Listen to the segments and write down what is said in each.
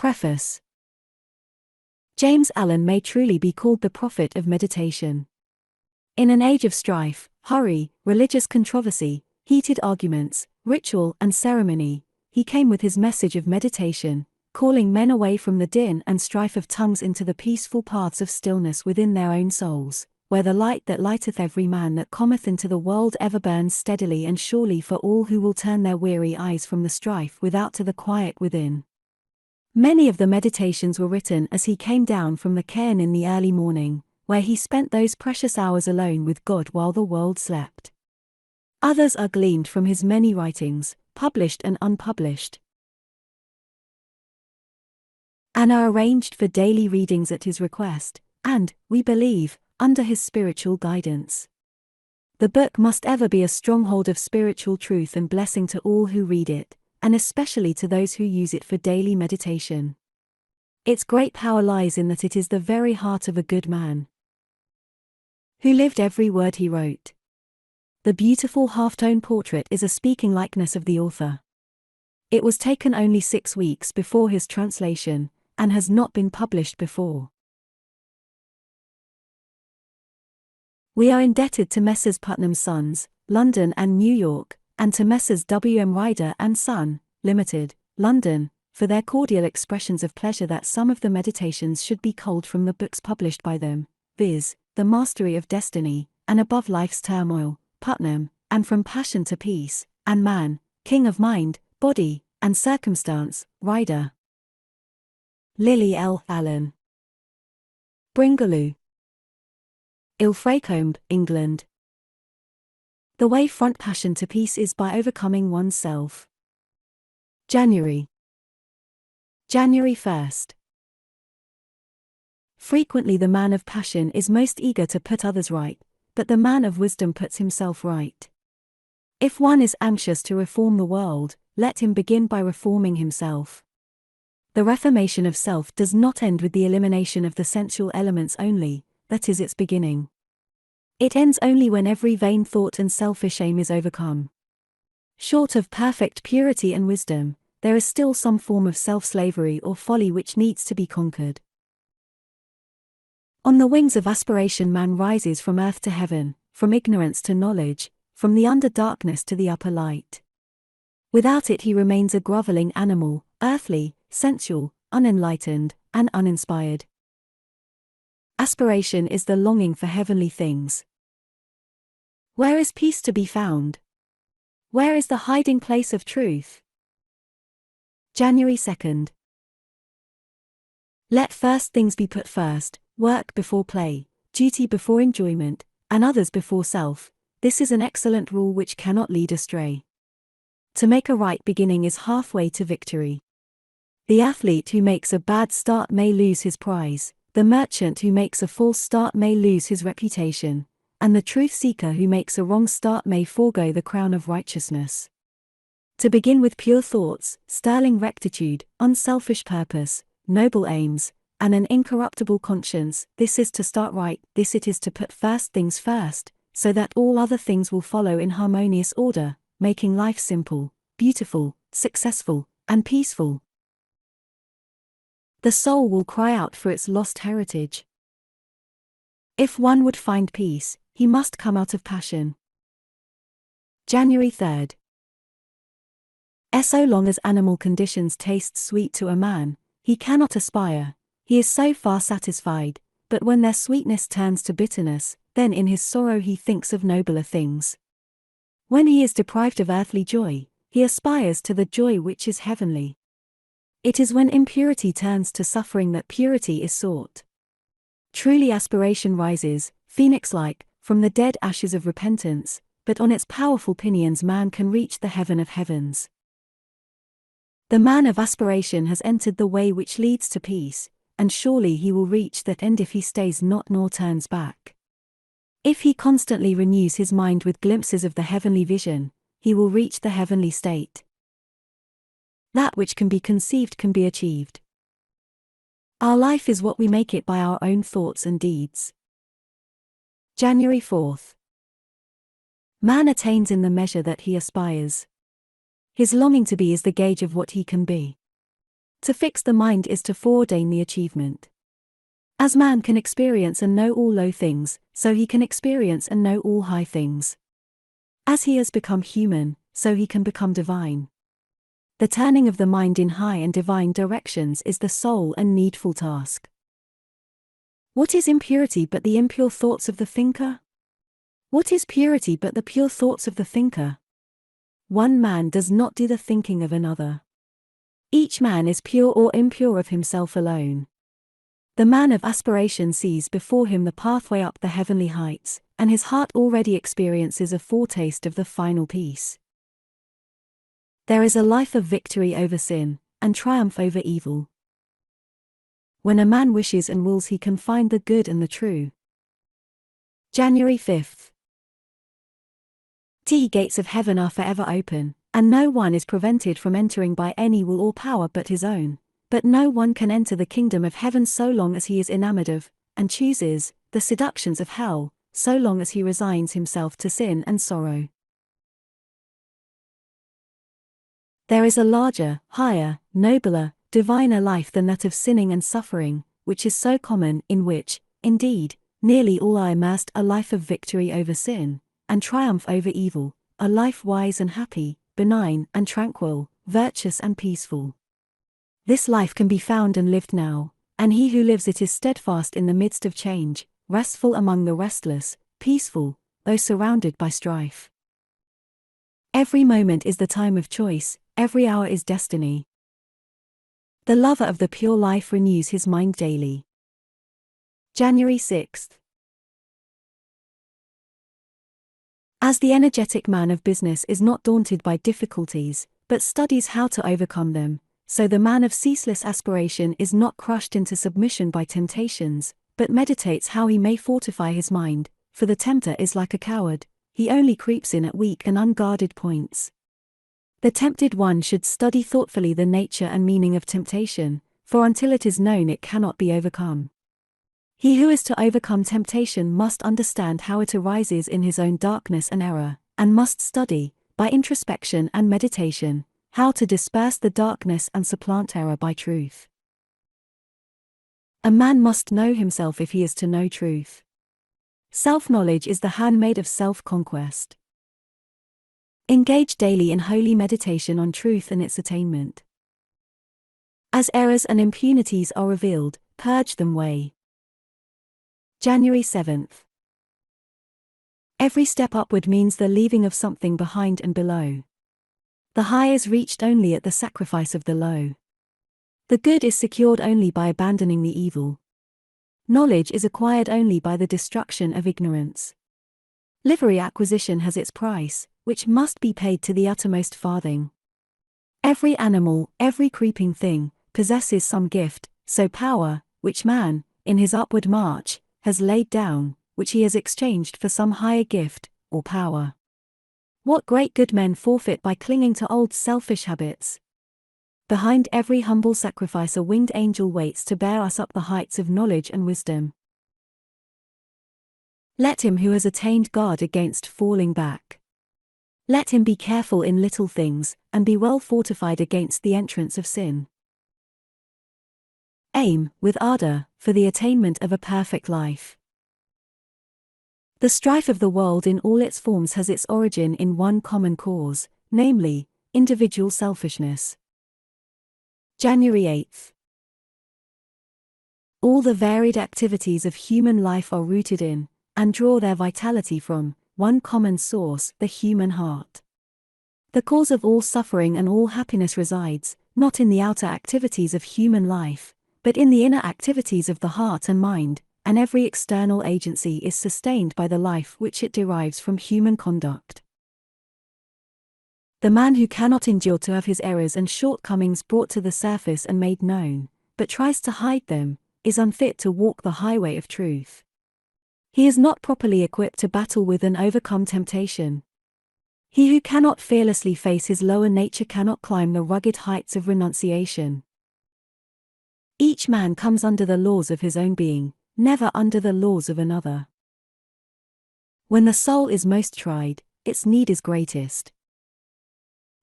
Preface. James Allen may truly be called the prophet of meditation. In an age of strife, hurry, religious controversy, heated arguments, ritual and ceremony, he came with his message of meditation, calling men away from the din and strife of tongues into the peaceful paths of stillness within their own souls, where the light that lighteth every man that cometh into the world ever burns steadily and surely for all who will turn their weary eyes from the strife without to the quiet within. Many of the meditations were written as he came down from the cairn in the early morning, where he spent those precious hours alone with God while the world slept. Others are gleaned from his many writings, published and unpublished, and are arranged for daily readings at his request, and, we believe, under his spiritual guidance. The book must ever be a stronghold of spiritual truth and blessing to all who read it, and especially to those who use it for daily meditation. Its great power lies in that it is the very heart of a good man, who lived every word he wrote. The beautiful half-tone portrait is a speaking likeness of the author. It was taken only 6 weeks before his translation, and has not been published before. We are indebted to Messrs. Putnam Sons, London and New York, and to Messrs. W. M. Ryder and Son, Limited, London, for their cordial expressions of pleasure that some of the meditations should be culled from the books published by them, viz., The Mastery of Destiny, and Above Life's Turmoil, Putnam, and From Passion to Peace, and Man, King of Mind, Body, and Circumstance, Ryder. Lily L. Allen. Bringaloo, Ilfracombe, England. The way front passion to peace is by overcoming oneself. January 1st. Frequently the man of passion is most eager to put others right, but the man of wisdom puts himself right. If one is anxious to reform the world, let him begin by reforming himself. The reformation of self does not end with the elimination of the sensual elements only, that is its beginning. It ends only when every vain thought and selfish aim is overcome. Short of perfect purity and wisdom, there is still some form of self-slavery or folly which needs to be conquered. On the wings of aspiration man rises from earth to heaven, from ignorance to knowledge, from the under darkness to the upper light. Without it he remains a groveling animal, earthly, sensual, unenlightened, and uninspired. Aspiration is the longing for heavenly things. Where is peace to be found? Where is the hiding place of truth? January 2nd. Let first things be put first, work before play, duty before enjoyment, and others before self. This is an excellent rule which cannot lead astray. To make a right beginning is halfway to victory. The athlete who makes a bad start may lose his prize. The merchant who makes a false start may lose his reputation, and the truth seeker who makes a wrong start may forego the crown of righteousness. To begin with pure thoughts, sterling rectitude, unselfish purpose, noble aims, and an incorruptible conscience, this is to start right, this it is to put first things first, so that all other things will follow in harmonious order, making life simple, beautiful, successful, and peaceful. The soul will cry out for its lost heritage. If one would find peace, he must come out of passion. January 3rd. So long as animal conditions taste sweet to a man, he cannot aspire, he is so far satisfied, but when their sweetness turns to bitterness, then in his sorrow he thinks of nobler things. When he is deprived of earthly joy, he aspires to the joy which is heavenly. It is when impurity turns to suffering that purity is sought. Truly aspiration rises, phoenix-like, from the dead ashes of repentance, but on its powerful pinions man can reach the heaven of heavens. The man of aspiration has entered the way which leads to peace, and surely he will reach that end if he stays not nor turns back. If he constantly renews his mind with glimpses of the heavenly vision, he will reach the heavenly state. That which can be conceived can be achieved. Our life is what we make it by our own thoughts and deeds. January 4th. Man attains in the measure that he aspires. His longing to be is the gauge of what he can be. To fix the mind is to foreordain the achievement. As man can experience and know all low things, so he can experience and know all high things. As he has become human, so he can become divine. The turning of the mind in high and divine directions is the sole and needful task. What is impurity but the impure thoughts of the thinker? What is purity but the pure thoughts of the thinker? One man does not do the thinking of another. Each man is pure or impure of himself alone. The man of aspiration sees before him the pathway up the heavenly heights, and his heart already experiences a foretaste of the final peace. There is a life of victory over sin, and triumph over evil. When a man wishes and wills, he can find the good and the true. January 5th. The gates of heaven are forever open, and no one is prevented from entering by any will or power but his own. But no one can enter the kingdom of heaven so long as he is enamored of, and chooses, the seductions of hell, so long as he resigns himself to sin and sorrow. There is a larger, higher, nobler, diviner life than that of sinning and suffering, which is so common, in which, indeed, nearly all are immersed, a life of victory over sin, and triumph over evil, a life wise and happy, benign and tranquil, virtuous and peaceful. This life can be found and lived now, and he who lives it is steadfast in the midst of change, restful among the restless, peaceful, though surrounded by strife. Every moment is the time of choice, every hour is destiny. The lover of the pure life renews his mind daily. January 6th. As the energetic man of business is not daunted by difficulties, but studies how to overcome them, so the man of ceaseless aspiration is not crushed into submission by temptations, but meditates how he may fortify his mind, for the tempter is like a coward, he only creeps in at weak and unguarded points. The tempted one should study thoughtfully the nature and meaning of temptation, for until it is known it cannot be overcome. He who is to overcome temptation must understand how it arises in his own darkness and error, and must study, by introspection and meditation, how to disperse the darkness and supplant error by truth. A man must know himself if he is to know truth. Self-knowledge is the handmaid of self-conquest. Engage daily in holy meditation on truth and its attainment. As errors and impunities are revealed, purge them away. January 7th. Every step upward means the leaving of something behind and below. The high is reached only at the sacrifice of the low. The good is secured only by abandoning the evil. Knowledge is acquired only by the destruction of ignorance. Livery acquisition has its price, which must be paid to the uttermost farthing. Every animal, every creeping thing, possesses some gift, so power, which man, in his upward march, has laid down, which he has exchanged for some higher gift, or power. What great good men forfeit by clinging to old selfish habits! Behind every humble sacrifice a winged angel waits to bear us up the heights of knowledge and wisdom. Let him who has attained guard against falling back. Let him be careful in little things, and be well fortified against the entrance of sin. Aim, with ardor, for the attainment of a perfect life. The strife of the world in all its forms has its origin in one common cause, namely, individual selfishness. January 8th. All the varied activities of human life are rooted in, and draw their vitality from, one common source, the human heart. The cause of all suffering and all happiness resides, not in the outer activities of human life, but in the inner activities of the heart and mind, and every external agency is sustained by the life which it derives from human conduct. The man who cannot endure to have his errors and shortcomings brought to the surface and made known, but tries to hide them, is unfit to walk the highway of truth. He is not properly equipped to battle with and overcome temptation. He who cannot fearlessly face his lower nature cannot climb the rugged heights of renunciation. Each man comes under the laws of his own being, never under the laws of another. When the soul is most tried, its need is greatest.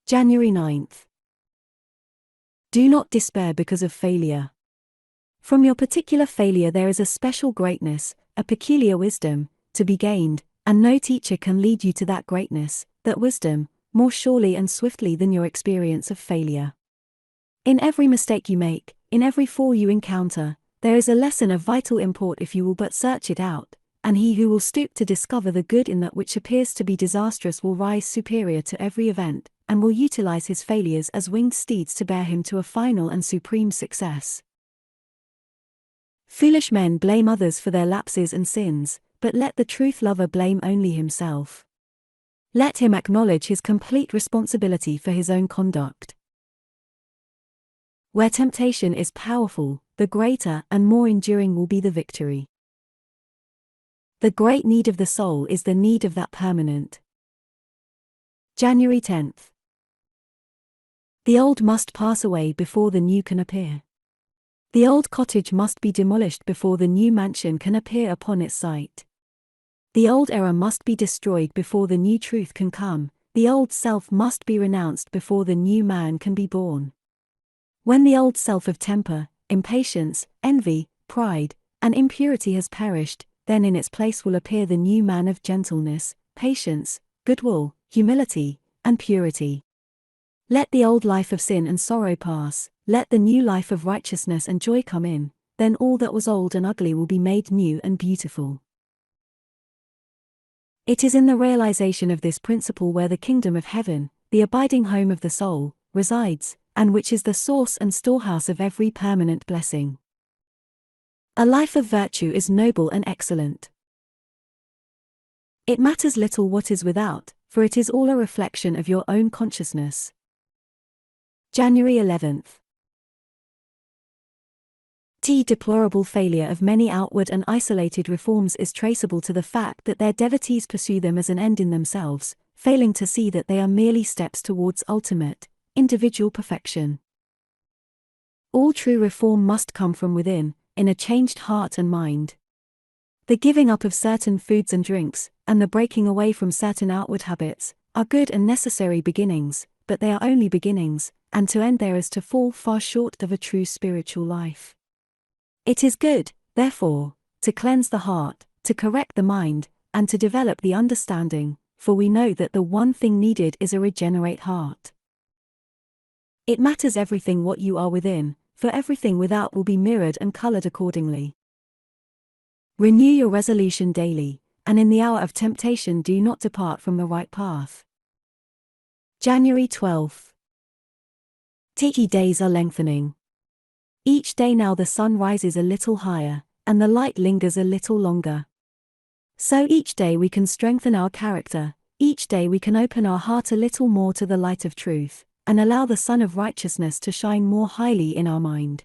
January 9th. Do not despair because of failure. From your particular failure there is a special greatness, a peculiar wisdom, to be gained, and no teacher can lead you to that greatness, that wisdom, more surely and swiftly than your experience of failure. In every mistake you make, in every fall you encounter, there is a lesson of vital import if you will but search it out, and he who will stoop to discover the good in that which appears to be disastrous will rise superior to every event, and will utilize his failures as winged steeds to bear him to a final and supreme success. Foolish men blame others for their lapses and sins, but let the truth-lover blame only himself. Let him acknowledge his complete responsibility for his own conduct. Where temptation is powerful, the greater and more enduring will be the victory. The great need of the soul is the need of that permanent. January 10th. The old must pass away before the new can appear. The old cottage must be demolished before the new mansion can appear upon its site. The old error must be destroyed before the new truth can come, the old self must be renounced before the new man can be born. When the old self of temper, impatience, envy, pride, and impurity has perished, then in its place will appear the new man of gentleness, patience, goodwill, humility, and purity. Let the old life of sin and sorrow pass, let the new life of righteousness and joy come in, then all that was old and ugly will be made new and beautiful. It is in the realization of this principle where the kingdom of heaven, the abiding home of the soul, resides, and which is the source and storehouse of every permanent blessing. A life of virtue is noble and excellent. It matters little what is without, for it is all a reflection of your own consciousness. January 11th. Deplorable failure of many outward and isolated reforms is traceable to the fact that their devotees pursue them as an end in themselves, failing to see that they are merely steps towards ultimate, individual perfection. All true reform must come from within, in a changed heart and mind. The giving up of certain foods and drinks, and the breaking away from certain outward habits, are good and necessary beginnings, but they are only beginnings, and to end there is to fall far short of a true spiritual life. It is good, therefore, to cleanse the heart, to correct the mind, and to develop the understanding, for we know that the one thing needed is a regenerate heart. It matters everything what you are within, for everything without will be mirrored and colored accordingly. Renew your resolution daily, and in the hour of temptation do not depart from the right path. January 12th. Tiki days are lengthening. Each day now the sun rises a little higher, and the light lingers a little longer. So each day we can strengthen our character, each day we can open our heart a little more to the light of truth, and allow the sun of righteousness to shine more highly in our mind.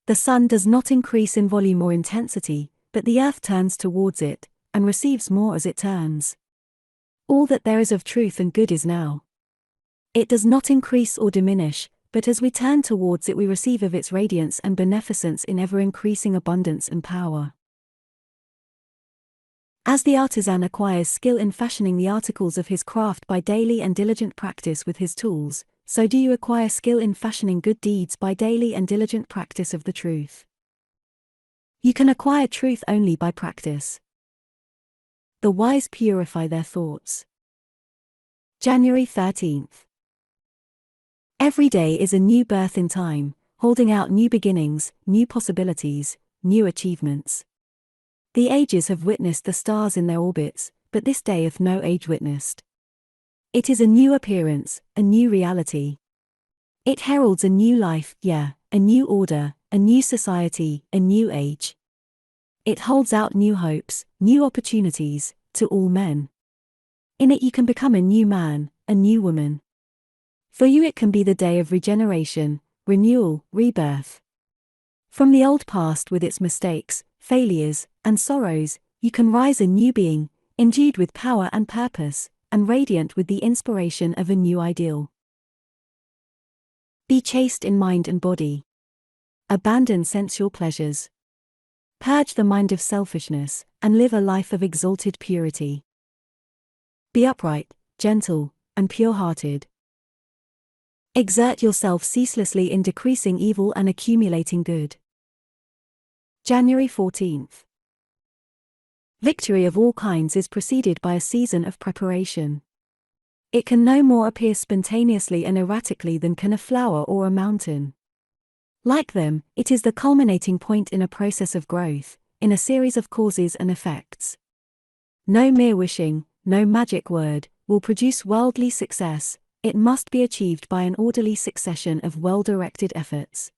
The sun does not increase in volume or intensity, but the earth turns towards it, and receives more as it turns. All that there is of truth and good is now. It does not increase or diminish, but as we turn towards it we receive of its radiance and beneficence in ever-increasing abundance and power. As the artisan acquires skill in fashioning the articles of his craft by daily and diligent practice with his tools, so do you acquire skill in fashioning good deeds by daily and diligent practice of the truth. You can acquire truth only by practice. The wise purify their thoughts. January 13th. Every day is a new birth in time, holding out new beginnings, new possibilities, new achievements. The ages have witnessed the stars in their orbits, but this day hath no age witnessed. It is a new appearance, a new reality. It heralds a new life, a new order, a new society, a new age. It holds out new hopes, new opportunities, to all men. In it you can become a new man, a new woman. For you it can be the day of regeneration, renewal, rebirth. From the old past with its mistakes, failures, and sorrows, you can rise a new being, endued with power and purpose, and radiant with the inspiration of a new ideal. Be chaste in mind and body. Abandon sensual pleasures. Purge the mind of selfishness, and live a life of exalted purity. Be upright, gentle, and pure-hearted. Exert yourself ceaselessly in decreasing evil and accumulating good. January 14th. Victory of all kinds is preceded by a season of preparation. It can no more appear spontaneously and erratically than can a flower or a mountain. Like them, it is the culminating point in a process of growth, in a series of causes and effects. No mere wishing, no magic word, will produce worldly success. It must be achieved by an orderly succession of well-directed efforts.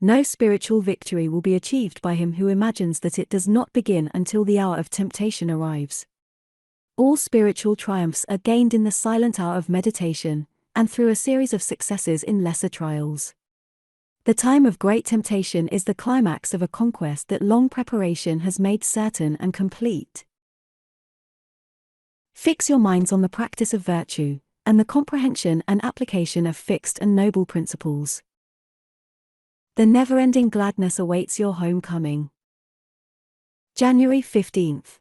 No spiritual victory will be achieved by him who imagines that it does not begin until the hour of temptation arrives. All spiritual triumphs are gained in the silent hour of meditation, and through a series of successes in lesser trials. The time of great temptation is the climax of a conquest that long preparation has made certain and complete. Fix your minds on the practice of virtue, and the comprehension and application of fixed and noble principles. The never-ending gladness awaits your homecoming. January 15th.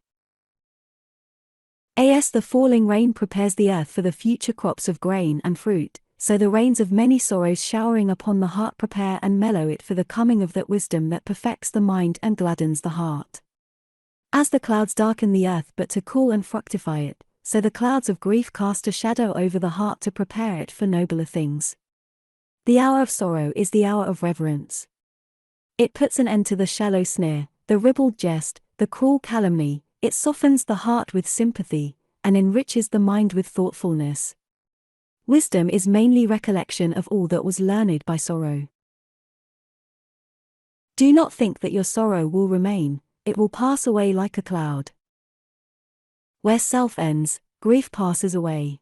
As the falling rain prepares the earth for the future crops of grain and fruit, so the rains of many sorrows showering upon the heart prepare and mellow it for the coming of that wisdom that perfects the mind and gladdens the heart. As the clouds darken the earth but to cool and fructify it, so the clouds of grief cast a shadow over the heart to prepare it for nobler things. The hour of sorrow is the hour of reverence. It puts an end to the shallow sneer, the ribald jest, the cruel calumny. It softens the heart with sympathy, and enriches the mind with thoughtfulness. Wisdom is mainly recollection of all that was learned by sorrow. Do not think that your sorrow will remain, it will pass away like a cloud. Where self ends, grief passes away.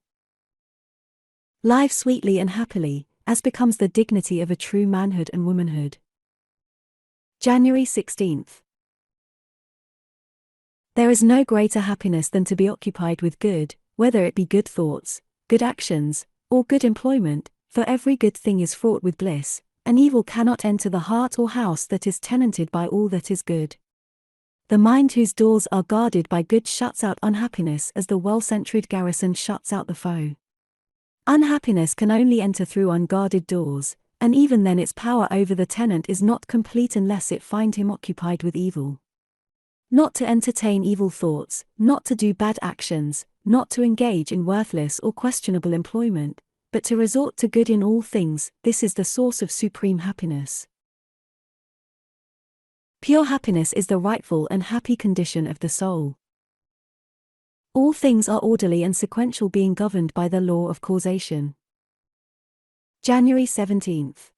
Live sweetly and happily, as becomes the dignity of a true manhood and womanhood. January 16th. There is no greater happiness than to be occupied with good, whether it be good thoughts, good actions, or good employment, for every good thing is fraught with bliss, and evil cannot enter the heart or house that is tenanted by all that is good. The mind whose doors are guarded by good shuts out unhappiness as the well-sentried garrison shuts out the foe. Unhappiness can only enter through unguarded doors, and even then its power over the tenant is not complete unless it find him occupied with evil. Not to entertain evil thoughts, not to do bad actions, not to engage in worthless or questionable employment, but to resort to good in all things, this is the source of supreme happiness. Pure happiness is the rightful and happy condition of the soul. All things are orderly and sequential, being governed by the law of causation. January 17th.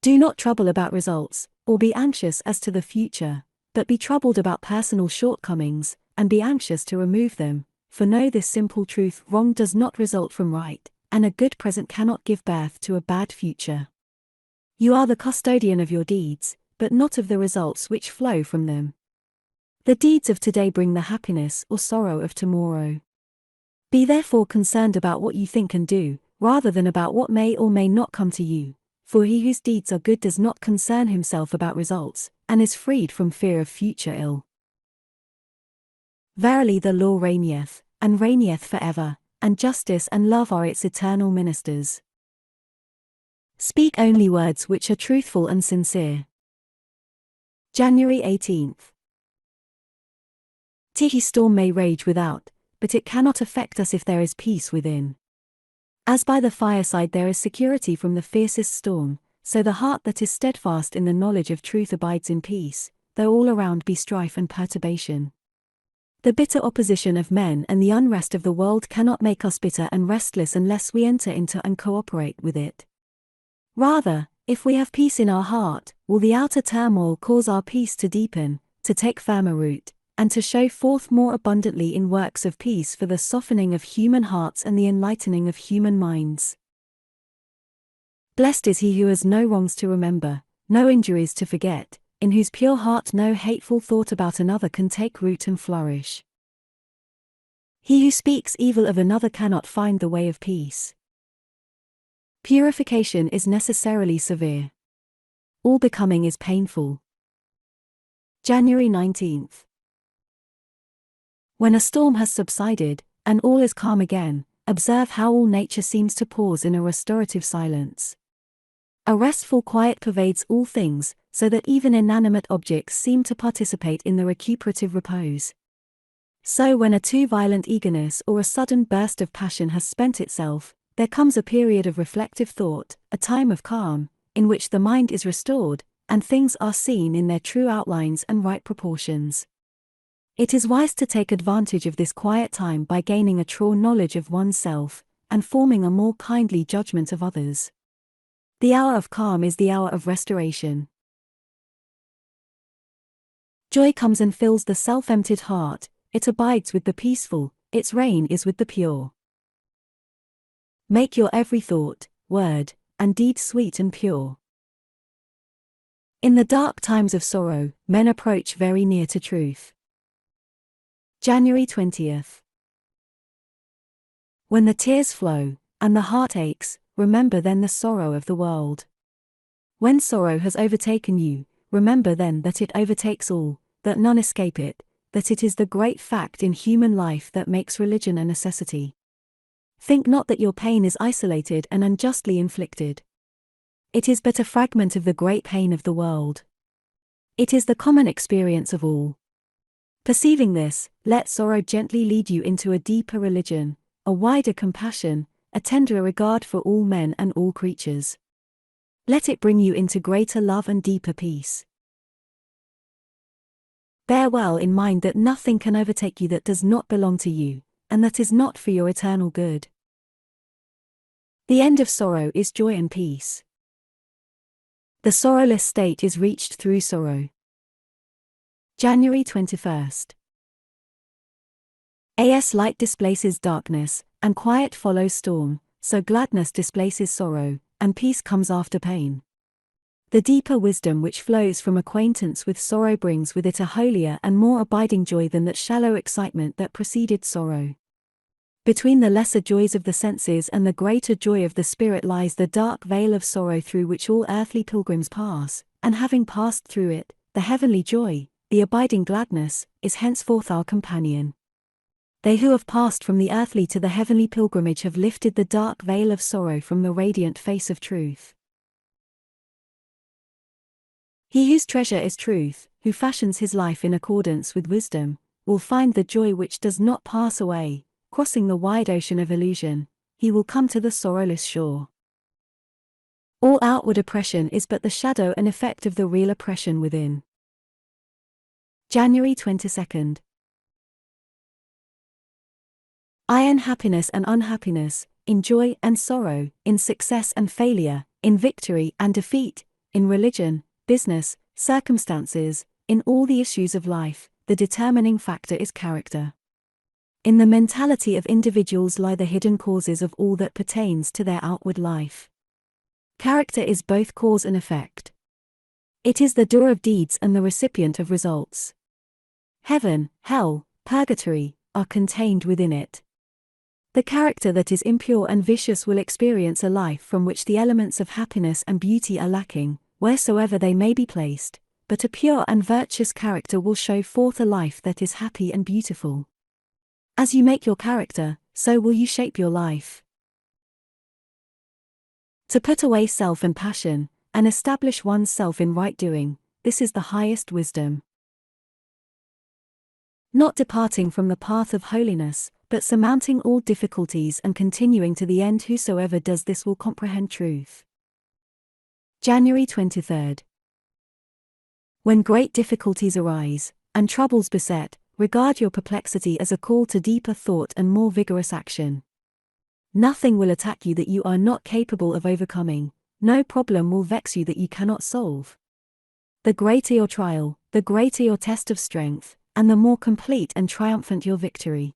Do not trouble about results, or be anxious as to the future, but be troubled about personal shortcomings, and be anxious to remove them, for know this simple truth: wrong does not result from right, and a good present cannot give birth to a bad future. You are the custodian of your deeds, but not of the results which flow from them. The deeds of today bring the happiness or sorrow of tomorrow. Be therefore concerned about what you think and do, rather than about what may or may not come to you, for he whose deeds are good does not concern himself about results, and is freed from fear of future ill. Verily the law reigneth, and reigneth forever, and justice and love are its eternal ministers. Speak only words which are truthful and sincere. January 18th. The storm may rage without, but it cannot affect us if there is peace within. As by the fireside there is security from the fiercest storm, so the heart that is steadfast in the knowledge of truth abides in peace, though all around be strife and perturbation. The bitter opposition of men and the unrest of the world cannot make us bitter and restless unless we enter into and cooperate with it. Rather, if we have peace in our heart, will the outer turmoil cause our peace to deepen, to take firmer root, and to show forth more abundantly in works of peace for the softening of human hearts and the enlightening of human minds. Blessed is he who has no wrongs to remember, no injuries to forget, in whose pure heart no hateful thought about another can take root and flourish. He who speaks evil of another cannot find the way of peace. Purification is necessarily severe. All becoming is painful. January 19th. When a storm has subsided, and all is calm again, observe how all nature seems to pause in a restorative silence. A restful quiet pervades all things, so that even inanimate objects seem to participate in the recuperative repose. So when a too violent eagerness or a sudden burst of passion has spent itself, there comes a period of reflective thought, a time of calm, in which the mind is restored, and things are seen in their true outlines and right proportions. It is wise to take advantage of this quiet time by gaining a true knowledge of oneself, and forming a more kindly judgment of others. The hour of calm is the hour of restoration. Joy comes and fills the self-emptied heart, it abides with the peaceful, its reign is with the pure. Make your every thought, word, and deed sweet and pure. In the dark times of sorrow, men approach very near to truth. January 20th. When the tears flow, and the heart aches, remember then the sorrow of the world. When sorrow has overtaken you, remember then that it overtakes all, that none escape it, that it is the great fact in human life that makes religion a necessity. Think not that your pain is isolated and unjustly inflicted. It is but a fragment of the great pain of the world. It is the common experience of all. Perceiving this, let sorrow gently lead you into a deeper religion, a wider compassion, a tenderer regard for all men and all creatures. Let it bring you into greater love and deeper peace. Bear well in mind that nothing can overtake you that does not belong to you, and that is not for your eternal good. The end of sorrow is joy and peace. The sorrowless state is reached through sorrow. January 21st. As light displaces darkness, and quiet follows storm, so gladness displaces sorrow, and peace comes after pain. The deeper wisdom which flows from acquaintance with sorrow brings with it a holier and more abiding joy than that shallow excitement that preceded sorrow. Between the lesser joys of the senses and the greater joy of the spirit lies the dark veil of sorrow through which all earthly pilgrims pass, and having passed through it, the heavenly joy, the abiding gladness, is henceforth our companion. They who have passed from the earthly to the heavenly pilgrimage have lifted the dark veil of sorrow from the radiant face of truth. He whose treasure is truth, who fashions his life in accordance with wisdom, will find the joy which does not pass away. Crossing the wide ocean of illusion, he will come to the sorrowless shore. All outward oppression is but the shadow and effect of the real oppression within. January 22nd. In happiness and unhappiness, in joy and sorrow, in success and failure, in victory and defeat, in religion, business, circumstances, in all the issues of life, the determining factor is character. In the mentality of individuals lie the hidden causes of all that pertains to their outward life. Character is both cause and effect. It is the doer of deeds and the recipient of results. Heaven, hell, purgatory, are contained within it. The character that is impure and vicious will experience a life from which the elements of happiness and beauty are lacking, wheresoever they may be placed, but a pure and virtuous character will show forth a life that is happy and beautiful. As you make your character, so will you shape your life. To put away self and passion, and establish one's self in right doing, this is the highest wisdom. Not departing from the path of holiness, but surmounting all difficulties and continuing to the end. Whosoever does this will comprehend truth. January 23rd. When great difficulties arise, and troubles beset, regard your perplexity as a call to deeper thought and more vigorous action. Nothing will attack you that you are not capable of overcoming, no problem will vex you that you cannot solve. The greater your trial, the greater your test of strength, and the more complete and triumphant your victory.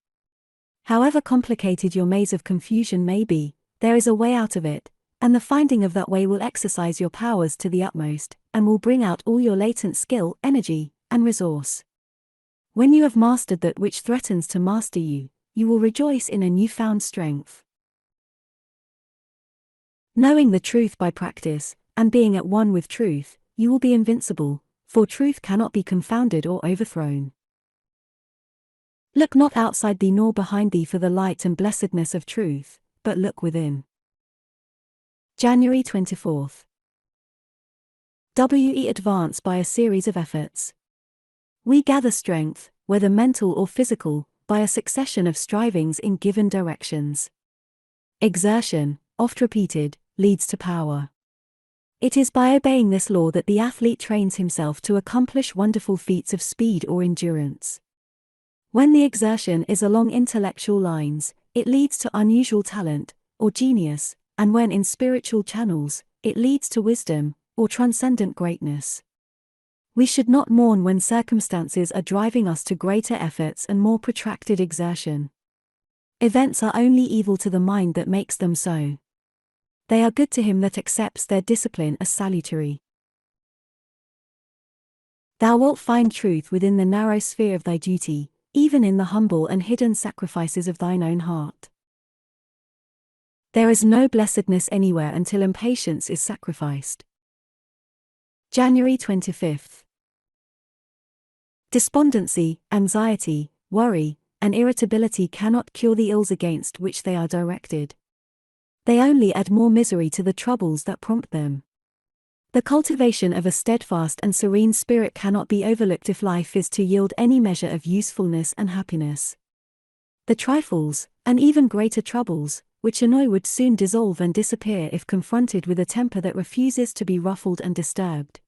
However complicated your maze of confusion may be, there is a way out of it, and the finding of that way will exercise your powers to the utmost, and will bring out all your latent skill, energy, and resource. When you have mastered that which threatens to master you, you will rejoice in a newfound strength. Knowing the truth by practice, and being at one with truth, you will be invincible, for truth cannot be confounded or overthrown. Look not outside thee nor behind thee for the light and blessedness of truth, but look within. January 24th. We advance by a series of efforts. We gather strength, whether mental or physical, by a succession of strivings in given directions. Exertion, oft repeated, leads to power. It is by obeying this law that the athlete trains himself to accomplish wonderful feats of speed or endurance. When the exertion is along intellectual lines, it leads to unusual talent, or genius, and when in spiritual channels, it leads to wisdom, or transcendent greatness. We should not mourn when circumstances are driving us to greater efforts and more protracted exertion. Events are only evil to the mind that makes them so. They are good to him that accepts their discipline as salutary. Thou wilt find truth within the narrow sphere of thy duty, even in the humble and hidden sacrifices of thine own heart. There is no blessedness anywhere until impatience is sacrificed. January 25th. Despondency, anxiety, worry, and irritability cannot cure the ills against which they are directed. They only add more misery to the troubles that prompt them. The cultivation of a steadfast and serene spirit cannot be overlooked if life is to yield any measure of usefulness and happiness. The trifles, and even greater troubles, which annoy would soon dissolve and disappear if confronted with a temper that refuses to be ruffled and disturbed.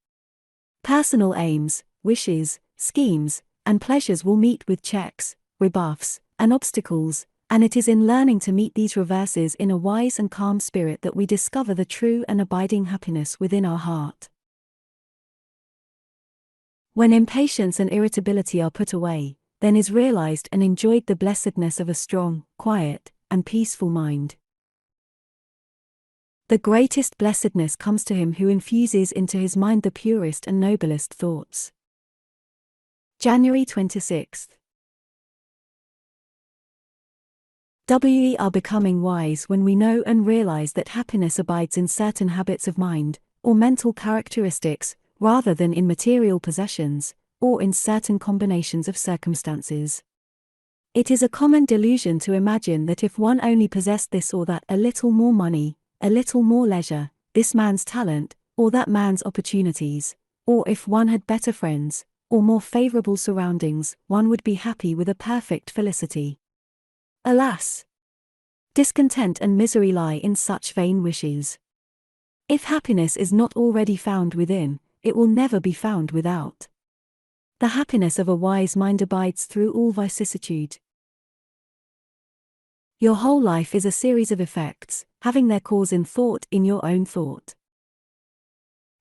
Personal aims, wishes, schemes, and pleasures will meet with checks, rebuffs, and obstacles, and it is in learning to meet these reverses in a wise and calm spirit that we discover the true and abiding happiness within our heart. When impatience and irritability are put away, then is realized and enjoyed the blessedness of a strong, quiet, and peaceful mind. The greatest blessedness comes to him who infuses into his mind the purest and noblest thoughts. January 26th. We are becoming wise when we know and realize that happiness abides in certain habits of mind, or mental characteristics, rather than in material possessions, or in certain combinations of circumstances. It is a common delusion to imagine that if one only possessed this or that, a little more money, a little more leisure, this man's talent, or that man's opportunities, or if one had better friends, or more favorable surroundings, one would be happy with a perfect felicity. Alas! Discontent and misery lie in such vain wishes. If happiness is not already found within, it will never be found without. The happiness of a wise mind abides through all vicissitude. Your whole life is a series of effects, having their cause in thought, in your own thought.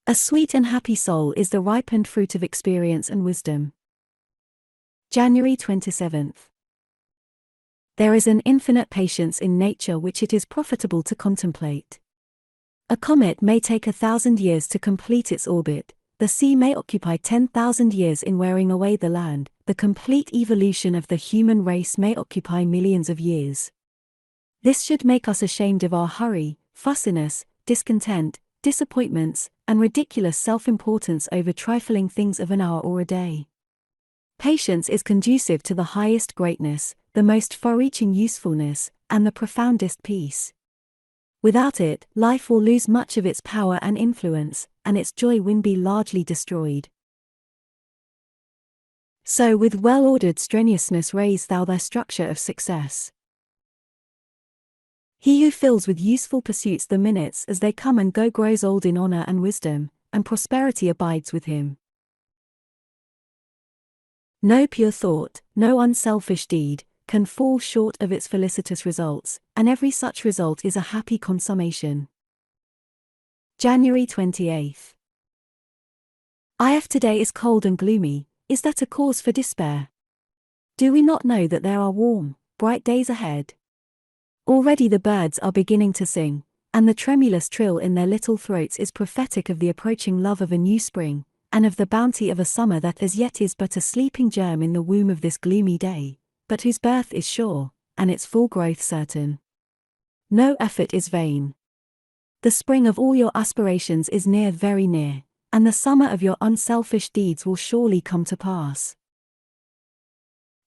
A sweet and happy soul is the ripened fruit of experience and wisdom. January 27th. There is an infinite patience in nature which it is profitable to contemplate. A comet may take 1,000 years to complete its orbit, the sea may occupy 10,000 years in wearing away the land, the complete evolution of the human race may occupy millions of years. This should make us ashamed of our hurry, fussiness, discontent, disappointments, and ridiculous self-importance over trifling things of an hour or a day. Patience is conducive to the highest greatness, the most far-reaching usefulness, and the profoundest peace. Without it, life will lose much of its power and influence, and its joy will be largely destroyed. So with well-ordered strenuousness raise thou thy structure of success. He who fills with useful pursuits the minutes as they come and go grows old in honor and wisdom, and prosperity abides with him. No pure thought, no unselfish deed, can fall short of its felicitous results, and every such result is a happy consummation. January 28th. If today is cold and gloomy, is that a cause for despair? Do we not know that there are warm, bright days ahead? Already the birds are beginning to sing, and the tremulous trill in their little throats is prophetic of the approaching love of a new spring, and of the bounty of a summer that as yet is but a sleeping germ in the womb of this gloomy day, but whose birth is sure, and its full growth certain. No effort is vain. The spring of all your aspirations is near, very near, and the summer of your unselfish deeds will surely come to pass.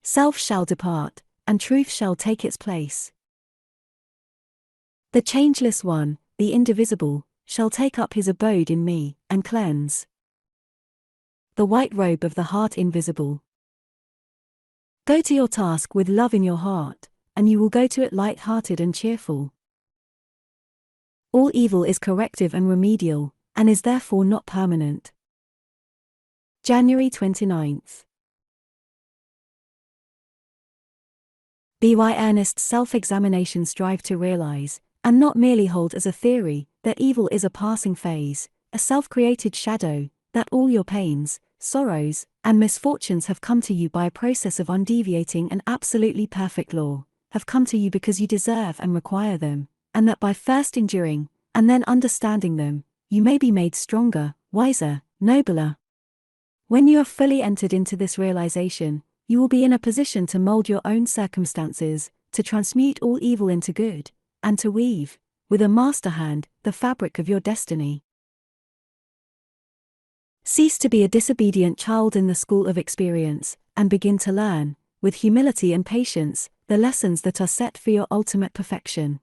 Self shall depart, and truth shall take its place. The changeless one, the indivisible, shall take up his abode in me, and cleanse the white robe of the heart invisible. Go to your task with love in your heart, and you will go to it light-hearted and cheerful. All evil is corrective and remedial, and is therefore not permanent. January 29th. By earnest self-examination strive to realize, and not merely hold as a theory, that evil is a passing phase, a self-created shadow, that all your pains, sorrows, and misfortunes have come to you by a process of undeviating and absolutely perfect law, have come to you because you deserve and require them, and that by first enduring, and then understanding them, you may be made stronger, wiser, nobler. When you have fully entered into this realization, you will be in a position to mold your own circumstances, to transmute all evil into good, and to weave, with a master hand, the fabric of your destiny. Cease to be a disobedient child in the school of experience, and begin to learn, with humility and patience, the lessons that are set for your ultimate perfection.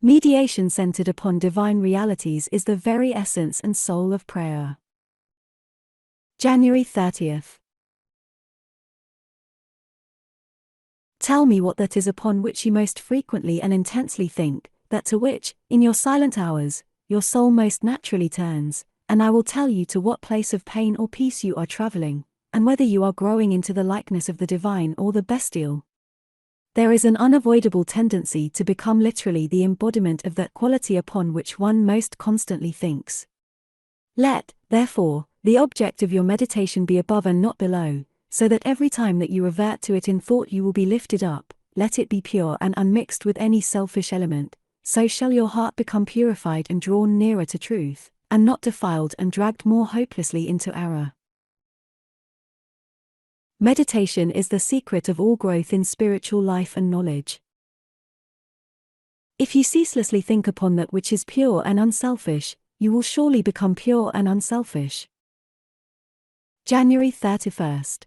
Mediation centered upon divine realities is the very essence and soul of prayer. January 30th. Tell me what that is upon which you most frequently and intensely think, that to which, in your silent hours, your soul most naturally turns, and I will tell you to what place of pain or peace you are traveling, and whether you are growing into the likeness of the divine or the bestial. There is an unavoidable tendency to become literally the embodiment of that quality upon which one most constantly thinks. Let, therefore, the object of your meditation be above and not below, so that every time that you revert to it in thought you will be lifted up. Let it be pure and unmixed with any selfish element, so shall your heart become purified and drawn nearer to truth, and not defiled and dragged more hopelessly into error. Meditation is the secret of all growth in spiritual life and knowledge. If you ceaselessly think upon that which is pure and unselfish, you will surely become pure and unselfish. January 31st.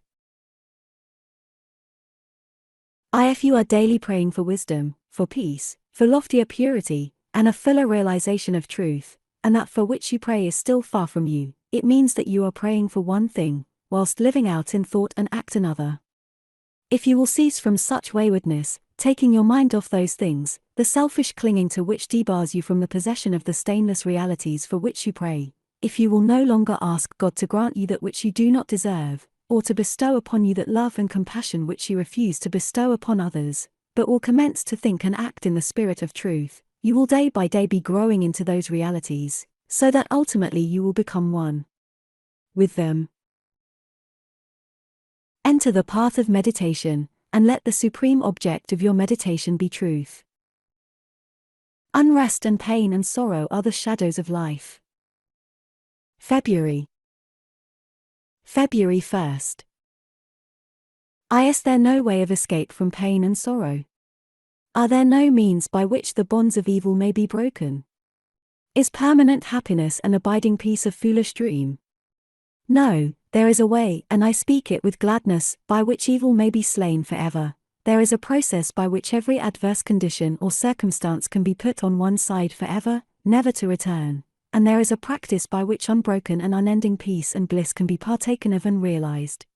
If you are daily praying for wisdom, for peace, for loftier purity, and a fuller realization of truth, and that for which you pray is still far from you, it means that you are praying for one thing, whilst living out in thought and act another. If you will cease from such waywardness, taking your mind off those things, the selfish clinging to which debars you from the possession of the stainless realities for which you pray, if you will no longer ask God to grant you that which you do not deserve, or to bestow upon you that love and compassion which you refuse to bestow upon others, but will commence to think and act in the spirit of truth, you will day by day be growing into those realities, so that ultimately you will become one with them. Enter the path of meditation, and let the supreme object of your meditation be truth. Unrest and pain and sorrow are the shadows of life. February 1st. Is there no way of escape from pain and sorrow? Are there no means by which the bonds of evil may be broken? Is permanent happiness and abiding peace a foolish dream? No, there is a way, and I speak it with gladness, by which evil may be slain forever. There is a process by which every adverse condition or circumstance can be put on one side forever, never to return, and there is a practice by which unbroken and unending peace and bliss can be partaken of and realized.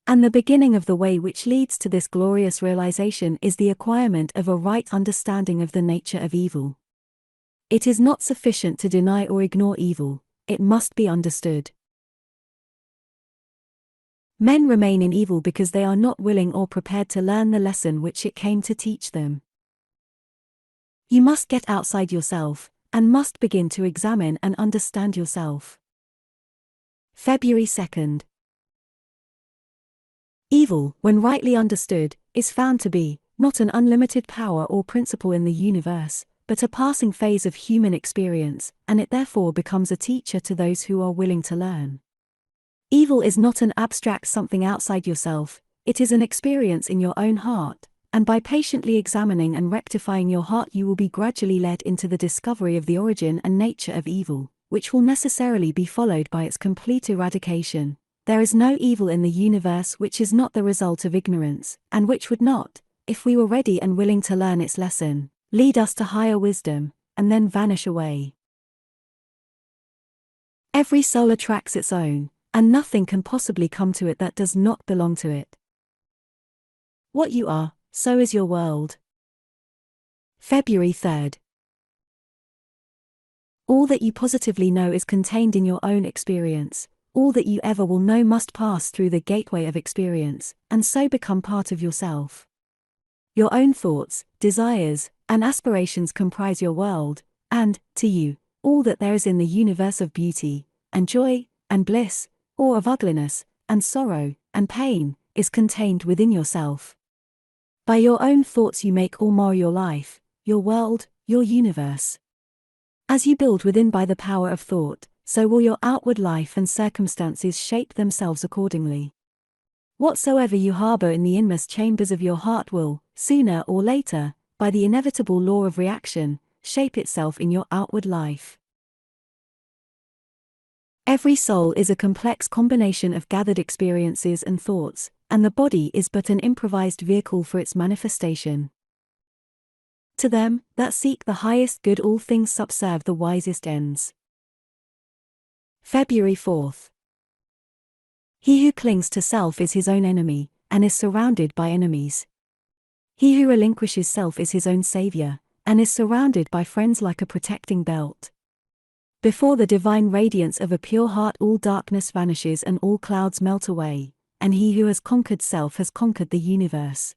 And the beginning of the way which leads to this glorious realization is the acquirement of a right understanding of the nature of evil. It is not sufficient to deny or ignore evil, it must be understood. Men remain in evil because they are not willing or prepared to learn the lesson which it came to teach them. You must get outside yourself, and must begin to examine and understand yourself. February 2nd. Evil, when rightly understood, is found to be, not an unlimited power or principle in the universe, but a passing phase of human experience, and it therefore becomes a teacher to those who are willing to learn. Evil is not an abstract something outside yourself, it is an experience in your own heart, and by patiently examining and rectifying your heart you will be gradually led into the discovery of the origin and nature of evil, which will necessarily be followed by its complete eradication, there is no evil in the universe which is not the result of ignorance, and which would not, if we were ready and willing to learn its lesson, lead us to higher wisdom, and then vanish away. Every soul attracts its own, and nothing can possibly come to it that does not belong to it. What you are, so is your world. February 3rd. All that you positively know is contained in your own experience. All that you ever will know must pass through the gateway of experience, and so become part of yourself. Your own thoughts, desires, and aspirations comprise your world, and, to you, all that there is in the universe of beauty, and joy, and bliss, or of ugliness, and sorrow, and pain, is contained within yourself. By your own thoughts you make or mar your life, your world, your universe. As you build within by the power of thought, so will your outward life and circumstances shape themselves accordingly. Whatsoever you harbor in the inmost chambers of your heart will, sooner or later, by the inevitable law of reaction, shape itself in your outward life. Every soul is a complex combination of gathered experiences and thoughts, and the body is but an improvised vehicle for its manifestation. To them that seek the highest good all things subserve the wisest ends. February 4th. He who clings to self is his own enemy, and is surrounded by enemies. He who relinquishes self is his own savior, and is surrounded by friends like a protecting belt. Before the divine radiance of a pure heart all darkness vanishes and all clouds melt away, and he who has conquered self has conquered the universe.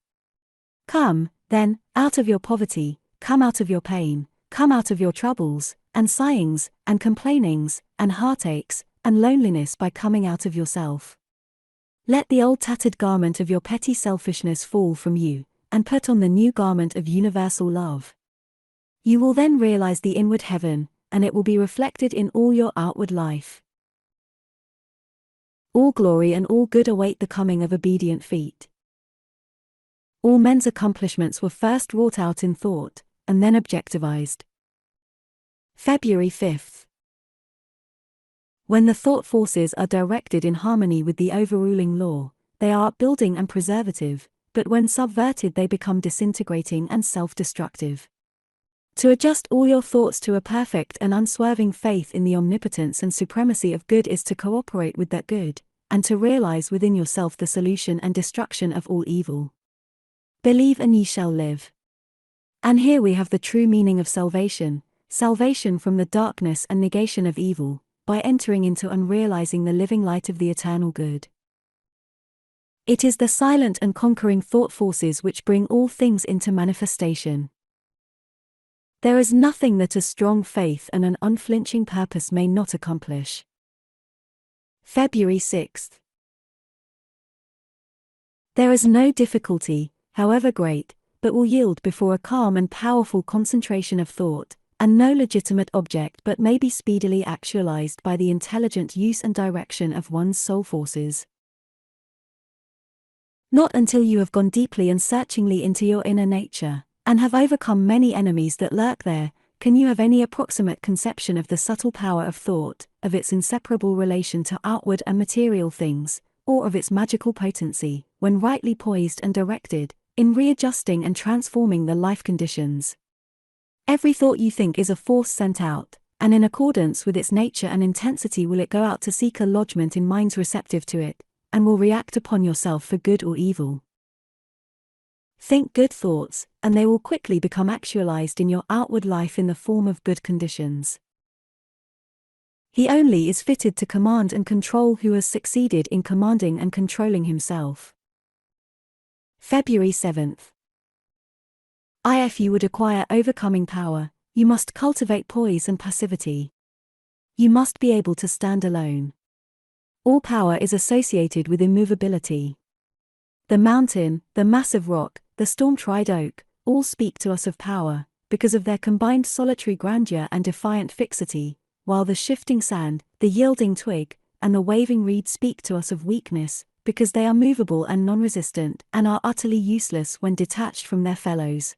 Come, then, out of your poverty, come out of your pain, come out of your troubles, and sighings, and complainings, and heartaches, and loneliness by coming out of yourself. Let the old tattered garment of your petty selfishness fall from you, and put on the new garment of universal love. You will then realize the inward heaven, and it will be reflected in all your outward life. All glory and all good await the coming of obedient feet. All men's accomplishments were first wrought out in thought, and then objectivized. February 5th. When the thought forces are directed in harmony with the overruling law, they are upbuilding and preservative, but when subverted they become disintegrating and self-destructive. To adjust all your thoughts to a perfect and unswerving faith in the omnipotence and supremacy of good is to cooperate with that good, and to realize within yourself the solution and destruction of all evil. Believe and ye shall live. And here we have the true meaning of salvation, salvation from the darkness and negation of evil, by entering into and realizing the living light of the eternal good. It is the silent and conquering thought forces which bring all things into manifestation. There is nothing that a strong faith and an unflinching purpose may not accomplish. February 6th. There is no difficulty, however great, but will yield before a calm and powerful concentration of thought, and no legitimate object but may be speedily actualized by the intelligent use and direction of one's soul forces. Not until you have gone deeply and searchingly into your inner nature, and have overcome many enemies that lurk there, can you have any approximate conception of the subtle power of thought, of its inseparable relation to outward and material things, or of its magical potency, when rightly poised and directed, in readjusting and transforming the life conditions. Every thought you think is a force sent out, and in accordance with its nature and intensity will it go out to seek a lodgment in minds receptive to it, and will react upon yourself for good or evil. Think good thoughts, and they will quickly become actualized in your outward life in the form of good conditions. He only is fitted to command and control who has succeeded in commanding and controlling himself. February 7th. If you would acquire overcoming power, you must cultivate poise and passivity. You must be able to stand alone. All power is associated with immovability. The mountain, the massive rock, the storm-tried oak, all speak to us of power, because of their combined solitary grandeur and defiant fixity, while the shifting sand, the yielding twig, and the waving reed speak to us of weakness, because they are movable and non-resistant, and are utterly useless when detached from their fellows.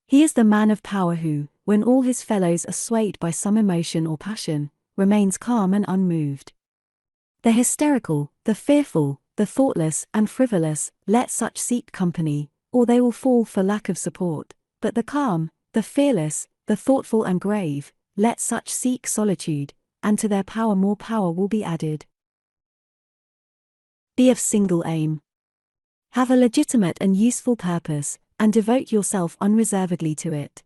He is the man of power who, when all his fellows are swayed by some emotion or passion, remains calm and unmoved. The hysterical, the fearful, the thoughtless and frivolous, let such seek company, or they will fall for lack of support, but the calm, the fearless, the thoughtful and grave, let such seek solitude, and to their power more power will be added. Be of single aim. Have a legitimate and useful purpose, and devote yourself unreservedly to it.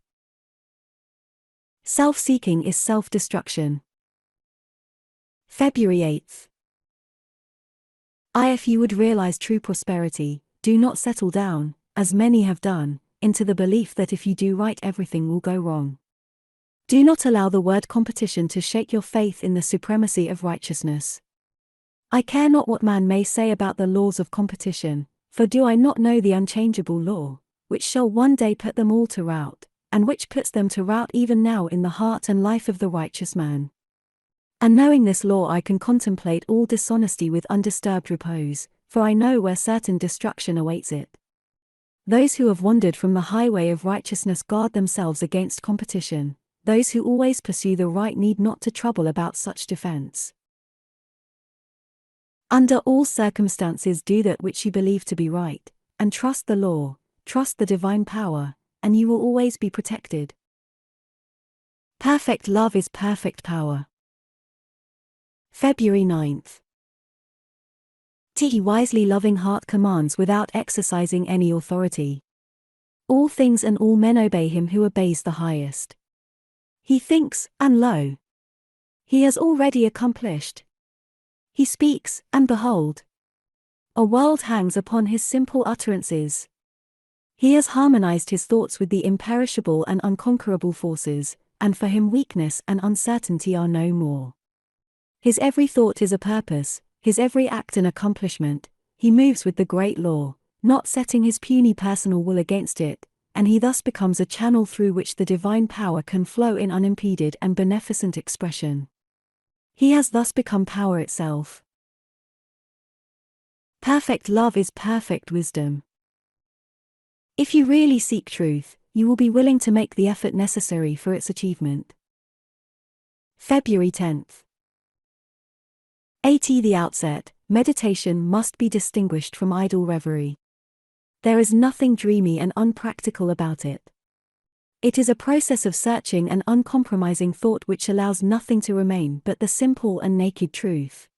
Self-seeking is self-destruction. February 8th. If you would realize true prosperity, do not settle down, as many have done, into the belief that if you do right everything will go wrong. Do not allow the word competition to shake your faith in the supremacy of righteousness. I care not what man may say about the laws of competition, for do I not know the unchangeable law, which shall one day put them all to rout, and which puts them to rout even now in the heart and life of the righteous man. And knowing this law I can contemplate all dishonesty with undisturbed repose, for I know where certain destruction awaits it. Those who have wandered from the highway of righteousness guard themselves against competition. Those who always pursue the right need not to trouble about such defense. Under all circumstances do that which you believe to be right, and trust the law, trust the divine power, and you will always be protected. Perfect love is perfect power. February 9th. Wisely loving heart commands without exercising any authority. All things and all men obey him who obeys the highest. He thinks, and lo, he has already accomplished. He speaks, and behold, a world hangs upon his simple utterances. He has harmonized his thoughts with the imperishable and unconquerable forces, and for him weakness and uncertainty are no more. His every thought is a purpose, his every act an accomplishment. He moves with the great law, not setting his puny personal will against it, and he thus becomes a channel through which the divine power can flow in unimpeded and beneficent expression. He has thus become power itself. Perfect love is perfect wisdom. If you really seek truth, you will be willing to make the effort necessary for its achievement. February 10th. At the outset, meditation must be distinguished from idle reverie. There is nothing dreamy and unpractical about it. It is a process of searching and uncompromising thought which allows nothing to remain but the simple and naked truth.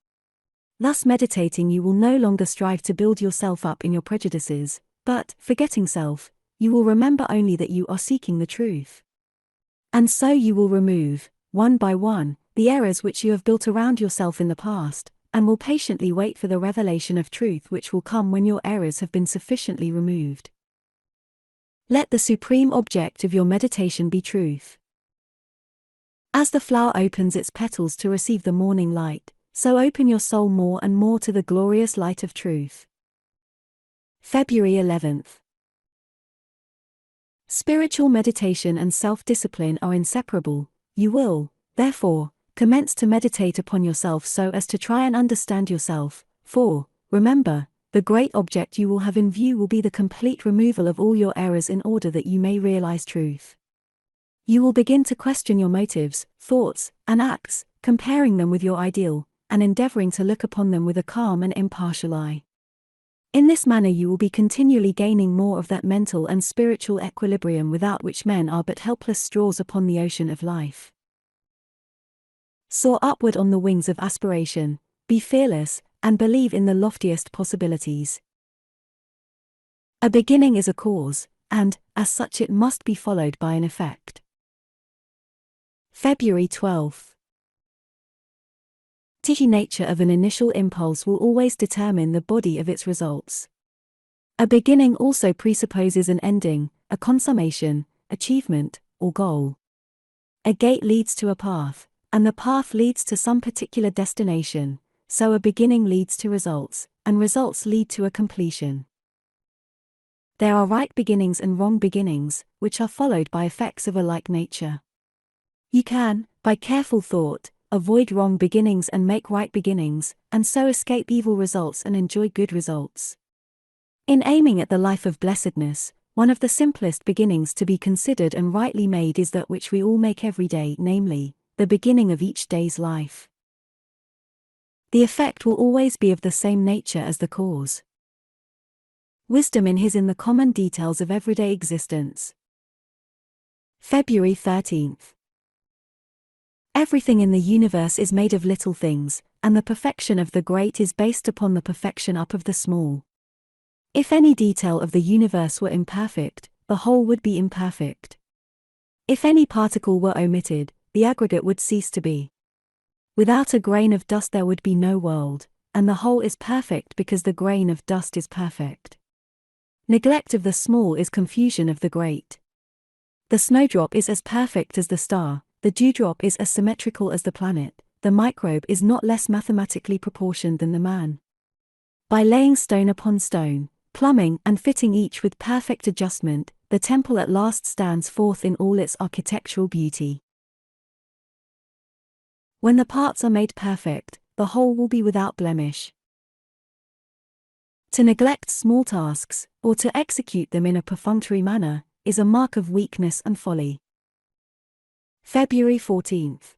Thus meditating you will no longer strive to build yourself up in your prejudices, but, forgetting self, you will remember only that you are seeking the truth. And so you will remove, one by one, the errors which you have built around yourself in the past, and will patiently wait for the revelation of truth which will come when your errors have been sufficiently removed. Let the supreme object of your meditation be truth. As the flower opens its petals to receive the morning light, so open your soul more and more to the glorious light of truth. February 11th. Spiritual meditation and self-discipline are inseparable. You will, therefore, commence to meditate upon yourself so as to try and understand yourself, for, remember, the great object you will have in view will be the complete removal of all your errors in order that you may realize truth. You will begin to question your motives, thoughts, and acts, comparing them with your ideal, and endeavoring to look upon them with a calm and impartial eye. In this manner you will be continually gaining more of that mental and spiritual equilibrium without which men are but helpless straws upon the ocean of life. Soar upward on the wings of aspiration, be fearless, and believe in the loftiest possibilities. A beginning is a cause, and, as such it must be followed by an effect. February 12th. The nature of an initial impulse will always determine the body of its results. A beginning also presupposes an ending, a consummation, achievement, or goal. A gate leads to a path, and the path leads to some particular destination, so a beginning leads to results, and results lead to a completion. There are right beginnings and wrong beginnings, which are followed by effects of a like nature. You can, by careful thought, avoid wrong beginnings and make right beginnings, and so escape evil results and enjoy good results. In aiming at the life of blessedness, one of the simplest beginnings to be considered and rightly made is that which we all make every day, namely, the beginning of each day's life. The effect will always be of the same nature as the cause. Wisdom in the common details of everyday existence. February 13th. Everything in the universe is made of little things, and the perfection of the great is based upon the perfection up of the small. If any detail of the universe were imperfect, the whole would be imperfect. If any particle were omitted, the aggregate would cease to be. Without a grain of dust there would be no world, and the whole is perfect because the grain of dust is perfect. Neglect of the small is confusion of the great. The snowdrop is as perfect as the star, the dewdrop is as symmetrical as the planet, the microbe is not less mathematically proportioned than the man. By laying stone upon stone, plumbing and fitting each with perfect adjustment, the temple at last stands forth in all its architectural beauty. When the parts are made perfect, the whole will be without blemish. To neglect small tasks, or to execute them in a perfunctory manner, is a mark of weakness and folly. February 14th.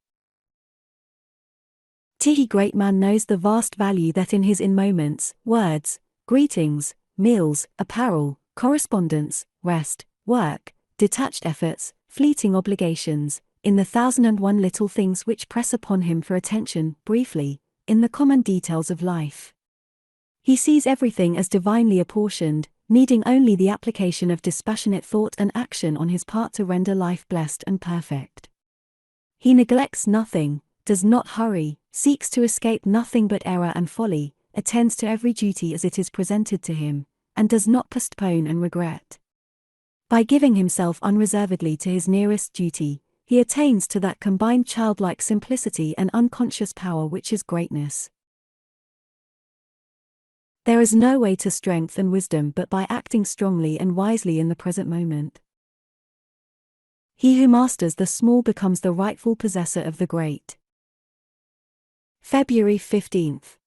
The great man knows the vast value that in his moments, words, greetings, meals, apparel, correspondence, rest, work, detached efforts, fleeting obligations, in the 1,001 little things which press upon him for attention, briefly, in the common details of life. He sees everything as divinely apportioned, needing only the application of dispassionate thought and action on his part to render life blessed and perfect. He neglects nothing, does not hurry, seeks to escape nothing but error and folly, attends to every duty as it is presented to him, and does not postpone and regret. By giving himself unreservedly to his nearest duty, he attains to that combined childlike simplicity and unconscious power which is greatness. There is no way to strength and wisdom but by acting strongly and wisely in the present moment. He who masters the small becomes the rightful possessor of the great. February 15th.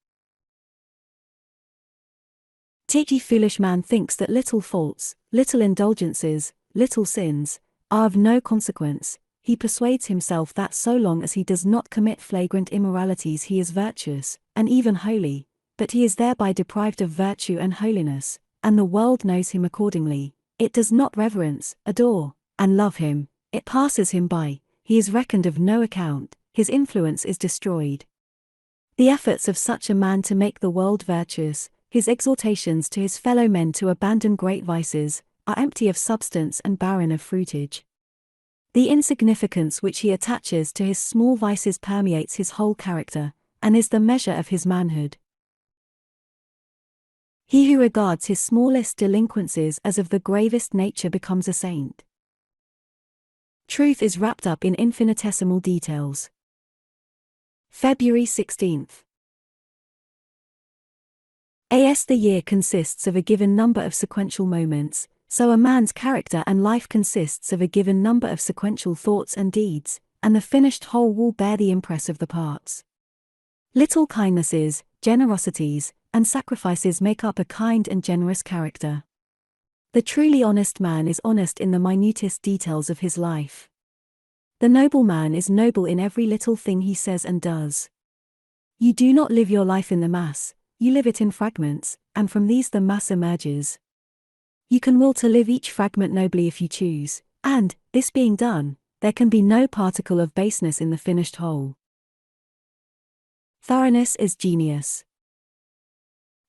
The foolish man thinks that little faults, little indulgences, little sins, are of no consequence. He persuades himself that so long as he does not commit flagrant immoralities he is virtuous, and even holy, but he is thereby deprived of virtue and holiness, and the world knows him accordingly. It does not reverence, adore, and love him, it passes him by, he is reckoned of no account, his influence is destroyed. The efforts of such a man to make the world virtuous, his exhortations to his fellow men to abandon great vices, are empty of substance and barren of fruitage. The insignificance which he attaches to his small vices permeates his whole character, and is the measure of his manhood. He who regards his smallest delinquencies as of the gravest nature becomes a saint. Truth is wrapped up in infinitesimal details. February 16th. As the year consists of a given number of sequential moments, so a man's character and life consists of a given number of sequential thoughts and deeds, and the finished whole will bear the impress of the parts. Little kindnesses, generosities, and sacrifices make up a kind and generous character. The truly honest man is honest in the minutest details of his life. The noble man is noble in every little thing he says and does. You do not live your life in the mass, you live it in fragments, and from these the mass emerges. You can will to live each fragment nobly if you choose, and, this being done, there can be no particle of baseness in the finished whole. Thoroughness is genius.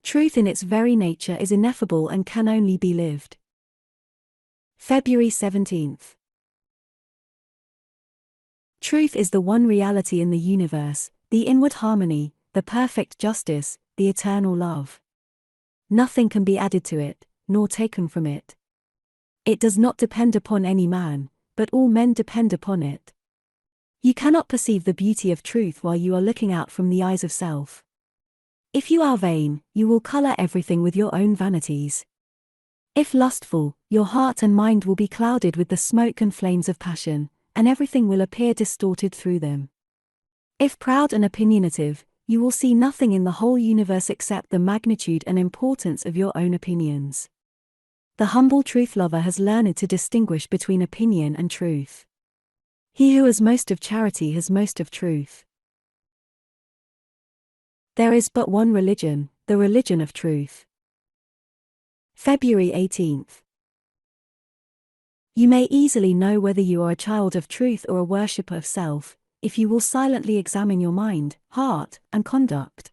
Truth in its very nature is ineffable and can only be lived. February 17th. Truth is the one reality in the universe, the inward harmony, the perfect justice, the eternal love. Nothing can be added to it, nor taken from it. It does not depend upon any man, but all men depend upon it. You cannot perceive the beauty of truth while you are looking out from the eyes of self. If you are vain, you will color everything with your own vanities. If lustful, your heart and mind will be clouded with the smoke and flames of passion, and everything will appear distorted through them. If proud and opinionative, you will see nothing in the whole universe except the magnitude and importance of your own opinions. The humble truth-lover has learned to distinguish between opinion and truth. He who has most of charity has most of truth. There is but one religion, the religion of truth. February 18th. You may easily know whether you are a child of truth or a worshipper of self, if you will silently examine your mind, heart, and conduct.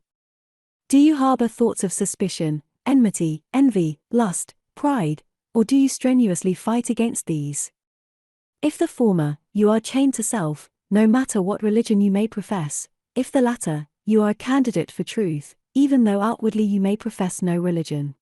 Do you harbor thoughts of suspicion, enmity, envy, lust, pride, or do you strenuously fight against these? If the former, you are chained to self, no matter what religion you may profess. If the latter, you are a candidate for truth, even though outwardly you may profess no religion.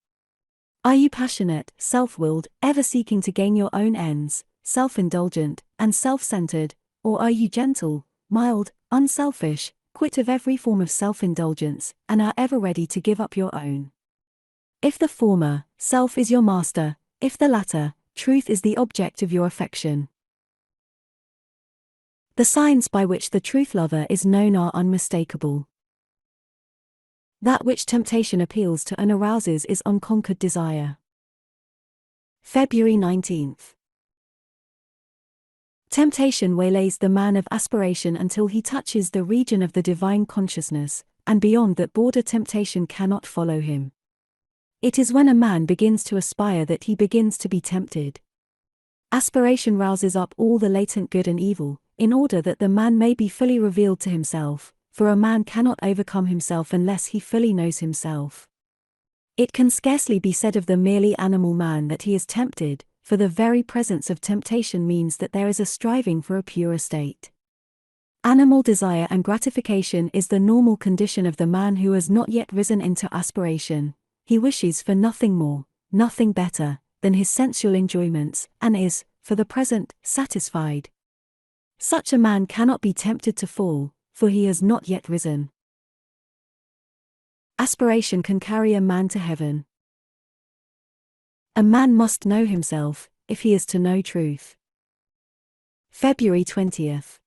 Are you passionate, self-willed, ever seeking to gain your own ends, self-indulgent, and self-centered, or are you gentle, mild, unselfish, quit of every form of self-indulgence, and are ever ready to give up your own? If the former, self is your master; if the latter, truth is the object of your affection. The signs by which the truth lover is known are unmistakable. That which temptation appeals to and arouses is unconquered desire. February 19th. Temptation waylays the man of aspiration until he touches the region of the divine consciousness, and beyond that border temptation cannot follow him. It is when a man begins to aspire that he begins to be tempted. Aspiration rouses up all the latent good and evil, in order that the man may be fully revealed to himself, for a man cannot overcome himself unless he fully knows himself. It can scarcely be said of the merely animal man that he is tempted, for the very presence of temptation means that there is a striving for a purer state. Animal desire and gratification is the normal condition of the man who has not yet risen into aspiration. He wishes for nothing more, nothing better, than his sensual enjoyments, and is, for the present, satisfied. Such a man cannot be tempted to fall, for he has not yet risen. Aspiration can carry a man to heaven. A man must know himself, if he is to know truth. February 20th.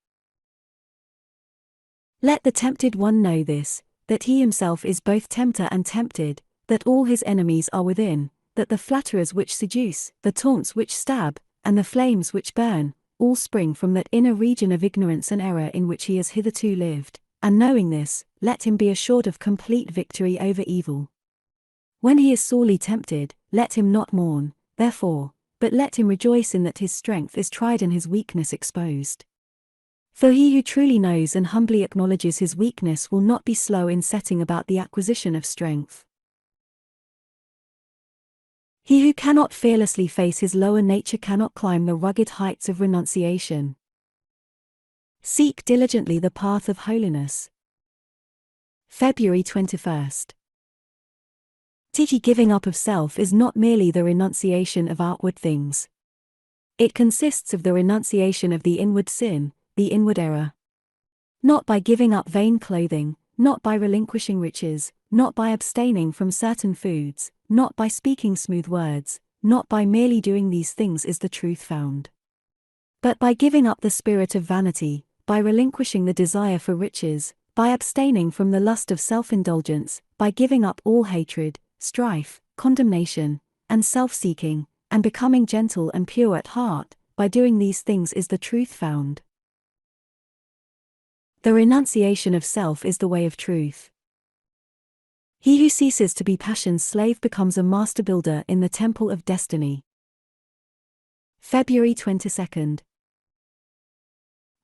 Let the tempted one know this, that he himself is both tempter and tempted, that all his enemies are within, that the flatterers which seduce, the taunts which stab, and the flames which burn, all spring from that inner region of ignorance and error in which he has hitherto lived, and knowing this, let him be assured of complete victory over evil. When he is sorely tempted, let him not mourn, therefore, but let him rejoice in that his strength is tried and his weakness exposed. For he who truly knows and humbly acknowledges his weakness will not be slow in setting about the acquisition of strength. He who cannot fearlessly face his lower nature cannot climb the rugged heights of renunciation. Seek diligently the path of holiness. February 21st. Giving up of self is not merely the renunciation of outward things. It consists of the renunciation of the inward sin, the inward error. Not by giving up vain clothing, not by relinquishing riches, not by abstaining from certain foods, not by speaking smooth words, not by merely doing these things is the truth found. But by giving up the spirit of vanity, by relinquishing the desire for riches, by abstaining from the lust of self-indulgence, by giving up all hatred, strife, condemnation, and self-seeking, and becoming gentle and pure at heart, by doing these things is the truth found. The renunciation of self is the way of truth. He who ceases to be passion's slave becomes a master builder in the temple of destiny. February 22nd.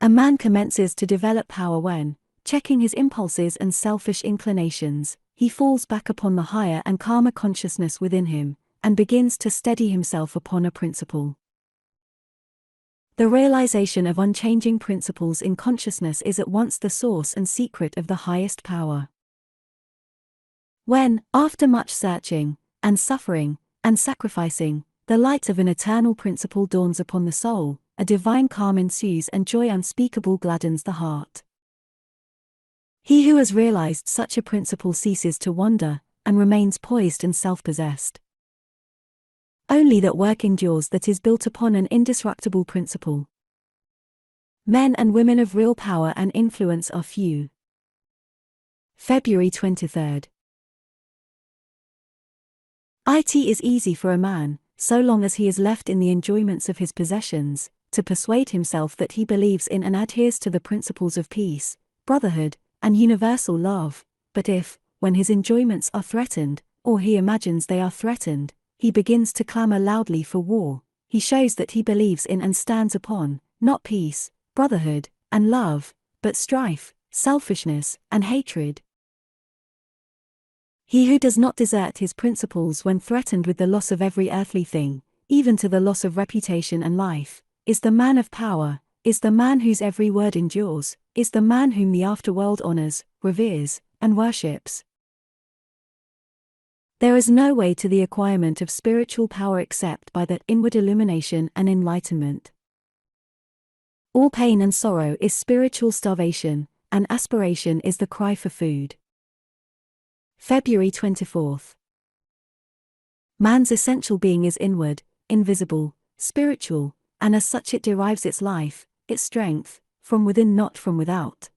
A man commences to develop power when, checking his impulses and selfish inclinations, he falls back upon the higher and calmer consciousness within him, and begins to steady himself upon a principle. The realization of unchanging principles in consciousness is at once the source and secret of the highest power. When, after much searching, and suffering, and sacrificing, the light of an eternal principle dawns upon the soul, a divine calm ensues and joy unspeakable gladdens the heart. He who has realized such a principle ceases to wander, and remains poised and self-possessed. Only that work endures that is built upon an indestructible principle. Men and women of real power and influence are few. February 23rd. It is easy for a man, so long as he is left in the enjoyments of his possessions, to persuade himself that he believes in and adheres to the principles of peace, brotherhood, and universal love, But if, when his enjoyments are threatened, or he imagines they are threatened, he begins to clamor loudly for war, he shows that he believes in and stands upon, not peace, brotherhood, and love, but strife, selfishness, and hatred. He who does not desert his principles when threatened with the loss of every earthly thing, even to the loss of reputation and life, is the man of power, is the man whose every word endures, is the man whom the afterworld honors, reveres, and worships. There is no way to the acquirement of spiritual power except by that inward illumination and enlightenment. All pain and sorrow is spiritual starvation, and aspiration is the cry for food. February 24th. Man's essential being is inward, invisible, spiritual, and as such it derives its life, its strength, from within, not from without.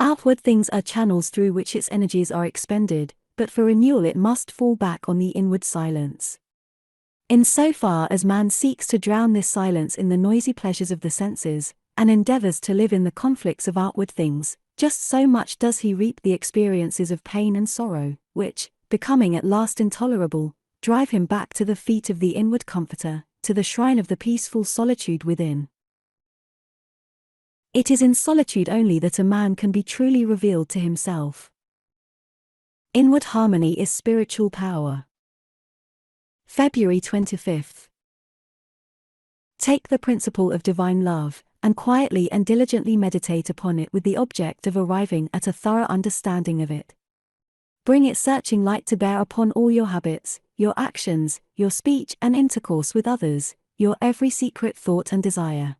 Outward things are channels through which its energies are expended, but for renewal it must fall back on the inward silence. In so far as man seeks to drown this silence in the noisy pleasures of the senses, and endeavors to live in the conflicts of outward things, just so much does he reap the experiences of pain and sorrow, which, becoming at last intolerable, drive him back to the feet of the inward Comforter, to the shrine of the peaceful solitude within. It is in solitude only that a man can be truly revealed to himself. Inward harmony is spiritual power. February 25th. Take the principle of divine love, and quietly and diligently meditate upon it with the object of arriving at a thorough understanding of it. Bring its searching light to bear upon all your habits, your actions, your speech and intercourse with others, your every secret thought and desire.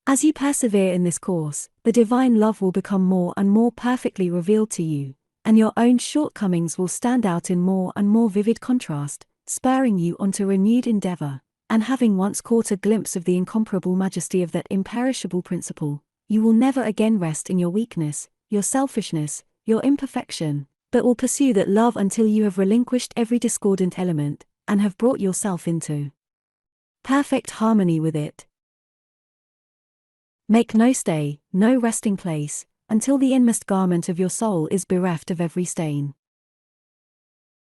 As you persevere in this course, the divine love will become more and more perfectly revealed to you, and your own shortcomings will stand out in more and more vivid contrast, spurring you on to renewed endeavor, and having once caught a glimpse of the incomparable majesty of that imperishable principle, you will never again rest in your weakness, your selfishness, your imperfection, but will pursue that love until you have relinquished every discordant element, and have brought yourself into perfect harmony with it. Make no stay, no resting place, until the inmost garment of your soul is bereft of every stain.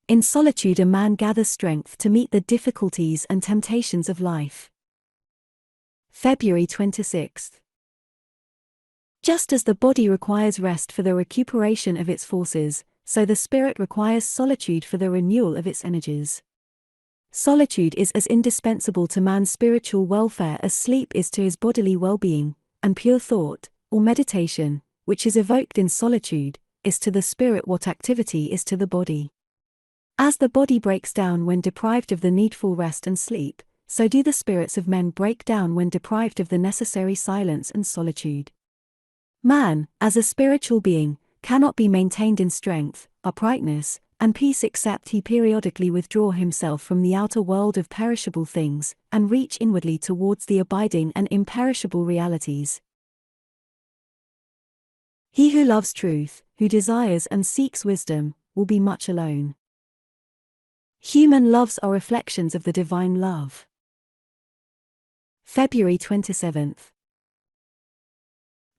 In solitude a man gathers strength to meet the difficulties and temptations of life. February 26th. Just as the body requires rest for the recuperation of its forces, so the spirit requires solitude for the renewal of its energies. Solitude is as indispensable to man's spiritual welfare as sleep is to his bodily well-being, and pure thought, or meditation, which is evoked in solitude, is to the spirit what activity is to the body. As the body breaks down when deprived of the needful rest and sleep, so do the spirits of men break down when deprived of the necessary silence and solitude. Man, as a spiritual being, cannot be maintained in strength, uprightness, and peace except he periodically withdraw himself from the outer world of perishable things, and reach inwardly towards the abiding and imperishable realities. He who loves truth, who desires and seeks wisdom, will be much alone. Human loves are reflections of the divine love. February 27th.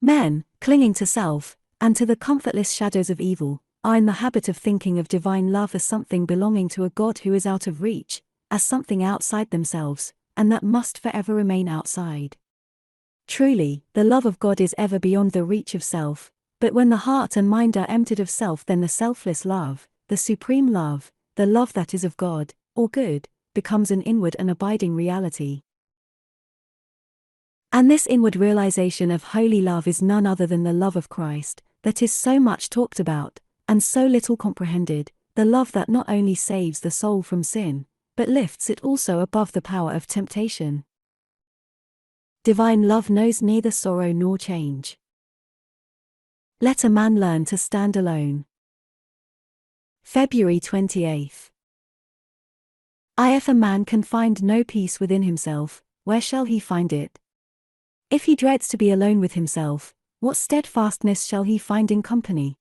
Men, clinging to self, and to the comfortless shadows of evil, are in the habit of thinking of divine love as something belonging to a God who is out of reach, as something outside themselves, and that must forever remain outside. Truly, the love of God is ever beyond the reach of self, but when the heart and mind are emptied of self, then the selfless love, the supreme love, the love that is of God, or good, becomes an inward and abiding reality. And this inward realization of holy love is none other than the love of Christ, that is so much talked about, and so little comprehended, the love that not only saves the soul from sin, but lifts it also above the power of temptation. Divine love knows neither sorrow nor change. Let a man learn to stand alone. February 28th. If a man can find no peace within himself, where shall he find it? If he dreads to be alone with himself, what steadfastness shall he find in company?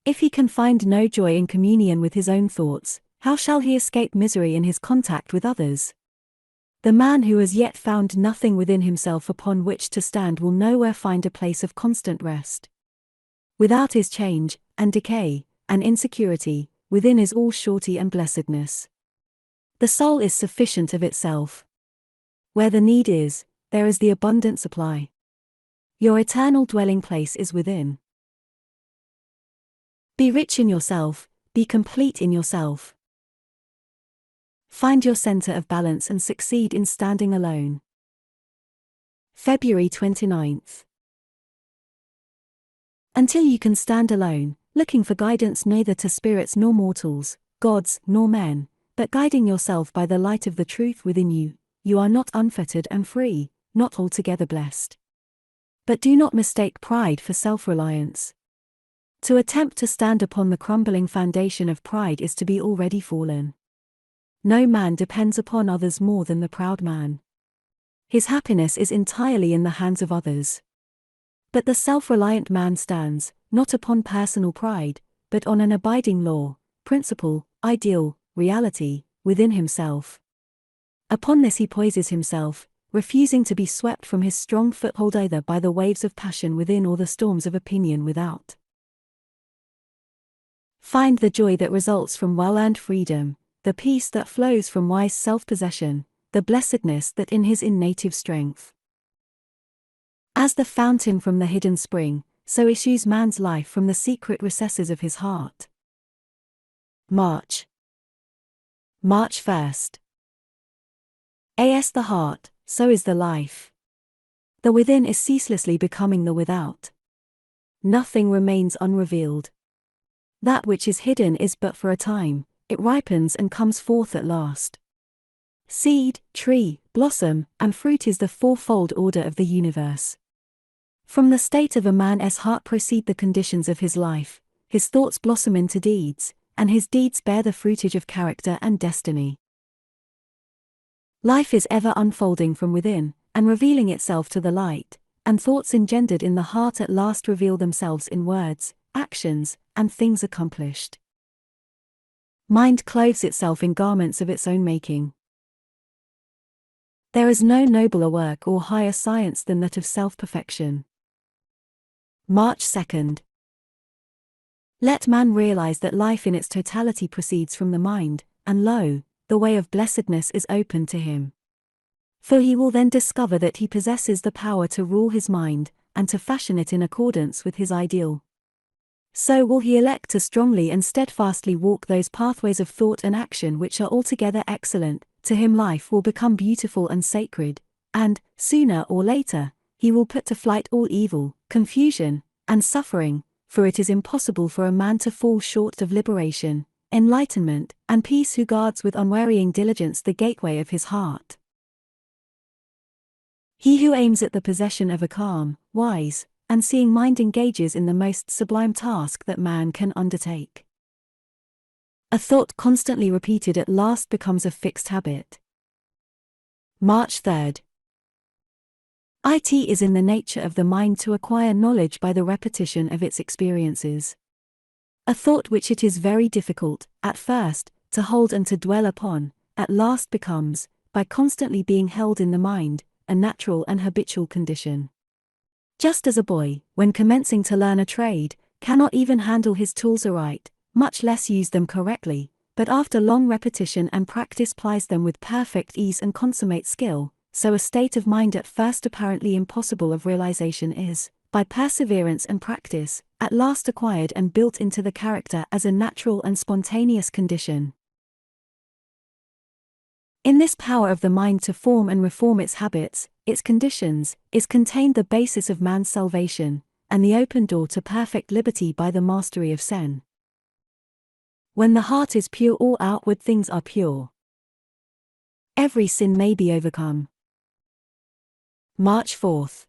If he can find no joy in communion with his own thoughts, how shall he escape misery in his contact with others? The man who has yet found nothing within himself upon which to stand will nowhere find a place of constant rest. Without is change, and decay, and insecurity, within is all surety and blessedness. The soul is sufficient of itself. Where the need is, there is the abundant supply. Your eternal dwelling place is within. Be rich in yourself, be complete in yourself. Find your center of balance and succeed in standing alone. February 29th. Until you can stand alone, looking for guidance neither to spirits nor mortals, gods nor men, but guiding yourself by the light of the truth within you, you are not unfettered and free, not altogether blessed. But do not mistake pride for self-reliance. To attempt to stand upon the crumbling foundation of pride is to be already fallen. No man depends upon others more than the proud man. His happiness is entirely in the hands of others. But the self-reliant man stands, not upon personal pride, but on an abiding law, principle, ideal, reality, within himself. Upon this he poises himself, refusing to be swept from his strong foothold either by the waves of passion within or the storms of opinion without. Find the joy that results from well-earned freedom, the peace that flows from wise self-possession, the blessedness that in his native strength. As the fountain from the hidden spring, so issues man's life from the secret recesses of his heart. March 1st. As the heart, so is the life. The within is ceaselessly becoming the without. Nothing remains unrevealed. That which is hidden is but for a time, it ripens and comes forth at last. Seed, tree, blossom, and fruit is the fourfold order of the universe. From the state of a man's heart proceed the conditions of his life, his thoughts blossom into deeds, and his deeds bear the fruitage of character and destiny. Life is ever unfolding from within, and revealing itself to the light, and thoughts engendered in the heart at last reveal themselves in words, actions, and things accomplished. Mind clothes itself in garments of its own making. There is no nobler work or higher science than that of self-perfection. March 2nd. Let man realize that life in its totality proceeds from the mind, and lo, the way of blessedness is open to him. For he will then discover that he possesses the power to rule his mind, and to fashion it in accordance with his ideal. So will he elect to strongly and steadfastly walk those pathways of thought and action which are altogether excellent. To him life will become beautiful and sacred, and, sooner or later, he will put to flight all evil, confusion, and suffering, for it is impossible for a man to fall short of liberation, enlightenment, and peace who guards with unwearying diligence the gateway of his heart. He who aims at the possession of a calm, wise, and seeing mind engages in the most sublime task that man can undertake. A thought constantly repeated at last becomes a fixed habit. March 3rd. It is in the nature of the mind to acquire knowledge by the repetition of its experiences. A thought which it is very difficult, at first, to hold and to dwell upon, at last becomes, by constantly being held in the mind, a natural and habitual condition. Just as a boy, when commencing to learn a trade, cannot even handle his tools aright, much less use them correctly, but after long repetition and practice plies them with perfect ease and consummate skill, so a state of mind at first apparently impossible of realization is, by perseverance and practice, at last acquired and built into the character as a natural and spontaneous condition. In this power of the mind to form and reform its habits, its conditions, is contained the basis of man's salvation, and the open door to perfect liberty by the mastery of sin. When the heart is pure, all outward things are pure. Every sin may be overcome. March 4th.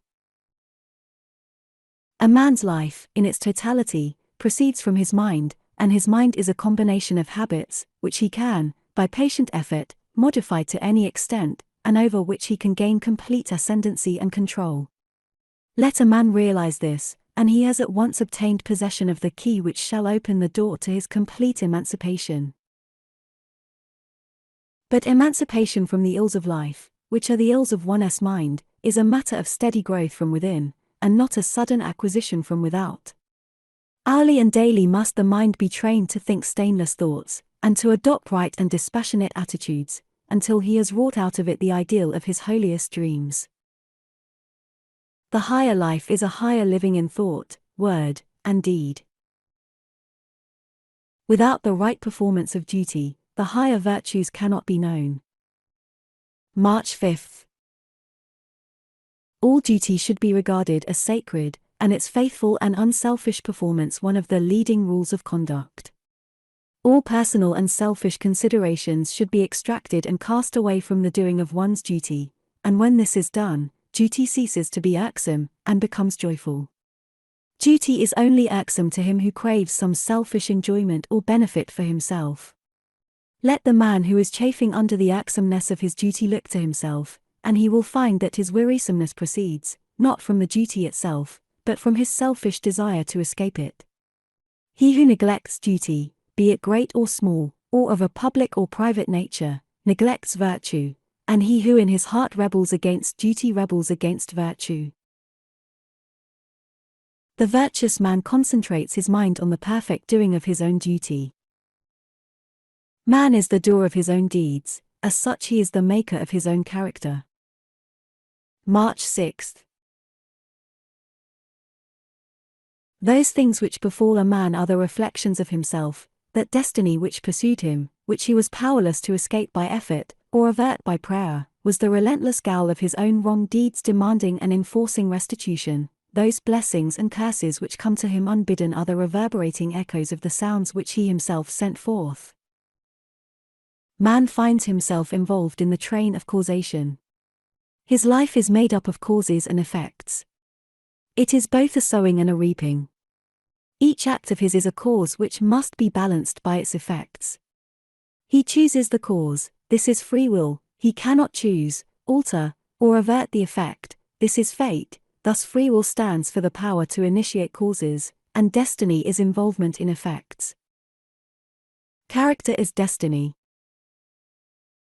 A man's life, in its totality, proceeds from his mind, and his mind is a combination of habits, which he can, by patient effort, modify to any extent, and over which he can gain complete ascendancy and control. Let a man realize this, and he has at once obtained possession of the key which shall open the door to his complete emancipation. But emancipation from the ills of life, which are the ills of one's mind, is a matter of steady growth from within, and not a sudden acquisition from without. Hourly and daily must the mind be trained to think stainless thoughts, and to adopt right and dispassionate attitudes, until he has wrought out of it the ideal of his holiest dreams. The higher life is a higher living in thought, word, and deed. Without the right performance of duty, the higher virtues cannot be known. March 5th. All duty should be regarded as sacred, and its faithful and unselfish performance one of the leading rules of conduct. All personal and selfish considerations should be extracted and cast away from the doing of one's duty, and when this is done, duty ceases to be irksome, and becomes joyful. Duty is only irksome to him who craves some selfish enjoyment or benefit for himself. Let the man who is chafing under the irksomeness of his duty look to himself, and he will find that his wearisomeness proceeds, not from the duty itself, but from his selfish desire to escape it. He who neglects duty, be it great or small, or of a public or private nature, neglects virtue, and he who in his heart rebels against duty rebels against virtue. The virtuous man concentrates his mind on the perfect doing of his own duty. Man is the doer of his own deeds, as such he is the maker of his own character. March 6th. Those things which befall a man are the reflections of himself, that destiny which pursued him, which he was powerless to escape by effort, or avert by prayer, was the relentless gowl of his own wrong deeds demanding and enforcing restitution. Those blessings and curses which come to him unbidden are the reverberating echoes of the sounds which he himself sent forth. Man finds himself involved in the train of causation. His life is made up of causes and effects. It is both a sowing and a reaping. Each act of his is a cause which must be balanced by its effects. He chooses the cause, this is free will; he cannot choose, alter, or avert the effect, this is fate. Thus free will stands for the power to initiate causes, and destiny is involvement in effects. Character is destiny.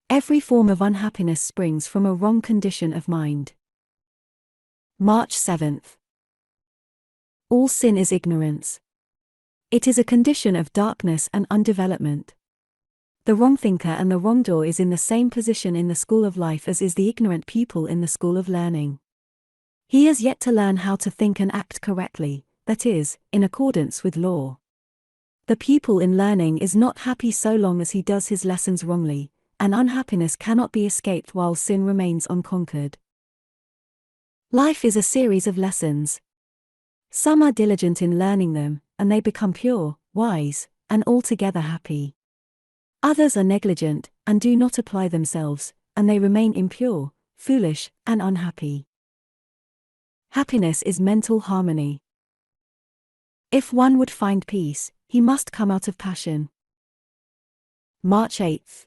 Every form of unhappiness springs from a wrong condition of mind. March 7th. All sin is ignorance. It is a condition of darkness and undevelopment. The wrong thinker and the wrongdoer is in the same position in the school of life as is the ignorant pupil in the school of learning. He has yet to learn how to think and act correctly, that is, in accordance with law. The pupil in learning is not happy so long as he does his lessons wrongly, and unhappiness cannot be escaped while sin remains unconquered. Life is a series of lessons. Some are diligent in learning them, and they become pure, wise, and altogether happy. Others are negligent, and do not apply themselves, and they remain impure, foolish, and unhappy. Happiness is mental harmony. If one would find peace, he must come out of passion. March 8th.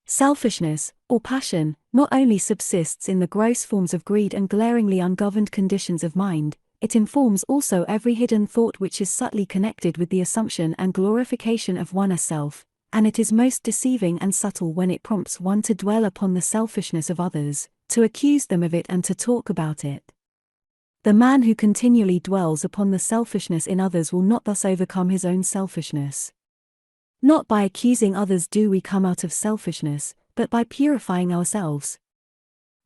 Selfishness, or passion, not only subsists in the gross forms of greed and glaringly ungoverned conditions of mind, it informs also every hidden thought which is subtly connected with the assumption and glorification of one as self, and it is most deceiving and subtle when it prompts one to dwell upon the selfishness of others, to accuse them of it and to talk about it. The man who continually dwells upon the selfishness in others will not thus overcome his own selfishness. Not by accusing others do we come out of selfishness, but by purifying ourselves.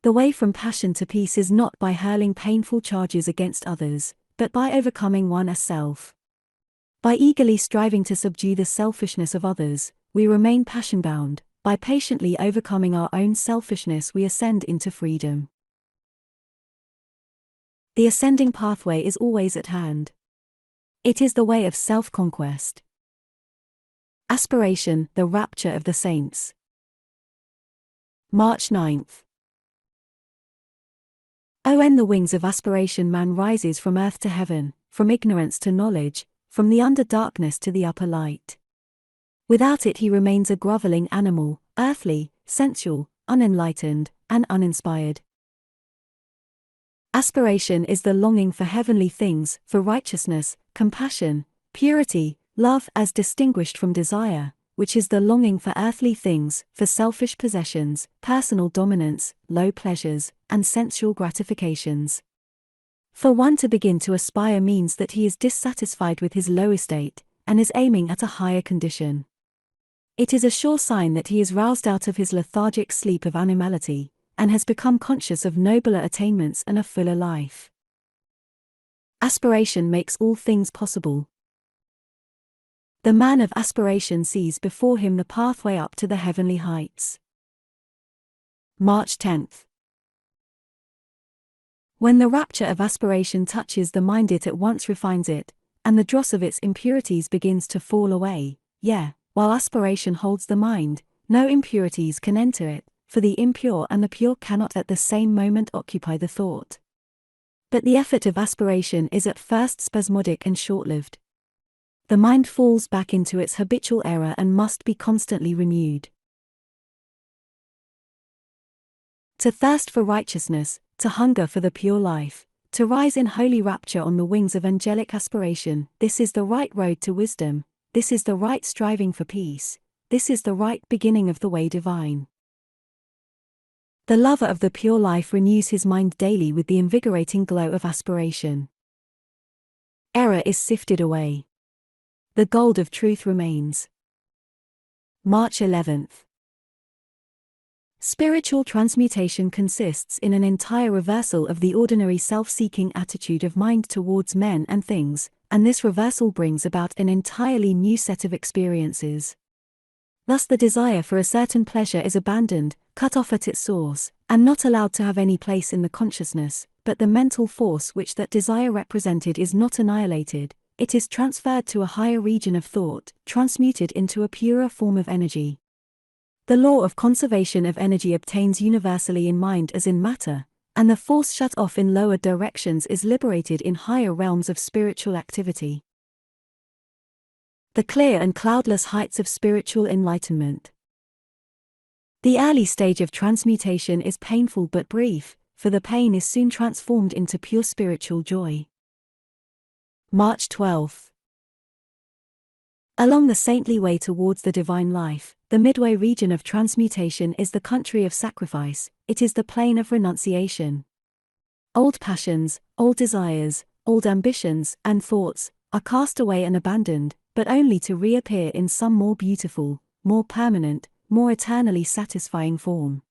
The way from passion to peace is not by hurling painful charges against others, but by overcoming one as self. By eagerly striving to subdue the selfishness of others, we remain passion-bound. By patiently overcoming our own selfishness we ascend into freedom. The ascending pathway is always at hand. It is the way of self-conquest. Aspiration, the rapture of the saints. March 9th. Oh, when the wings of aspiration man rises from earth to heaven, from ignorance to knowledge, from the under darkness to the upper light. Without it he remains a groveling animal, earthly, sensual, unenlightened, and uninspired. Aspiration is the longing for heavenly things, for righteousness, compassion, purity, love as distinguished from desire, which is the longing for earthly things, for selfish possessions, personal dominance, low pleasures, and sensual gratifications. For one to begin to aspire means that he is dissatisfied with his low estate, and is aiming at a higher condition. It is a sure sign that he is roused out of his lethargic sleep of animality, and has become conscious of nobler attainments and a fuller life. Aspiration makes all things possible. The man of aspiration sees before him the pathway up to the heavenly heights. March 10th. When the rapture of aspiration touches the mind, it at once refines it, and the dross of its impurities begins to fall away. While aspiration holds the mind, no impurities can enter it, for the impure and the pure cannot at the same moment occupy the thought. But the effort of aspiration is at first spasmodic and short-lived. The mind falls back into its habitual error and must be constantly renewed. To thirst for righteousness, to hunger for the pure life, to rise in holy rapture on the wings of angelic aspiration, this is the right road to wisdom, this is the right striving for peace, this is the right beginning of the way divine. The lover of the pure life renews his mind daily with the invigorating glow of aspiration. Error is sifted away. The gold of truth remains. March 11th. Spiritual transmutation consists in an entire reversal of the ordinary self-seeking attitude of mind towards men and things, and this reversal brings about an entirely new set of experiences. Thus the desire for a certain pleasure is abandoned, cut off at its source, and not allowed to have any place in the consciousness, but the mental force which that desire represented is not annihilated, it is transferred to a higher region of thought, transmuted into a purer form of energy. The law of conservation of energy obtains universally in mind as in matter, and the force shut off in lower directions is liberated in higher realms of spiritual activity. The clear and cloudless heights of spiritual enlightenment. The early stage of transmutation is painful but brief, for the pain is soon transformed into pure spiritual joy. March 12th. Along the saintly way towards the divine life, the midway region of transmutation is the country of sacrifice, it is the plain of renunciation. Old passions, old desires, old ambitions, and thoughts, are cast away and abandoned, but only to reappear in some more beautiful, more permanent, more eternally satisfying form.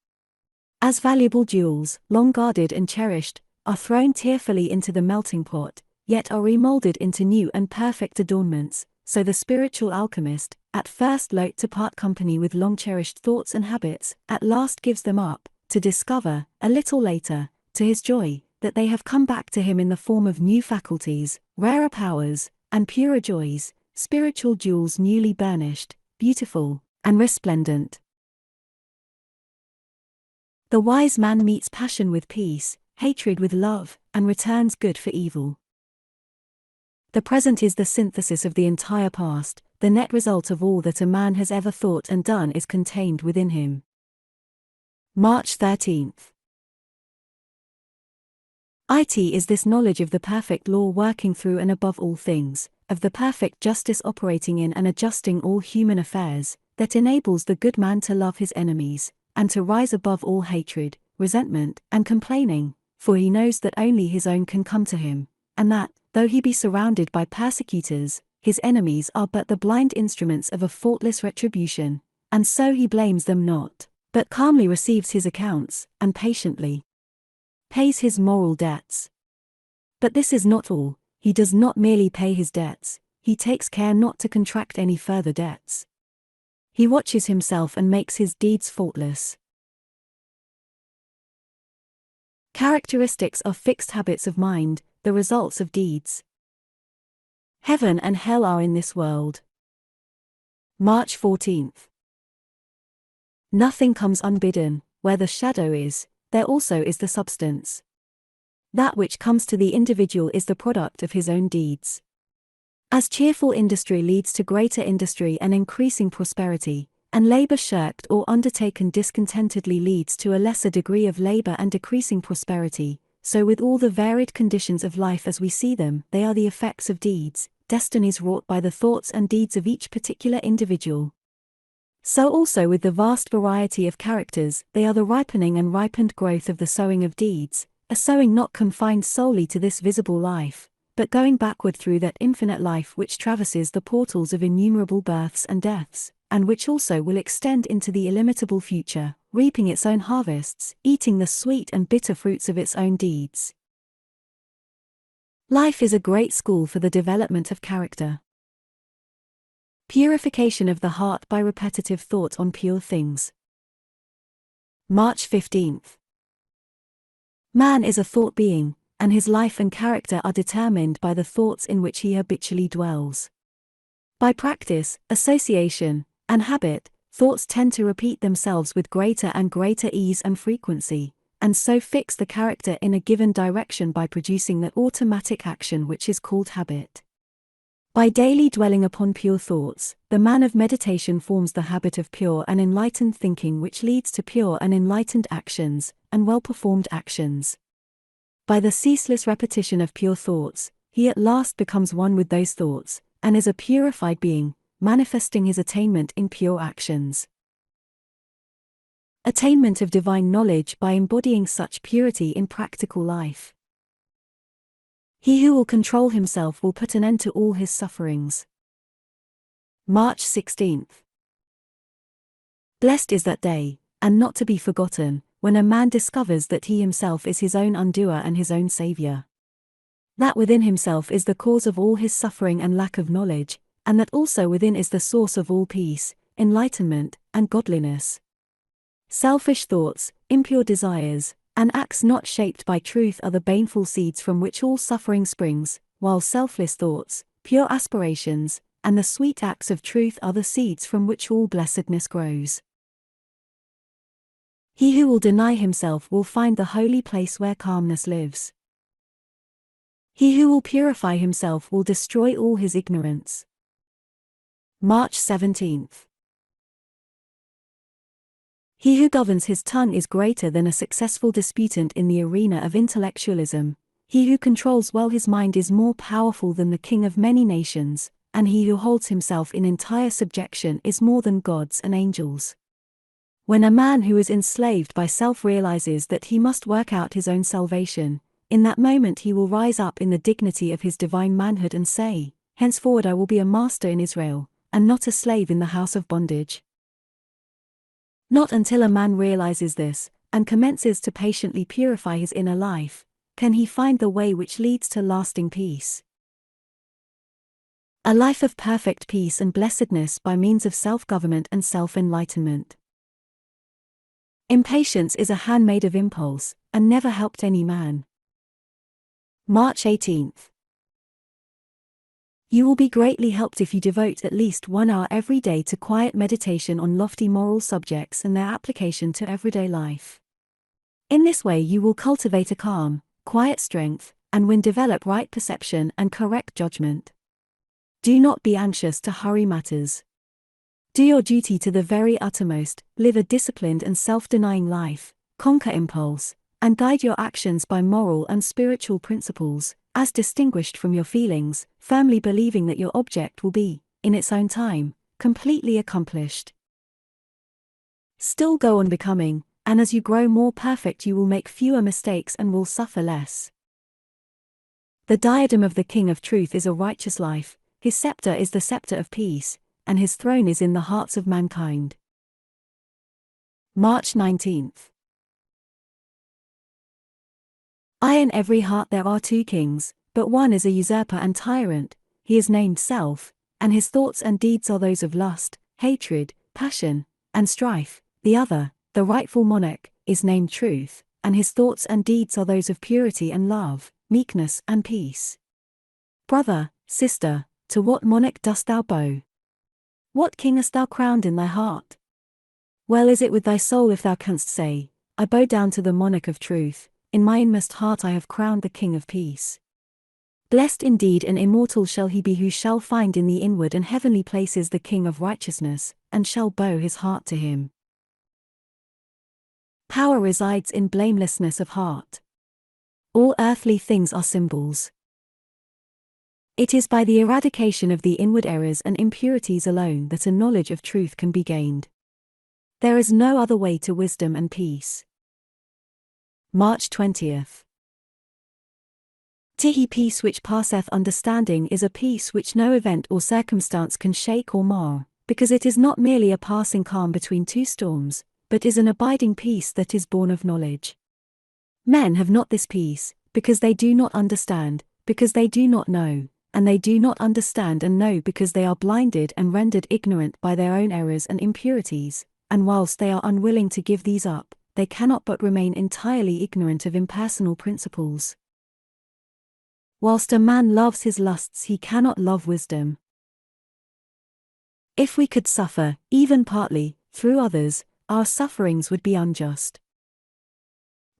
As valuable jewels, long guarded and cherished, are thrown tearfully into the melting pot, yet are remolded into new and perfect adornments, so the spiritual alchemist, at first loath to part company with long-cherished thoughts and habits, at last gives them up, to discover, a little later, to his joy, that they have come back to him in the form of new faculties, rarer powers, and purer joys, spiritual jewels newly burnished, beautiful, and resplendent. The wise man meets passion with peace, hatred with love, and returns good for evil. The present is the synthesis of the entire past, the net result of all that a man has ever thought and done is contained within him. March 13th. It is this knowledge of the perfect law working through and above all things, of the perfect justice operating in and adjusting all human affairs, that enables the good man to love his enemies, and to rise above all hatred, resentment, and complaining, for he knows that only his own can come to him, and that, though he be surrounded by persecutors, his enemies are but the blind instruments of a faultless retribution, and so he blames them not, but calmly receives his accounts, and patiently pays his moral debts. But this is not all, he does not merely pay his debts, he takes care not to contract any further debts. He watches himself and makes his deeds faultless. Characteristics of fixed habits of mind, the results of deeds. Heaven and hell are in this world. March 14th. Nothing comes unbidden, where the shadow is, there also is the substance. That which comes to the individual is the product of his own deeds. As cheerful industry leads to greater industry and increasing prosperity, and labor shirked or undertaken discontentedly leads to a lesser degree of labor and decreasing prosperity, so with all the varied conditions of life as we see them, they are the effects of deeds, destinies wrought by the thoughts and deeds of each particular individual. So also with the vast variety of characters, they are the ripening and ripened growth of the sowing of deeds, a sowing not confined solely to this visible life, but going backward through that infinite life which traverses the portals of innumerable births and deaths, and which also will extend into the illimitable future, reaping its own harvests, eating the sweet and bitter fruits of its own deeds. Life is a great school for the development of character. Purification of the heart by repetitive thought on pure things. March 15th. Man is a thought being, and his life and character are determined by the thoughts in which he habitually dwells. By practice, association, and habit, thoughts tend to repeat themselves with greater and greater ease and frequency, and so fix the character in a given direction by producing that automatic action which is called habit. By daily dwelling upon pure thoughts, the man of meditation forms the habit of pure and enlightened thinking which leads to pure and enlightened actions, and well-performed actions. By the ceaseless repetition of pure thoughts, he at last becomes one with those thoughts, and is a purified being, manifesting his attainment in pure actions. Attainment of divine knowledge by embodying such purity in practical life. He who will control himself will put an end to all his sufferings. March 16th. Blessed is that day, and not to be forgotten, when a man discovers that he himself is his own undoer and his own saviour. That within himself is the cause of all his suffering and lack of knowledge, and that also within is the source of all peace, enlightenment, and godliness. Selfish thoughts, impure desires, and acts not shaped by truth are the baneful seeds from which all suffering springs, while selfless thoughts, pure aspirations, and the sweet acts of truth are the seeds from which all blessedness grows. He who will deny himself will find the holy place where calmness lives. He who will purify himself will destroy all his ignorance. March 17th. He who governs his tongue is greater than a successful disputant in the arena of intellectualism. He who controls well his mind is more powerful than the king of many nations, and he who holds himself in entire subjection is more than gods and angels. When a man who is enslaved by self realizes that he must work out his own salvation, in that moment he will rise up in the dignity of his divine manhood and say, "Henceforward I will be a master in Israel, and not a slave in the house of bondage." Not until a man realizes this, and commences to patiently purify his inner life, can he find the way which leads to lasting peace. A life of perfect peace and blessedness by means of self-government and self-enlightenment. Impatience is a handmaid of impulse, and never helped any man. March 18th. You will be greatly helped if you devote at least 1 hour every day to quiet meditation on lofty moral subjects and their application to everyday life. In this way you will cultivate a calm, quiet strength, and will develop right perception and correct judgment. Do not be anxious to hurry matters. Do your duty to the very uttermost, live a disciplined and self-denying life, conquer impulse, and guide your actions by moral and spiritual principles, as distinguished from your feelings, firmly believing that your object will be, in its own time, completely accomplished. Still go on becoming, and as you grow more perfect you will make fewer mistakes and will suffer less. The diadem of the King of Truth is a righteous life, his scepter is the scepter of peace, and his throne is in the hearts of mankind. March 19th. In every heart there are 2 kings, but one is a usurper and tyrant, he is named Self, and his thoughts and deeds are those of lust, hatred, passion, and strife. The other, the rightful monarch, is named Truth, and his thoughts and deeds are those of purity and love, meekness and peace. Brother, sister, to what monarch dost thou bow? What king hast thou crowned in thy heart? Well is it with thy soul if thou canst say, I bow down to the monarch of truth, in my inmost heart I have crowned the King of Peace. Blessed indeed and immortal shall he be who shall find in the inward and heavenly places the King of righteousness, and shall bow his heart to him. Power resides in blamelessness of heart. All earthly things are symbols. It is by the eradication of the inward errors and impurities alone that a knowledge of truth can be gained. There is no other way to wisdom and peace. March 20th. Tihi peace which passeth understanding is a peace which no event or circumstance can shake or mar, because it is not merely a passing calm between two storms, but is an abiding peace that is born of knowledge. Men have not this peace, because they do not understand, because they do not know, and they do not understand and know because they are blinded and rendered ignorant by their own errors and impurities, and whilst they are unwilling to give these up, they cannot but remain entirely ignorant of impersonal principles. Whilst a man loves his lusts, he cannot love wisdom. If we could suffer, even partly, through others, our sufferings would be unjust.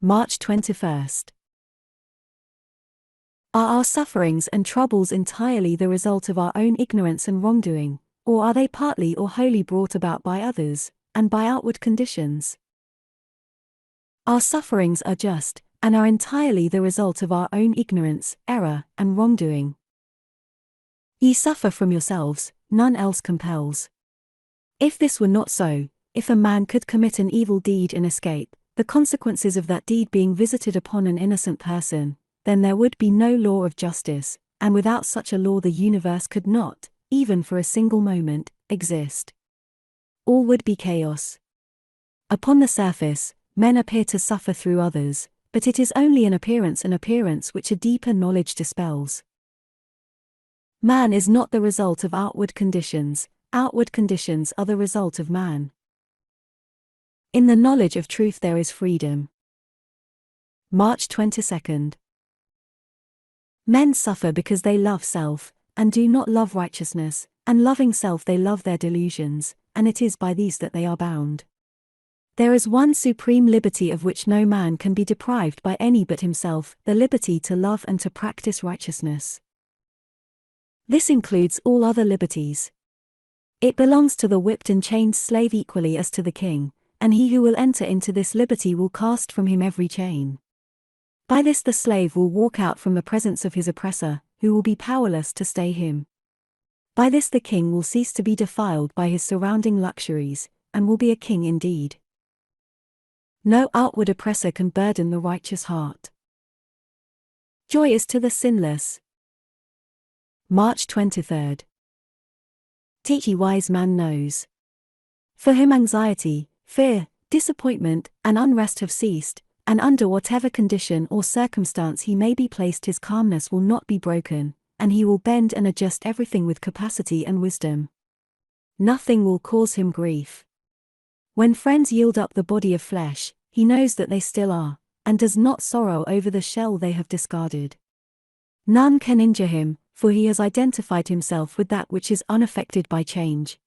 March 21st. Are our sufferings and troubles entirely the result of our own ignorance and wrongdoing, or are they partly or wholly brought about by others, and by outward conditions? Our sufferings are just, and are entirely the result of our own ignorance, error, and wrongdoing. Ye suffer from yourselves, none else compels. If this were not so, if a man could commit an evil deed and escape, the consequences of that deed being visited upon an innocent person, then there would be no law of justice, and without such a law the universe could not, even for a single moment, exist. All would be chaos. Upon the surface, men appear to suffer through others, but it is only an appearance which a deeper knowledge dispels. Man is not the result of outward conditions are the result of man. In the knowledge of truth there is freedom. March 22nd. Men suffer because they love self, and do not love righteousness, and loving self they love their delusions, and it is by these that they are bound. There is one supreme liberty of which no man can be deprived by any but himself, the liberty to love and to practice righteousness. This includes all other liberties. It belongs to the whipped and chained slave equally as to the king, and he who will enter into this liberty will cast from him every chain. By this the slave will walk out from the presence of his oppressor, who will be powerless to stay him. By this the king will cease to be defiled by his surrounding luxuries, and will be a king indeed. No outward oppressor can burden the righteous heart. Joy is to the sinless. March 23rd. Teach ye wise man knows. For him anxiety, fear, disappointment, and unrest have ceased, and under whatever condition or circumstance he may be placed his calmness will not be broken, and he will bend and adjust everything with capacity and wisdom. Nothing will cause him grief. When friends yield up the body of flesh, he knows that they still are, and does not sorrow over the shell they have discarded. None can injure him, for he has identified himself with that which is unaffected by change.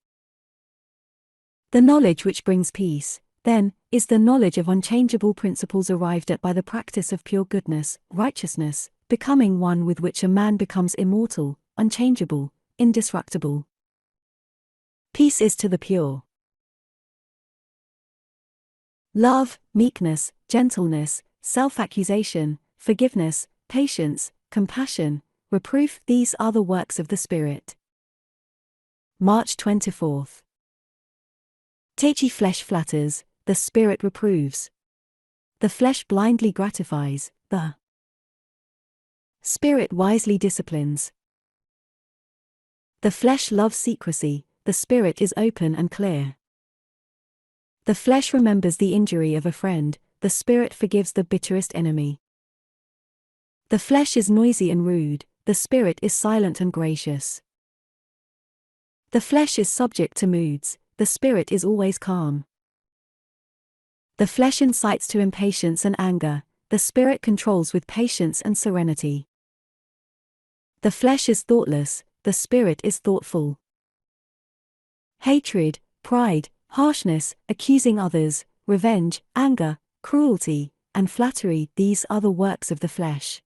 The knowledge which brings peace, then, is the knowledge of unchangeable principles arrived at by the practice of pure goodness, righteousness, becoming one with which a man becomes immortal, unchangeable, indestructible. Peace is to the pure. Love, meekness, gentleness, self-accusation, forgiveness, patience, compassion, reproof, these are the works of the Spirit. March 24th. Teach ye flesh flatters, the Spirit reproves. The flesh blindly gratifies, the Spirit wisely disciplines. The flesh loves secrecy, the Spirit is open and clear. The flesh remembers the injury of a friend, the Spirit forgives the bitterest enemy. The flesh is noisy and rude, the Spirit is silent and gracious. The flesh is subject to moods, the Spirit is always calm. The flesh incites to impatience and anger, the Spirit controls with patience and serenity. The flesh is thoughtless, the Spirit is thoughtful. Hatred, pride, harshness, accusing others, revenge, anger, cruelty, and flattery, these are the works of the flesh.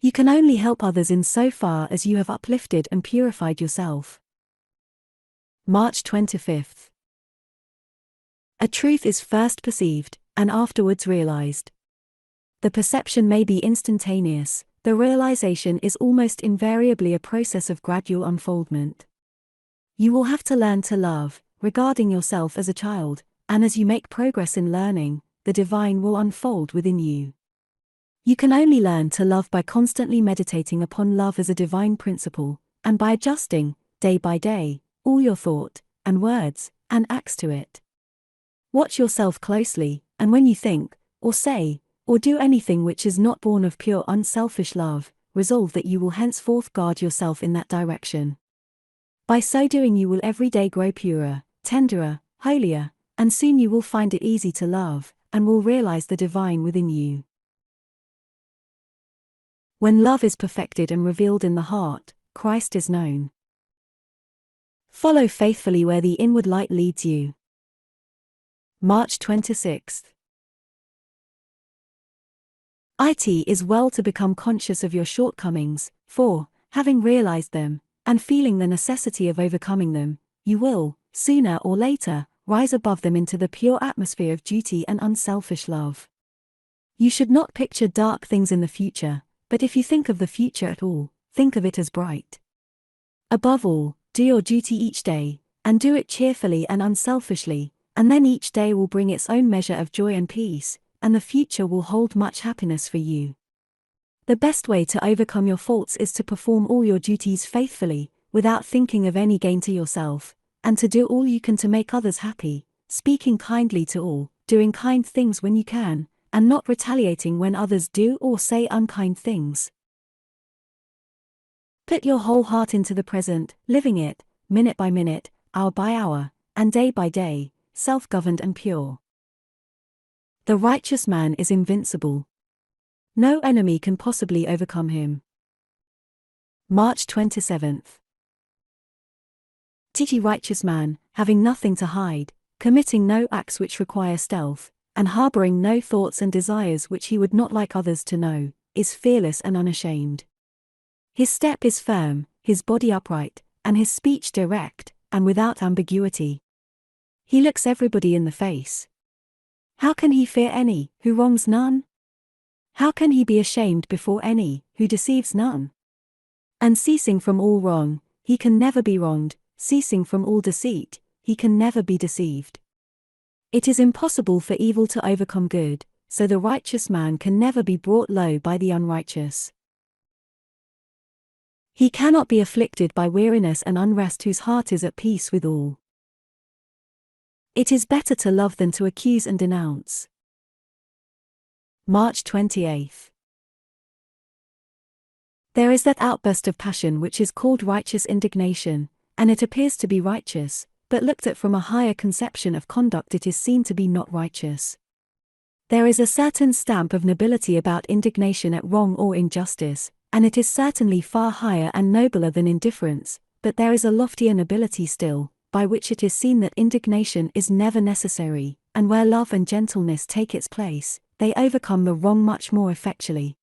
You can only help others in so far as you have uplifted and purified yourself. March 25th. A truth is first perceived, and afterwards realized. The perception may be instantaneous, the realization is almost invariably a process of gradual unfoldment. You will have to learn to love, regarding yourself as a child, and as you make progress in learning, the divine will unfold within you. You can only learn to love by constantly meditating upon love as a divine principle, and by adjusting, day by day, all your thought, and words, and acts to it. Watch yourself closely, and when you think, or say, or do anything which is not born of pure unselfish love, resolve that you will henceforth guard yourself in that direction. By so doing you will every day grow purer, tenderer, holier, and soon you will find it easy to love, and will realize the divine within you. When love is perfected and revealed in the heart, Christ is known. Follow faithfully where the inward light leads you. March 26th. It is well to become conscious of your shortcomings, for, having realized them, and feeling the necessity of overcoming them, you will, sooner or later, rise above them into the pure atmosphere of duty and unselfish love. You should not picture dark things in the future, but if you think of the future at all, think of it as bright. Above all, do your duty each day, and do it cheerfully and unselfishly, and then each day will bring its own measure of joy and peace, and the future will hold much happiness for you. The best way to overcome your faults is to perform all your duties faithfully, without thinking of any gain to yourself, and to do all you can to make others happy, speaking kindly to all, doing kind things when you can, and not retaliating when others do or say unkind things. Put your whole heart into the present, living it, minute by minute, hour by hour, and day by day, self-governed and pure. The righteous man is invincible. No enemy can possibly overcome him. March 27th. The righteous man, having nothing to hide, committing no acts which require stealth, and harboring no thoughts and desires which he would not like others to know, is fearless and unashamed. His step is firm, his body upright, and his speech direct, and without ambiguity. He looks everybody in the face. How can he fear any who wrongs none? How can he be ashamed before any who deceives none? And ceasing from all wrong, he can never be wronged, ceasing from all deceit, he can never be deceived. It is impossible for evil to overcome good, so the righteous man can never be brought low by the unrighteous. He cannot be afflicted by weariness and unrest whose heart is at peace with all. It is better to love than to accuse and denounce. March 28th. There is that outburst of passion which is called righteous indignation, and it appears to be righteous, but looked at from a higher conception of conduct it is seen to be not righteous. There is a certain stamp of nobility about indignation at wrong or injustice, and it is certainly far higher and nobler than indifference, but there is a loftier nobility still, by which it is seen that indignation is never necessary, and where love and gentleness take its place, they overcome the wrong much more effectually.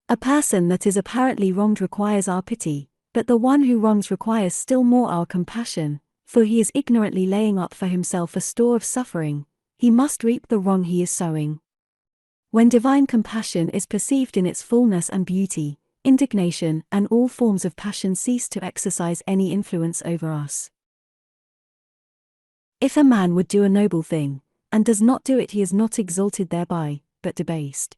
A person that is apparently wronged requires our pity, but the one who wrongs requires still more our compassion, for he is ignorantly laying up for himself a store of suffering, he must reap the wrong he is sowing. When divine compassion is perceived in its fullness and beauty, indignation and all forms of passion cease to exercise any influence over us. If a man would do a noble thing, and does not do it, he is not exalted thereby, but debased.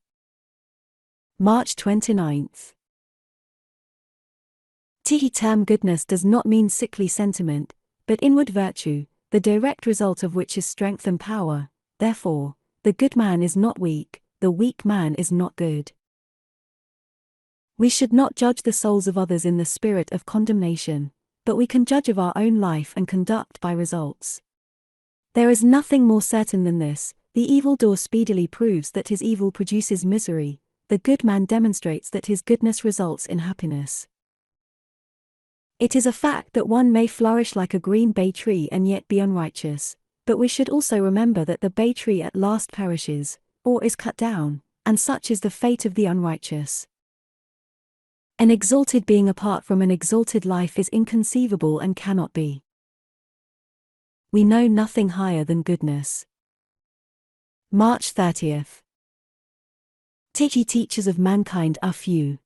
March 29th. The term goodness does not mean sickly sentiment, but inward virtue, the direct result of which is strength and power. Therefore, the good man is not weak, the weak man is not good. We should not judge the souls of others in the spirit of condemnation, but we can judge of our own life and conduct by results. There is nothing more certain than this: the evildoer speedily proves that his evil produces misery, the good man demonstrates that his goodness results in happiness. It is a fact that one may flourish like a green bay tree and yet be unrighteous, but we should also remember that the bay tree at last perishes, or is cut down, and such is the fate of the unrighteous. An exalted being apart from an exalted life is inconceivable and cannot be. We know nothing higher than goodness. March 30th. Teachers of mankind are few.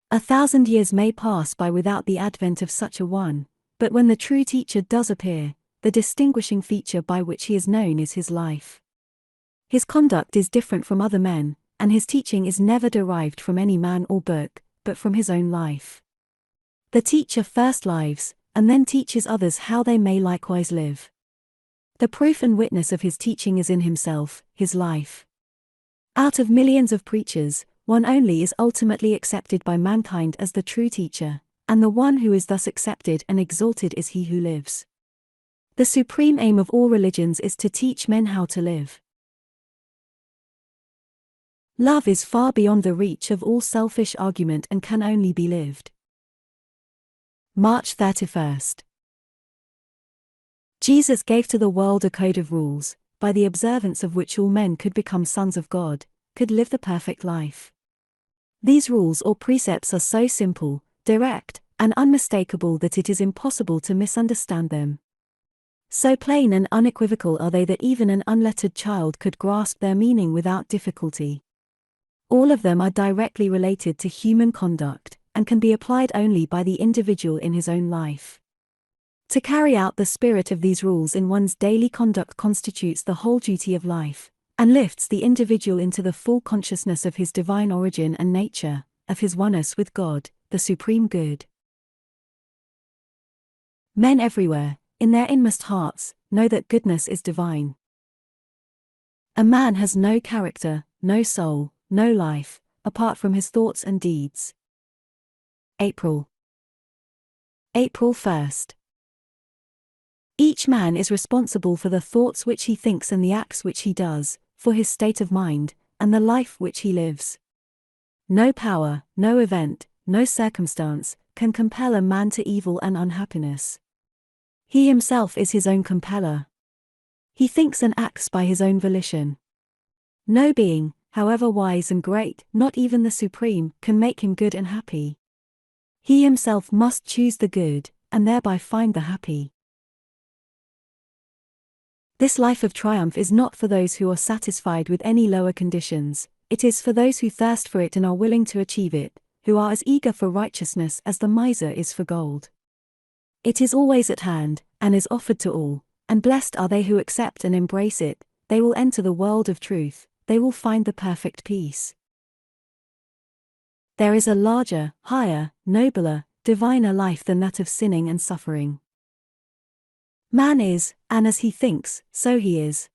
1,000 years may pass by without the advent of such a one, but when the true teacher does appear, the distinguishing feature by which he is known is his life. His conduct is different from other men, and his teaching is never derived from any man or book, but from his own life. The teacher first lives, and then teaches others how they may likewise live. The proof and witness of his teaching is in himself, his life. Out of millions of preachers, one only is ultimately accepted by mankind as the true teacher, and the one who is thus accepted and exalted is he who lives. The supreme aim of all religions is to teach men how to live. Love is far beyond the reach of all selfish argument and can only be lived. March 31st. Jesus gave to the world a code of rules, by the observance of which all men could become sons of God, could live the perfect life. These rules or precepts are so simple, direct, and unmistakable that it is impossible to misunderstand them. So plain and unequivocal are they that even an unlettered child could grasp their meaning without difficulty. All of them are directly related to human conduct, and can be applied only by the individual in his own life. To carry out the spirit of these rules in one's daily conduct constitutes the whole duty of life, and lifts the individual into the full consciousness of his divine origin and nature, of his oneness with God, the supreme good. Men everywhere, in their inmost hearts, know that goodness is divine. A man has no character, no soul, no life, apart from his thoughts and deeds. April 1st. Each man is responsible for the thoughts which he thinks and the acts which he does, for his state of mind, and the life which he lives. No power, no event, no circumstance, can compel a man to evil and unhappiness. He himself is his own compeller. He thinks and acts by his own volition. No being, however wise and great, not even the Supreme, can make him good and happy. He himself must choose the good, and thereby find the happy. This life of triumph is not for those who are satisfied with any lower conditions, it is for those who thirst for it and are willing to achieve it, who are as eager for righteousness as the miser is for gold. It is always at hand, and is offered to all, and blessed are they who accept and embrace it. They will enter the world of truth, they will find the perfect peace. There is a larger, higher, nobler, diviner life than that of sinning and suffering. Man is, and as he thinks, so he is.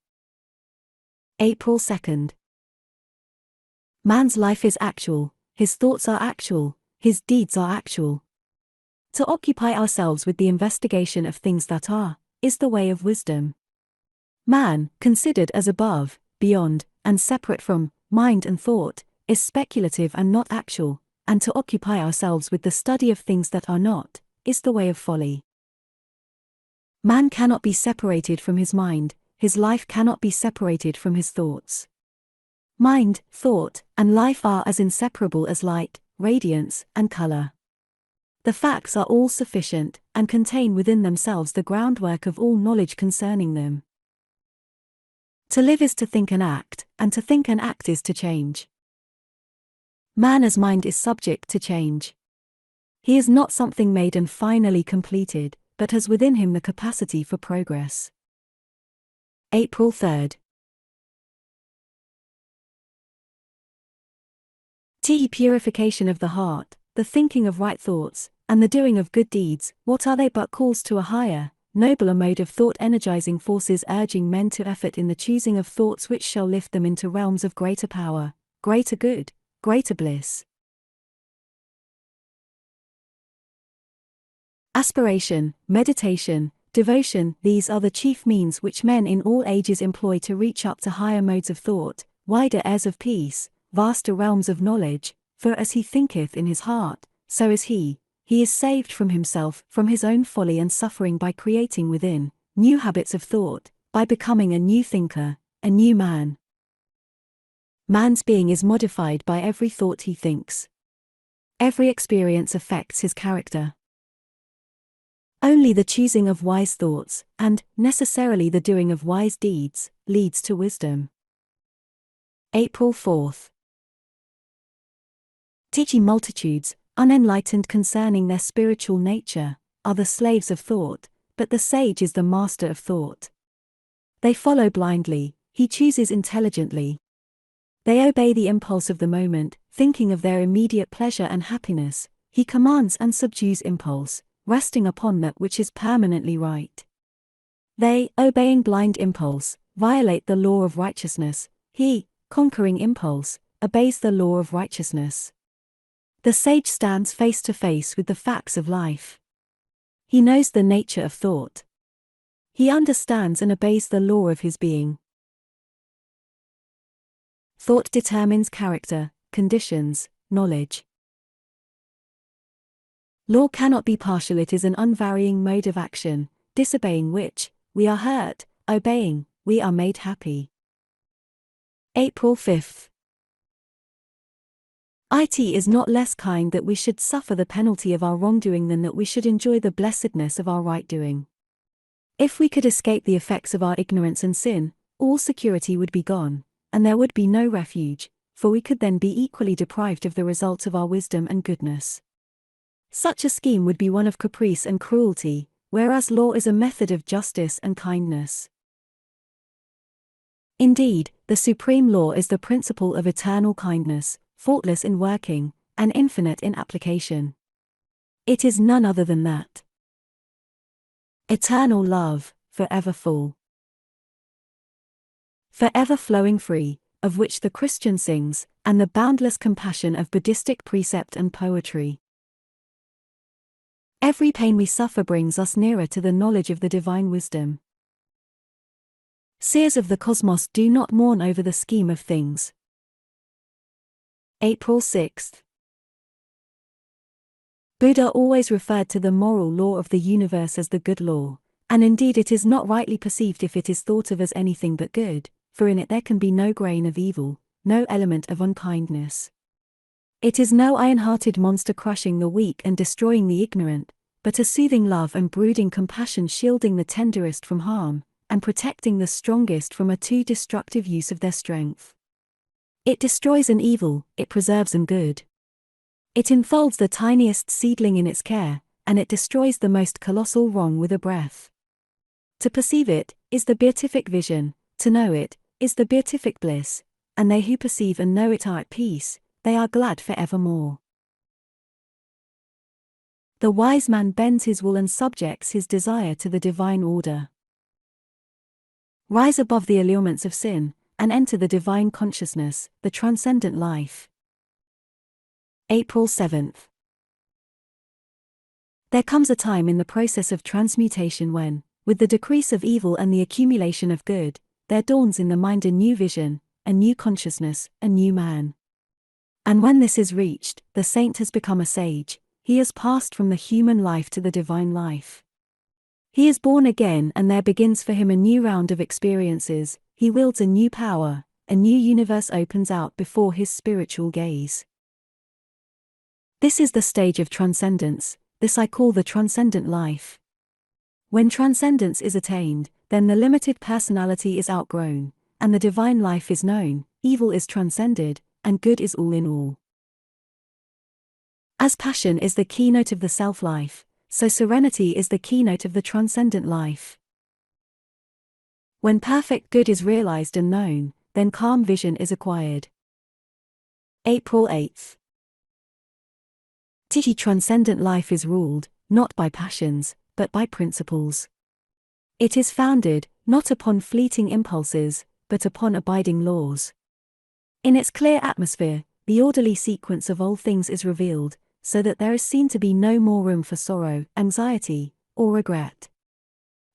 April 2nd. Man's life is actual, his thoughts are actual, his deeds are actual. To occupy ourselves with the investigation of things that are, is the way of wisdom. Man, considered as above, beyond, and separate from mind and thought, is speculative and not actual, and to occupy ourselves with the study of things that are not, is the way of folly. Man cannot be separated from his mind, his life cannot be separated from his thoughts. Mind, thought, and life are as inseparable as light, radiance, and color. The facts are all sufficient, and contain within themselves the groundwork of all knowledge concerning them. To live is to think and act, and to think and act is to change. Man as mind is subject to change. He is not something made and finally completed, but has within him the capacity for progress. April 3rd. Purification of the heart, the thinking of right thoughts, and the doing of good deeds, what are they but calls to a higher, nobler mode of thought, energizing forces urging men to effort in the choosing of thoughts which shall lift them into realms of greater power, greater good, greater bliss. Aspiration, meditation, devotion, these are the chief means which men in all ages employ to reach up to higher modes of thought, wider airs of peace, vaster realms of knowledge, for as he thinketh in his heart, so is he is saved from himself, from his own folly and suffering by creating within, new habits of thought, by becoming a new thinker, a new man. Man's being is modified by every thought he thinks. Every experience affects his character. Only the choosing of wise thoughts, and, necessarily the doing of wise deeds, leads to wisdom. April 4th. Teaching multitudes, unenlightened concerning their spiritual nature, are the slaves of thought, but the sage is the master of thought. They follow blindly, he chooses intelligently. They obey the impulse of the moment, thinking of their immediate pleasure and happiness. He commands and subdues impulse, resting upon that which is permanently right. They, obeying blind impulse, violate the law of righteousness. He, conquering impulse, obeys the law of righteousness. The sage stands face to face with the facts of life. He knows the nature of thought. He understands and obeys the law of his being. Thought determines character, conditions, knowledge. Law cannot be partial, it is an unvarying mode of action, disobeying which, we are hurt, obeying, we are made happy. April 5th. It is not less kind that we should suffer the penalty of our wrongdoing than that we should enjoy the blessedness of our right doing. If we could escape the effects of our ignorance and sin, all security would be gone, and there would be no refuge, for we could then be equally deprived of the results of our wisdom and goodness. Such a scheme would be one of caprice and cruelty, whereas law is a method of justice and kindness. Indeed, the supreme law is the principle of eternal kindness, faultless in working, and infinite in application. It is none other than that. Eternal love, forever full, forever flowing free, of which the Christian sings, and the boundless compassion of Buddhistic precept and poetry. Every pain we suffer brings us nearer to the knowledge of the divine wisdom. Seers of the cosmos do not mourn over the scheme of things. April 6th. Buddha always referred to the moral law of the universe as the good law, and indeed it is not rightly perceived if it is thought of as anything but good, for in it there can be no grain of evil, no element of unkindness. It is no iron-hearted monster crushing the weak and destroying the ignorant, but a soothing love and brooding compassion shielding the tenderest from harm, and protecting the strongest from a too destructive use of their strength. It destroys an evil, it preserves an good. It enfolds the tiniest seedling in its care, and it destroys the most colossal wrong with a breath. To perceive it, is the beatific vision, to know it, is the beatific bliss, and they who perceive and know it are at peace, they are glad for evermore. The wise man bends his will and subjects his desire to the divine order. Rise above the allurements of sin, and enter the divine consciousness, the transcendent life. April 7th. There comes a time in the process of transmutation when, with the decrease of evil and the accumulation of good, there dawns in the mind a new vision, a new consciousness, a new man. And when this is reached, the saint has become a sage, he has passed from the human life to the divine life. He is born again and there begins for him a new round of experiences, he wields a new power, a new universe opens out before his spiritual gaze. This is the stage of transcendence, this I call the transcendent life. When transcendence is attained, then the limited personality is outgrown, and the divine life is known, evil is transcended, and good is all in all. As passion is the keynote of the self-life, so serenity is the keynote of the transcendent life. When perfect good is realized and known, then calm vision is acquired. April 8th. The transcendent life is ruled, not by passions, but by principles. It is founded, not upon fleeting impulses, but upon abiding laws. In its clear atmosphere, the orderly sequence of all things is revealed, so that there is seen to be no more room for sorrow, anxiety, or regret.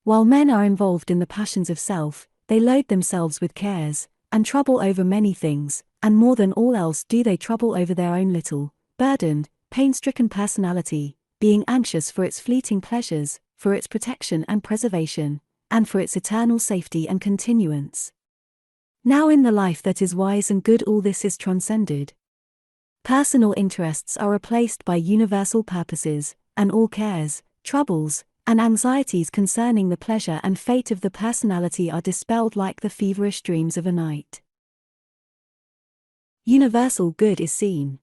While men are involved in the passions of self, they load themselves with cares, and trouble over many things, and more than all else do they trouble over their own little, burdened, pain-stricken personality, being anxious for its fleeting pleasures, for its protection and preservation, and for its eternal safety and continuance. Now in the life that is wise and good all this is transcended. Personal interests are replaced by universal purposes, and all cares, troubles, and anxieties concerning the pleasure and fate of the personality are dispelled like the feverish dreams of a night. Universal good is seen.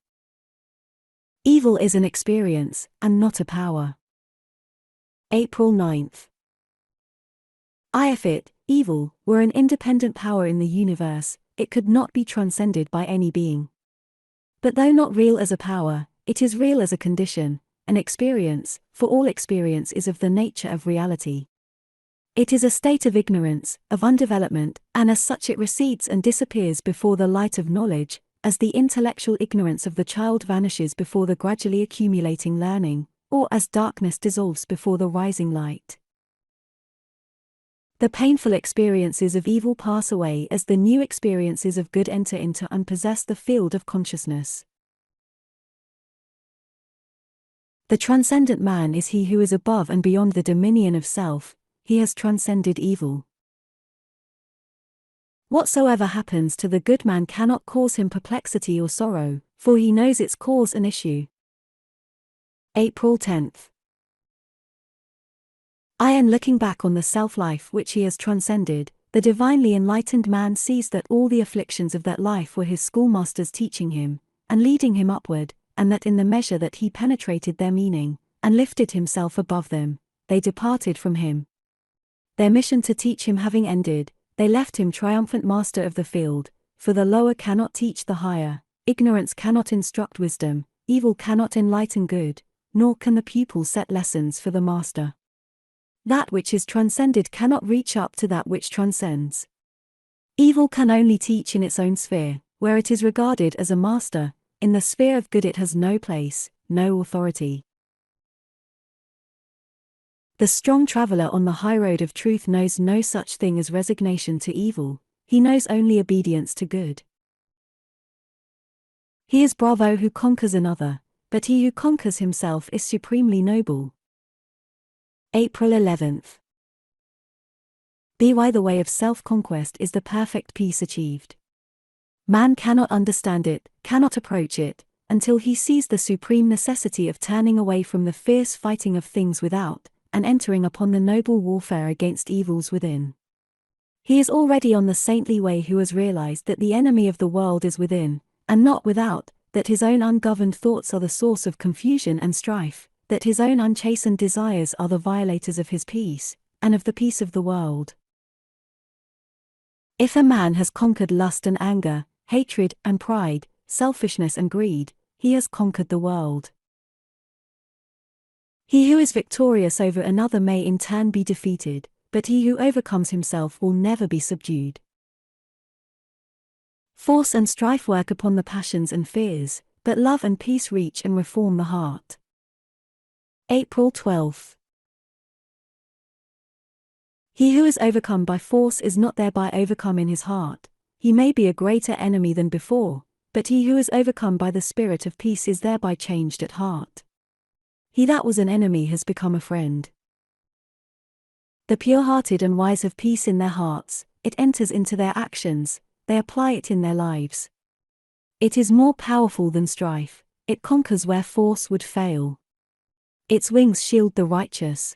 Evil is an experience, and not a power. April 9th. If it, evil, were an independent power in the universe, it could not be transcended by any being. But though not real as a power, it is real as a condition, an experience, for all experience is of the nature of reality. It is a state of ignorance, of undevelopment, and as such it recedes and disappears before the light of knowledge, as the intellectual ignorance of the child vanishes before the gradually accumulating learning, or as darkness dissolves before the rising light. The painful experiences of evil pass away as the new experiences of good enter into and possess the field of consciousness. The transcendent man is he who is above and beyond the dominion of self. He has transcended evil. Whatsoever happens to the good man cannot cause him perplexity or sorrow, for he knows its cause and issue. April 10th. Looking back on the self-life which he has transcended, the divinely enlightened man sees that all the afflictions of that life were his schoolmasters teaching him, and leading him upward, and that in the measure that he penetrated their meaning, and lifted himself above them, they departed from him. Their mission to teach him having ended, they left him triumphant master of the field, for the lower cannot teach the higher, ignorance cannot instruct wisdom, evil cannot enlighten good, nor can the pupil set lessons for the master. That which is transcended cannot reach up to that which transcends. Evil can only teach in its own sphere, where it is regarded as a master. In the sphere of good it has no place, no authority. The strong traveler on the high road of truth knows no such thing as resignation to evil, he knows only obedience to good. He is bravo who conquers another, but he who conquers himself is supremely noble. April 11th. By the way of self-conquest is the perfect peace achieved. Man cannot understand it, cannot approach it, until he sees the supreme necessity of turning away from the fierce fighting of things without, and entering upon the noble warfare against evils within. He is already on the saintly way who has realized that the enemy of the world is within, and not without, that his own ungoverned thoughts are the source of confusion and strife, that his own unchastened desires are the violators of his peace, and of the peace of the world. If a man has conquered lust and anger, hatred and pride, selfishness and greed, he has conquered the world. He who is victorious over another may in turn be defeated, but he who overcomes himself will never be subdued. Force and strife work upon the passions and fears, but love and peace reach and reform the heart. April 12th. He who is overcome by force is not thereby overcome in his heart. He may be a greater enemy than before, but he who is overcome by the spirit of peace is thereby changed at heart. He that was an enemy has become a friend. The pure-hearted and wise have peace in their hearts, it enters into their actions, they apply it in their lives. It is more powerful than strife, it conquers where force would fail. Its wings shield the righteous.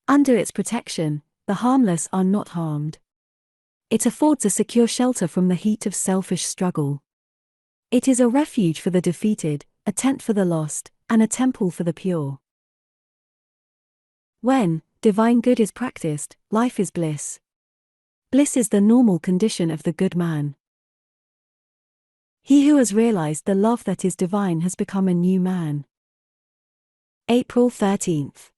Under its protection, the harmless are not harmed. It affords a secure shelter from the heat of selfish struggle. It is a refuge for the defeated, a tent for the lost, and a temple for the pure. When divine good is practiced, life is bliss. Bliss is the normal condition of the good man. He who has realized the love that is divine has become a new man. April 13th.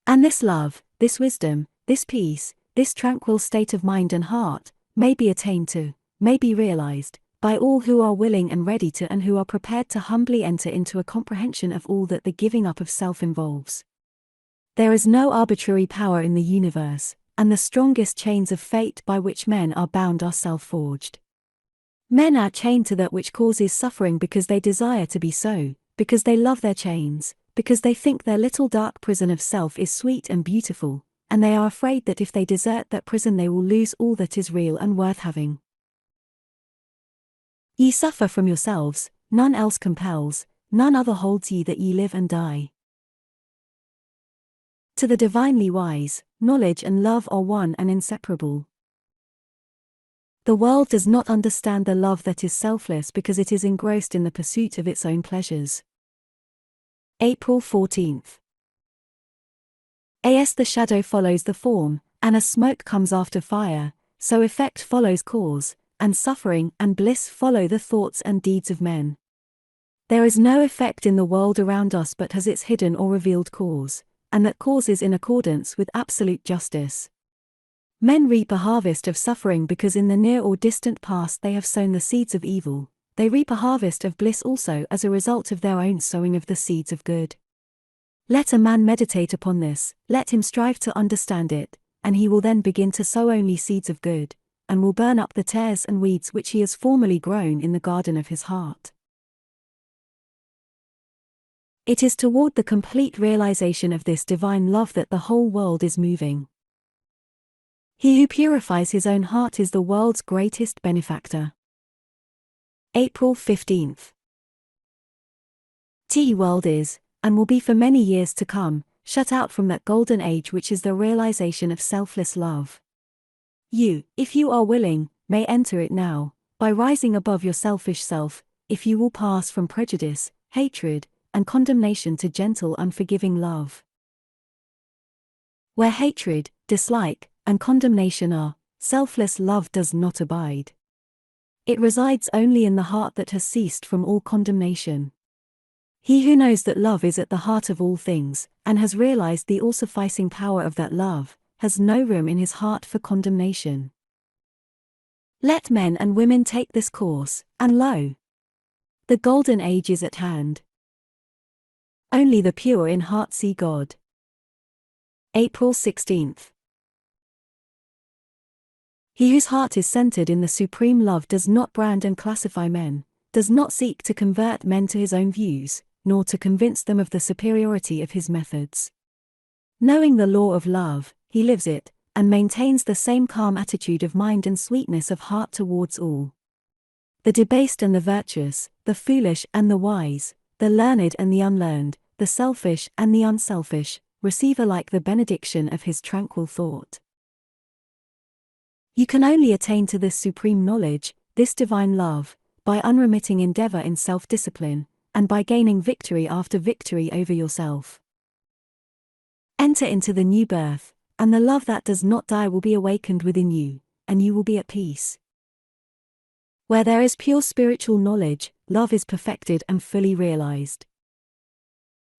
And this love, this wisdom, this peace, this tranquil state of mind and heart, may be attained to, may be realized, by all who are willing and ready to and who are prepared to humbly enter into a comprehension of all that the giving up of self involves. There is no arbitrary power in the universe, and the strongest chains of fate by which men are bound are self-forged. Men are chained to that which causes suffering because they desire to be so, because they love their chains, because they think their little dark prison of self is sweet and beautiful, and they are afraid that if they desert that prison they will lose all that is real and worth having. Ye suffer from yourselves, none else compels, none other holds ye that ye live and die. To the divinely wise, knowledge and love are one and inseparable. The world does not understand the love that is selfless because it is engrossed in the pursuit of its own pleasures. April 14th. As the shadow follows the form, and as smoke comes after fire, so effect follows cause, and suffering and bliss follow the thoughts and deeds of men. There is no effect in the world around us but has its hidden or revealed cause, and that cause is in accordance with absolute justice. Men reap a harvest of suffering because in the near or distant past they have sown the seeds of evil. They reap a harvest of bliss also as a result of their own sowing of the seeds of good. Let a man meditate upon this, let him strive to understand it, and he will then begin to sow only seeds of good, and will burn up the tares and weeds which he has formerly grown in the garden of his heart. It is toward the complete realization of this divine love that the whole world is moving. He who purifies his own heart is the world's greatest benefactor. April 15th. The world is, and will be for many years to come, shut out from that golden age which is the realization of selfless love. You, if you are willing, may enter it now, by rising above your selfish self, if you will pass from prejudice, hatred, and condemnation to gentle unforgiving love. Where hatred, dislike, and condemnation are, selfless love does not abide. It resides only in the heart that has ceased from all condemnation. He who knows that love is at the heart of all things, and has realized the all-sufficing power of that love, has no room in his heart for condemnation. Let men and women take this course, and lo! The golden age is at hand. Only the pure in heart see God. April 16th. He whose heart is centered in the supreme love does not brand and classify men, does not seek to convert men to his own views, nor to convince them of the superiority of his methods. Knowing the law of love, he lives it, and maintains the same calm attitude of mind and sweetness of heart towards all. The debased and the virtuous, the foolish and the wise, the learned and the unlearned, the selfish and the unselfish, receive alike the benediction of his tranquil thought. You can only attain to this supreme knowledge, this divine love, by unremitting endeavor in self-discipline, and by gaining victory after victory over yourself. Enter into the new birth, and the love that does not die will be awakened within you, and you will be at peace. Where there is pure spiritual knowledge, love is perfected and fully realized.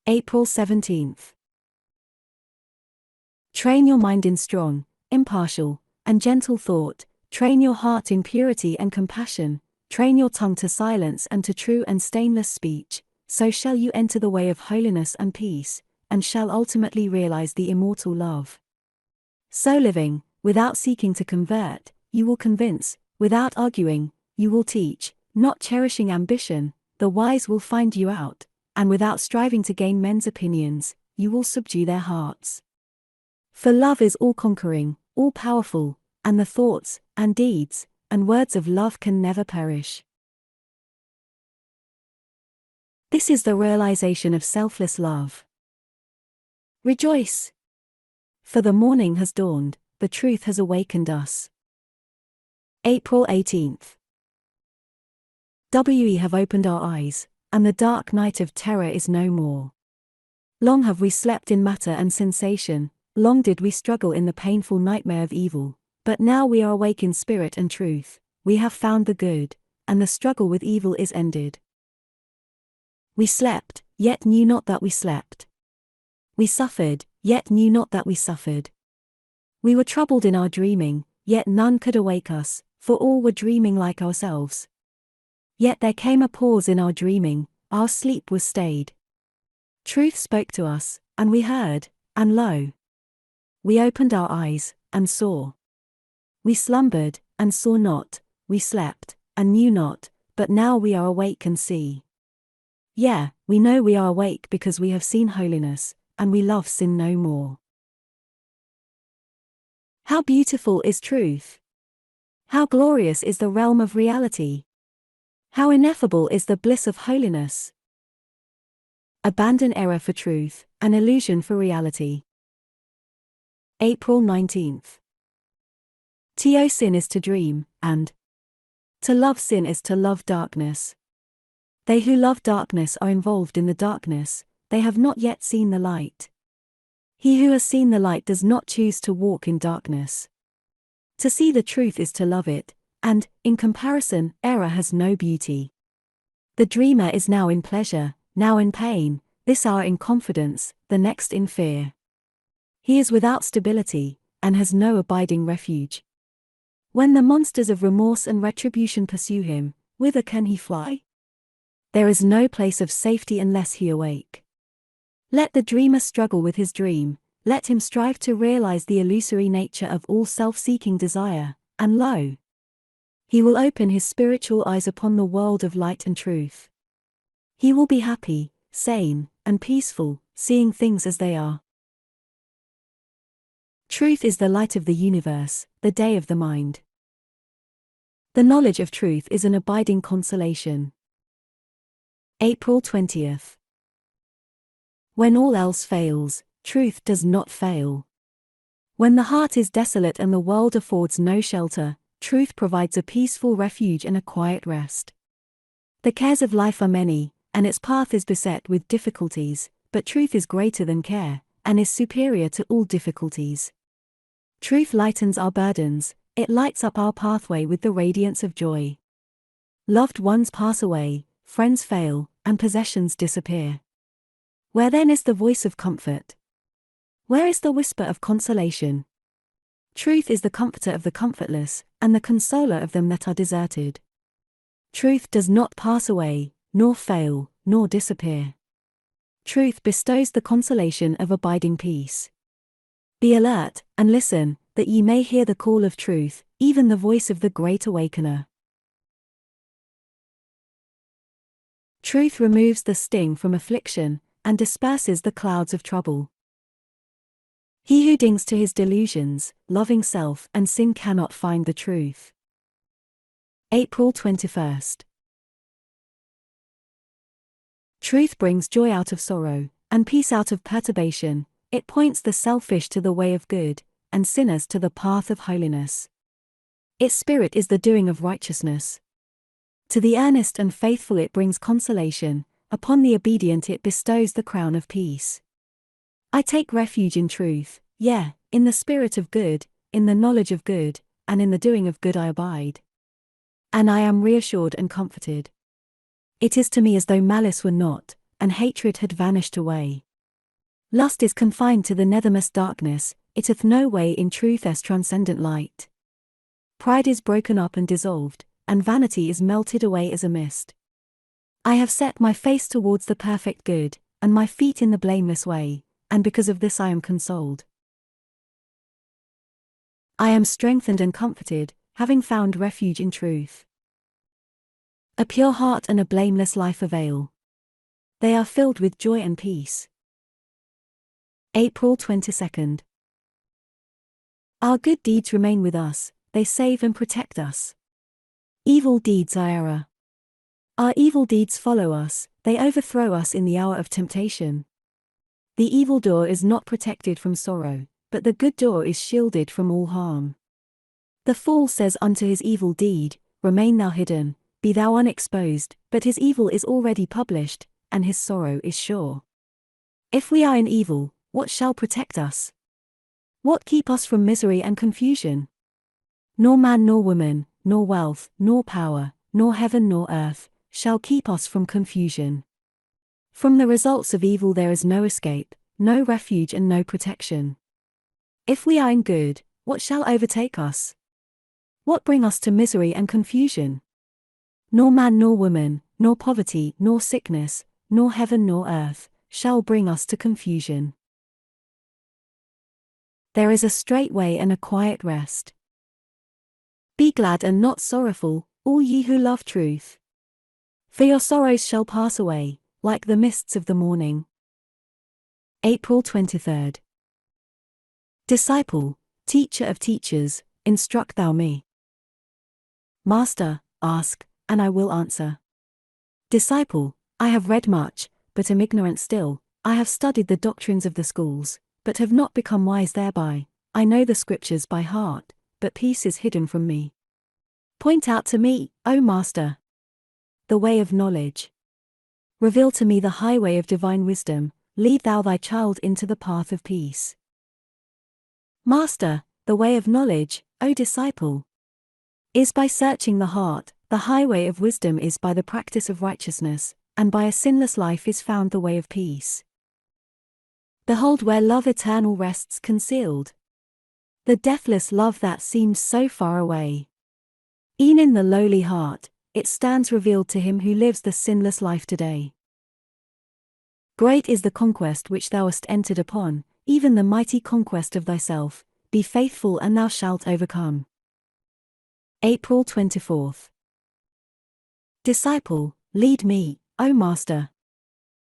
April 17th. Train your mind in strong, impartial, and gentle thought, train your heart in purity and compassion, train your tongue to silence and to true and stainless speech, so shall you enter the way of holiness and peace, and shall ultimately realize the immortal love. So living, without seeking to convert, you will convince, without arguing, you will teach, not cherishing ambition, the wise will find you out, and without striving to gain men's opinions, you will subdue their hearts. For love is all-conquering, all-powerful, and the thoughts, and deeds, and words of love can never perish. This is the realization of selfless love. Rejoice! For the morning has dawned, the truth has awakened us. April 18th. We have opened our eyes, and the dark night of terror is no more. Long have we slept in matter and sensation, long did we struggle in the painful nightmare of evil, but now we are awake in spirit and truth, we have found the good, and the struggle with evil is ended. We slept, yet knew not that we slept. We suffered, yet knew not that we suffered. We were troubled in our dreaming, yet none could awake us, for all were dreaming like ourselves. Yet there came a pause in our dreaming, our sleep was stayed. Truth spoke to us, and we heard, and lo! We opened our eyes, and saw. We slumbered, and saw not, we slept, and knew not, but now we are awake and see. Yea, we know we are awake because we have seen holiness, and we love sin no more. How beautiful is truth! How glorious is the realm of reality! How ineffable is the bliss of holiness! Abandon error for truth, and illusion for reality. April 19th. To sin is to dream, and to love sin is to love darkness. They who love darkness are involved in the darkness, they have not yet seen the light. He who has seen the light does not choose to walk in darkness. To see the truth is to love it, and, in comparison, error has no beauty. The dreamer is now in pleasure, now in pain, this hour in confidence, the next in fear. He is without stability, and has no abiding refuge. When the monsters of remorse and retribution pursue him, whither can he fly? There is no place of safety unless he awake. Let the dreamer struggle with his dream, let him strive to realize the illusory nature of all self-seeking desire, and lo! He will open his spiritual eyes upon the world of light and truth. He will be happy, sane, and peaceful, seeing things as they are. Truth is the light of the universe, the day of the mind. The knowledge of truth is an abiding consolation. April 20th. When all else fails, truth does not fail. When the heart is desolate and the world affords no shelter, truth provides a peaceful refuge and a quiet rest. The cares of life are many, and its path is beset with difficulties, but truth is greater than care, and is superior to all difficulties. Truth lightens our burdens, it lights up our pathway with the radiance of joy. Loved ones pass away, friends fail, and possessions disappear. Where then is the voice of comfort? Where is the whisper of consolation? Truth is the comforter of the comfortless, and the consoler of them that are deserted. Truth does not pass away, nor fail, nor disappear. Truth bestows the consolation of abiding peace. Be alert, and listen, that ye may hear the call of truth, even the voice of the great awakener. Truth removes the sting from affliction, and disperses the clouds of trouble. He who dings to his delusions, loving self and sin cannot find the truth. April 21st. Truth brings joy out of sorrow, and peace out of perturbation, it points the selfish to the way of good, and sinners to the path of holiness. Its spirit is the doing of righteousness. To the earnest and faithful it brings consolation, upon the obedient it bestows the crown of peace. I take refuge in truth, yea, in the spirit of good, in the knowledge of good, and in the doing of good I abide. And I am reassured and comforted. It is to me as though malice were not, and hatred had vanished away. Lust is confined to the nethermost darkness, it hath no way in truth's transcendent light. Pride is broken up and dissolved, and vanity is melted away as a mist. I have set my face towards the perfect good, and my feet in the blameless way, and because of this I am consoled. I am strengthened and comforted, having found refuge in truth. A pure heart and a blameless life avail. They are filled with joy and peace. April 22nd. Our good deeds remain with us, they save and protect us. Evil deeds are error. Our evil deeds follow us, they overthrow us in the hour of temptation. The evil door is not protected from sorrow, but the good door is shielded from all harm. The fool says unto his evil deed, remain thou hidden, be thou unexposed, but his evil is already published, and his sorrow is sure. If we are in evil, what shall protect us? What keep us from misery and confusion? Nor man nor woman, nor wealth, nor power, nor heaven nor earth, shall keep us from confusion. From the results of evil there is no escape, no refuge and no protection. If we are in good, what shall overtake us? What bring us to misery and confusion? Nor man nor woman, nor poverty, nor sickness, nor heaven nor earth, shall bring us to confusion. There is a straight way and a quiet rest. Be glad and not sorrowful, all ye who love truth. For your sorrows shall pass away, like the mists of the morning. April 23rd. Disciple, teacher of teachers, instruct thou me. Master, ask, and I will answer. Disciple, I have read much, but am ignorant still, I have studied the doctrines of the schools, but have not become wise thereby, I know the scriptures by heart, but peace is hidden from me. Point out to me, O Master, the way of knowledge. Reveal to me the highway of divine wisdom, lead thou thy child into the path of peace. Master, the way of knowledge, O disciple, is by searching the heart. The highway of wisdom is by the practice of righteousness, and by a sinless life is found the way of peace. Behold where love eternal rests concealed. The deathless love that seems so far away. E'en in the lowly heart, it stands revealed to him who lives the sinless life today. Great is the conquest which thou hast entered upon, even the mighty conquest of thyself. Be faithful and thou shalt overcome. April 24th. Disciple, lead me, O Master.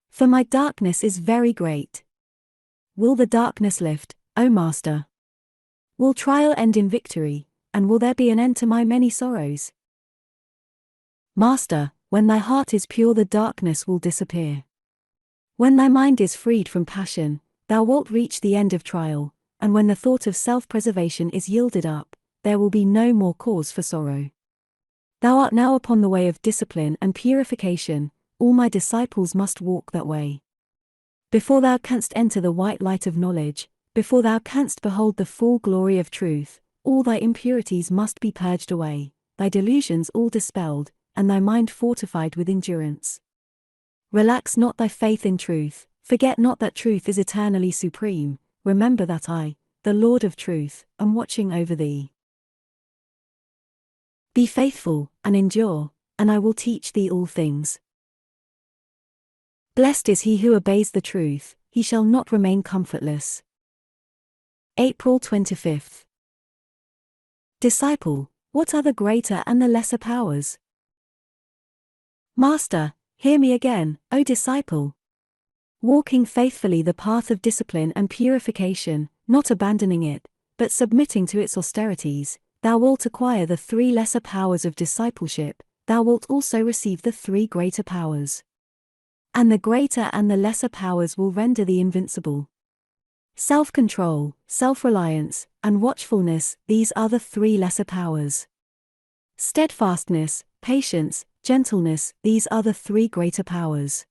For my darkness is very great. Will the darkness lift, O Master? Will trial end in victory, and will there be an end to my many sorrows? Master, when thy heart is pure the darkness will disappear. When thy mind is freed from passion, thou wilt reach the end of trial, and when the thought of self-preservation is yielded up, there will be no more cause for sorrow. Thou art now upon the way of discipline and purification, all my disciples must walk that way. Before thou canst enter the white light of knowledge, before thou canst behold the full glory of truth, all thy impurities must be purged away, thy delusions all dispelled, and thy mind fortified with endurance. Relax not thy faith in truth, forget not that truth is eternally supreme, remember that I, the Lord of truth, am watching over thee. Be faithful, and endure, and I will teach thee all things. Blessed is he who obeys the truth, he shall not remain comfortless. April 25th. Disciple, what are the greater and the lesser powers? Master, hear me again, O disciple. Walking faithfully the path of discipline and purification, not abandoning it, but submitting to its austerities, thou wilt acquire the 3 lesser powers of discipleship, thou wilt also receive the 3 greater powers. And the greater and the lesser powers will render thee invincible. Self-control, self-reliance, and watchfulness, these are the 3 lesser powers. Steadfastness, patience, gentleness, these are the 3 greater powers.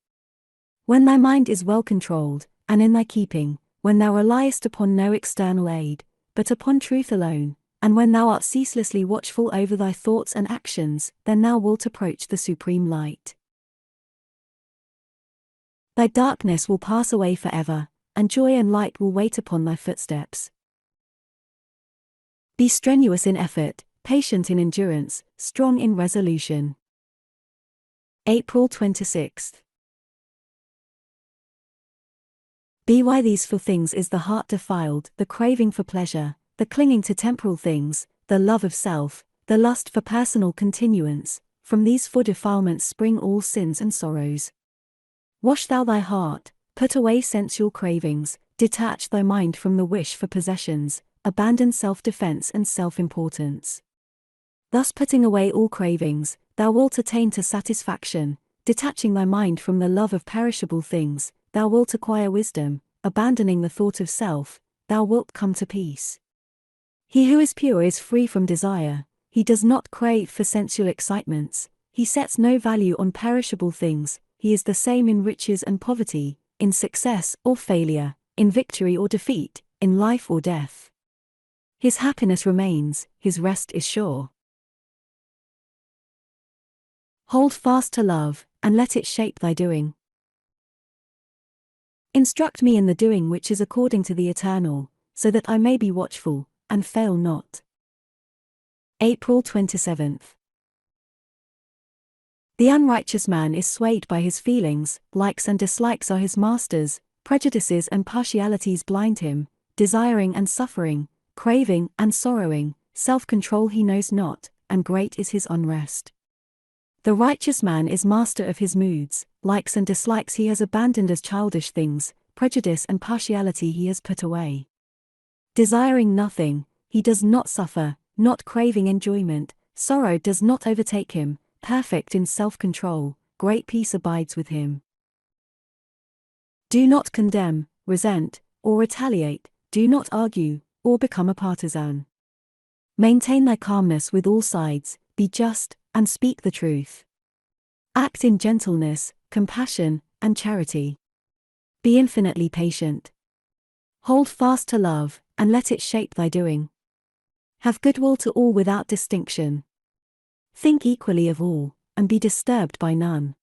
When thy mind is well controlled, and in thy keeping, when thou reliest upon no external aid, but upon truth alone, and when thou art ceaselessly watchful over thy thoughts and actions, then thou wilt approach the supreme light. Thy darkness will pass away forever, and joy and light will wait upon thy footsteps. Be strenuous in effort, patient in endurance, strong in resolution. April 26th. Be why these 4 things is the heart defiled, the craving for pleasure, the clinging to temporal things, the love of self, the lust for personal continuance. From these 4 defilements spring all sins and sorrows. Wash thou thy heart, put away sensual cravings, detach thy mind from the wish for possessions, abandon self-defense and self-importance. Thus putting away all cravings, thou wilt attain to satisfaction, detaching thy mind from the love of perishable things, thou wilt acquire wisdom, abandoning the thought of self, thou wilt come to peace. He who is pure is free from desire, he does not crave for sensual excitements, he sets no value on perishable things, he is the same in riches and poverty, in success or failure, in victory or defeat, in life or death. His happiness remains, his rest is sure. Hold fast to love, and let it shape thy doing. Instruct me in the doing which is according to the eternal, so that I may be watchful, and fail not. April 27th. The unrighteous man is swayed by his feelings, likes and dislikes are his masters, prejudices and partialities blind him, desiring and suffering, craving and sorrowing, self-control he knows not, and great is his unrest. The righteous man is master of his moods, likes and dislikes he has abandoned as childish things, prejudice and partiality he has put away. Desiring nothing, he does not suffer, not craving enjoyment, sorrow does not overtake him, perfect in self-control, great peace abides with him. Do not condemn, resent, or retaliate, do not argue, or become a partisan. Maintain thy calmness with all sides, be just, and speak the truth. Act in gentleness, compassion, and charity. Be infinitely patient. Hold fast to love, and let it shape thy doing. Have goodwill to all without distinction. Think equally of all, and be disturbed by none.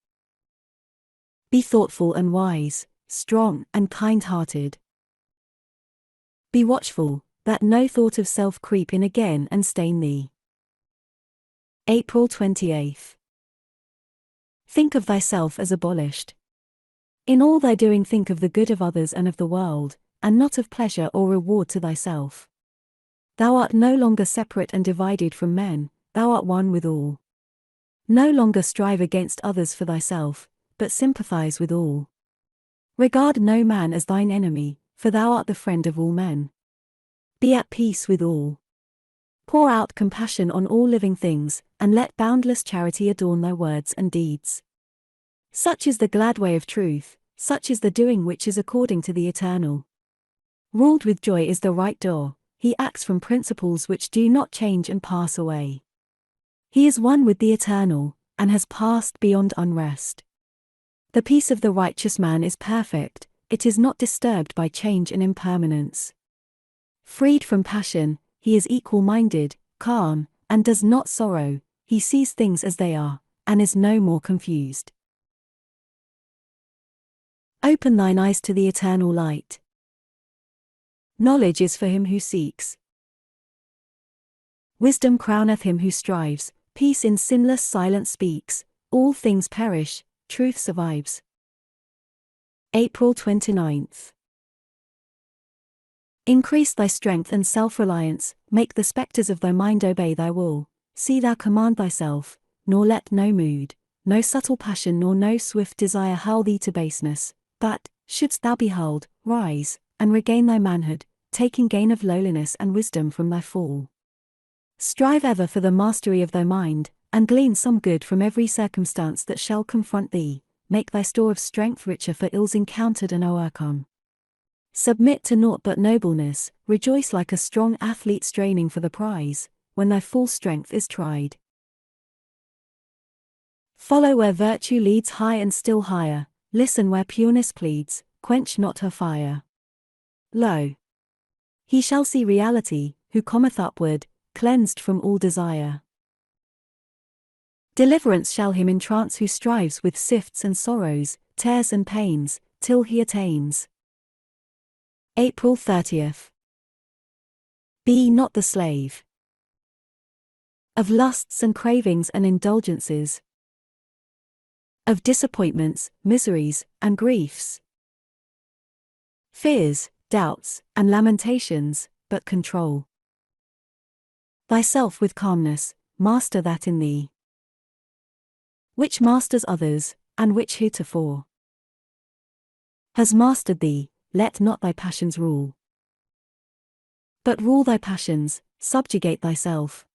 Be thoughtful and wise, strong and kind-hearted. Be watchful, that no thought of self creep in again and stain thee. April 28th. Think of thyself as abolished. In all thy doing think of the good of others and of the world, and not of pleasure or reward to thyself. Thou art no longer separate and divided from men, thou art one with all. No longer strive against others for thyself, but sympathize with all. Regard no man as thine enemy, for thou art the friend of all men. Be at peace with all. Pour out compassion on all living things, and let boundless charity adorn thy words and deeds. Such is the glad way of truth, such is the doing which is according to the eternal. Ruled with joy is the right door, he acts from principles which do not change and pass away. He is one with the eternal, and has passed beyond unrest. The peace of the righteous man is perfect, it is not disturbed by change and impermanence. Freed from passion, he is equal-minded, calm, and does not sorrow, he sees things as they are, and is no more confused. Open thine eyes to the eternal light. Knowledge is for him who seeks. Wisdom crowneth him who strives, peace in sinless silence speaks, all things perish, truth survives. April 29th. Increase thy strength and self-reliance, make the spectres of thy mind obey thy will, see thou command thyself, nor let no mood, no subtle passion nor no swift desire hurl thee to baseness, but, shouldst thou be hurled, rise, and regain thy manhood, taking gain of lowliness and wisdom from thy fall. Strive ever for the mastery of thy mind, and glean some good from every circumstance that shall confront thee, make thy store of strength richer for ills encountered and o'ercome. Submit to naught but nobleness, rejoice like a strong athlete straining for the prize, when thy full strength is tried. Follow where virtue leads high and still higher, listen where pureness pleads, quench not her fire. Lo! He shall see reality, who cometh upward, cleansed from all desire. Deliverance shall him entrance who strives with sifts and sorrows, tears and pains, till he attains. April 30th. Be not the slave of lusts and cravings and indulgences, of disappointments, miseries, and griefs, fears, doubts, and lamentations, but control thyself with calmness, master that in thee, which masters others, and which heretofore has mastered thee. Let not thy passions rule, but rule thy passions, subjugate thyself,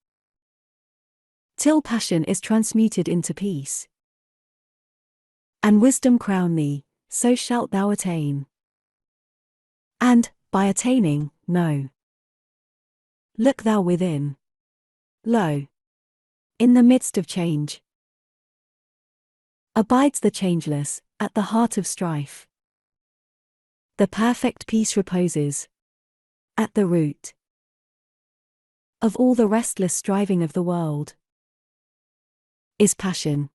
till passion is transmuted into peace, and wisdom crown thee, so shalt thou attain. And, by attaining, know. Look thou within. Lo! In the midst of change abides the changeless, at the heart of strife. The perfect peace reposes at the root of all the restless striving of the world is passion.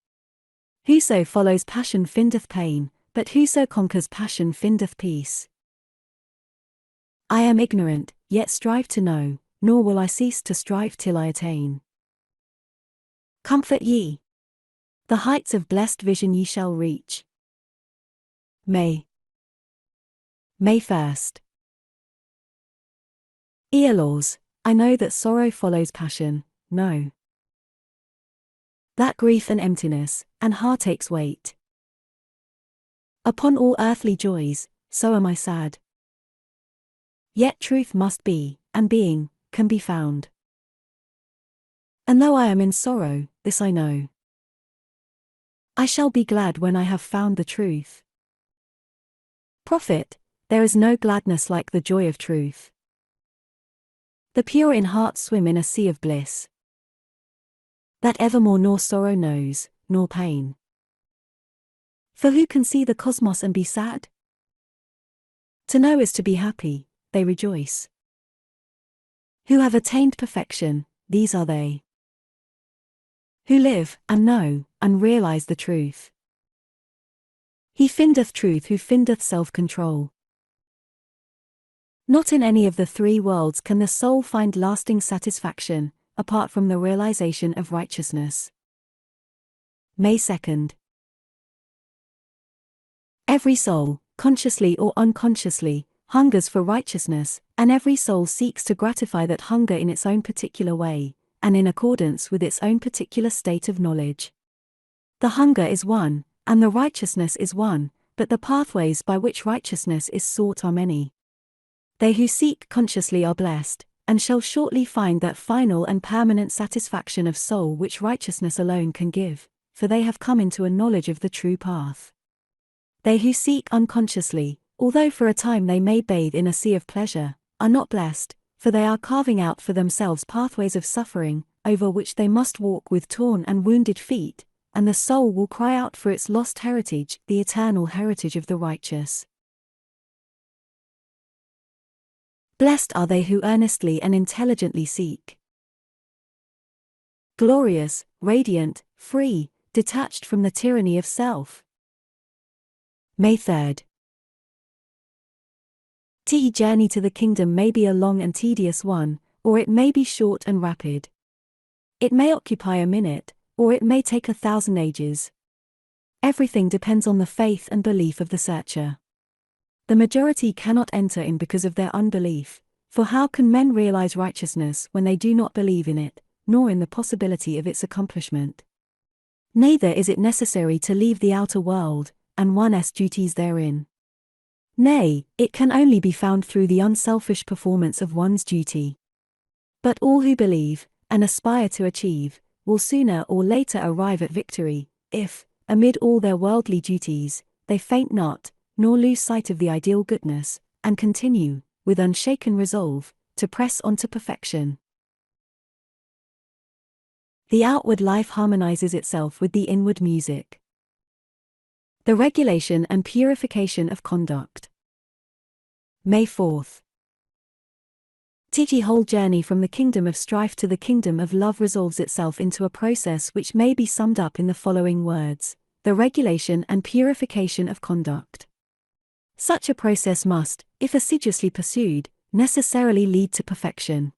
Whoso follows passion findeth pain, but whoso conquers passion findeth peace. I am ignorant, yet strive to know, nor will I cease to strive till I attain. Comfort ye. The heights of blessed vision ye shall reach. May 1st. Ear-laws, I know that sorrow follows passion, know that grief and emptiness, and heartaches wait upon all earthly joys, so am I sad. Yet truth must be, and being, can be found. And though I am in sorrow, this I know, I shall be glad when I have found the truth. Prophet, there is no gladness like the joy of truth. The pure in heart swim in a sea of bliss, that evermore nor sorrow knows, nor pain. For who can see the cosmos and be sad? To know is to be happy, they rejoice. Who have attained perfection, these are they. Who live, and know, and realize the truth. He findeth truth who findeth self-control. Not in any of the three worlds can the soul find lasting satisfaction, apart from the realization of righteousness. May 2nd. Every soul, consciously or unconsciously, hungers for righteousness, and every soul seeks to gratify that hunger in its own particular way, and in accordance with its own particular state of knowledge. The hunger is one, and the righteousness is one, but the pathways by which righteousness is sought are many. They who seek consciously are blessed, and shall shortly find that final and permanent satisfaction of soul which righteousness alone can give, for they have come into a knowledge of the true path. They who seek unconsciously, although for a time they may bathe in a sea of pleasure, are not blessed, for they are carving out for themselves pathways of suffering, over which they must walk with torn and wounded feet, and the soul will cry out for its lost heritage, the eternal heritage of the righteous. Blessed are they who earnestly and intelligently seek. Glorious, radiant, free, detached from the tyranny of self. May 3rd. The journey to the kingdom may be a long and tedious one, or it may be short and rapid. It may occupy a minute, or it may take 1,000 ages. Everything depends on the faith and belief of the searcher. The majority cannot enter in because of their unbelief, for how can men realize righteousness when they do not believe in it, nor in the possibility of its accomplishment? Neither is it necessary to leave the outer world, and one's duties therein. Nay, it can only be found through the unselfish performance of one's duty. But all who believe, and aspire to achieve, will sooner or later arrive at victory, if, amid all their worldly duties, they faint not, nor lose sight of the ideal goodness, and continue, with unshaken resolve, to press on to perfection. The outward life harmonizes itself with the inward music. The regulation and purification of conduct. May 4th. The whole journey from the kingdom of strife to the kingdom of love resolves itself into a process which may be summed up in the following words: the regulation and purification of conduct. Such a process must, if assiduously pursued, necessarily lead to perfection.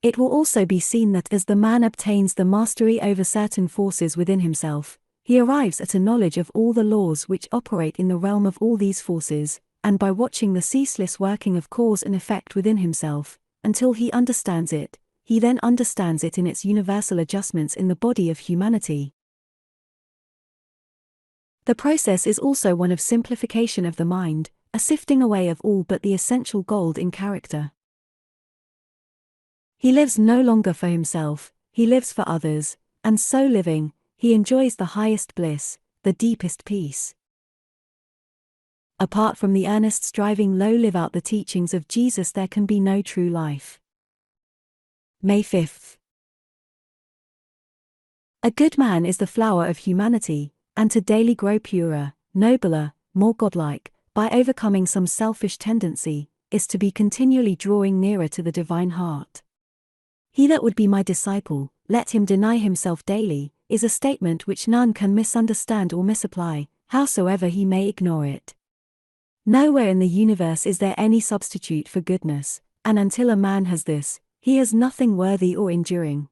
It will also be seen that as the man obtains the mastery over certain forces within himself, he arrives at a knowledge of all the laws which operate in the realm of all these forces, and by watching the ceaseless working of cause and effect within himself, until he understands it, he then understands it in its universal adjustments in the body of humanity. The process is also one of simplification of the mind, a sifting away of all but the essential gold in character. He lives no longer for himself, he lives for others, and so living, he enjoys the highest bliss, the deepest peace. Apart from the earnest striving to live out the teachings of Jesus, there can be no true life. May 5th. A good man is the flower of humanity, and to daily grow purer, nobler, more godlike, by overcoming some selfish tendency, is to be continually drawing nearer to the divine heart. He that would be my disciple, let him deny himself daily, is a statement which none can misunderstand or misapply, howsoever he may ignore it. Nowhere in the universe is there any substitute for goodness, and until a man has this, he has nothing worthy or enduring.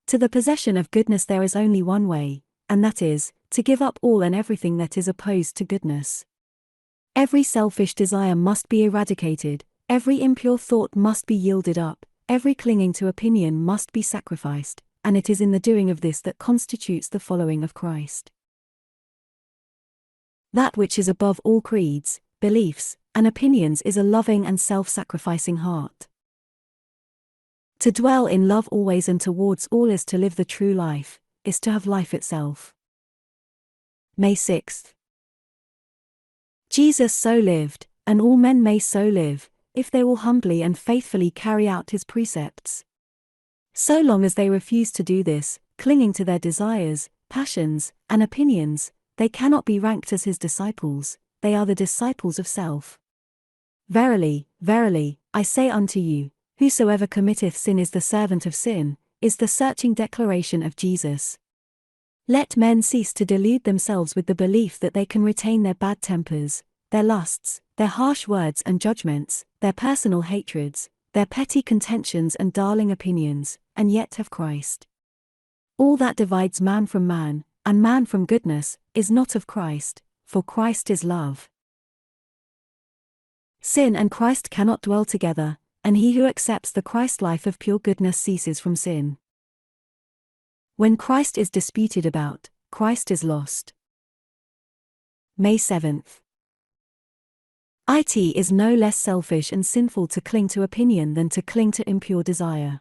To the possession of goodness there is only one way, and that is, to give up all and everything that is opposed to goodness. Every selfish desire must be eradicated, every impure thought must be yielded up, every clinging to opinion must be sacrificed, and it is in the doing of this that constitutes the following of Christ. That which is above all creeds, beliefs, and opinions is a loving and self-sacrificing heart. To dwell in love always and towards all is to live the true life, is to have life itself. May 6th. Jesus so lived, and all men may so live, if they will humbly and faithfully carry out his precepts. So long as they refuse to do this, clinging to their desires, passions, and opinions, they cannot be ranked as his disciples, they are the disciples of self. Verily, verily, I say unto you, Whosoever committeth sin is the servant of sin, is the searching declaration of Jesus. Let men cease to delude themselves with the belief that they can retain their bad tempers, their lusts, their harsh words and judgments, their personal hatreds, their petty contentions and darling opinions, and yet have Christ. All that divides man from man, and man from goodness, is not of Christ, for Christ is love. Sin and Christ cannot dwell together, and he who accepts the Christ life of pure goodness ceases from sin. When Christ is disputed about, Christ is lost. May 7th. It is no less selfish and sinful to cling to opinion than to cling to impure desire.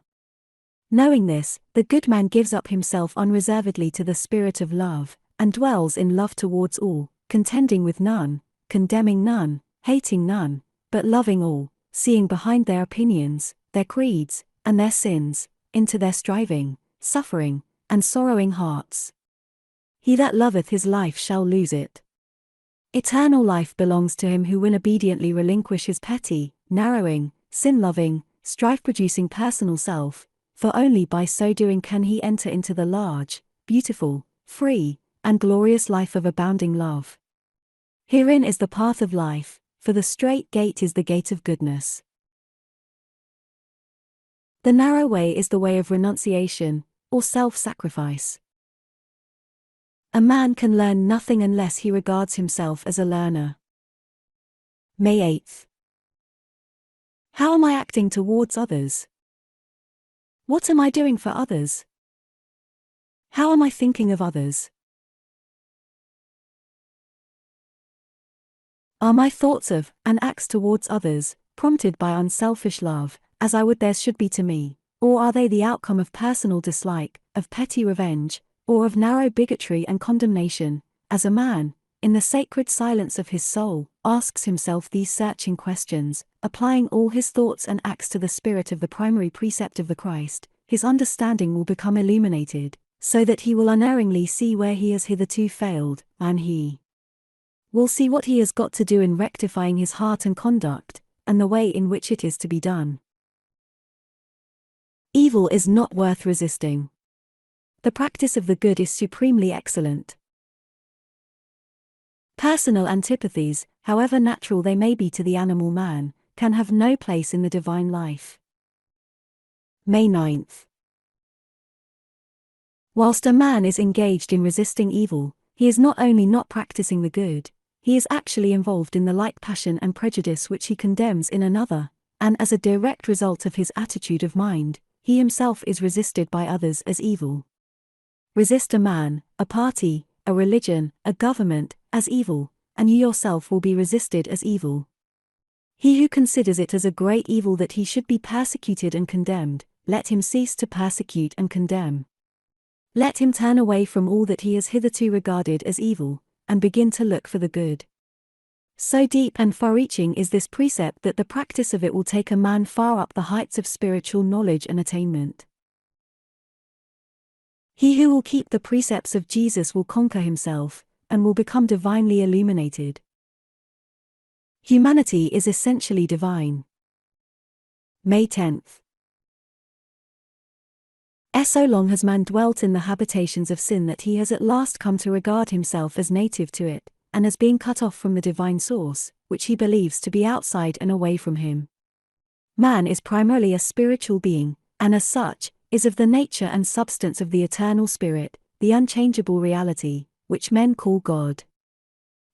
Knowing this, the good man gives up himself unreservedly to the spirit of love, and dwells in love towards all, contending with none, condemning none, hating none, but loving all, seeing behind their opinions, their creeds, and their sins, into their striving, suffering, and sorrowing hearts. He that loveth his life shall lose it. Eternal life belongs to him who will obediently relinquish his petty, narrowing, sin-loving, strife-producing personal self, for only by so doing can he enter into the large, beautiful, free, and glorious life of abounding love. Herein is the path of life, for the strait gate is the gate of goodness. The narrow way is the way of renunciation, or self-sacrifice. A man can learn nothing unless he regards himself as a learner. May 8th. How am I acting towards others? What am I doing for others? How am I thinking of others? Are my thoughts of, and acts towards others, prompted by unselfish love, as I would theirs should be to me, or are they the outcome of personal dislike, of petty revenge, or of narrow bigotry and condemnation, as a man, in the sacred silence of his soul, asks himself these searching questions, applying all his thoughts and acts to the spirit of the primary precept of the Christ, his understanding will become illuminated, so that he will unerringly see where he has hitherto failed, and he will see what he has got to do in rectifying his heart and conduct, and the way in which it is to be done. Evil is not worth resisting. The practice of the good is supremely excellent. Personal antipathies, however natural they may be to the animal man, can have no place in the divine life. May 9th. Whilst a man is engaged in resisting evil, he is not only not practicing the good, he is actually involved in the like passion and prejudice which he condemns in another, and as a direct result of his attitude of mind, he himself is resisted by others as evil. Resist a man, a party, a religion, a government, as evil, and you yourself will be resisted as evil. He who considers it as a great evil that he should be persecuted and condemned, let him cease to persecute and condemn. Let him turn away from all that he has hitherto regarded as evil, and begin to look for the good. So deep and far-reaching is this precept that the practice of it will take a man far up the heights of spiritual knowledge and attainment. He who will keep the precepts of Jesus will conquer himself, and will become divinely illuminated. Humanity is essentially divine. May 10th. So long has man dwelt in the habitations of sin that he has at last come to regard himself as native to it, and as being cut off from the divine source, which he believes to be outside and away from him. Man is primarily a spiritual being, and as such, is of the nature and substance of the eternal Spirit, the unchangeable reality, which men call God.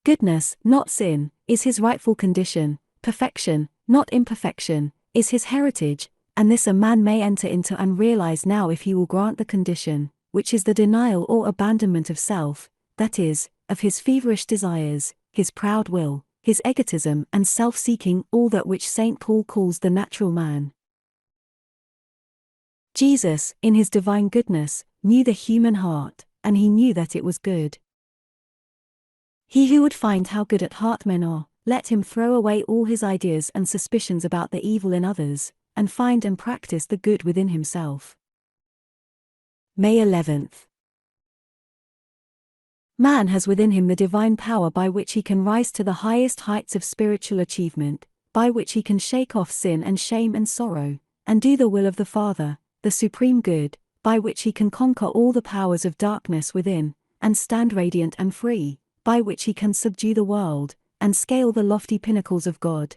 Goodness, not sin, is his rightful condition, perfection, not imperfection, is his heritage, and this a man may enter into and realize now if he will grant the condition, which is the denial or abandonment of self, that is, of his feverish desires, his proud will, his egotism and self-seeking, all that which St. Paul calls the natural man. Jesus, in his divine goodness, knew the human heart, and he knew that it was good. He who would find how good at heart men are, let him throw away all his ideas and suspicions about the evil in others, and find and practice the good within himself. May 11th. Man has within him the divine power by which he can rise to the highest heights of spiritual achievement, by which he can shake off sin and shame and sorrow, and do the will of the Father, the supreme good, by which he can conquer all the powers of darkness within, and stand radiant and free, by which he can subdue the world, and scale the lofty pinnacles of God.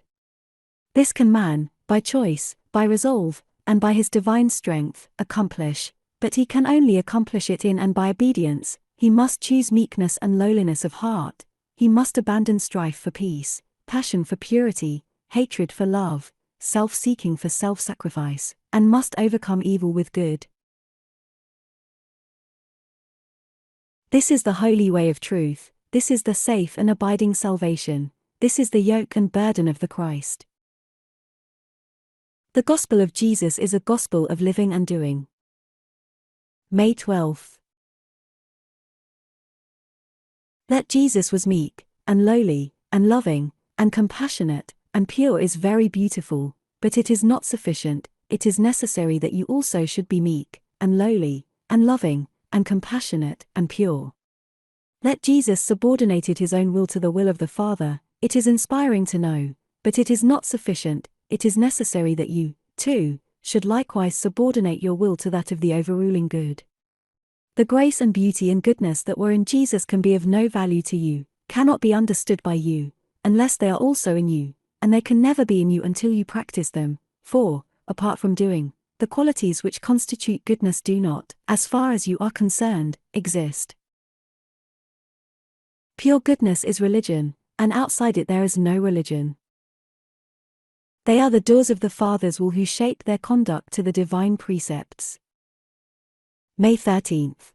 This can man, by choice, by resolve, and by his divine strength, accomplish, but he can only accomplish it in and by obedience. He must choose meekness and lowliness of heart, he must abandon strife for peace, passion for purity, hatred for love, self-seeking for self-sacrifice, and must overcome evil with good. This is the holy way of truth, this is the safe and abiding salvation, this is the yoke and burden of the Christ. The gospel of Jesus is a gospel of living and doing. May 12th. That Jesus was meek, and lowly, and loving, and compassionate, and pure is very beautiful, but it is not sufficient. It is necessary that you also should be meek, and lowly, and loving, and compassionate, and pure. That Jesus subordinated his own will to the will of the Father, it is inspiring to know, but it is not sufficient. It is necessary that you, too, should likewise subordinate your will to that of the overruling good. The grace and beauty and goodness that were in Jesus can be of no value to you, cannot be understood by you, unless they are also in you, and they can never be in you until you practice them, for, apart from doing, the qualities which constitute goodness do not, as far as you are concerned, exist. Pure goodness is religion, and outside it there is no religion. They are the doors of the Father's will who shape their conduct to the divine precepts. May 13th.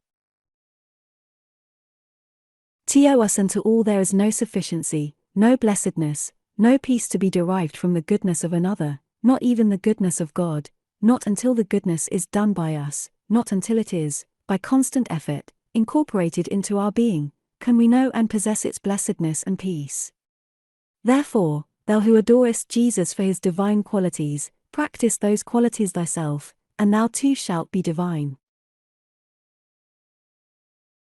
To us and to all there is no sufficiency, no blessedness, no peace to be derived from the goodness of another, not even the goodness of God, not until the goodness is done by us, not until it is, by constant effort, incorporated into our being, can we know and possess its blessedness and peace. Therefore, thou who adorest Jesus for his divine qualities, practice those qualities thyself, and thou too shalt be divine.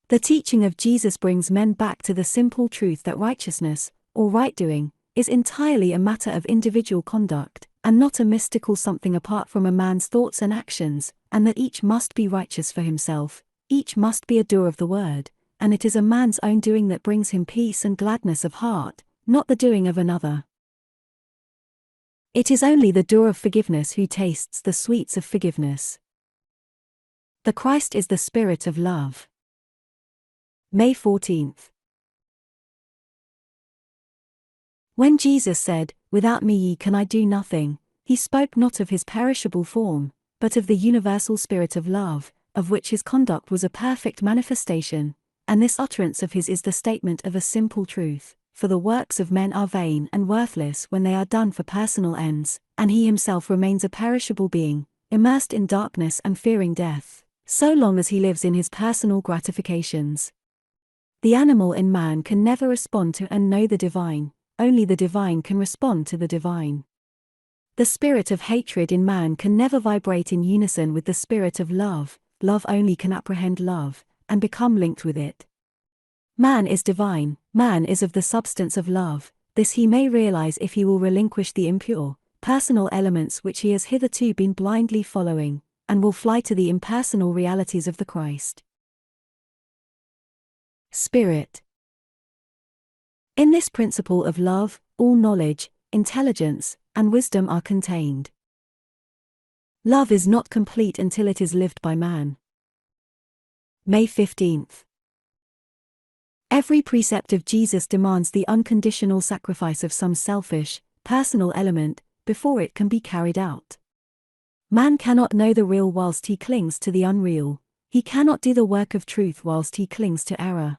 The teaching of Jesus brings men back to the simple truth that righteousness, or right-doing, is entirely a matter of individual conduct, and not a mystical something apart from a man's thoughts and actions, and that each must be righteous for himself, each must be a doer of the word, and it is a man's own doing that brings him peace and gladness of heart, not the doing of another. It is only the doer of forgiveness who tastes the sweets of forgiveness. The Christ is the Spirit of love. May 14th. When Jesus said, "Without me ye can I do nothing," he spoke not of his perishable form, but of the universal spirit of love, of which his conduct was a perfect manifestation, and this utterance of his is the statement of a simple truth, for the works of men are vain and worthless when they are done for personal ends, and he himself remains a perishable being, immersed in darkness and fearing death, so long as he lives in his personal gratifications. The animal in man can never respond to and know the divine, only the divine can respond to the divine. The spirit of hatred in man can never vibrate in unison with the spirit of love, love only can apprehend love, and become linked with it. Man is divine, man is of the substance of love, this he may realize if he will relinquish the impure, personal elements which he has hitherto been blindly following, and will fly to the impersonal realities of the Christ. Spirit. In this principle of love, all knowledge, intelligence, and wisdom are contained. Love is not complete until it is lived by man. May 15th. Every precept of Jesus demands the unconditional sacrifice of some selfish, personal element, before it can be carried out. Man cannot know the real whilst he clings to the unreal, he cannot do the work of truth whilst he clings to error.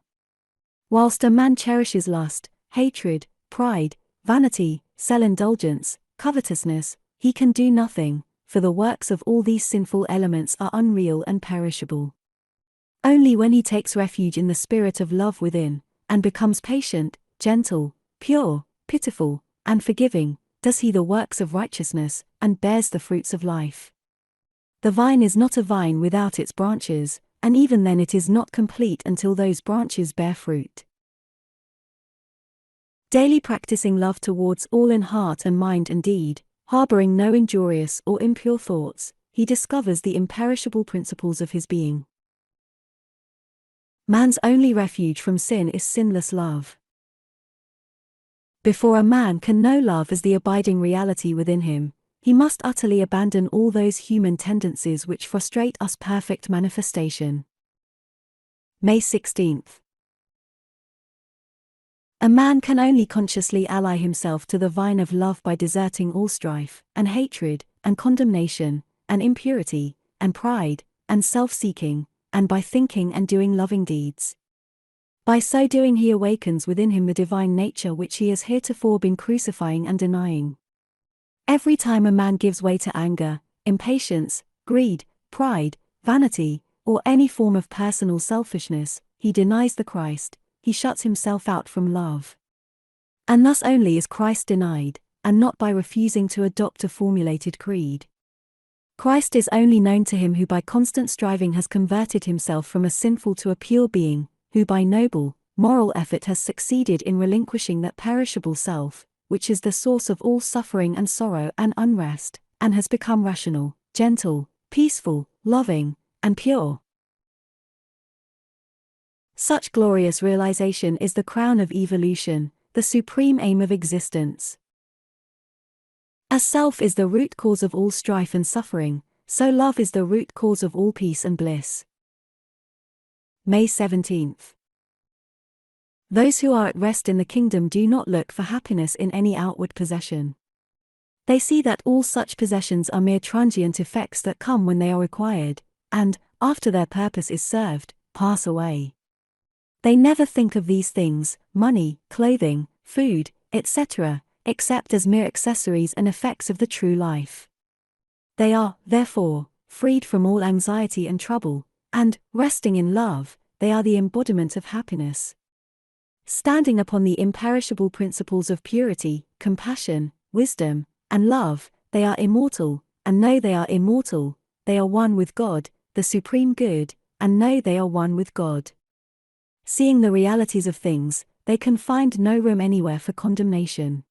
Whilst a man cherishes lust, hatred, pride, vanity, self-indulgence, covetousness, he can do nothing, for the works of all these sinful elements are unreal and perishable. Only when he takes refuge in the spirit of love within, and becomes patient, gentle, pure, pitiful, and forgiving, does he the works of righteousness, and bears the fruits of life. The vine is not a vine without its branches, and even then it is not complete until those branches bear fruit. Daily practicing love towards all in heart and mind and deed, Harboring no injurious or impure thoughts, he discovers the imperishable principles of his being. Man's only refuge from sin is sinless love. Before a man can know love as the abiding reality within him, he must utterly abandon all those human tendencies which frustrate us perfect manifestation. May 16th. A man can only consciously ally himself to the vine of love by deserting all strife, and hatred, and condemnation, and impurity, and pride, and self-seeking, and by thinking and doing loving deeds. By so doing he awakens within him the divine nature which he has heretofore been crucifying and denying. Every time a man gives way to anger, impatience, greed, pride, vanity, or any form of personal selfishness, he denies the Christ, he shuts himself out from love. And thus only is Christ denied, and not by refusing to adopt a formulated creed. Christ is only known to him who by constant striving has converted himself from a sinful to a pure being, who by noble, moral effort has succeeded in relinquishing that perishable self, which is the source of all suffering and sorrow and unrest, and has become rational, gentle, peaceful, loving, and pure. Such glorious realization is the crown of evolution, the supreme aim of existence. As self is the root cause of all strife and suffering, so love is the root cause of all peace and bliss. May 17th. Those who are at rest in the kingdom do not look for happiness in any outward possession. They see that all such possessions are mere transient effects that come when they are required, and, after their purpose is served, pass away. They never think of these things, money, clothing, food, etc., except as mere accessories and effects of the true life. They are, therefore, freed from all anxiety and trouble, and, resting in love, they are the embodiment of happiness. Standing upon the imperishable principles of purity, compassion, wisdom, and love, they are immortal, and know they are immortal, they are one with God, the supreme good, and know they are one with God. Seeing the realities of things, they can find no room anywhere for condemnation.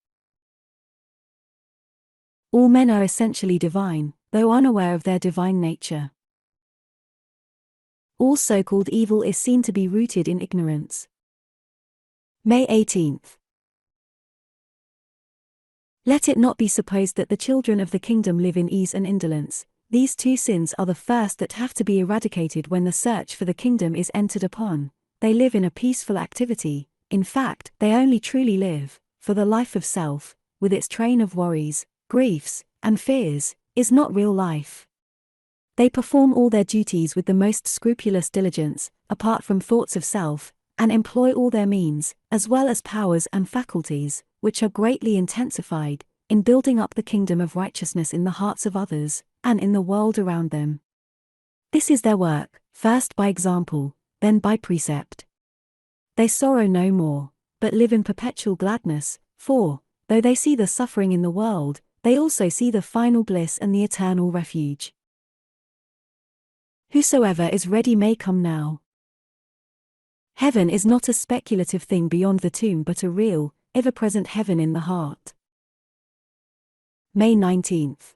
All men are essentially divine, though unaware of their divine nature. All so-called evil is seen to be rooted in ignorance. May 18th. Let it not be supposed that the children of the kingdom live in ease and indolence. These two sins are the first that have to be eradicated when the search for the kingdom is entered upon. They live in a peaceful activity, in fact, they only truly live, for the life of self, with its train of worries, griefs, and fears, is not real life. They perform all their duties with the most scrupulous diligence, apart from thoughts of self, and employ all their means, as well as powers and faculties, which are greatly intensified, in building up the kingdom of righteousness in the hearts of others, and in the world around them. This is their work, first by example, then by precept. They sorrow no more, but live in perpetual gladness, for, though they see the suffering in the world, they also see the final bliss and the eternal refuge. Whosoever is ready may come now. Heaven is not a speculative thing beyond the tomb but a real, ever-present heaven in the heart. May 19th.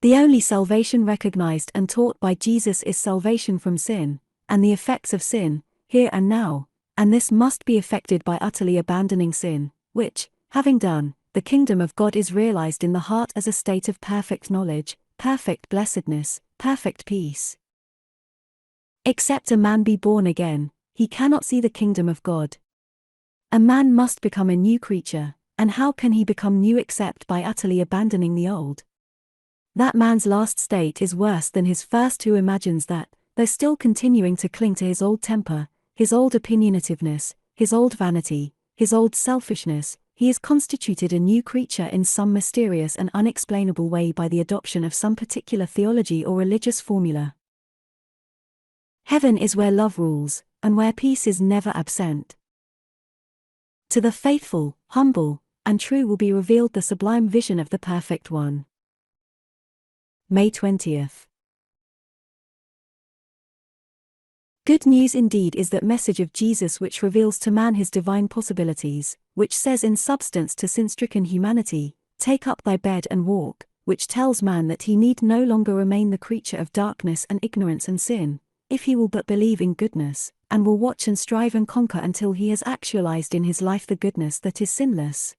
The only salvation recognized and taught by Jesus is salvation from sin, and the effects of sin, here and now, and this must be effected by utterly abandoning sin, which, having done, the kingdom of God is realized in the heart as a state of perfect knowledge, perfect blessedness, perfect peace. Except a man be born again, he cannot see the kingdom of God. A man must become a new creature, and how can he become new except by utterly abandoning the old? That man's last state is worse than his first who imagines that, though still continuing to cling to his old temper, his old opinionativeness, his old vanity, his old selfishness, he is constituted a new creature in some mysterious and unexplainable way by the adoption of some particular theology or religious formula. Heaven is where love rules, and where peace is never absent. To the faithful, humble, and true will be revealed the sublime vision of the Perfect One. May 20th. Good news indeed is that message of Jesus which reveals to man his divine possibilities, which says in substance to sin-stricken humanity, "Take up thy bed and walk," which tells man that he need no longer remain the creature of darkness and ignorance and sin, if he will but believe in goodness, and will watch and strive and conquer until he has actualized in his life the goodness that is sinless.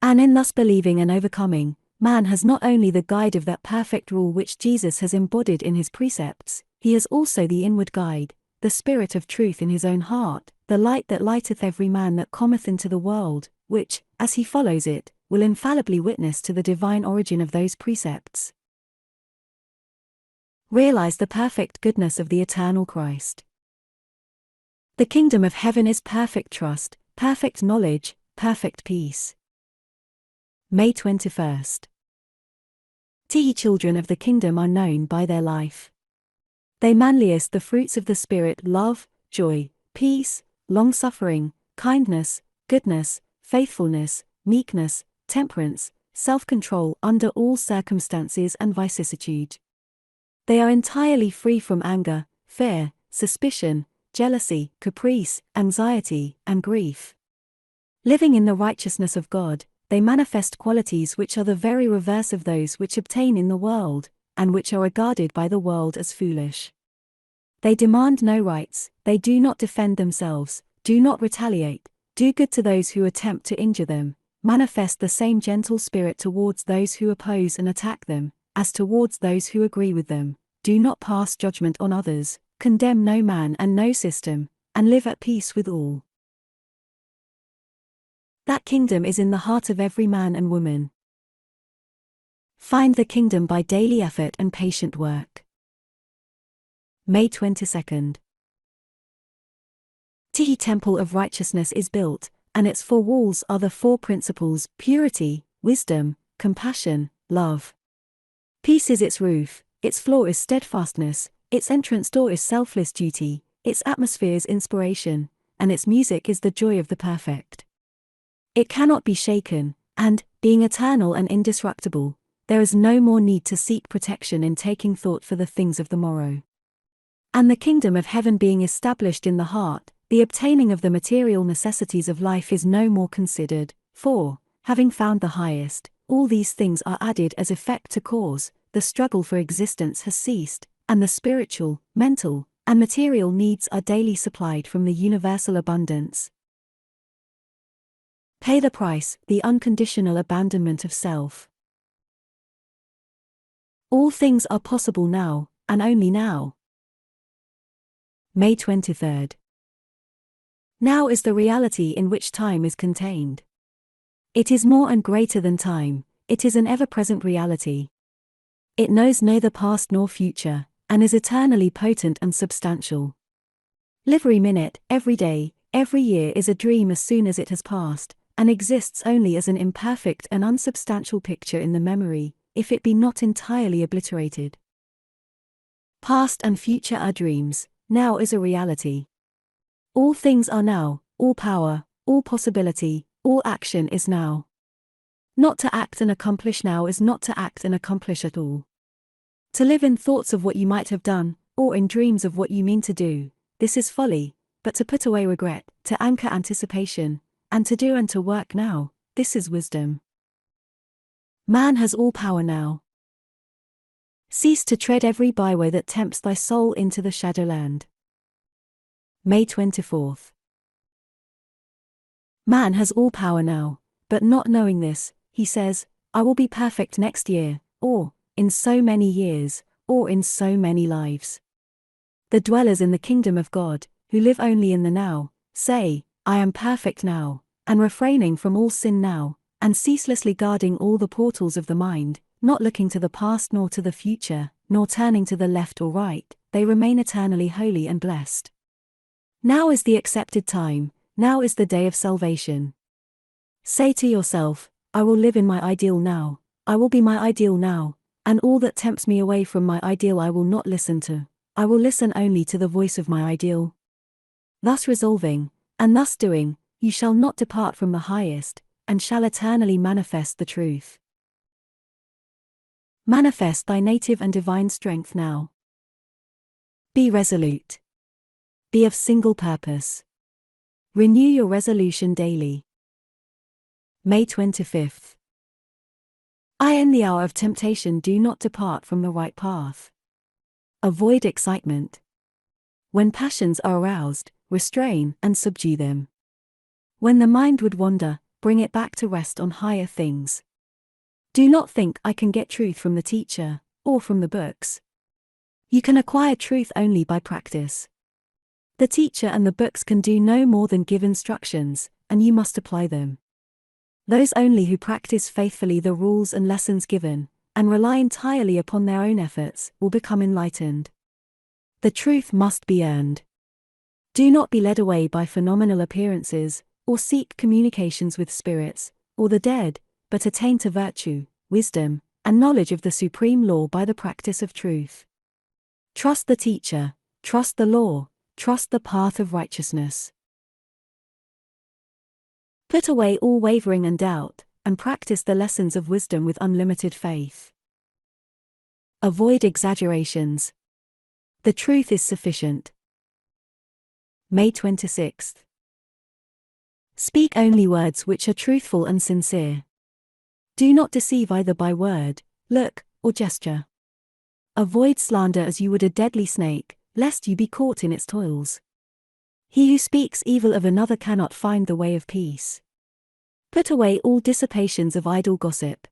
And in thus believing and overcoming, man has not only the guide of that perfect rule which Jesus has embodied in his precepts, he has also the inward guide, the Spirit of truth in his own heart, the light that lighteth every man that cometh into the world, which, as he follows it, will infallibly witness to the divine origin of those precepts. Realize the perfect goodness of the eternal Christ. The kingdom of heaven is perfect trust, perfect knowledge, perfect peace. May 21st. The children of the kingdom are known by their life. They manliest the fruits of the Spirit: love, joy, peace, long-suffering, kindness, goodness, faithfulness, meekness, temperance, self-control under all circumstances and vicissitude. They are entirely free from anger, fear, suspicion, jealousy, caprice, anxiety, and grief. Living in the righteousness of God, they manifest qualities which are the very reverse of those which obtain in the world, and which are regarded by the world as foolish. They demand no rights, they do not defend themselves, do not retaliate, do good to those who attempt to injure them, manifest the same gentle spirit towards those who oppose and attack them, as towards those who agree with them, do not pass judgment on others, condemn no man and no system, and live at peace with all. That kingdom is in the heart of every man and woman. Find the kingdom by daily effort and patient work. May 22nd. The temple of righteousness is built, and its four walls are the four principles: purity, wisdom, compassion, love. Peace is its roof, its floor is steadfastness, its entrance door is selfless duty, its atmosphere is inspiration, and its music is the joy of the perfect. It cannot be shaken, and, being eternal and indestructible, there is no more need to seek protection in taking thought for the things of the morrow. And the kingdom of heaven being established in the heart, the obtaining of the material necessities of life is no more considered, for, having found the highest, all these things are added as effect to cause, the struggle for existence has ceased, and the spiritual, mental, and material needs are daily supplied from the universal abundance. Pay the price, the unconditional abandonment of self. All things are possible now, and only now. May 23rd. Now is the reality in which time is contained. It is more and greater than time, it is an ever-present reality. It knows neither past nor future, and is eternally potent and substantial. Every minute, every day, every year is a dream as soon as it has passed, and exists only as an imperfect and unsubstantial picture in the memory, if it be not entirely obliterated. Past and future are dreams, now is a reality. All things are now, all power, all possibility, all action is now. Not to act and accomplish now is not to act and accomplish at all. To live in thoughts of what you might have done, or in dreams of what you mean to do, this is folly, but to put away regret, to anchor anticipation, and to do and to work now, this is wisdom. Man has all power now. Cease to tread every byway that tempts thy soul into the shadowland. May 24th. Man has all power now, but not knowing this, he says, "I will be perfect next year," or, "in so many years," or "in so many lives." The dwellers in the kingdom of God, who live only in the now, say, "I am perfect now," and refraining from all sin now, and ceaselessly guarding all the portals of the mind, not looking to the past nor to the future, nor turning to the left or right, they remain eternally holy and blessed. Now is the accepted time, now is the day of salvation. Say to yourself, "I will live in my ideal now, I will be my ideal now, and all that tempts me away from my ideal I will not listen to, I will listen only to the voice of my ideal." Thus resolving, and thus doing, you shall not depart from the highest, and shall eternally manifest the truth. Manifest thy native and divine strength now. Be resolute. Be of single purpose. Renew your resolution daily. May 25th. In the hour of temptation do not depart from the right path. Avoid excitement. When passions are aroused, restrain and subdue them. When the mind would wander, bring it back to rest on higher things. Do not think I can get truth from the teacher, or from the books. You can acquire truth only by practice. The teacher and the books can do no more than give instructions, and you must apply them. Those only who practice faithfully the rules and lessons given, and rely entirely upon their own efforts, will become enlightened. The truth must be earned. Do not be led away by phenomenal appearances, or seek communications with spirits, or the dead, but attain to virtue, wisdom, and knowledge of the supreme law by the practice of truth. Trust the teacher, trust the law, trust the path of righteousness. Put away all wavering and doubt, and practice the lessons of wisdom with unlimited faith. Avoid exaggerations. The truth is sufficient. May 26th. Speak only words which are truthful and sincere. Do not deceive either by word, look, or gesture. Avoid slander as you would a deadly snake, lest you be caught in its toils. He who speaks evil of another cannot find the way of peace. Put away all dissipations of idle gossip.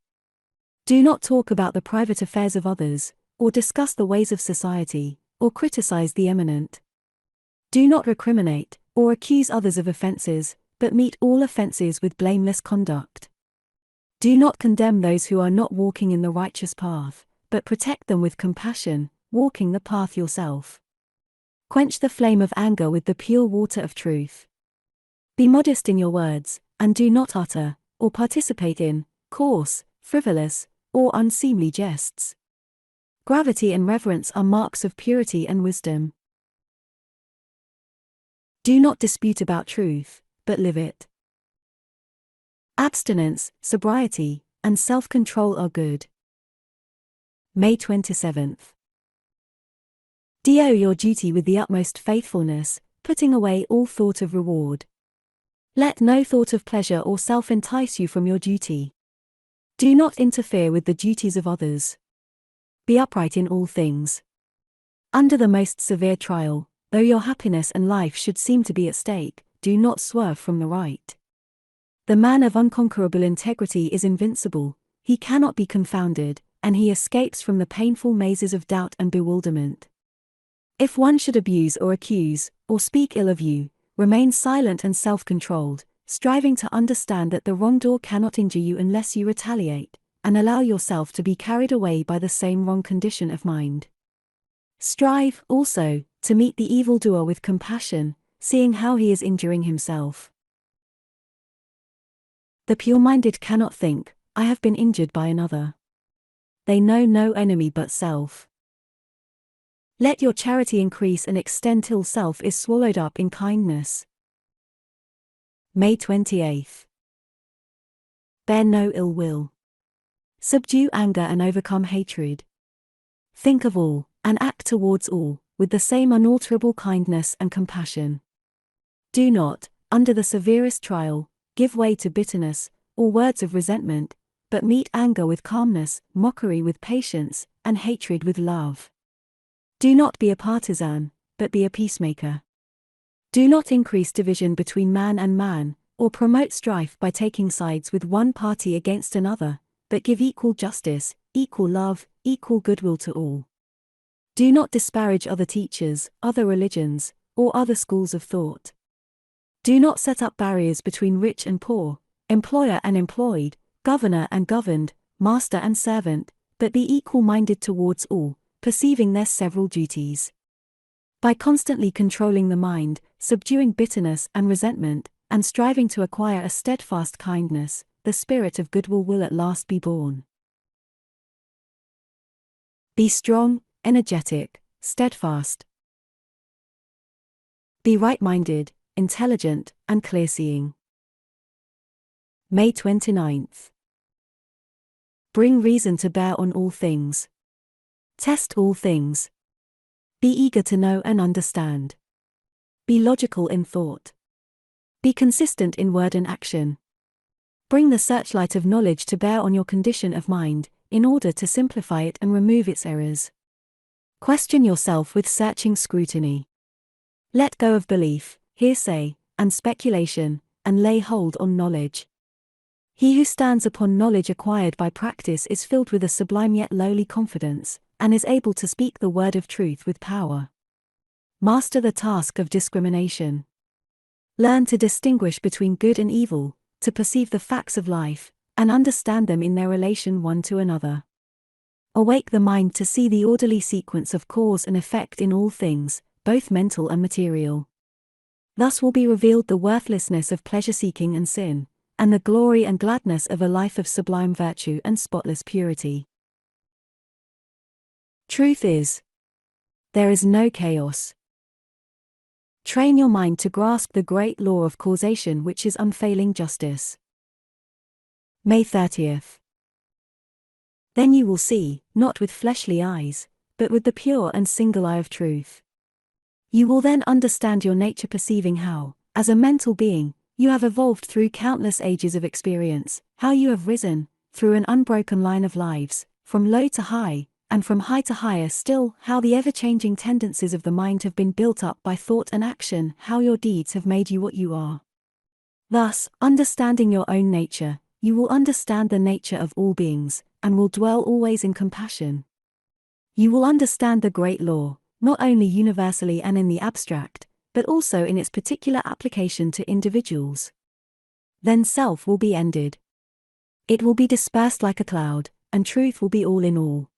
Do not talk about the private affairs of others, or discuss the ways of society, or criticize the eminent. Do not recriminate, or accuse others of offenses, but meet all offenses with blameless conduct. Do not condemn those who are not walking in the righteous path, but protect them with compassion, walking the path yourself. Quench the flame of anger with the pure water of truth. Be modest in your words, and do not utter, or participate in, coarse, frivolous, or unseemly jests. Gravity and reverence are marks of purity and wisdom. Do not dispute about truth, but live it. Abstinence, sobriety, and self-control are good. May 27th. Do your duty with the utmost faithfulness, putting away all thought of reward. Let no thought of pleasure or self entice you from your duty. Do not interfere with the duties of others. Be upright in all things. Under the most severe trial, though your happiness and life should seem to be at stake, do not swerve from the right. The man of unconquerable integrity is invincible, he cannot be confounded, and he escapes from the painful mazes of doubt and bewilderment. If one should abuse or accuse, or speak ill of you, remain silent and self-controlled, striving to understand that the wrongdoer cannot injure you unless you retaliate, and allow yourself to be carried away by the same wrong condition of mind. Strive, also, to meet the evildoer with compassion, seeing how he is injuring himself. The pure-minded cannot think, I have been injured by another. They know no enemy but self. Let your charity increase and extend till self is swallowed up in kindness. May 28th. Bear no ill will. Subdue anger and overcome hatred. Think of all, and act towards all, with the same unalterable kindness and compassion. Do not, under the severest trial, give way to bitterness, or words of resentment, but meet anger with calmness, mockery with patience, and hatred with love. Do not be a partisan, but be a peacemaker. Do not increase division between man and man, or promote strife by taking sides with one party against another, but give equal justice, equal love, equal goodwill to all. Do not disparage other teachers, other religions, or other schools of thought. Do not set up barriers between rich and poor, employer and employed, governor and governed, master and servant, but be equal-minded towards all, perceiving their several duties. By constantly controlling the mind, subduing bitterness and resentment, and striving to acquire a steadfast kindness, the spirit of goodwill will at last be born. Be strong, energetic, steadfast. Be right-minded, intelligent, and clear-seeing. May 29th. Bring reason to bear on all things. Test all things. Be eager to know and understand. Be logical in thought. Be consistent in word and action. Bring the searchlight of knowledge to bear on your condition of mind, in order to simplify it and remove its errors. Question yourself with searching scrutiny. Let go of belief, hearsay, and speculation, and lay hold on knowledge. He who stands upon knowledge acquired by practice is filled with a sublime yet lowly confidence, and is able to speak the word of truth with power. Master the task of discrimination. Learn to distinguish between good and evil, to perceive the facts of life, and understand them in their relation one to another. Awake the mind to see the orderly sequence of cause and effect in all things, both mental and material. Thus will be revealed the worthlessness of pleasure-seeking and sin, and the glory and gladness of a life of sublime virtue and spotless purity. Truth is, there is no chaos. Train your mind to grasp the great law of causation, which is unfailing justice. May 30th. Then you will see, not with fleshly eyes, but with the pure and single eye of truth. You will then understand your nature, perceiving how, as a mental being, you have evolved through countless ages of experience, how you have risen, through an unbroken line of lives, from low to high, and from high to higher still, how the ever-changing tendencies of the mind have been built up by thought and action, how your deeds have made you what you are. Thus, understanding your own nature, you will understand the nature of all beings, and will dwell always in compassion. You will understand the great law, not only universally and in the abstract, but also in its particular application to individuals. Then self will be ended. It will be dispersed like a cloud, and truth will be all in all.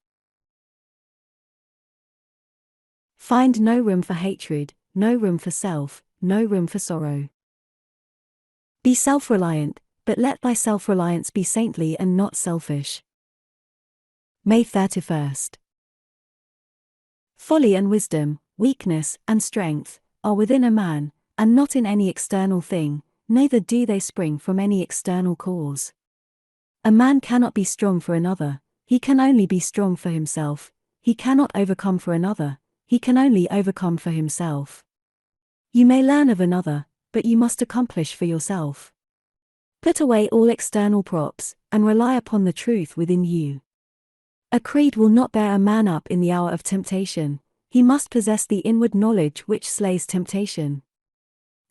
Find no room for hatred, no room for self, no room for sorrow. Be self-reliant, but let thy self-reliance be saintly and not selfish. May 31st. Folly and wisdom, weakness and strength, are within a man, and not in any external thing, neither do they spring from any external cause. A man cannot be strong for another, he can only be strong for himself, he cannot overcome for another, he can only overcome for himself. You may learn of another, but you must accomplish for yourself. Put away all external props, and rely upon the truth within you. A creed will not bear a man up in the hour of temptation, he must possess the inward knowledge which slays temptation.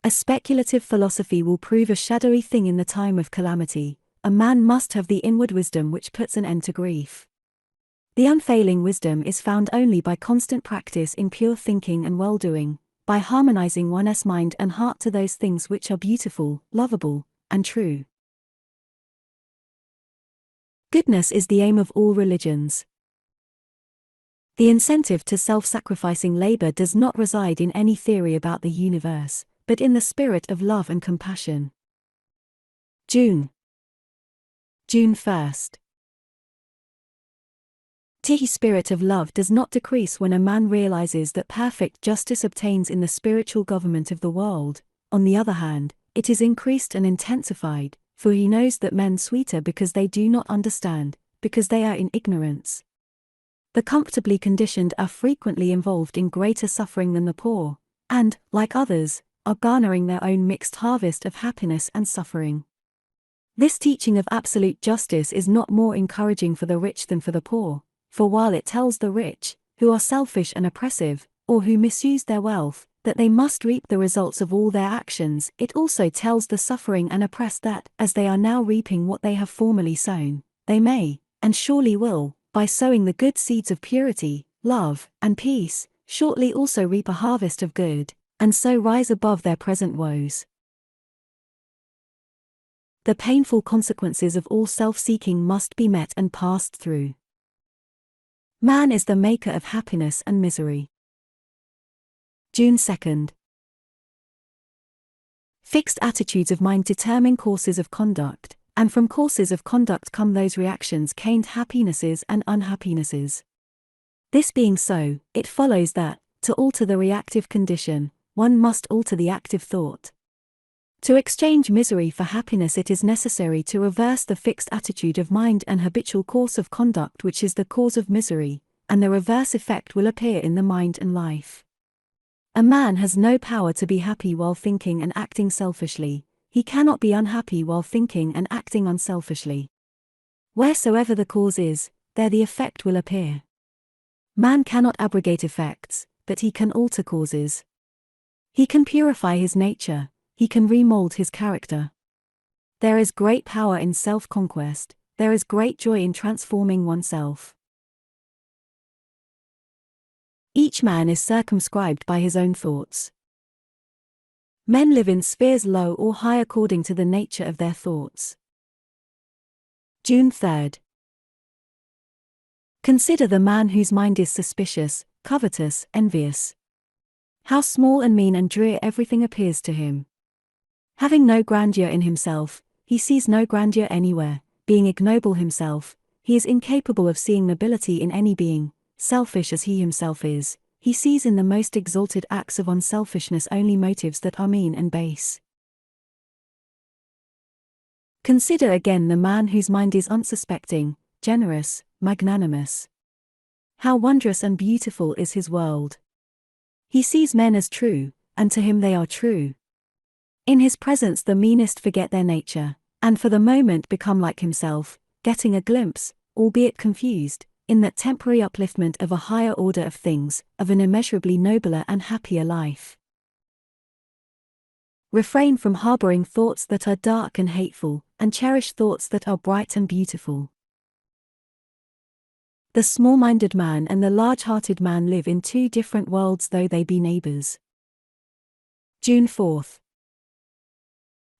A speculative philosophy will prove a shadowy thing in the time of calamity, a man must have the inward wisdom which puts an end to grief. The unfailing wisdom is found only by constant practice in pure thinking and well-doing, by harmonizing one's mind and heart to those things which are beautiful, lovable, and true. Goodness is the aim of all religions. The incentive to self-sacrificing labor does not reside in any theory about the universe, but in the spirit of love and compassion. June 1st. The spirit of love does not decrease when a man realizes that perfect justice obtains in the spiritual government of the world. On the other hand, it is increased and intensified, for he knows that men sweeter because they do not understand, because they are in ignorance. The comfortably conditioned are frequently involved in greater suffering than the poor, and, like others, are garnering their own mixed harvest of happiness and suffering. This teaching of absolute justice is not more encouraging for the rich than for the poor, for while it tells the rich, who are selfish and oppressive, or who misuse their wealth, that they must reap the results of all their actions, it also tells the suffering and oppressed that, as they are now reaping what they have formerly sown, they may, and surely will, by sowing the good seeds of purity, love, and peace, shortly also reap a harvest of good, and so rise above their present woes. The painful consequences of all self-seeking must be met and passed through. Man is the maker of happiness and misery. June 2nd. Fixed attitudes of mind determine courses of conduct, and from courses of conduct come those reactions cained happinesses and unhappinesses. This being so, it follows that, to alter the reactive condition, one must alter the active thought. To exchange misery for happiness, it is necessary to reverse the fixed attitude of mind and habitual course of conduct which is the cause of misery, and the reverse effect will appear in the mind and life. A man has no power to be happy while thinking and acting selfishly. He cannot be unhappy while thinking and acting unselfishly. Wheresoever the cause is, there the effect will appear. Man cannot abrogate effects, but he can alter causes. He can purify his nature, he can remold his character. There is great power in self-conquest, there is great joy in transforming oneself. Each man is circumscribed by his own thoughts. Men live in spheres low or high according to the nature of their thoughts. June 3rd. Consider the man whose mind is suspicious, covetous, envious. How small and mean and drear everything appears to him. Having no grandeur in himself, he sees no grandeur anywhere. Being ignoble himself, he is incapable of seeing nobility in any being. Selfish as he himself is, he sees in the most exalted acts of unselfishness only motives that are mean and base. Consider again the man whose mind is unsuspecting, generous, magnanimous. How wondrous and beautiful is his world. He sees men as true, and to him they are true. In his presence the meanest forget their nature, and for the moment become like himself, getting a glimpse, albeit confused, in that temporary upliftment of a higher order of things, of an immeasurably nobler and happier life. Refrain from harboring thoughts that are dark and hateful, and cherish thoughts that are bright and beautiful. The small-minded man and the large-hearted man live in two different worlds though they be neighbors. June 4th.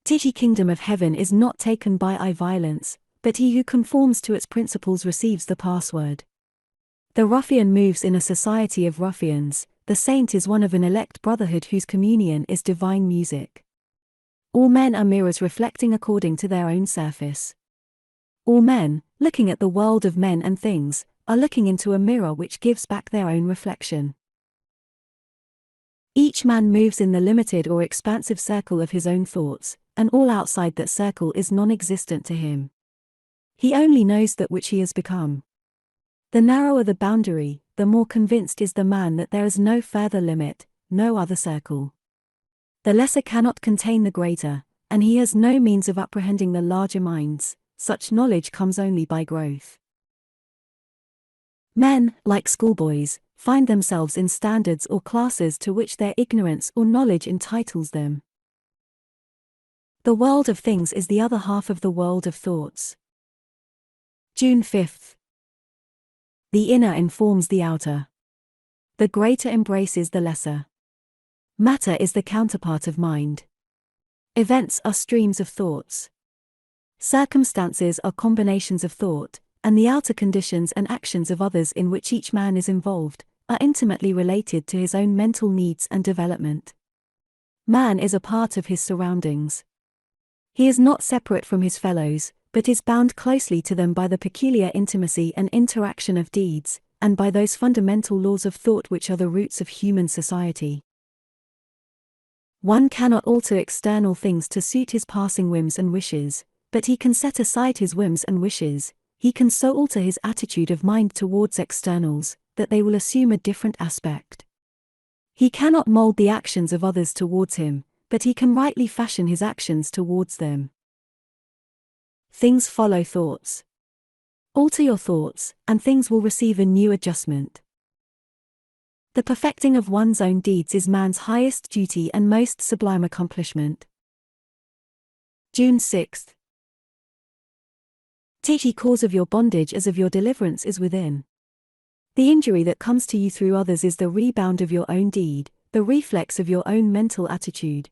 The kingdom of heaven is not taken by violence, but he who conforms to its principles receives the password. The ruffian moves in a society of ruffians, the saint is one of an elect brotherhood whose communion is divine music. All men are mirrors reflecting according to their own surface. All men, looking at the world of men and things, are looking into a mirror which gives back their own reflection. Each man moves in the limited or expansive circle of his own thoughts, and all outside that circle is non-existent to him. He only knows that which he has become. The narrower the boundary, the more convinced is the man that there is no further limit, no other circle. The lesser cannot contain the greater, and he has no means of apprehending the larger minds. Such knowledge comes only by growth. Men, like schoolboys, find themselves in standards or classes to which their ignorance or knowledge entitles them. The world of things is the other half of the world of thoughts. June 5th. The inner informs the outer. The greater embraces the lesser. Matter is the counterpart of mind. Events are streams of thoughts. Circumstances are combinations of thought, and the outer conditions and actions of others in which each man is involved, are intimately related to his own mental needs and development. Man is a part of his surroundings. He is not separate from his fellows, but is bound closely to them by the peculiar intimacy and interaction of deeds, and by those fundamental laws of thought which are the roots of human society. One cannot alter external things to suit his passing whims and wishes, but he can set aside his whims and wishes. He can so alter his attitude of mind towards externals, that they will assume a different aspect. He cannot mold the actions of others towards him, but he can rightly fashion his actions towards them. Things follow thoughts. Alter your thoughts, and things will receive a new adjustment. The perfecting of one's own deeds is man's highest duty and most sublime accomplishment. June 6th. The cause of your bondage as of your deliverance is within. The injury that comes to you through others is the rebound of your own deed, the reflex of your own mental attitude.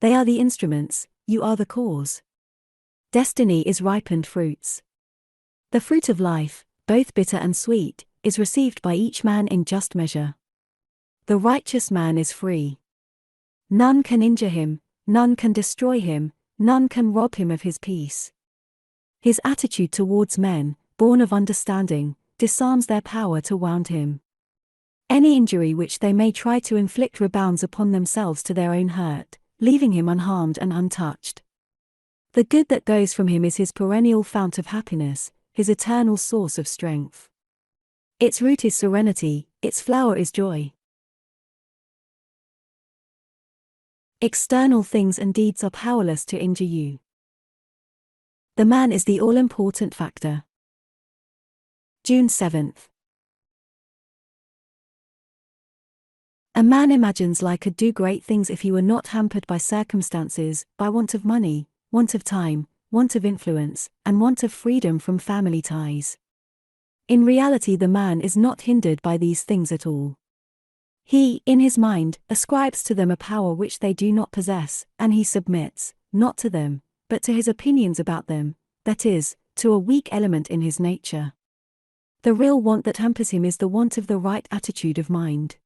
They are the instruments, you are the cause. Destiny is ripened fruits. The fruit of life, both bitter and sweet, is received by each man in just measure. The righteous man is free. None can injure him, none can destroy him, none can rob him of his peace. His attitude towards men, born of understanding, disarms their power to wound him. Any injury which they may try to inflict rebounds upon themselves to their own hurt, leaving him unharmed and untouched. The good that goes from him is his perennial fount of happiness, his eternal source of strength. Its root is serenity, its flower is joy. External things and deeds are powerless to injure you. The man is the all-important factor. June 7th. A man imagines life could do great things if he were not hampered by circumstances, by want of money, want of time, want of influence, and want of freedom from family ties. In reality, the man is not hindered by these things at all. He, in his mind, ascribes to them a power which they do not possess, and he submits, not to them, but to his opinions about them, that is, to a weak element in his nature. The real want that hampers him is the want of the right attitude of mind.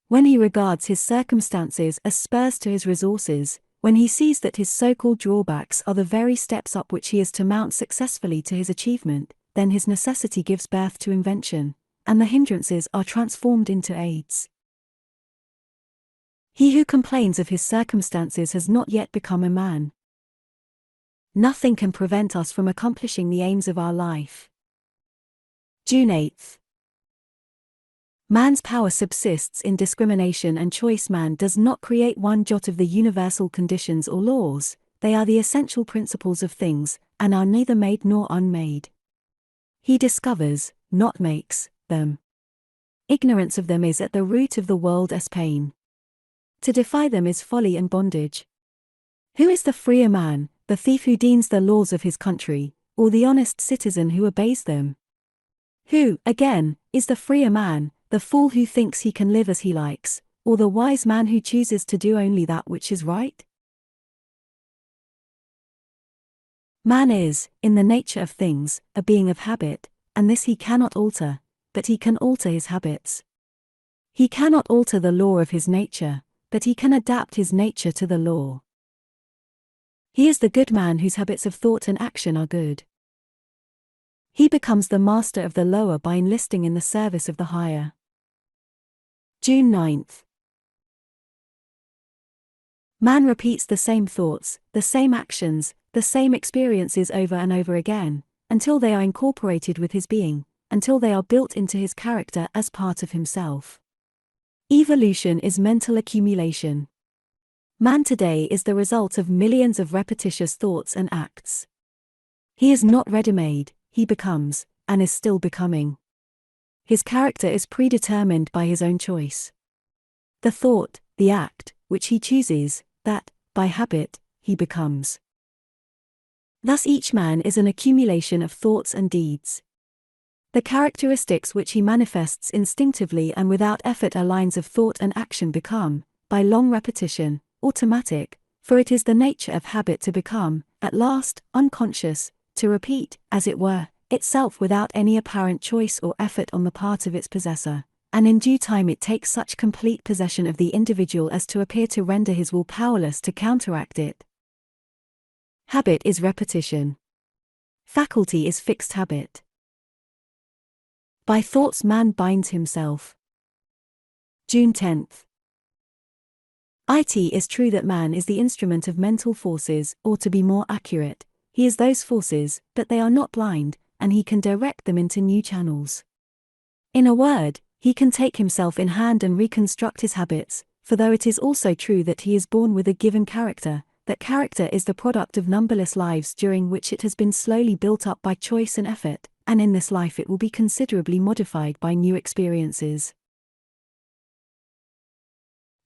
When he regards his circumstances as spurs to his resources, when he sees that his so-called drawbacks are the very steps up which he is to mount successfully to his achievement, then his necessity gives birth to invention, and the hindrances are transformed into aids. He who complains of his circumstances has not yet become a man. Nothing can prevent us from accomplishing the aims of our life. June 8th. Man's power subsists in discrimination and choice. Man does not create one jot of the universal conditions or laws, they are the essential principles of things, and are neither made nor unmade. He discovers, not makes, them. Ignorance of them is at the root of the world's pain. To defy them is folly and bondage. Who is the freer man, the thief who deems the laws of his country, or the honest citizen who obeys them? Who, again, is the freer man, the fool who thinks he can live as he likes, or the wise man who chooses to do only that which is right? Man is, in the nature of things, a being of habit, and this he cannot alter, but he can alter his habits. He cannot alter the law of his nature, but he can adapt his nature to the law. He is the good man whose habits of thought and action are good. He becomes the master of the lower by enlisting in the service of the higher. June 9th. Man repeats the same thoughts, the same actions, the same experiences over and over again, until they are incorporated with his being, until they are built into his character as part of himself. Evolution is mental accumulation. Man today is the result of millions of repetitious thoughts and acts. He is not ready-made, he becomes, and is still becoming. His character is predetermined by his own choice. The thought, the act, which he chooses, that, by habit, he becomes. Thus each man is an accumulation of thoughts and deeds. The characteristics which he manifests instinctively and without effort are lines of thought and action become, by long repetition, automatic, for it is the nature of habit to become, at last, unconscious, to repeat, as it were, itself without any apparent choice or effort on the part of its possessor, and in due time it takes such complete possession of the individual as to appear to render his will powerless to counteract it. Habit is repetition. Faculty is fixed habit. By thoughts man binds himself. June 10th. It is true that man is the instrument of mental forces, or to be more accurate, he is those forces, but they are not blind, and he can direct them into new channels. In a word, he can take himself in hand and reconstruct his habits, for though it is also true that he is born with a given character, that character is the product of numberless lives during which it has been slowly built up by choice and effort, and in this life it will be considerably modified by new experiences.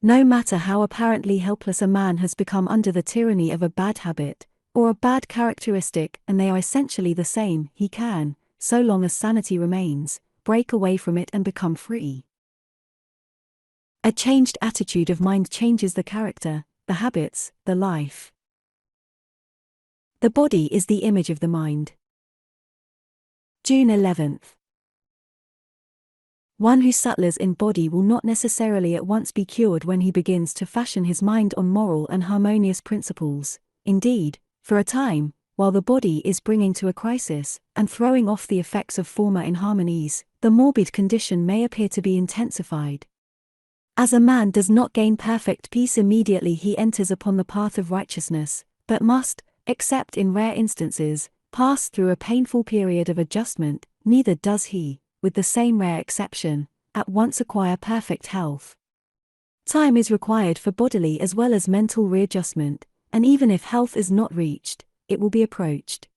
No matter how apparently helpless a man has become under the tyranny of a bad habit, or a bad characteristic, and they are essentially the same, he can, so long as sanity remains, break away from it and become free. A changed attitude of mind changes the character, the habits, the life. The body is the image of the mind. June 11th. One who sutlers in body will not necessarily at once be cured when he begins to fashion his mind on moral and harmonious principles. Indeed, for a time, while the body is bringing to a crisis, and throwing off the effects of former inharmonies, the morbid condition may appear to be intensified. As a man does not gain perfect peace immediately he enters upon the path of righteousness, but must, except in rare instances, pass through a painful period of adjustment, neither does he, with the same rare exception, at once acquire perfect health. Time is required for bodily as well as mental readjustment, and even if health is not reached, it will be approached.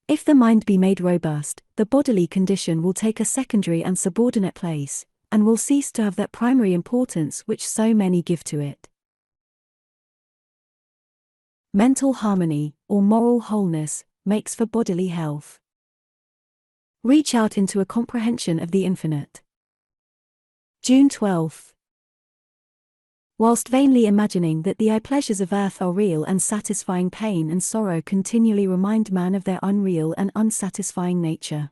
If the mind be made robust, the bodily condition will take a secondary and subordinate place, and will cease to have that primary importance which so many give to it. Mental harmony, or moral wholeness, makes for bodily health. Reach out into a comprehension of the infinite. June 12. Whilst vainly imagining that the pleasures of earth are real and satisfying, pain and sorrow continually remind man of their unreal and unsatisfying nature.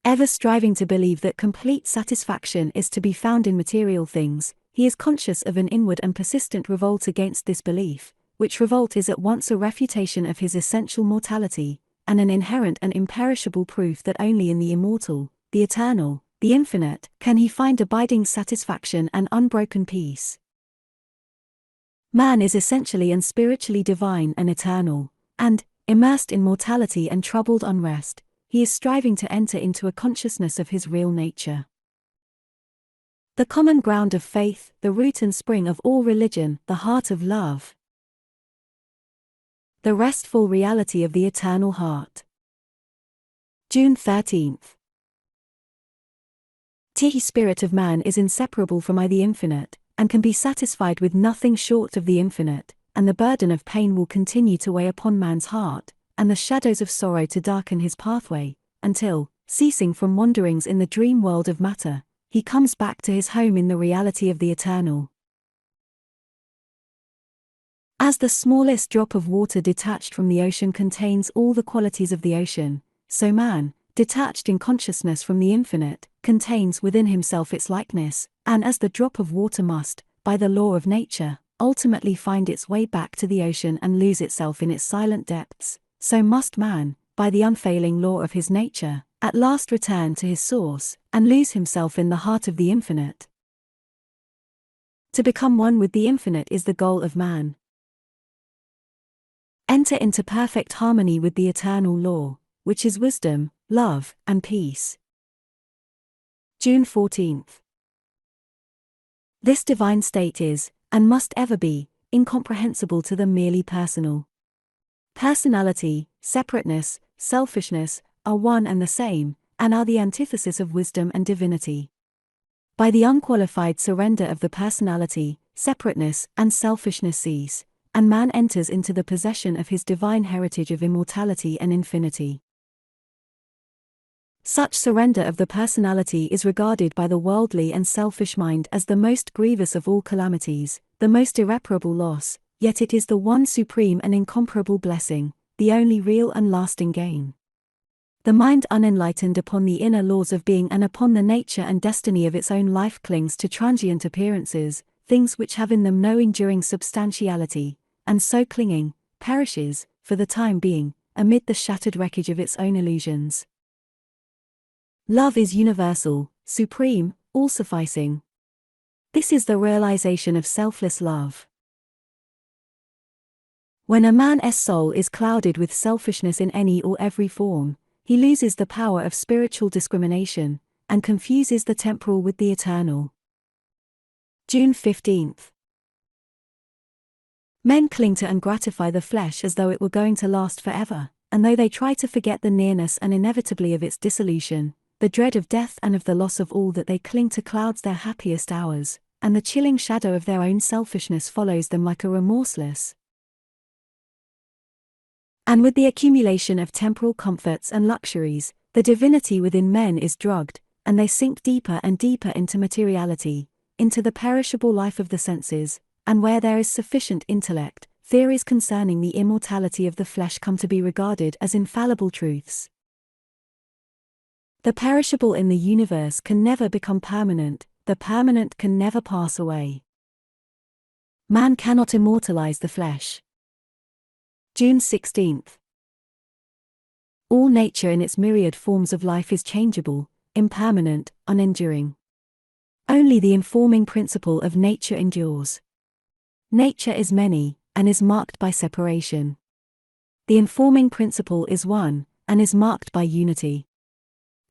Ever striving to believe that complete satisfaction is to be found in material things, he is conscious of an inward and persistent revolt against this belief, which revolt is at once a refutation of his essential mortality, and an inherent and imperishable proof that only in the immortal, the eternal, the infinite, can he find abiding satisfaction and unbroken peace. Man is essentially and spiritually divine and eternal, and, immersed in mortality and troubled unrest, he is striving to enter into a consciousness of his real nature. The common ground of faith, the root and spring of all religion, the heart of love. The restful reality of the eternal heart. June 13. The spirit of man is inseparable from the infinite, and can be satisfied with nothing short of the infinite, and the burden of pain will continue to weigh upon man's heart, and the shadows of sorrow to darken his pathway, until, ceasing from wanderings in the dream world of matter, he comes back to his home in the reality of the eternal. As the smallest drop of water detached from the ocean contains all the qualities of the ocean, so man, detached in consciousness from the infinite, contains within himself its likeness, and as the drop of water must, by the law of nature, ultimately find its way back to the ocean and lose itself in its silent depths, so must man, by the unfailing law of his nature, at last return to his source, and lose himself in the heart of the infinite. To become one with the infinite is the goal of man. Enter into perfect harmony with the eternal law, which is wisdom, love, and peace. June 14. This divine state is, and must ever be, incomprehensible to the merely personal. Personality, separateness, selfishness, are one and the same, and are the antithesis of wisdom and divinity. By the unqualified surrender of the personality, separateness and selfishness cease, and man enters into the possession of his divine heritage of immortality and infinity. Such surrender of the personality is regarded by the worldly and selfish mind as the most grievous of all calamities, the most irreparable loss, yet it is the one supreme and incomparable blessing, the only real and lasting gain. The mind unenlightened upon the inner laws of being and upon the nature and destiny of its own life clings to transient appearances, things which have in them no enduring substantiality, and so clinging, perishes, for the time being, amid the shattered wreckage of its own illusions. Love is universal, supreme, all-sufficing. This is the realization of selfless love. When a man's soul is clouded with selfishness in any or every form, he loses the power of spiritual discrimination, and confuses the temporal with the eternal. June 15. Men cling to and gratify the flesh as though it were going to last forever, and though they try to forget the nearness and inevitably of its dissolution, the dread of death and of the loss of all that they cling to clouds their happiest hours, and the chilling shadow of their own selfishness follows them like a remorseless. And with the accumulation of temporal comforts and luxuries, the divinity within men is drugged, and they sink deeper and deeper into materiality, into the perishable life of the senses, and where there is sufficient intellect, theories concerning the immortality of the flesh come to be regarded as infallible truths. The perishable in the universe can never become permanent, the permanent can never pass away. Man cannot immortalize the flesh. June 16. All nature in its myriad forms of life is changeable, impermanent, unenduring. Only the informing principle of nature endures. Nature is many, and is marked by separation. The informing principle is one, and is marked by unity.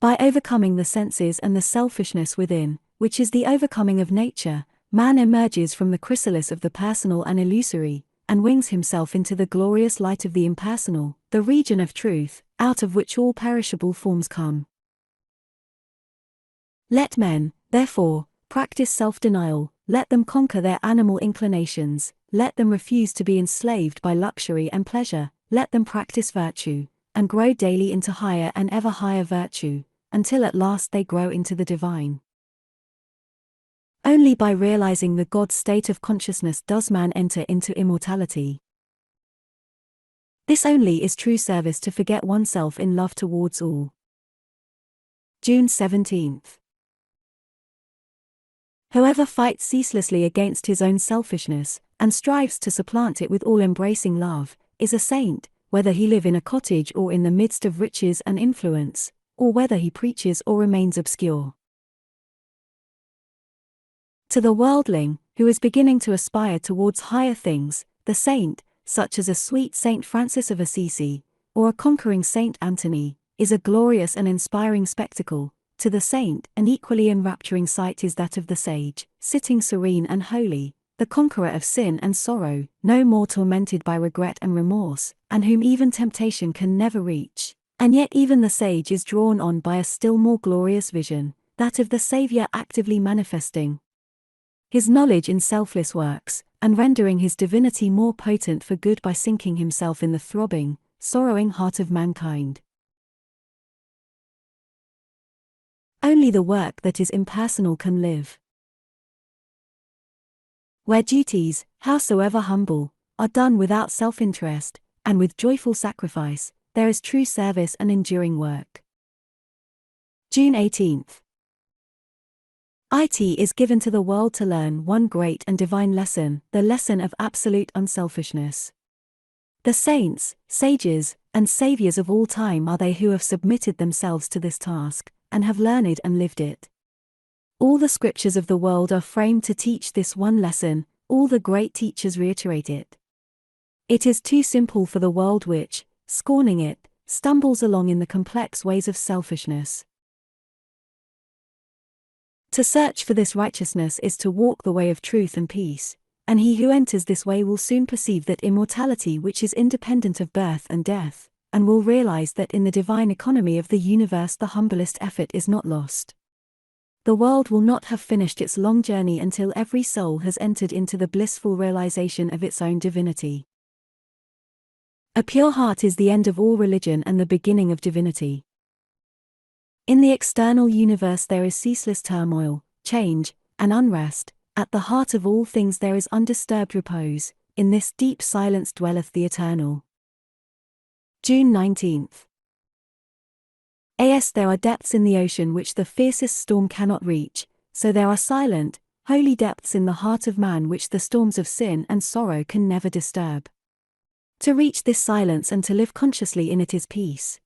By overcoming the senses and the selfishness within, which is the overcoming of nature, man emerges from the chrysalis of the personal and illusory, and wings himself into the glorious light of the impersonal, the region of truth, out of which all perishable forms come. Let men, therefore, practice self-denial, let them conquer their animal inclinations, let them refuse to be enslaved by luxury and pleasure, let them practice virtue, and grow daily into higher and ever higher virtue, until at last they grow into the divine. Only by realizing the God state of consciousness does man enter into immortality. This only is true service, to forget oneself in love towards all. June 17th. Whoever fights ceaselessly against his own selfishness, and strives to supplant it with all-embracing love, is a saint, whether he live in a cottage or in the midst of riches and influence, or whether he preaches or remains obscure. To the worldling, who is beginning to aspire towards higher things, the saint, such as a sweet Saint Francis of Assisi, or a conquering Saint Anthony, is a glorious and inspiring spectacle. To the saint, an equally enrapturing sight is that of the sage, sitting serene and holy, the conqueror of sin and sorrow, no more tormented by regret and remorse, and whom even temptation can never reach. And yet even the sage is drawn on by a still more glorious vision, that of the Saviour actively manifesting his knowledge in selfless works, and rendering his divinity more potent for good by sinking himself in the throbbing, sorrowing heart of mankind. Only the work that is impersonal can live. Where duties, howsoever humble, are done without self-interest, and with joyful sacrifice, there is true service and enduring work. June 18th. It is given to the world to learn one great and divine lesson, the lesson of absolute unselfishness. The saints, sages, and saviors of all time are they who have submitted themselves to this task, and have learned and lived it. All the scriptures of the world are framed to teach this one lesson, all the great teachers reiterate it. It is too simple for the world which, scorning it, stumbles along in the complex ways of selfishness. To search for this righteousness is to walk the way of truth and peace, and he who enters this way will soon perceive that immortality which is independent of birth and death, and will realize that in the divine economy of the universe the humblest effort is not lost. The world will not have finished its long journey until every soul has entered into the blissful realization of its own divinity. A pure heart is the end of all religion and the beginning of divinity. In the external universe there is ceaseless turmoil, change, and unrest. At the heart of all things there is undisturbed repose. In this deep silence dwelleth the eternal. June 19th. As there are depths in the ocean which the fiercest storm cannot reach, so there are silent, holy depths in the heart of man which the storms of sin and sorrow can never disturb. To reach this silence and to live consciously in it is peace.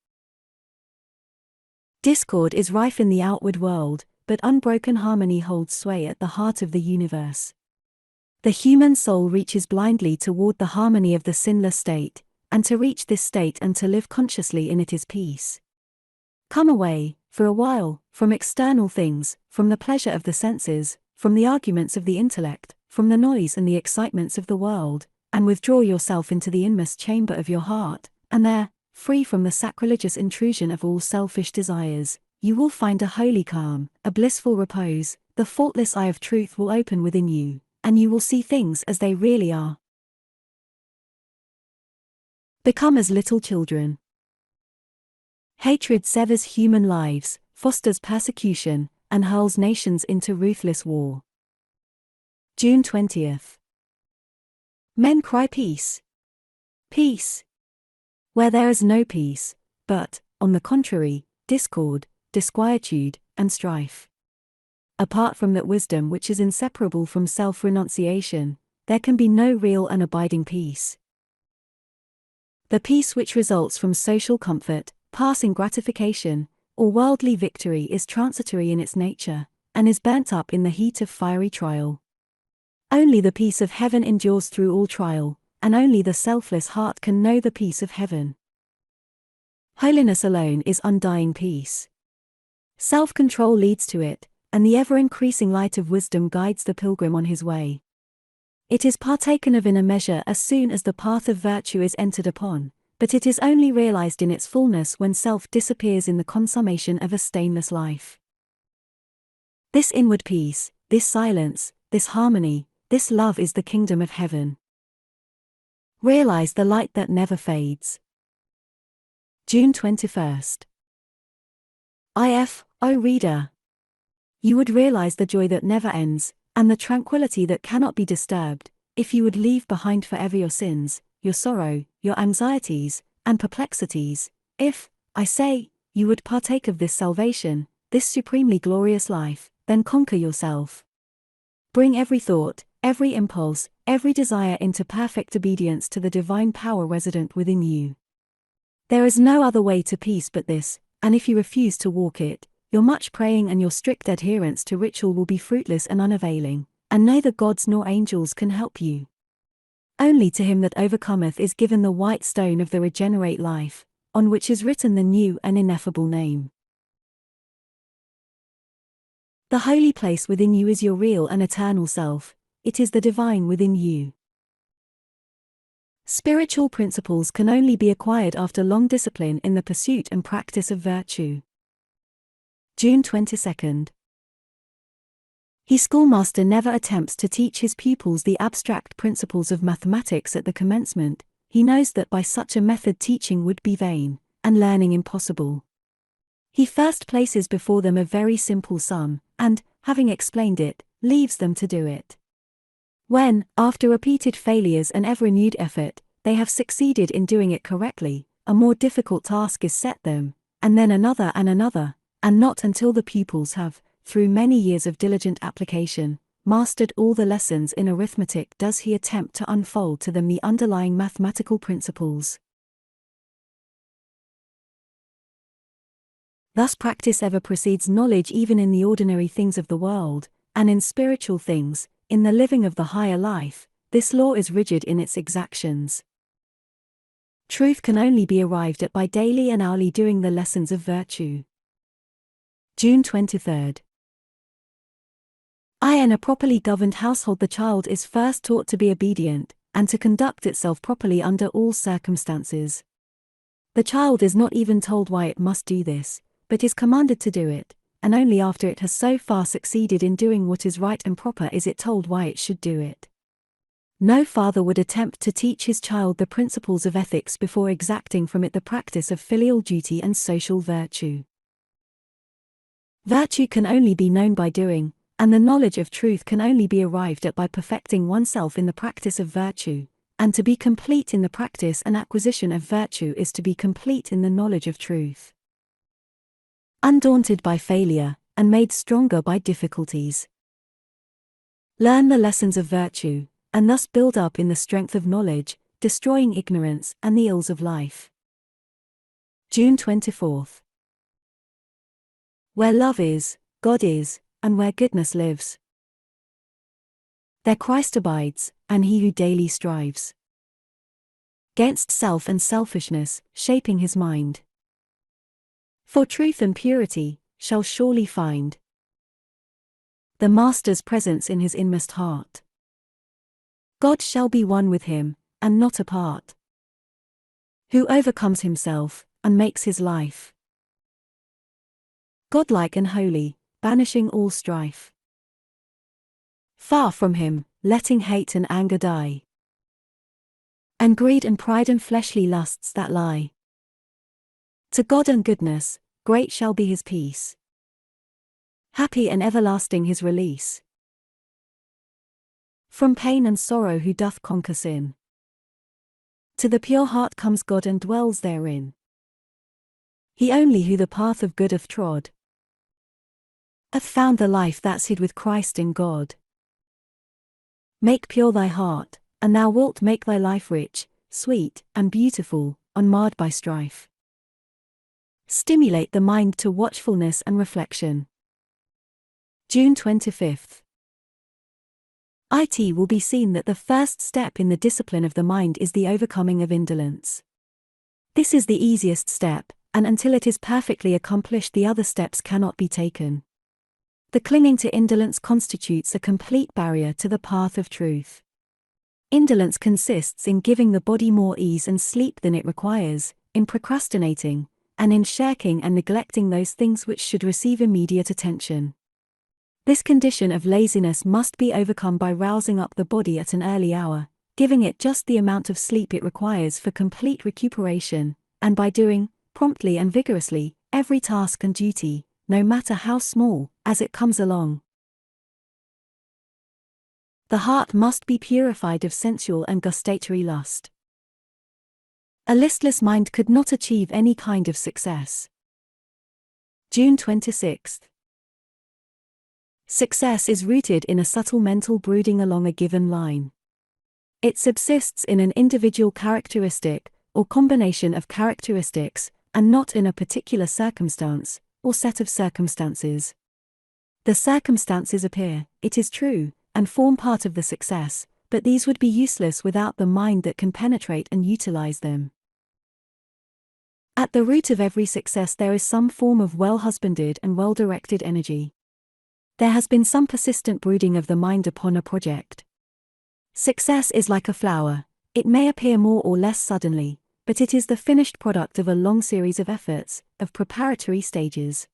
Discord is rife in the outward world, but unbroken harmony holds sway at the heart of the universe. The human soul reaches blindly toward the harmony of the sinless state, and to reach this state and to live consciously in it is peace. Come away, for a while, from external things, from the pleasure of the senses, from the arguments of the intellect, from the noise and the excitements of the world, and withdraw yourself into the inmost chamber of your heart, and there, free from the sacrilegious intrusion of all selfish desires, you will find a holy calm, a blissful repose. The faultless eye of truth will open within you, and you will see things as they really are. Become as little children. Hatred severs human lives, fosters persecution, and hurls nations into ruthless war. June 20th. Men cry peace. Peace. Where there is no peace, but, on the contrary, discord, disquietude, and strife. Apart from that wisdom which is inseparable from self-renunciation, there can be no real and abiding peace. The peace which results from social comfort, passing gratification, or worldly victory is transitory in its nature, and is burnt up in the heat of fiery trial. Only the peace of heaven endures through all trial, and only the selfless heart can know the peace of heaven. Holiness alone is undying peace. Self-control leads to it, and the ever-increasing light of wisdom guides the pilgrim on his way. It is partaken of in a measure as soon as the path of virtue is entered upon, but it is only realized in its fullness when self disappears in the consummation of a stainless life. This inward peace, this silence, this harmony, this love is the kingdom of heaven. Realize the light that never fades. June 21st. O reader. You would realize the joy that never ends, and the tranquility that cannot be disturbed, if you would leave behind forever your sins, your sorrow, your anxieties, and perplexities, if, I say, you would partake of this salvation, this supremely glorious life, then conquer yourself. Bring every thought, every impulse, every desire into perfect obedience to the divine power resident within you. There is no other way to peace but this, and if you refuse to walk it, your much praying and your strict adherence to ritual will be fruitless and unavailing, and neither gods nor angels can help you. Only to him that overcometh is given the white stone of the regenerate life, on which is written the new and ineffable name. The holy place within you is your real and eternal self, it is the divine within you. Spiritual principles can only be acquired after long discipline in the pursuit and practice of virtue. June 22nd. His schoolmaster never attempts to teach his pupils the abstract principles of mathematics at the commencement. He knows that by such a method teaching would be vain, and learning impossible. He first places before them a very simple sum, and, having explained it, leaves them to do it. When, after repeated failures and ever-renewed effort, they have succeeded in doing it correctly, a more difficult task is set them, and then another, and not until the pupils have, through many years of diligent application, mastered all the lessons in arithmetic does he attempt to unfold to them the underlying mathematical principles. Thus practice ever precedes knowledge even in the ordinary things of the world, and in spiritual things, in the living of the higher life, this law is rigid in its exactions. Truth can only be arrived at by daily and hourly doing the lessons of virtue. June 23rd. In a properly governed household the child is first taught to be obedient, and to conduct itself properly under all circumstances. The child is not even told why it must do this, but is commanded to do it, and only after it has so far succeeded in doing what is right and proper is it told why it should do it. No father would attempt to teach his child the principles of ethics before exacting from it the practice of filial duty and social virtue. Virtue can only be known by doing, and the knowledge of truth can only be arrived at by perfecting oneself in the practice of virtue, and to be complete in the practice and acquisition of virtue is to be complete in the knowledge of truth. Undaunted by failure, and made stronger by difficulties. Learn the lessons of virtue, and thus build up in the strength of knowledge, destroying ignorance and the ills of life. June 24th. Where love is, God is, and where goodness lives, there Christ abides, and he who daily strives 'gainst self and selfishness, shaping his mind for truth and purity, shall surely find the Master's presence in his inmost heart. God shall be one with him, and not apart, who overcomes himself, and makes his life godlike and holy, banishing all strife. Far from him, letting hate and anger die, and greed and pride and fleshly lusts that lie. To God and goodness, great shall be his peace. Happy and everlasting his release from pain and sorrow who doth conquer sin. To the pure heart comes God and dwells therein. He only who the path of good hath trod hath found the life that's hid with Christ in God. Make pure thy heart, and thou wilt make thy life rich, sweet, and beautiful, unmarred by strife. Stimulate the mind to watchfulness and reflection. June 25th. It will be seen that the first step in the discipline of the mind is the overcoming of indolence. This is the easiest step, and until it is perfectly accomplished the other steps cannot be taken. The clinging to indolence constitutes a complete barrier to the path of truth. Indolence consists in giving the body more ease and sleep than it requires, in procrastinating, and in shirking and neglecting those things which should receive immediate attention. This condition of laziness must be overcome by rousing up the body at an early hour, giving it just the amount of sleep it requires for complete recuperation, and by doing, promptly and vigorously, every task and duty, no matter how small, as it comes along. The heart must be purified of sensual and gustatory lust. A listless mind could not achieve any kind of success. June 26. Success is rooted in a subtle mental brooding along a given line. It subsists in an individual characteristic, or combination of characteristics, and not in a particular circumstance, or set of circumstances. The circumstances appear, it is true, and form part of the success, but these would be useless without the mind that can penetrate and utilize them. At the root of every success there is some form of well-husbanded and well-directed energy. There has been some persistent brooding of the mind upon a project. Success is like a flower, it may appear more or less suddenly, but it is the finished product of a long series of efforts, of preparatory stages.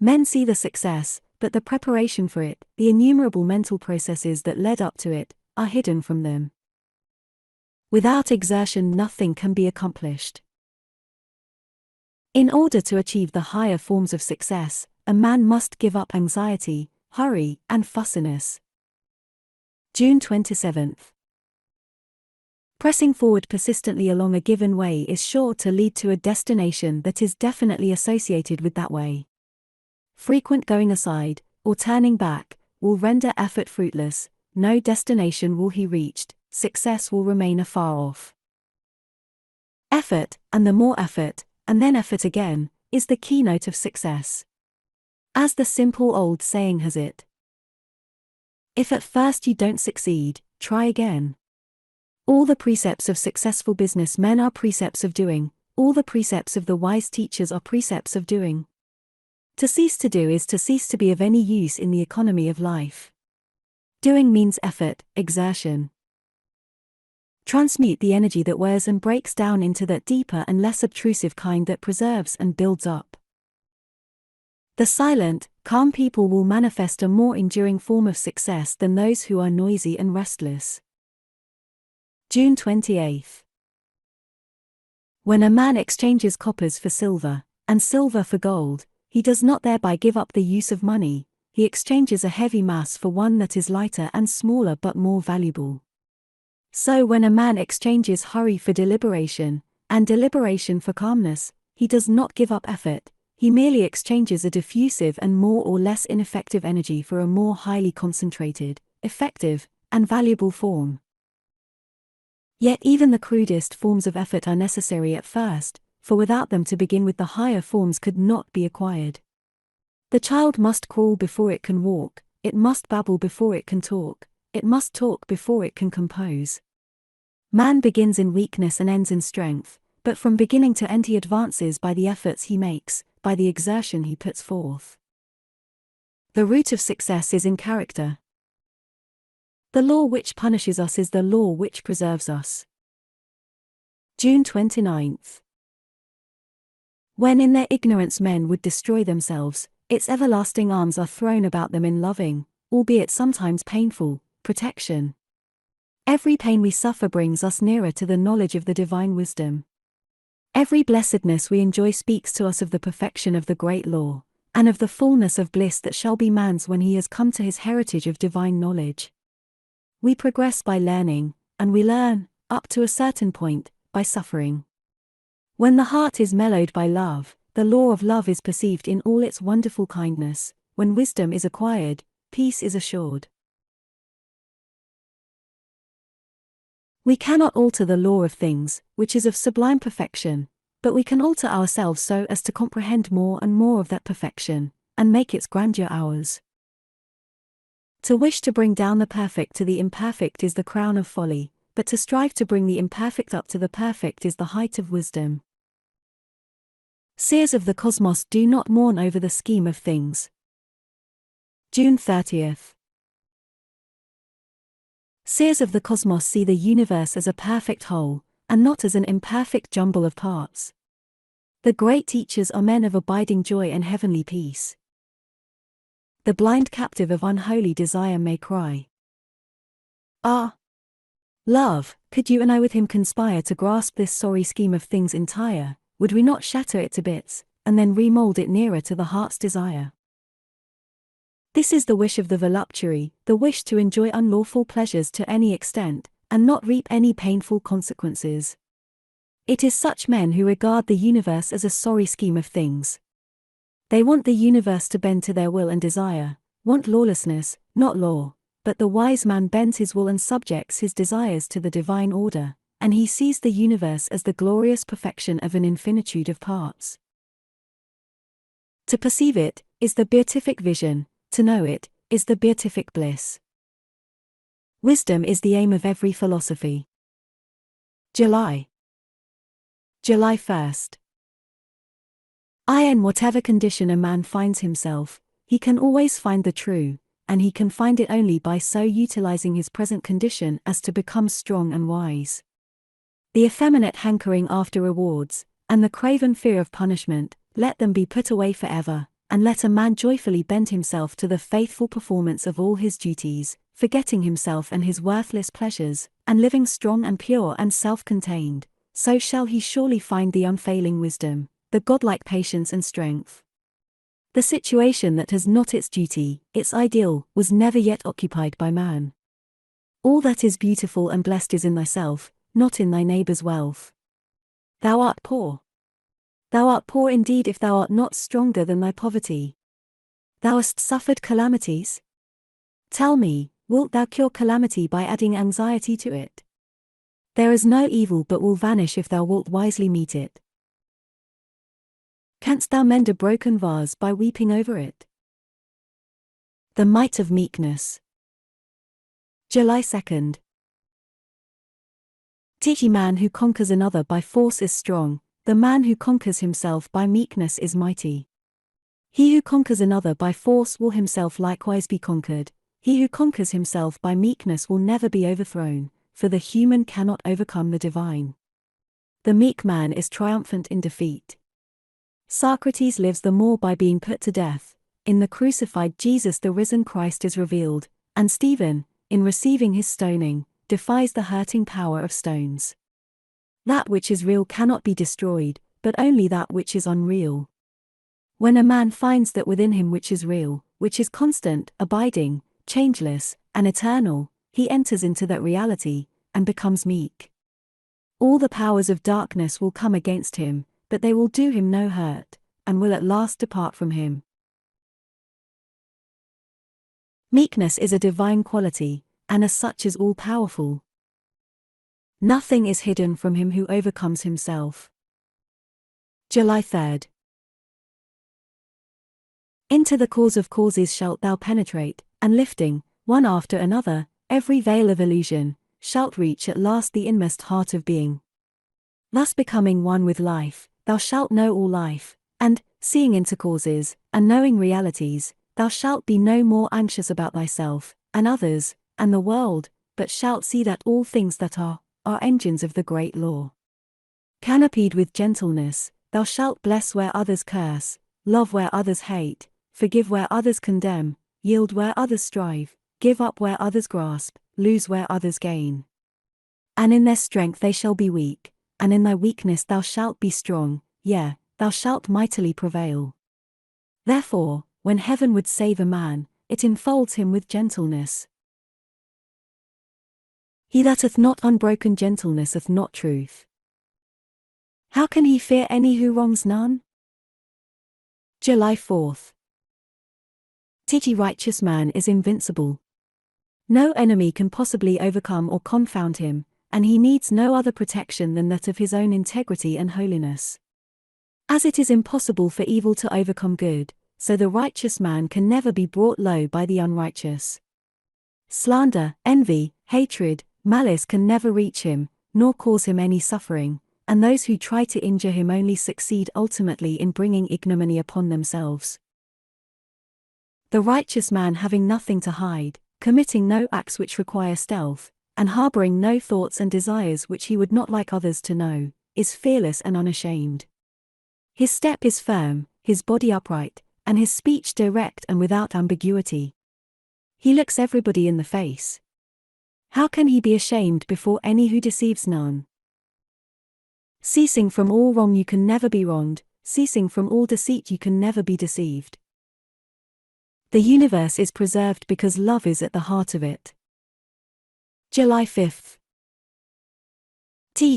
Men see the success, but the preparation for it, the innumerable mental processes that led up to it, are hidden from them. Without exertion nothing can be accomplished. In order to achieve the higher forms of success, a man must give up anxiety, hurry, and fussiness. June 27. Pressing forward persistently along a given way is sure to lead to a destination that is definitely associated with that way. Frequent going aside, or turning back, will render effort fruitless, no destination will he reach, success will remain afar off. Effort, and the more effort, and then effort again, is the keynote of success. As the simple old saying has it, if at first you don't succeed, try again. All the precepts of successful business men are precepts of doing, all the precepts of the wise teachers are precepts of doing. To cease to do is to cease to be of any use in the economy of life. Doing means effort, exertion. Transmute the energy that wears and breaks down into that deeper and less obtrusive kind that preserves and builds up. The silent, calm people will manifest a more enduring form of success than those who are noisy and restless. June 28. When a man exchanges coppers for silver, and silver for gold, he does not thereby give up the use of money, he exchanges a heavy mass for one that is lighter and smaller but more valuable. So when a man exchanges hurry for deliberation, and deliberation for calmness, he does not give up effort, he merely exchanges a diffusive and more or less ineffective energy for a more highly concentrated, effective, and valuable form. Yet even the crudest forms of effort are necessary at first, for without them to begin with the higher forms could not be acquired. The child must crawl before it can walk, it must babble before it can talk, it must talk before it can compose. Man begins in weakness and ends in strength, but from beginning to end he advances by the efforts he makes, by the exertion he puts forth. The root of success is in character. The law which punishes us is the law which preserves us. June 29. When in their ignorance men would destroy themselves, its everlasting arms are thrown about them in loving, albeit sometimes painful, protection. Every pain we suffer brings us nearer to the knowledge of the divine wisdom. Every blessedness we enjoy speaks to us of the perfection of the great law, and of the fullness of bliss that shall be man's when he has come to his heritage of divine knowledge. We progress by learning, and we learn, up to a certain point, by suffering. When the heart is mellowed by love, the law of love is perceived in all its wonderful kindness. When wisdom is acquired, peace is assured. We cannot alter the law of things, which is of sublime perfection, but we can alter ourselves so as to comprehend more and more of that perfection, and make its grandeur ours. To wish to bring down the perfect to the imperfect is the crown of folly, but to strive to bring the imperfect up to the perfect is the height of wisdom. Seers of the cosmos do not mourn over the scheme of things. June 30th. Seers of the cosmos see the universe as a perfect whole, and not as an imperfect jumble of parts. The great teachers are men of abiding joy and heavenly peace. The blind captive of unholy desire may cry, "Ah, love, could you and I with him conspire to grasp this sorry scheme of things entire, would we not shatter it to bits, and then remold it nearer to the heart's desire?" This is the wish of the voluptuary, the wish to enjoy unlawful pleasures to any extent, and not reap any painful consequences. It is such men who regard the universe as a sorry scheme of things. They want the universe to bend to their will and desire, want lawlessness, not law, but the wise man bends his will and subjects his desires to the divine order, and he sees the universe as the glorious perfection of an infinitude of parts. To perceive it is the beatific vision, to know it is the beatific bliss. Wisdom is the aim of every philosophy. July 1st. In whatever condition a man finds himself, he can always find the true, and he can find it only by so utilizing his present condition as to become strong and wise. The effeminate hankering after rewards, and the craven fear of punishment, let them be put away forever, and let a man joyfully bend himself to the faithful performance of all his duties, forgetting himself and his worthless pleasures, and living strong and pure and self-contained, so shall he surely find the unfailing wisdom, the godlike patience and strength. The situation that has not its duty, its ideal, was never yet occupied by man. All that is beautiful and blessed is in thyself, not in thy neighbor's wealth. Thou art poor. Thou art poor indeed if thou art not stronger than thy poverty. Thou hast suffered calamities? Tell me, wilt thou cure calamity by adding anxiety to it? There is no evil but will vanish if thou wilt wisely meet it. Canst thou mend a broken vase by weeping over it? The might of meekness. July 2nd. Teach ye man who conquers another by force is strong, the man who conquers himself by meekness is mighty. He who conquers another by force will himself likewise be conquered, he who conquers himself by meekness will never be overthrown, for the human cannot overcome the divine. The meek man is triumphant in defeat. Socrates lives the more by being put to death, in the crucified Jesus the risen Christ is revealed, and Stephen, in receiving his stoning, defies the hurting power of stones. That which is real cannot be destroyed, but only that which is unreal. When a man finds that within him which is real, which is constant, abiding, changeless, and eternal, he enters into that reality, and becomes meek. All the powers of darkness will come against him, but they will do him no hurt, and will at last depart from him. Meekness is a divine quality, and as such is all-powerful. Nothing is hidden from him who overcomes himself. July 3rd. Into the cause of causes shalt thou penetrate, and lifting, one after another, every veil of illusion, shalt reach at last the inmost heart of being. Thus becoming one with life, thou shalt know all life, and, seeing into causes, and knowing realities, thou shalt be no more anxious about thyself, and others, and the world, but shalt see that all things that are engines of the great law. Canopied with gentleness, thou shalt bless where others curse, love where others hate, forgive where others condemn, yield where others strive, give up where others grasp, lose where others gain. And in their strength they shall be weak, and in thy weakness thou shalt be strong, yea, thou shalt mightily prevail. Therefore, when heaven would save a man, it enfolds him with gentleness. He that hath not unbroken gentleness hath not truth. How can he fear any who wrongs none? July 4th. The righteous man is invincible. No enemy can possibly overcome or confound him, and he needs no other protection than that of his own integrity and holiness. As it is impossible for evil to overcome good, so the righteous man can never be brought low by the unrighteous. Slander, envy, hatred, malice can never reach him, nor cause him any suffering, and those who try to injure him only succeed ultimately in bringing ignominy upon themselves. The righteous man having nothing to hide, committing no acts which require stealth, and harboring no thoughts and desires which he would not like others to know, is fearless and unashamed. His step is firm, his body upright, and his speech direct and without ambiguity. He looks everybody in the face. How can he be ashamed before any who deceives none? Ceasing from all wrong you can never be wronged, ceasing from all deceit you can never be deceived. The universe is preserved because love is at the heart of it. July 5th.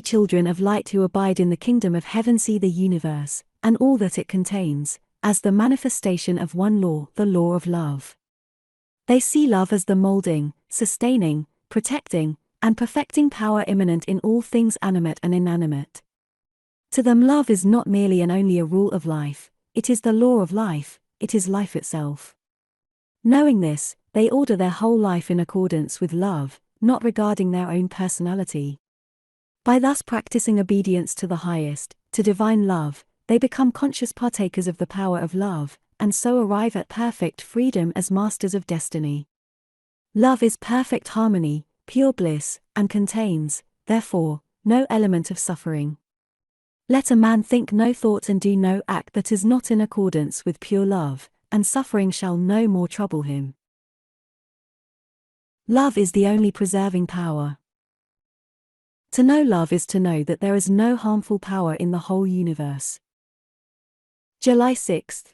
Children of light who abide in the kingdom of heaven see the universe, and all that it contains, as the manifestation of one law, the law of love. They see love as the molding, sustaining, protecting, and perfecting power immanent in all things animate and inanimate. To them love is not merely and only a rule of life, it is the law of life, it is life itself. Knowing this, they order their whole life in accordance with love, not regarding their own personality. By thus practicing obedience to the highest, to divine love, they become conscious partakers of the power of love, and so arrive at perfect freedom as masters of destiny. Love is perfect harmony, pure bliss, and contains, therefore, no element of suffering. Let a man think no thought and do no act that is not in accordance with pure love, and suffering shall no more trouble him. Love is the only preserving power. To know love is to know that there is no harmful power in the whole universe. July 6th.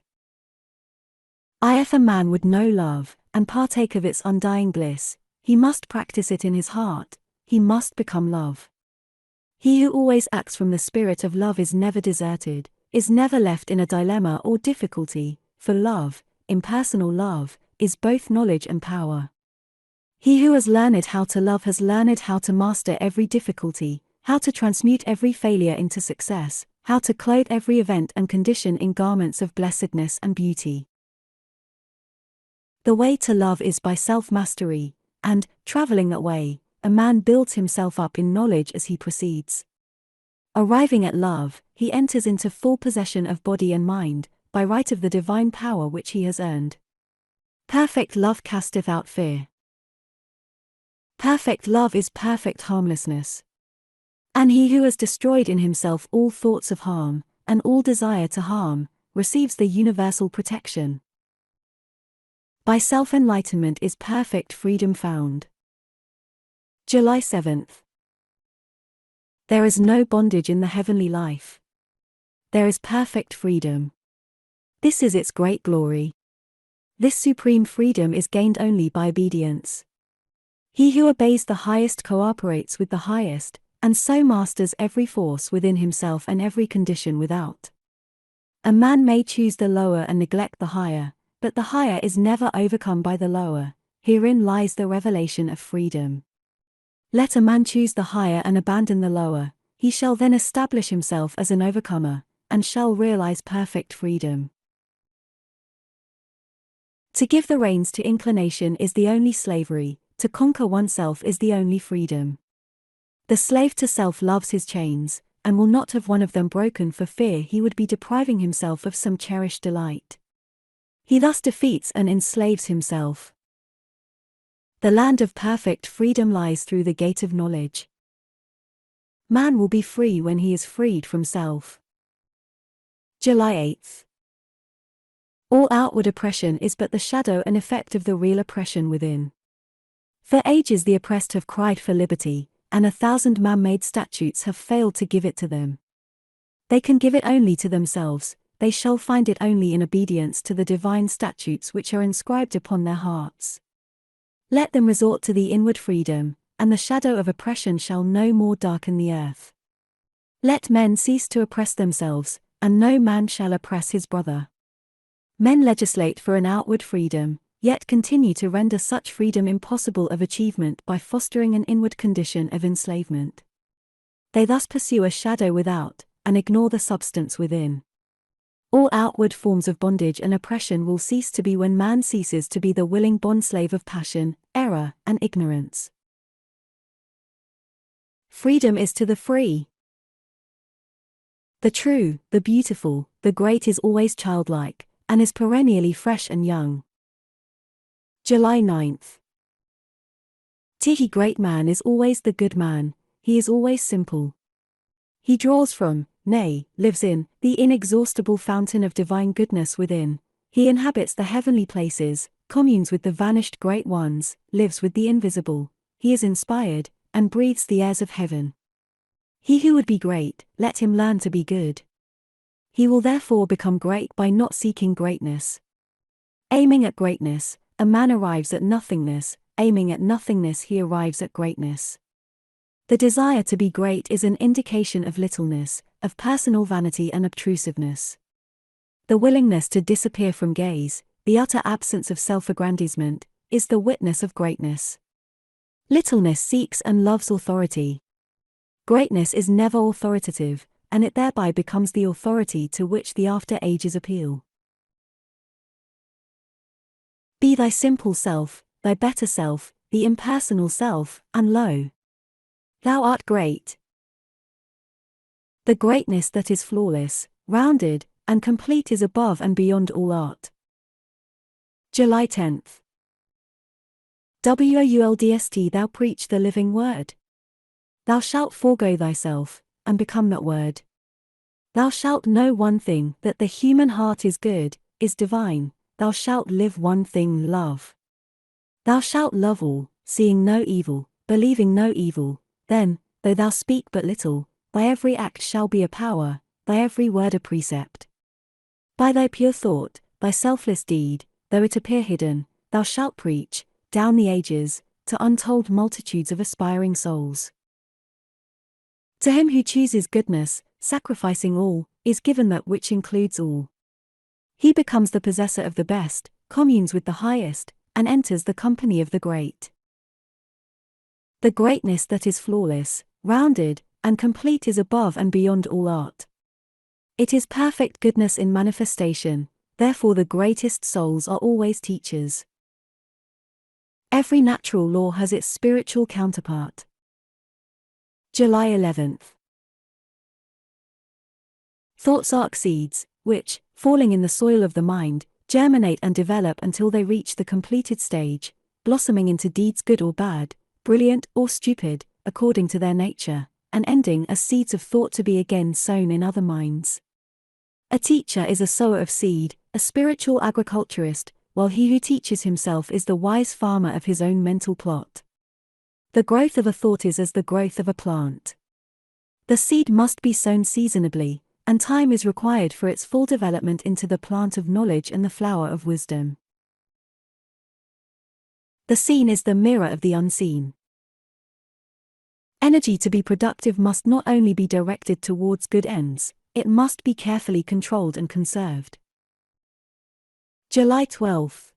If a man would know love, and partake of its undying bliss, he must practice it in his heart, he must become love. He who always acts from the spirit of love is never deserted, is never left in a dilemma or difficulty, for love, impersonal love, is both knowledge and power. He who has learned how to love has learned how to master every difficulty, how to transmute every failure into success, how to clothe every event and condition in garments of blessedness and beauty. The way to love is by self-mastery, and, traveling that way, a man builds himself up in knowledge as he proceeds. Arriving at love, he enters into full possession of body and mind, by right of the divine power which he has earned. Perfect love casteth out fear. Perfect love is perfect harmlessness. And he who has destroyed in himself all thoughts of harm, and all desire to harm, receives the universal protection. By self-enlightenment is perfect freedom found. July 7th. There is no bondage in the heavenly life. There is perfect freedom. This is its great glory. This supreme freedom is gained only by obedience. He who obeys the highest cooperates with the highest, and so masters every force within himself and every condition without. A man may choose the lower and neglect the higher, but the higher is never overcome by the lower. Herein lies the revelation of freedom. Let a man choose the higher and abandon the lower, he shall then establish himself as an overcomer, and shall realize perfect freedom. To give the reins to inclination is the only slavery, to conquer oneself is the only freedom. The slave to self loves his chains, and will not have one of them broken for fear he would be depriving himself of some cherished delight. He thus defeats and enslaves himself. The land of perfect freedom lies through the gate of knowledge. Man will be free when he is freed from self. July 8th. All outward oppression is but the shadow and effect of the real oppression within. For ages the oppressed have cried for liberty, and 1,000 man-made statutes have failed to give it to them. They can give it only to themselves, they shall find it only in obedience to the divine statutes which are inscribed upon their hearts. Let them resort to the inward freedom, and the shadow of oppression shall no more darken the earth. Let men cease to oppress themselves, and no man shall oppress his brother. Men legislate for an outward freedom, yet continue to render such freedom impossible of achievement by fostering an inward condition of enslavement. They thus pursue a shadow without, and ignore the substance within. All outward forms of bondage and oppression will cease to be when man ceases to be the willing bondslave of passion, error, and ignorance. Freedom is to the free. The true, the beautiful, the great is always childlike, and is perennially fresh and young. July 9th. Tea great man is always the good man, he is always simple. He draws from, nay, lives in, the inexhaustible fountain of divine goodness within. He inhabits the heavenly places, communes with the vanished great ones, lives with the invisible. He is inspired, and breathes the airs of heaven. He who would be great, let him learn to be good. He will therefore become great by not seeking greatness. Aiming at greatness, a man arrives at nothingness, aiming at nothingness he arrives at greatness. The desire to be great is an indication of littleness, of personal vanity and obtrusiveness. The willingness to disappear from gaze, the utter absence of self-aggrandizement, is the witness of greatness. Littleness seeks and loves authority. Greatness is never authoritative, and it thereby becomes the authority to which the after ages appeal. Be thy simple self, thy better self, the impersonal self, and lo, thou art great. The greatness that is flawless, rounded, and complete is above and beyond all art. July 10th. Woldst thou preach the living word. Thou shalt forego thyself, and become that word. Thou shalt know one thing, that the human heart is good, is divine. Thou shalt live one thing, love. Thou shalt love all, seeing no evil, believing no evil. Then, though thou speak but little, thy every act shall be a power, thy every word a precept. By thy pure thought, thy selfless deed, though it appear hidden, thou shalt preach, down the ages, to untold multitudes of aspiring souls. To him who chooses goodness, sacrificing all, is given that which includes all. He becomes the possessor of the best, communes with the highest, and enters the company of the great. The greatness that is flawless, rounded, and complete is above and beyond all art. It is perfect goodness in manifestation, therefore the greatest souls are always teachers. Every natural law has its spiritual counterpart. July 11th. Thoughts are seeds, which, falling in the soil of the mind, germinate and develop until they reach the completed stage, blossoming into deeds good or bad, brilliant or stupid, according to their nature, and ending as seeds of thought to be again sown in other minds. A teacher is a sower of seed, a spiritual agriculturist, while he who teaches himself is the wise farmer of his own mental plot. The growth of a thought is as the growth of a plant. The seed must be sown seasonably, and time is required for its full development into the plant of knowledge and the flower of wisdom. The seen is the mirror of the unseen. Energy to be productive must not only be directed towards good ends, it must be carefully controlled and conserved. July 12th.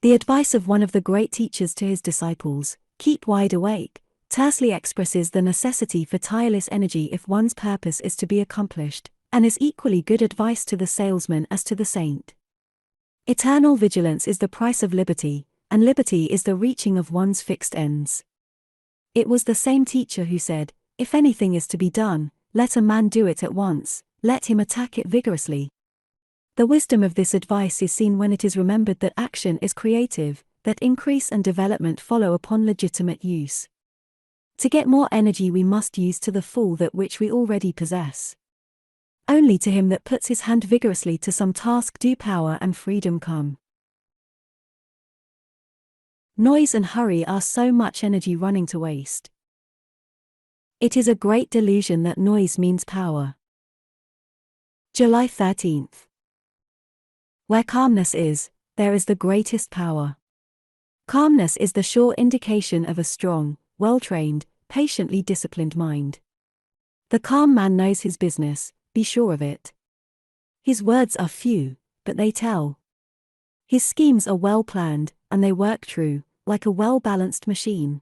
The advice of one of the great teachers to his disciples, keep wide awake, tersely expresses the necessity for tireless energy if one's purpose is to be accomplished, and is equally good advice to the salesman as to the saint. Eternal vigilance is the price of liberty, and liberty is the reaching of one's fixed ends. It was the same teacher who said, if anything is to be done, let a man do it at once, let him attack it vigorously. The wisdom of this advice is seen when it is remembered that action is creative, that increase and development follow upon legitimate use. To get more energy we must use to the full that which we already possess. Only to him that puts his hand vigorously to some task do power and freedom come. Noise and hurry are so much energy running to waste. It is a great delusion that noise means power. July 13th. Where calmness is, there is the greatest power. Calmness is the sure indication of a strong, well-trained, patiently disciplined mind. The calm man knows his business, be sure of it. His words are few, but they tell. His schemes are well planned, and they work true, like a well-balanced machine.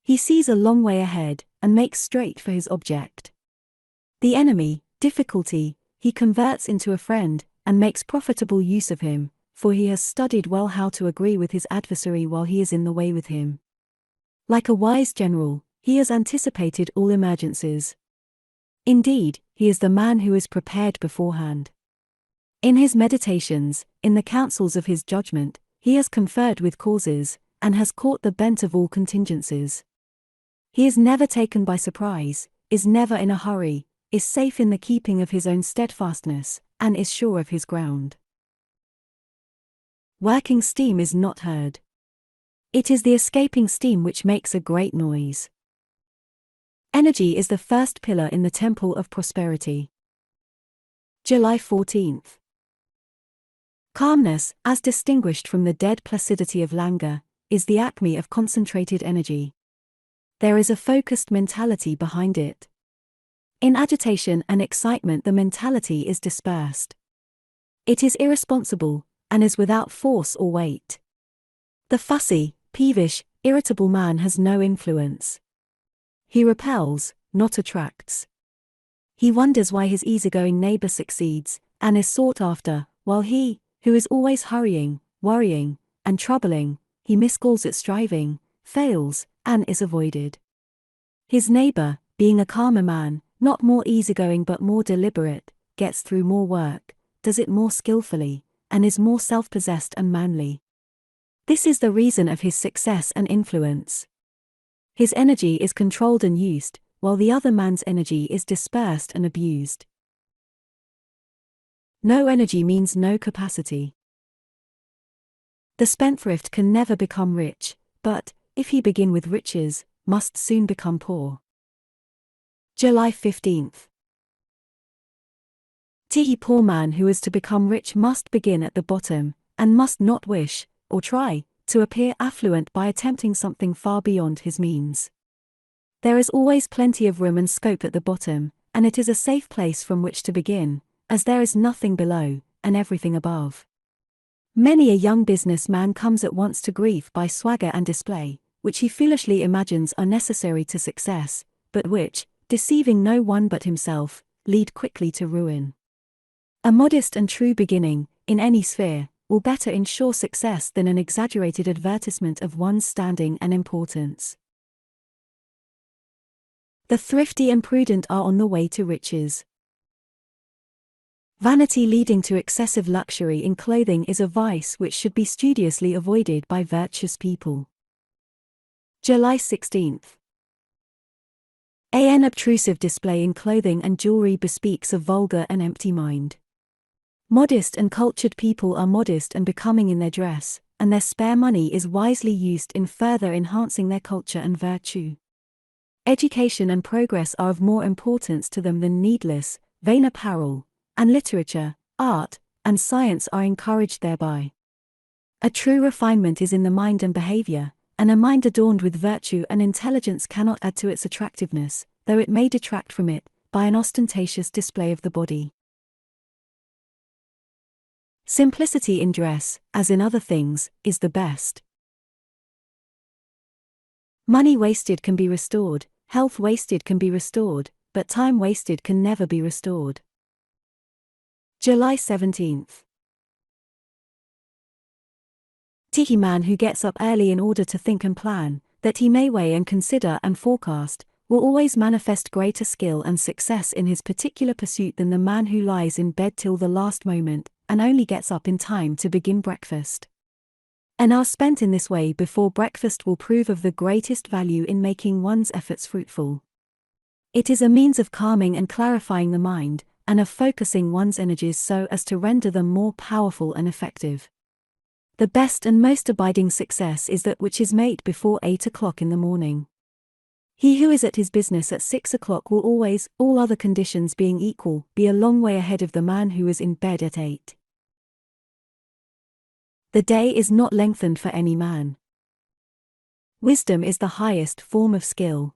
He sees a long way ahead, and makes straight for his object. The enemy, difficulty, he converts into a friend, and makes profitable use of him, for he has studied well how to agree with his adversary while he is in the way with him. Like a wise general, he has anticipated all emergencies. Indeed, he is the man who is prepared beforehand. In his meditations, in the counsels of his judgment, he has conferred with causes, and has caught the bent of all contingencies. He is never taken by surprise, is never in a hurry, is safe in the keeping of his own steadfastness, and is sure of his ground. Working steam is not heard. It is the escaping steam which makes a great noise. Energy is the first pillar in the temple of prosperity. July 14th. Calmness, as distinguished from the dead placidity of languor, is the acme of concentrated energy. There is a focused mentality behind it. In agitation and excitement, the mentality is dispersed. It is irresponsible, and is without force or weight. The fussy, peevish, irritable man has no influence. He repels, not attracts. He wonders why his easygoing neighbor succeeds, and is sought after, while he, who is always hurrying, worrying, and troubling, he miscalls it striving, fails, and is avoided. His neighbor, being a calmer man, not more easygoing but more deliberate, gets through more work, does it more skillfully, and is more self-possessed and manly. This is the reason of his success and influence. His energy is controlled and used, while the other man's energy is dispersed and abused. No energy means no capacity. The spendthrift can never become rich, but, if he begin with riches, must soon become poor. July 15th. The poor man who is to become rich must begin at the bottom, and must not wish, or try, to appear affluent by attempting something far beyond his means. There is always plenty of room and scope at the bottom, and it is a safe place from which to begin, as there is nothing below, and everything above. Many a young businessman comes at once to grief by swagger and display, which he foolishly imagines are necessary to success, but which, deceiving no one but himself, lead quickly to ruin. A modest and true beginning, in any sphere, will better ensure success than an exaggerated advertisement of one's standing and importance. The thrifty and prudent are on the way to riches. Vanity leading to excessive luxury in clothing is a vice which should be studiously avoided by virtuous people. July 16th. An obtrusive display in clothing and jewelry bespeaks a vulgar and empty mind. Modest and cultured people are modest and becoming in their dress, and their spare money is wisely used in further enhancing their culture and virtue. Education and progress are of more importance to them than needless, vain apparel, and literature, art, and science are encouraged thereby. A true refinement is in the mind and behavior, and a mind adorned with virtue and intelligence cannot add to its attractiveness, though it may detract from it, by an ostentatious display of the body. Simplicity in dress, as in other things, is the best. Money wasted can be restored, health wasted can be restored, but time wasted can never be restored. July 17th. The man who gets up early in order to think and plan, that he may weigh and consider and forecast, will always manifest greater skill and success in his particular pursuit than the man who lies in bed till the last moment, and only gets up in time to begin breakfast. An hour spent in this way before breakfast will prove of the greatest value in making one's efforts fruitful. It is a means of calming and clarifying the mind, and of focusing one's energies so as to render them more powerful and effective. The best and most abiding success is that which is made before 8 o'clock in the morning. He who is at his business at 6 o'clock will always, all other conditions being equal, be a long way ahead of the man who is in bed at 8. The day is not lengthened for any man. Wisdom is the highest form of skill.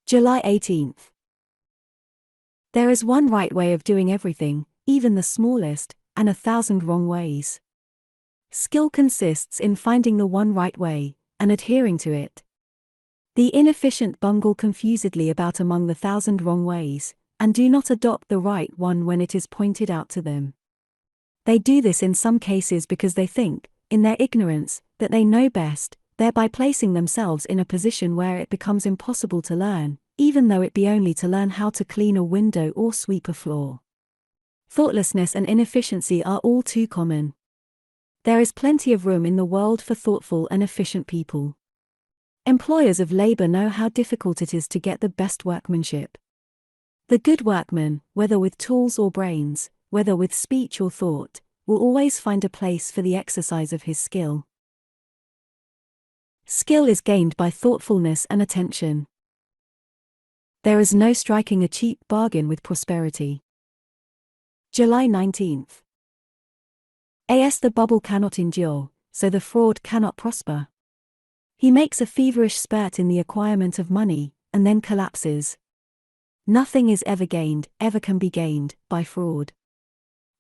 July 18th. There is one right way of doing everything, even the smallest, and 1,000 wrong ways. Skill consists in finding the one right way, and adhering to it. The inefficient bungle confusedly about among the 1,000 wrong ways, and do not adopt the right one when it is pointed out to them. They do this in some cases because they think, in their ignorance, that they know best, thereby placing themselves in a position where it becomes impossible to learn, even though it be only to learn how to clean a window or sweep a floor. Thoughtlessness and inefficiency are all too common. There is plenty of room in the world for thoughtful and efficient people. Employers of labor know how difficult it is to get the best workmanship. The good workman, whether with tools or brains, whether with speech or thought, will always find a place for the exercise of his skill. Skill is gained by thoughtfulness and attention. There is no striking a cheap bargain with prosperity. July 19th. As the bubble cannot endure, so the fraud cannot prosper. He makes a feverish spurt in the acquirement of money, and then collapses. Nothing is ever gained, ever can be gained, by fraud.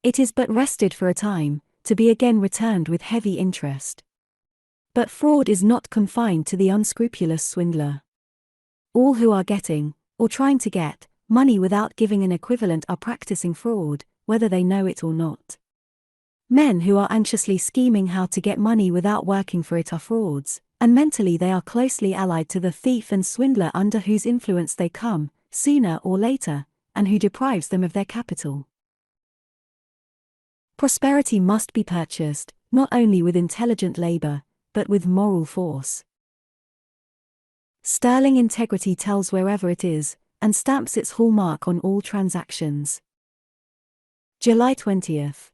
It is but wrested for a time, to be again returned with heavy interest. But fraud is not confined to the unscrupulous swindler. All who are getting, or trying to get, money without giving an equivalent are practicing fraud, whether they know it or not. Men who are anxiously scheming how to get money without working for it are frauds, and mentally they are closely allied to the thief and swindler under whose influence they come, sooner or later, and who deprives them of their capital. Prosperity must be purchased, not only with intelligent labor, but with moral force. Sterling integrity tells wherever it is, and stamps its hallmark on all transactions. July 20th.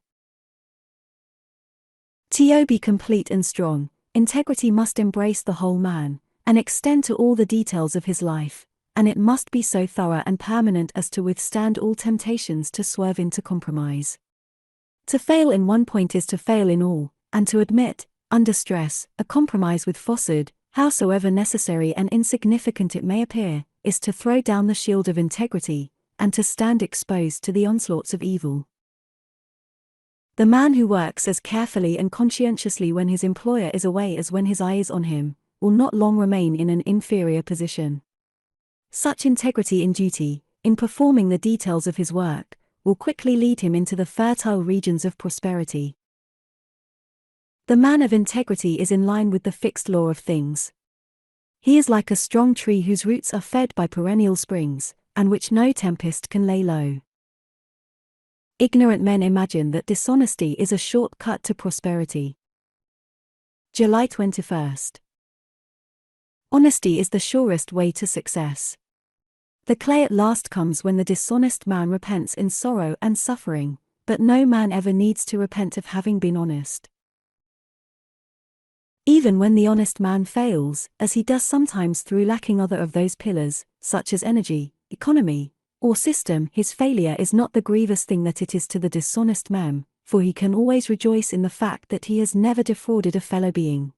To be complete and strong, integrity must embrace the whole man, and extend to all the details of his life, and it must be so thorough and permanent as to withstand all temptations to swerve into compromise. To fail in one point is to fail in all, and to admit, under stress, a compromise with falsehood, howsoever necessary and insignificant it may appear, is to throw down the shield of integrity, and to stand exposed to the onslaughts of evil. The man who works as carefully and conscientiously when his employer is away as when his eye is on him, will not long remain in an inferior position. Such integrity in duty, in performing the details of his work, will quickly lead him into the fertile regions of prosperity. The man of integrity is in line with the fixed law of things. He is like a strong tree whose roots are fed by perennial springs, and which no tempest can lay low. Ignorant men imagine that dishonesty is a short cut to prosperity. July 21st. Honesty is the surest way to success. The clay at last comes when the dishonest man repents in sorrow and suffering, but no man ever needs to repent of having been honest. Even when the honest man fails, as he does sometimes through lacking other of those pillars, such as energy, economy, or system, his failure is not the grievous thing that it is to the dishonest man, for he can always rejoice in the fact that he has never defrauded a fellow being.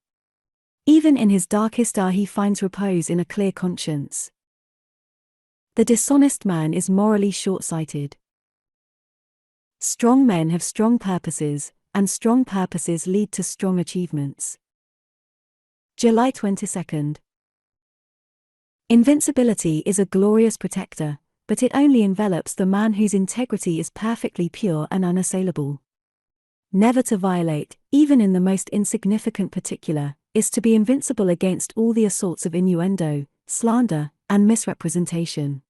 Even in his darkest hour he finds repose in a clear conscience. The dishonest man is morally short-sighted. Strong men have strong purposes, and strong purposes lead to strong achievements. July 22nd. Invincibility is a glorious protector, but it only envelops the man whose integrity is perfectly pure and unassailable. Never to violate, even in the most insignificant particular, is to be invincible against all the assaults of innuendo, slander, and misrepresentation.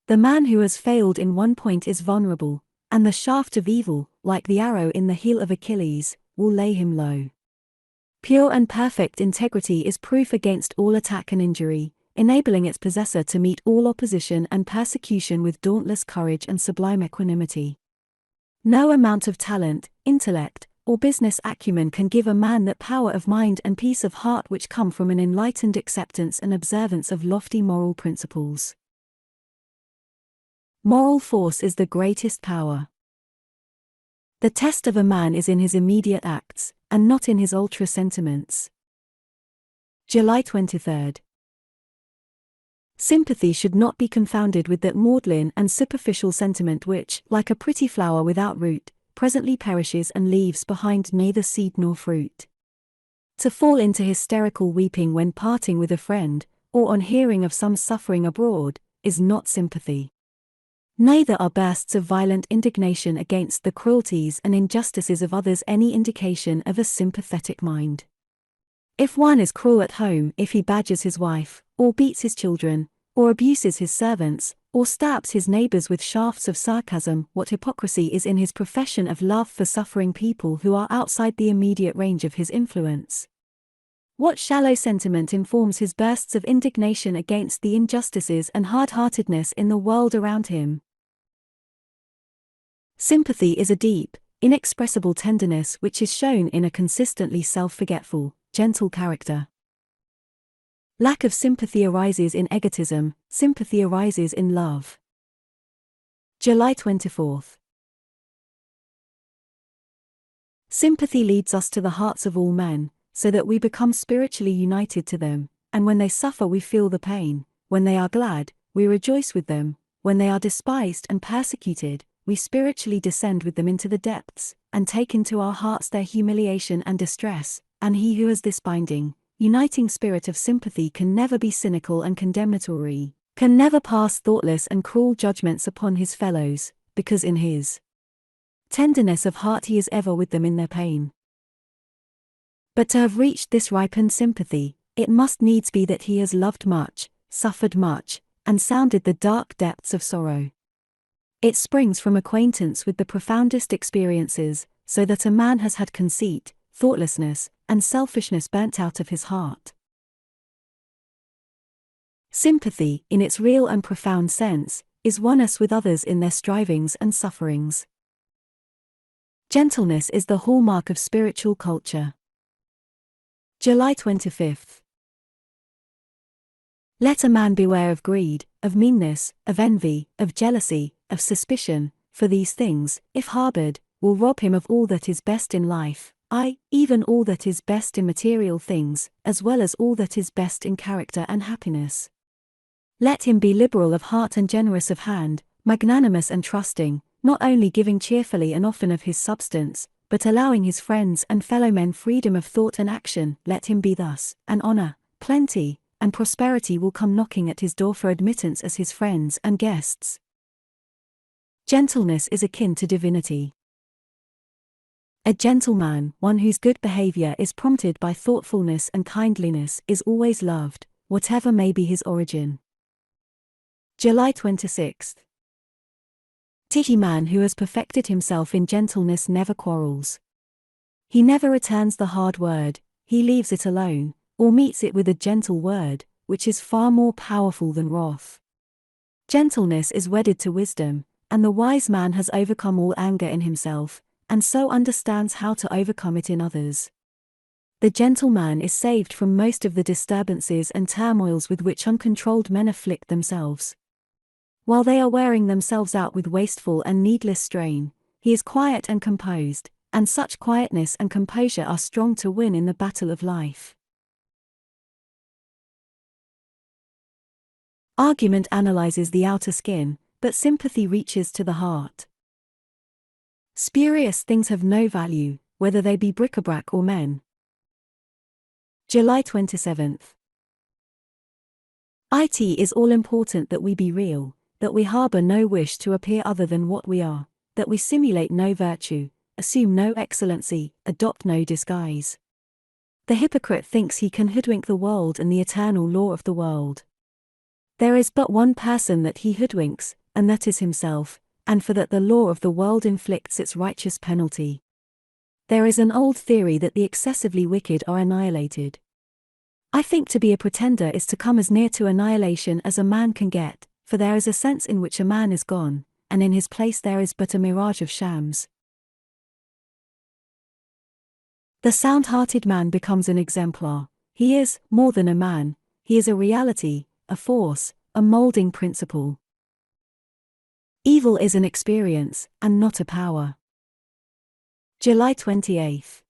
The man who has failed in one point is vulnerable, and the shaft of evil, like the arrow in the heel of Achilles, will lay him low. Pure and perfect integrity is proof against all attack and injury, enabling its possessor to meet all opposition and persecution with dauntless courage and sublime equanimity. No amount of talent, intellect, or business acumen can give a man that power of mind and peace of heart which come from an enlightened acceptance and observance of lofty moral principles. Moral force is the greatest power. The test of a man is in his immediate acts, and not in his ultra sentiments. July 23rd. Sympathy should not be confounded with that maudlin and superficial sentiment which, like a pretty flower without root, presently perishes and leaves behind neither seed nor fruit. To fall into hysterical weeping when parting with a friend, or on hearing of some suffering abroad, is not sympathy. Neither are bursts of violent indignation against the cruelties and injustices of others any indication of a sympathetic mind. If one is cruel at home, if he badgers his wife, or beats his children, or abuses his servants, or stabs his neighbors with shafts of sarcasm. What hypocrisy is in his profession of love for suffering people who are outside the immediate range of his influence? What shallow sentiment informs his bursts of indignation against the injustices and hard-heartedness in the world around him? Sympathy is a deep, inexpressible tenderness which is shown in a consistently self-forgetful, gentle character. Lack of sympathy arises in egotism, sympathy arises in love. July 24th. Sympathy leads us to the hearts of all men, so that we become spiritually united to them, and when they suffer we feel the pain, when they are glad, we rejoice with them, when they are despised and persecuted, we spiritually descend with them into the depths, and take into our hearts their humiliation and distress, and he who has this binding, uniting spirit of sympathy can never be cynical and condemnatory, can never pass thoughtless and cruel judgments upon his fellows, because in his tenderness of heart he is ever with them in their pain. But to have reached this ripened sympathy, it must needs be that he has loved much, suffered much, and sounded the dark depths of sorrow. It springs from acquaintance with the profoundest experiences, so that a man has had conceit, thoughtlessness, and selfishness burnt out of his heart. Sympathy, in its real and profound sense, is oneness with others in their strivings and sufferings. Gentleness is the hallmark of spiritual culture. July 25th. Let a man beware of greed, of meanness, of envy, of jealousy, of suspicion, for these things, if harbored, will rob him of all that is best in life, even all that is best in material things, as well as all that is best in character and happiness. Let him be liberal of heart and generous of hand, magnanimous and trusting, not only giving cheerfully and often of his substance, but allowing his friends and fellow men freedom of thought and action. Let him be thus, and honor, plenty, and prosperity will come knocking at his door for admittance as his friends and guests. Gentleness is akin to divinity. A gentleman, one whose good behavior is prompted by thoughtfulness and kindliness, is always loved, whatever may be his origin. July 26th. The man who has perfected himself in gentleness never quarrels. He never returns the hard word, he leaves it alone, or meets it with a gentle word, which is far more powerful than wrath. Gentleness is wedded to wisdom, and the wise man has overcome all anger in himself, and so understands how to overcome it in others. The gentleman is saved from most of the disturbances and turmoils with which uncontrolled men afflict themselves. While they are wearing themselves out with wasteful and needless strain, he is quiet and composed, and such quietness and composure are strong to win in the battle of life. Argument analyzes the outer skin, but sympathy reaches to the heart. Spurious things have no value, whether they be bric-a-brac or men. July 27th. It is all important that we be real, that we harbor no wish to appear other than what we are, that we simulate no virtue, assume no excellency, adopt no disguise. The hypocrite thinks he can hoodwink the world and the eternal law of the world. There is but one person that he hoodwinks, and that is himself, and for that the law of the world inflicts its righteous penalty. There is an old theory that the excessively wicked are annihilated. I think to be a pretender is to come as near to annihilation as a man can get, for there is a sense in which a man is gone, and in his place there is but a mirage of shams. The sound-hearted man becomes an exemplar. He is, more than a man, he is a reality, a force, a molding principle. Evil is an experience, and not a power. July 28th.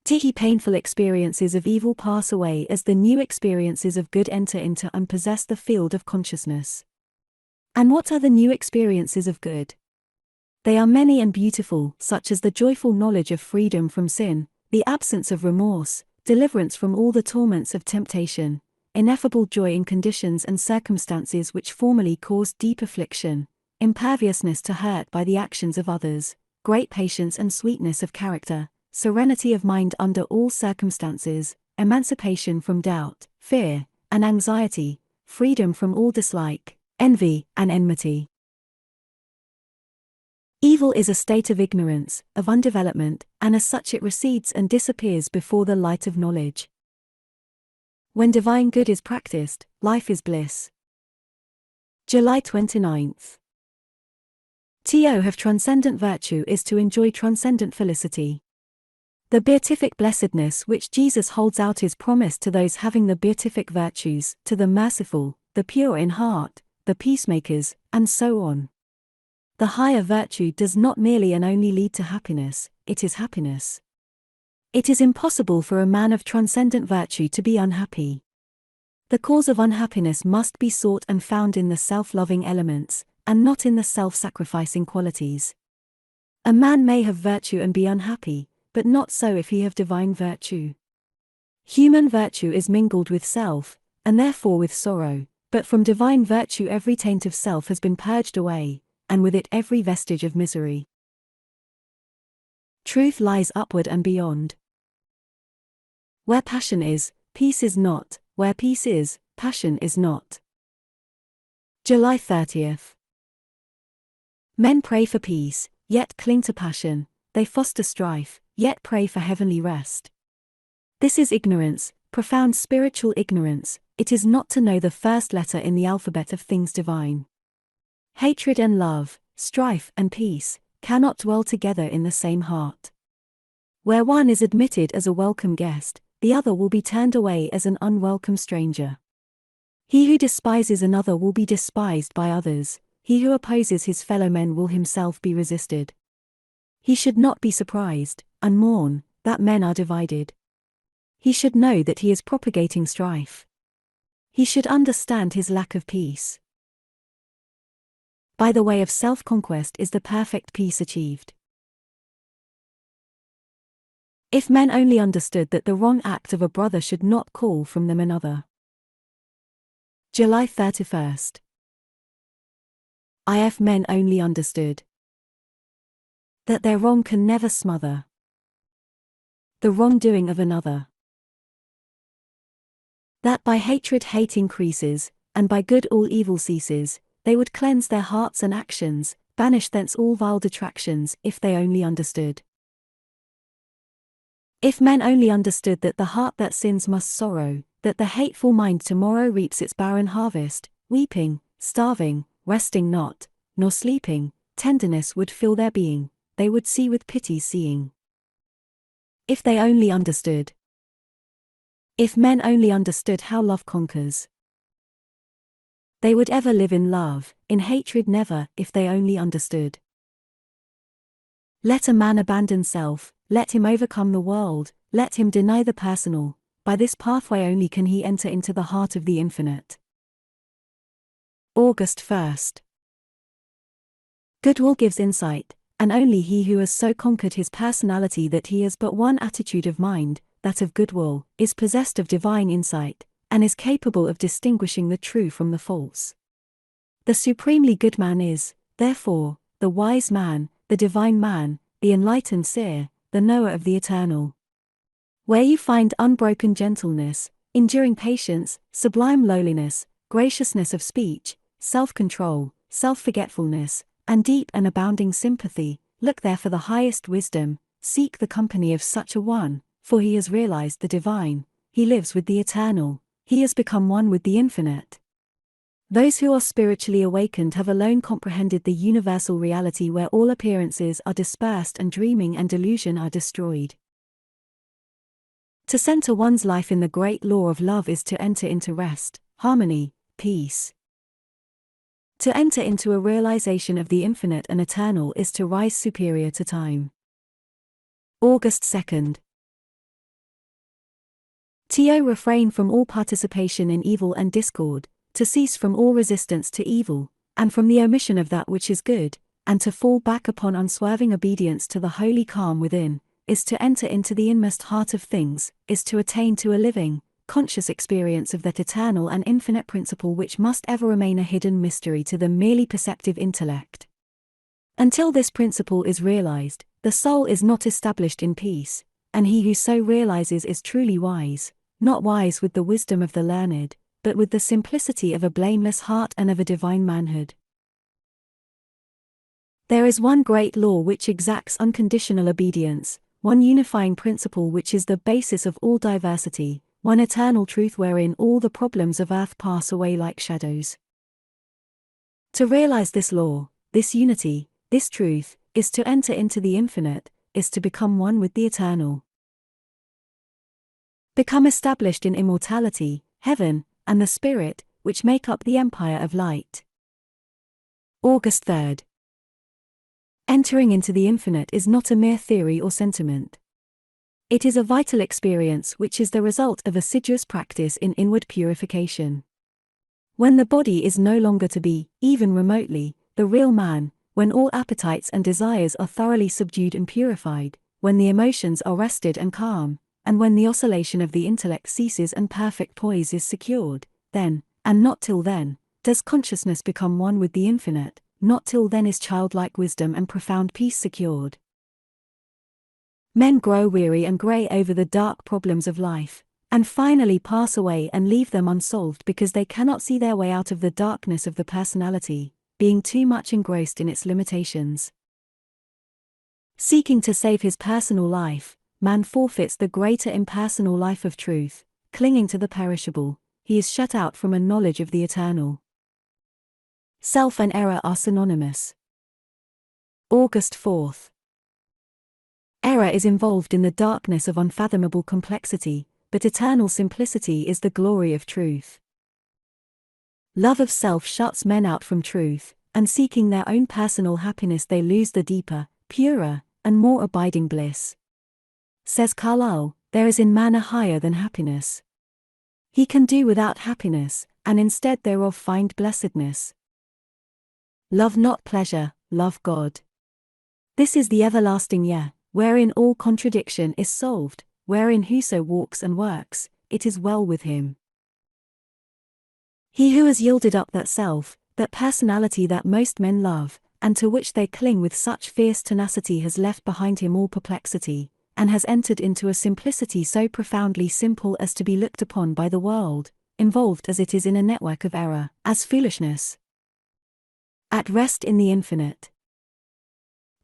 The painful experiences of evil pass away as the new experiences of good enter into and possess the field of consciousness. And what are the new experiences of good? They are many and beautiful, such as the joyful knowledge of freedom from sin, the absence of remorse, deliverance from all the torments of temptation, ineffable joy in conditions and circumstances which formerly caused deep affliction, imperviousness to hurt by the actions of others, great patience and sweetness of character, serenity of mind under all circumstances, emancipation from doubt, fear, and anxiety, freedom from all dislike, envy, and enmity. Evil is a state of ignorance, of undevelopment, and as such it recedes and disappears before the light of knowledge. When divine good is practiced, life is bliss. July 29th. To have transcendent virtue is to enjoy transcendent felicity. The beatific blessedness which Jesus holds out is promised to those having the beatific virtues, to the merciful, the pure in heart, the peacemakers, and so on. The higher virtue does not merely and only lead to happiness, it is happiness. It is impossible for a man of transcendent virtue to be unhappy. The cause of unhappiness must be sought and found in the self-loving elements, and not in the self-sacrificing qualities. A man may have virtue and be unhappy, but not so if he have divine virtue. Human virtue is mingled with self, and therefore with sorrow, but from divine virtue every taint of self has been purged away, and with it every vestige of misery. Truth lies upward and beyond. Where passion is, peace is not, where peace is, passion is not. July 30th. Men pray for peace, yet cling to passion, they foster strife, yet pray for heavenly rest. This is ignorance, profound spiritual ignorance. It is not to know the first letter in the alphabet of things divine. Hatred and love, strife and peace, cannot dwell together in the same heart. Where one is admitted as a welcome guest, the other will be turned away as an unwelcome stranger. He who despises another will be despised by others, he who opposes his fellow men will himself be resisted. He should not be surprised, and mourn, that men are divided. He should know that he is propagating strife. He should understand his lack of peace. By the way of self-conquest is the perfect peace achieved. If men only understood that the wrong act of a brother should not call from them another. July 31st. If men only understood that their wrong can never smother the wrongdoing of another. That by hatred hate increases, and by good all evil ceases, they would cleanse their hearts and actions, banish thence all vile detractions, if they only understood. If men only understood that the heart that sins must sorrow, that the hateful mind tomorrow reaps its barren harvest, weeping, starving, resting not, nor sleeping, tenderness would fill their being, they would see with pity seeing. If they only understood. If men only understood how love conquers. They would ever live in love, in hatred never, if they only understood. Let a man abandon self, let him overcome the world, let him deny the personal, by this pathway only can he enter into the heart of the infinite. August 1st. Goodwill gives insight, and only he who has so conquered his personality that he has but one attitude of mind, that of goodwill, is possessed of divine insight, and is capable of distinguishing the true from the false. The supremely good man is, therefore, the wise man, the divine man, the enlightened seer, the knower of the eternal. Where you find unbroken gentleness, enduring patience, sublime lowliness, graciousness of speech, self-control, self-forgetfulness, and deep and abounding sympathy, look there for the highest wisdom, seek the company of such a one, for he has realized the divine, he lives with the eternal, he has become one with the infinite. Those who are spiritually awakened have alone comprehended the universal reality where all appearances are dispersed and dreaming and delusion are destroyed. To center one's life in the great law of love is to enter into rest, harmony, peace. To enter into a realization of the infinite and eternal is to rise superior to time. August 2nd. To refrain from all participation in evil and discord, to cease from all resistance to evil, and from the omission of that which is good, and to fall back upon unswerving obedience to the holy calm within, is to enter into the inmost heart of things, is to attain to a living, conscious experience of that eternal and infinite principle which must ever remain a hidden mystery to the merely perceptive intellect. Until this principle is realized, the soul is not established in peace, and he who so realizes is truly wise, not wise with the wisdom of the learned, but with the simplicity of a blameless heart and of a divine manhood. There is one great law which exacts unconditional obedience, one unifying principle which is the basis of all diversity, one eternal truth wherein all the problems of earth pass away like shadows. To realize this law, this unity, this truth, is to enter into the infinite, is to become one with the eternal. Become established in immortality, heaven, and the Spirit, which make up the empire of light. August 3rd. Entering into the infinite is not a mere theory or sentiment. It is a vital experience which is the result of assiduous practice in inward purification. When the body is no longer to be, even remotely, the real man, when all appetites and desires are thoroughly subdued and purified, when the emotions are rested and calm, and when the oscillation of the intellect ceases and perfect poise is secured, then, and not till then, does consciousness become one with the infinite, not till then is childlike wisdom and profound peace secured. Men grow weary and grey over the dark problems of life, and finally pass away and leave them unsolved because they cannot see their way out of the darkness of the personality, being too much engrossed in its limitations. Seeking to save his personal life, man forfeits the greater impersonal life of truth. Clinging to the perishable, he is shut out from a knowledge of the eternal. Self and error are synonymous. August 4th. Error is involved in the darkness of unfathomable complexity, but eternal simplicity is the glory of truth. Love of self shuts men out from truth, and seeking their own personal happiness they lose the deeper, purer, and more abiding bliss. Says Carlyle, there is in man a higher than happiness. He can do without happiness, and instead thereof find blessedness. Love not pleasure, love God. This is the everlasting yeah, wherein all contradiction is solved, wherein whoso walks and works, it is well with him. He who has yielded up that self, that personality that most men love, and to which they cling with such fierce tenacity has left behind him all perplexity, and has entered into a simplicity so profoundly simple as to be looked upon by the world, involved as it is in a network of error, as foolishness. At rest in the infinite.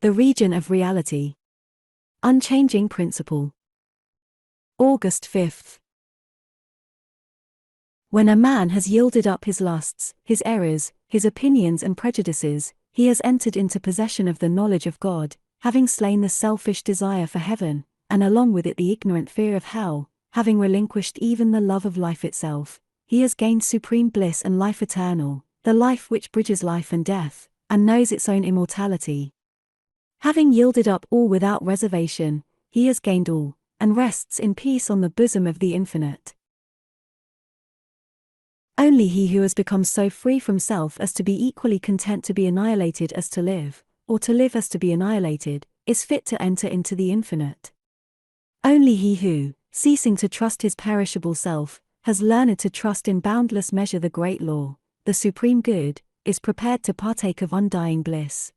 The region of reality. Unchanging principle. August 5th. When a man has yielded up his lusts, his errors, his opinions and prejudices, he has entered into possession of the knowledge of God, having slain the selfish desire for heaven, and along with it the ignorant fear of hell, having relinquished even the love of life itself, he has gained supreme bliss and life eternal, the life which bridges life and death, and knows its own immortality. Having yielded up all without reservation, he has gained all, and rests in peace on the bosom of the infinite. Only he who has become so free from self as to be equally content to be annihilated as to live, or to live as to be annihilated, is fit to enter into the infinite. Only he who, ceasing to trust his perishable self, has learned to trust in boundless measure the great law, the supreme good, is prepared to partake of undying bliss.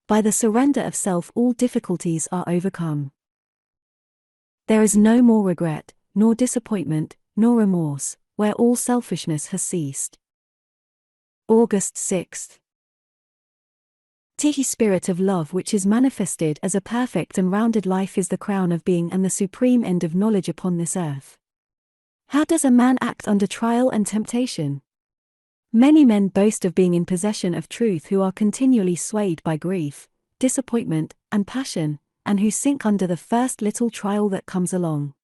By the surrender of self all difficulties are overcome. There is no more regret, nor disappointment, nor remorse, where all selfishness has ceased. August 6th. The spirit of love which is manifested as a perfect and rounded life is the crown of being and the supreme end of knowledge upon this earth. How does a man act under trial and temptation? Many men boast of being in possession of truth who are continually swayed by grief, disappointment, and passion, and who sink under the first little trial that comes along.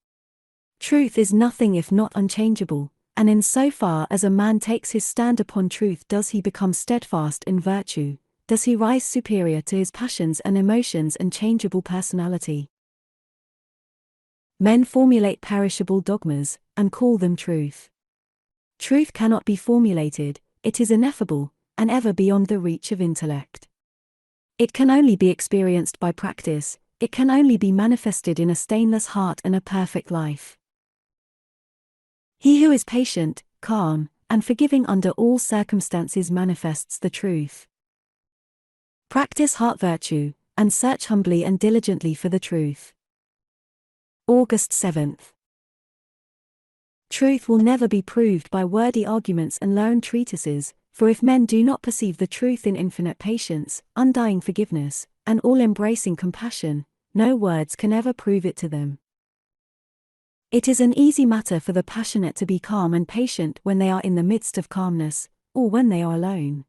Truth is nothing if not unchangeable, and in so far as a man takes his stand upon truth does he become steadfast in virtue, does he rise superior to his passions and emotions and changeable personality. Men formulate perishable dogmas, and call them truth. Truth cannot be formulated, it is ineffable, and ever beyond the reach of intellect. It can only be experienced by practice, it can only be manifested in a stainless heart and a perfect life. He who is patient, calm, and forgiving under all circumstances manifests the truth. Practice heart virtue, and search humbly and diligently for the truth. August 7th. Truth will never be proved by wordy arguments and learned treatises, for if men do not perceive the truth in infinite patience, undying forgiveness, and all-embracing compassion, no words can ever prove it to them. It is an easy matter for the passionate to be calm and patient when they are in the midst of calmness, or when they are alone.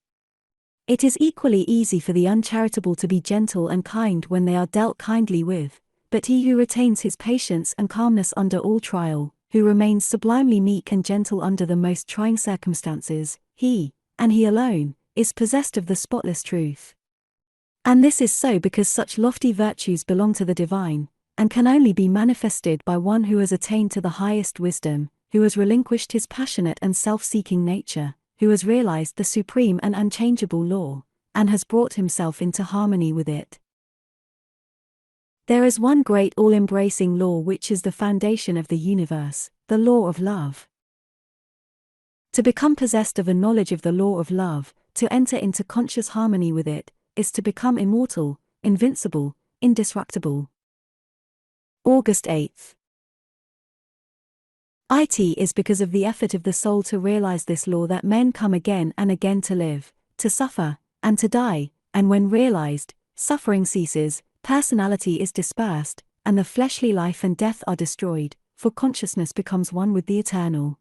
It is equally easy for the uncharitable to be gentle and kind when they are dealt kindly with, but he who retains his patience and calmness under all trial, who remains sublimely meek and gentle under the most trying circumstances, he, and he alone, is possessed of the spotless truth. And this is so because such lofty virtues belong to the divine, and can only be manifested by one who has attained to the highest wisdom, who has relinquished his passionate and self-seeking nature, who has realized the supreme and unchangeable law, and has brought himself into harmony with it. There is one great all-embracing law which is the foundation of the universe, the law of love. To become possessed of a knowledge of the law of love, to enter into conscious harmony with it, is to become immortal, invincible, indestructible. August 8th. It is because of the effort of the soul to realize this law that men come again and again to live, to suffer, and to die, and when realized, suffering ceases, personality is dispersed, and the fleshly life and death are destroyed, for consciousness becomes one with the eternal.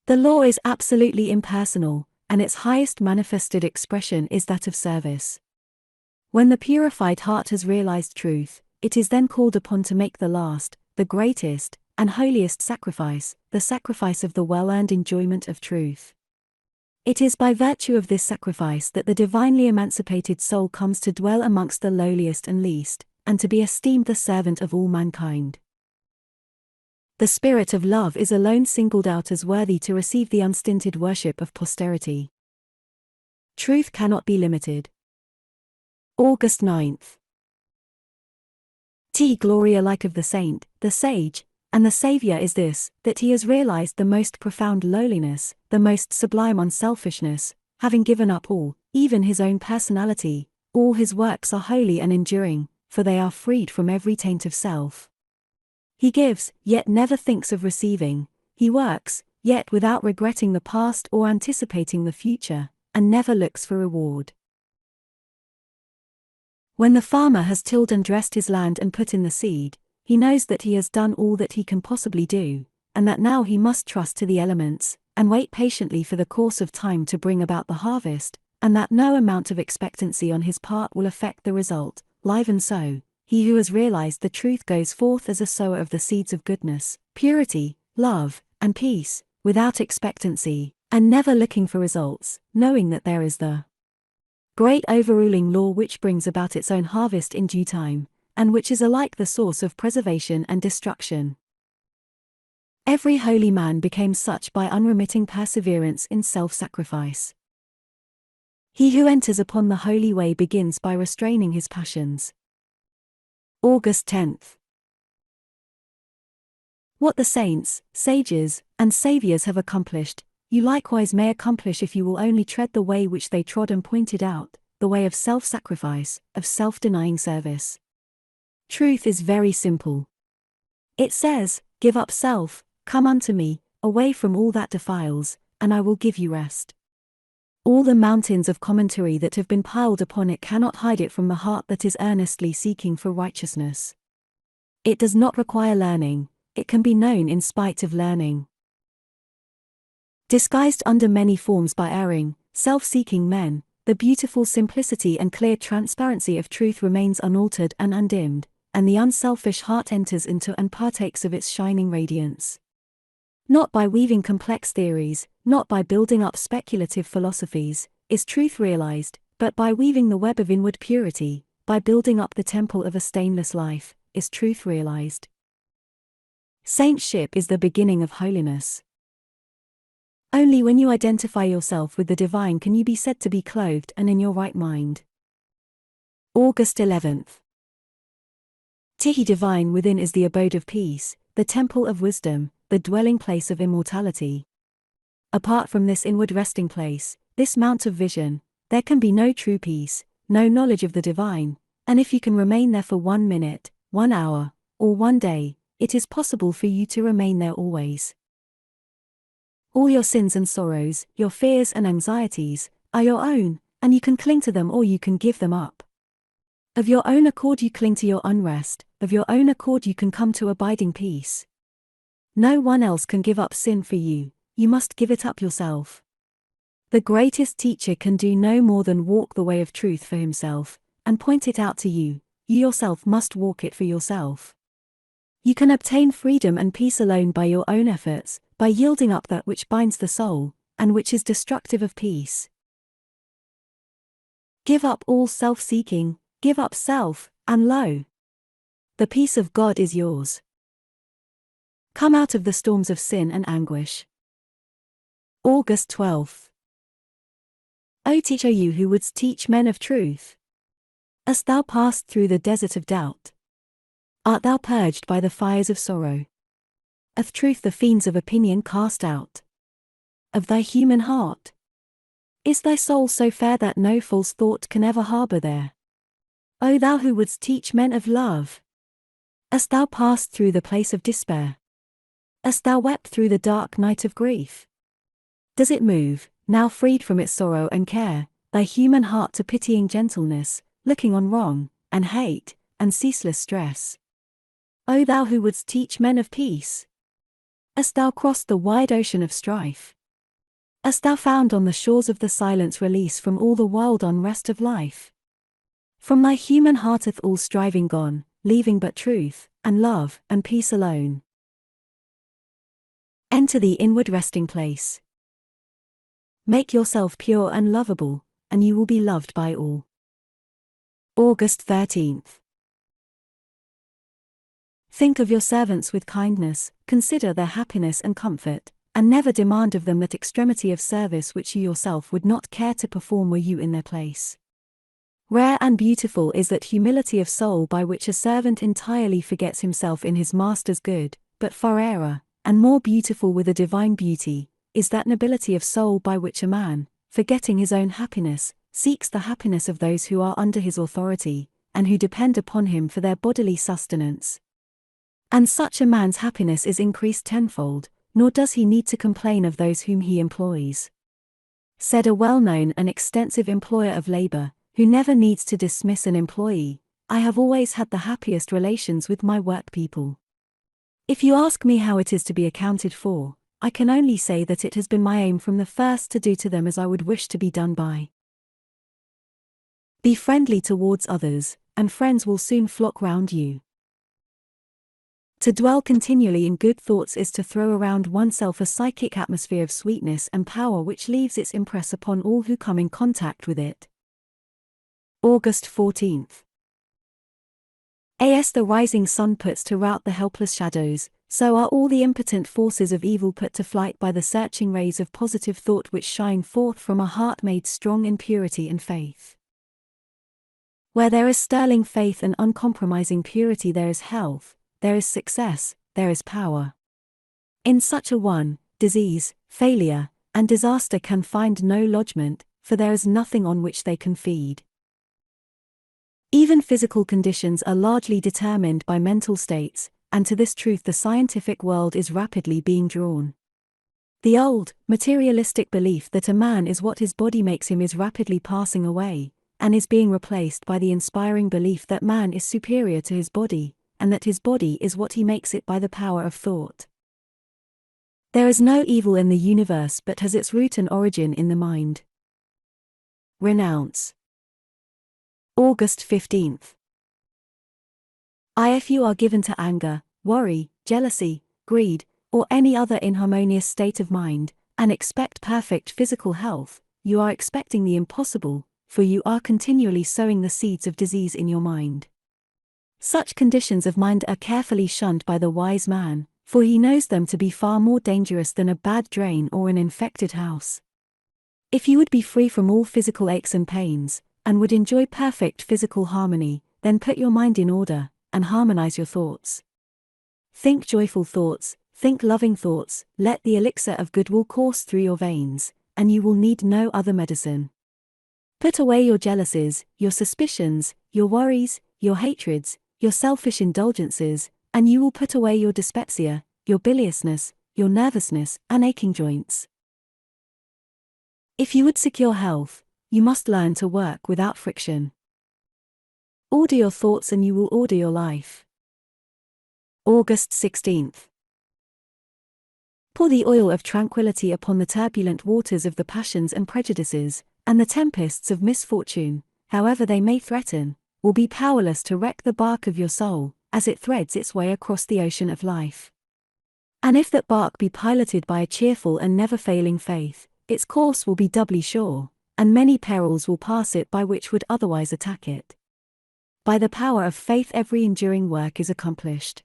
The law is absolutely impersonal, and its highest manifested expression is that of service. When the purified heart has realized truth, it is then called upon to make the last, the greatest, and holiest sacrifice, the sacrifice of the well-earned enjoyment of truth. It is by virtue of this sacrifice that the divinely emancipated soul comes to dwell amongst the lowliest and least, and to be esteemed the servant of all mankind. The spirit of love is alone singled out as worthy to receive the unstinted worship of posterity. Truth cannot be limited. August 9th. Glory alike of the saint, the sage, and the Saviour is this, that he has realized the most profound lowliness, the most sublime unselfishness, having given up all, even his own personality, all his works are holy and enduring, for they are freed from every taint of self. He gives, yet never thinks of receiving, he works, yet without regretting the past or anticipating the future, and never looks for reward. When the farmer has tilled and dressed his land and put in the seed, he knows that he has done all that he can possibly do, and that now he must trust to the elements, and wait patiently for the course of time to bring about the harvest, and that no amount of expectancy on his part will affect the result. Live and sow, he who has realized the truth goes forth as a sower of the seeds of goodness, purity, love, and peace, without expectancy, and never looking for results, knowing that there is the great overruling law which brings about its own harvest in due time, and which is alike the source of preservation and destruction. Every holy man became such by unremitting perseverance in self-sacrifice. He who enters upon the holy way begins by restraining his passions. August 10th. What the saints, sages, and saviors have accomplished, you likewise may accomplish if you will only tread the way which they trod and pointed out, the way of self-sacrifice, of self-denying service. Truth is very simple. It says, "Give up self, come unto me, away from all that defiles, and I will give you rest." All the mountains of commentary that have been piled upon it cannot hide it from the heart that is earnestly seeking for righteousness. It does not require learning, it can be known in spite of learning. Disguised under many forms by erring, self-seeking men, the beautiful simplicity and clear transparency of truth remains unaltered and undimmed, and the unselfish heart enters into and partakes of its shining radiance. Not by weaving complex theories, not by building up speculative philosophies, is truth realized, but by weaving the web of inward purity, by building up the temple of a stainless life, is truth realized. Saintship is the beginning of holiness. Only when you identify yourself with the divine can you be said to be clothed and in your right mind. August 11th. Divine within is the abode of peace, the temple of wisdom, the dwelling place of immortality. Apart from this inward resting place, this mount of vision, there can be no true peace, no knowledge of the divine, and if you can remain there for 1 minute, 1 hour, or 1 day, it is possible for you to remain there always. All your sins and sorrows, your fears and anxieties, are your own, and you can cling to them or you can give them up. Of your own accord you cling to your unrest, of your own accord you can come to abiding peace. No one else can give up sin for you, you must give it up yourself. The greatest teacher can do no more than walk the way of truth for himself, and point it out to you. You yourself must walk it for yourself. You can obtain freedom and peace alone by your own efforts, by yielding up that which binds the soul, and which is destructive of peace. Give up all self-seeking, give up self, and lo, the peace of God is yours. Come out of the storms of sin and anguish. August 12th. O teacher, you who wouldst teach men of truth, hast thou passed through the desert of doubt? Art thou purged by the fires of sorrow? Hath truth the fiends of opinion cast out of thy human heart? Is thy soul so fair that no false thought can ever harbour there? O thou who wouldst teach men of love, hast thou passed through the place of despair? Hast thou wept through the dark night of grief? Does it move, now freed from its sorrow and care, thy human heart to pitying gentleness, looking on wrong, and hate, and ceaseless stress? O thou who wouldst teach men of peace, hast thou crossed the wide ocean of strife? Hast thou found on the shores of the silence release from all the wild unrest of life? From thy human heart hath all striving gone, leaving but truth, and love, and peace alone. Enter the inward resting place. Make yourself pure and lovable, and you will be loved by all. August 13th. Think of your servants with kindness, consider their happiness and comfort, and never demand of them that extremity of service which you yourself would not care to perform were you in their place. Rare and beautiful is that humility of soul by which a servant entirely forgets himself in his master's good, but far rarer, and more beautiful with a divine beauty, is that nobility of soul by which a man, forgetting his own happiness, seeks the happiness of those who are under his authority, and who depend upon him for their bodily sustenance. And such a man's happiness is increased tenfold, nor does he need to complain of those whom he employs. Said a well-known and extensive employer of labor, who never needs to dismiss an employee, I have always had the happiest relations with my work people. If you ask me how it is to be accounted for, I can only say that it has been my aim from the first to do to them as I would wish to be done by. Be friendly towards others, and friends will soon flock round you. To dwell continually in good thoughts is to throw around oneself a psychic atmosphere of sweetness and power which leaves its impress upon all who come in contact with it. August 14th. As the rising sun puts to rout the helpless shadows, so are all the impotent forces of evil put to flight by the searching rays of positive thought which shine forth from a heart made strong in purity and faith. Where there is sterling faith and uncompromising purity there is health, there is success, there is power. In such a one, disease, failure, and disaster can find no lodgment, for there is nothing on which they can feed. Even physical conditions are largely determined by mental states, and to this truth the scientific world is rapidly being drawn. The old, materialistic belief that a man is what his body makes him is rapidly passing away, and is being replaced by the inspiring belief that man is superior to his body, and that his body is what he makes it by the power of thought. There is no evil in the universe but has its root and origin in the mind. Renounce. August 15th. If you are given to anger, worry, jealousy, greed, or any other inharmonious state of mind, and expect perfect physical health, you are expecting the impossible, for you are continually sowing the seeds of disease in your mind. Such conditions of mind are carefully shunned by the wise man, for he knows them to be far more dangerous than a bad drain or an infected house. If you would be free from all physical aches and pains, and would enjoy perfect physical harmony, then put your mind in order, and harmonize your thoughts. Think joyful thoughts, think loving thoughts, let the elixir of goodwill course through your veins, and you will need no other medicine. Put away your jealousies, your suspicions, your worries, your hatreds, your selfish indulgences, and you will put away your dyspepsia, your biliousness, your nervousness, and aching joints. If you would secure health, you must learn to work without friction. Order your thoughts and you will order your life. August 16th. Pour the oil of tranquility upon the turbulent waters of the passions and prejudices, and the tempests of misfortune, however they may threaten, will be powerless to wreck the bark of your soul, as it threads its way across the ocean of life. And if that bark be piloted by a cheerful and never-failing faith, its course will be doubly sure, and many perils will pass it by which would otherwise attack it. By the power of faith every enduring work is accomplished.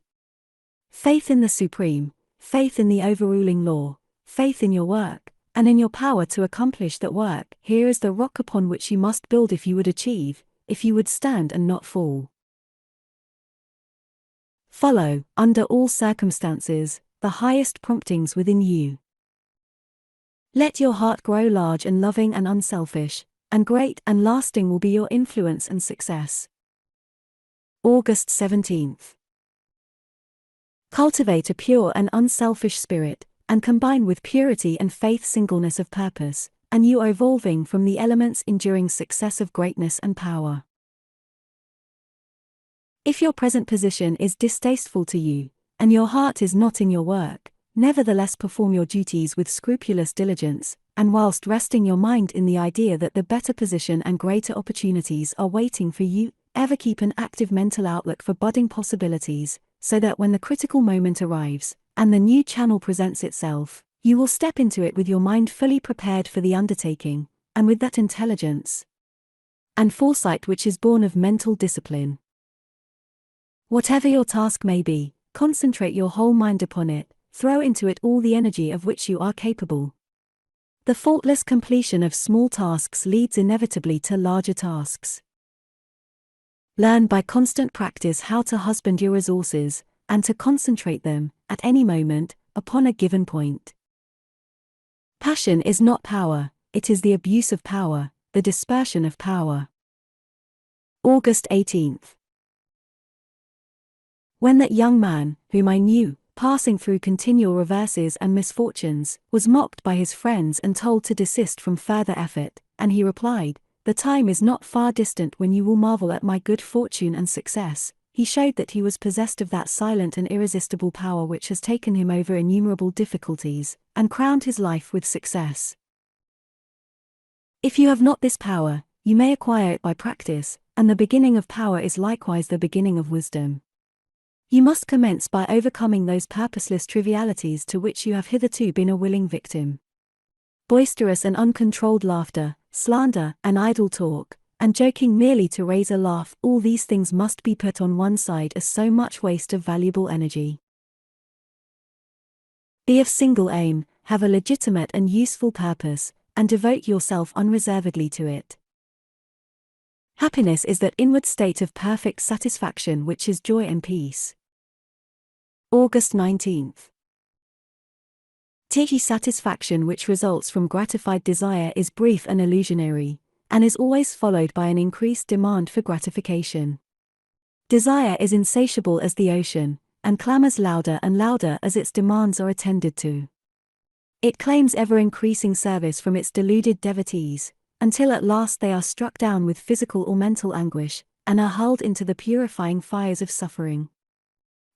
Faith in the Supreme, faith in the overruling law, faith in your work, and in your power to accomplish that work. Here is the rock upon which you must build if you would achieve, if you would stand and not fall. Follow, under all circumstances, the highest promptings within you. Let your heart grow large and loving and unselfish, and great and lasting will be your influence and success. August 17th. Cultivate a pure and unselfish spirit, and combine with purity and faith singleness of purpose, and you are evolving from the elements enduring success of greatness and power. If your present position is distasteful to you, and your heart is not in your work, nevertheless perform your duties with scrupulous diligence, and whilst resting your mind in the idea that the better position and greater opportunities are waiting for you, ever keep an active mental outlook for budding possibilities, so that when the critical moment arrives, and the new channel presents itself, you will step into it with your mind fully prepared for the undertaking, and with that intelligence and foresight which is born of mental discipline. Whatever your task may be, concentrate your whole mind upon it, throw into it all the energy of which you are capable. The faultless completion of small tasks leads inevitably to larger tasks. Learn by constant practice how to husband your resources, and to concentrate them, at any moment, upon a given point. Passion is not power, it is the abuse of power, the dispersion of power. August 18th. When that young man, whom I knew, passing through continual reverses and misfortunes, was mocked by his friends and told to desist from further effort, and he replied, "The time is not far distant when you will marvel at my good fortune and success," he showed that he was possessed of that silent and irresistible power which has taken him over innumerable difficulties, and crowned his life with success. If you have not this power, you may acquire it by practice, and the beginning of power is likewise the beginning of wisdom. You must commence by overcoming those purposeless trivialities to which you have hitherto been a willing victim. Boisterous and uncontrolled laughter, slander, and idle talk, and joking merely to raise a laugh, all these things must be put on one side as so much waste of valuable energy. Be of single aim, have a legitimate and useful purpose, and devote yourself unreservedly to it. Happiness is that inward state of perfect satisfaction which is joy and peace. August 19th. Tea satisfaction which results from gratified desire is brief and illusionary, and is always followed by an increased demand for gratification. Desire is insatiable as the ocean, and clamors louder and louder as its demands are attended to. It claims ever-increasing service from its deluded devotees, until at last they are struck down with physical or mental anguish, and are hurled into the purifying fires of suffering.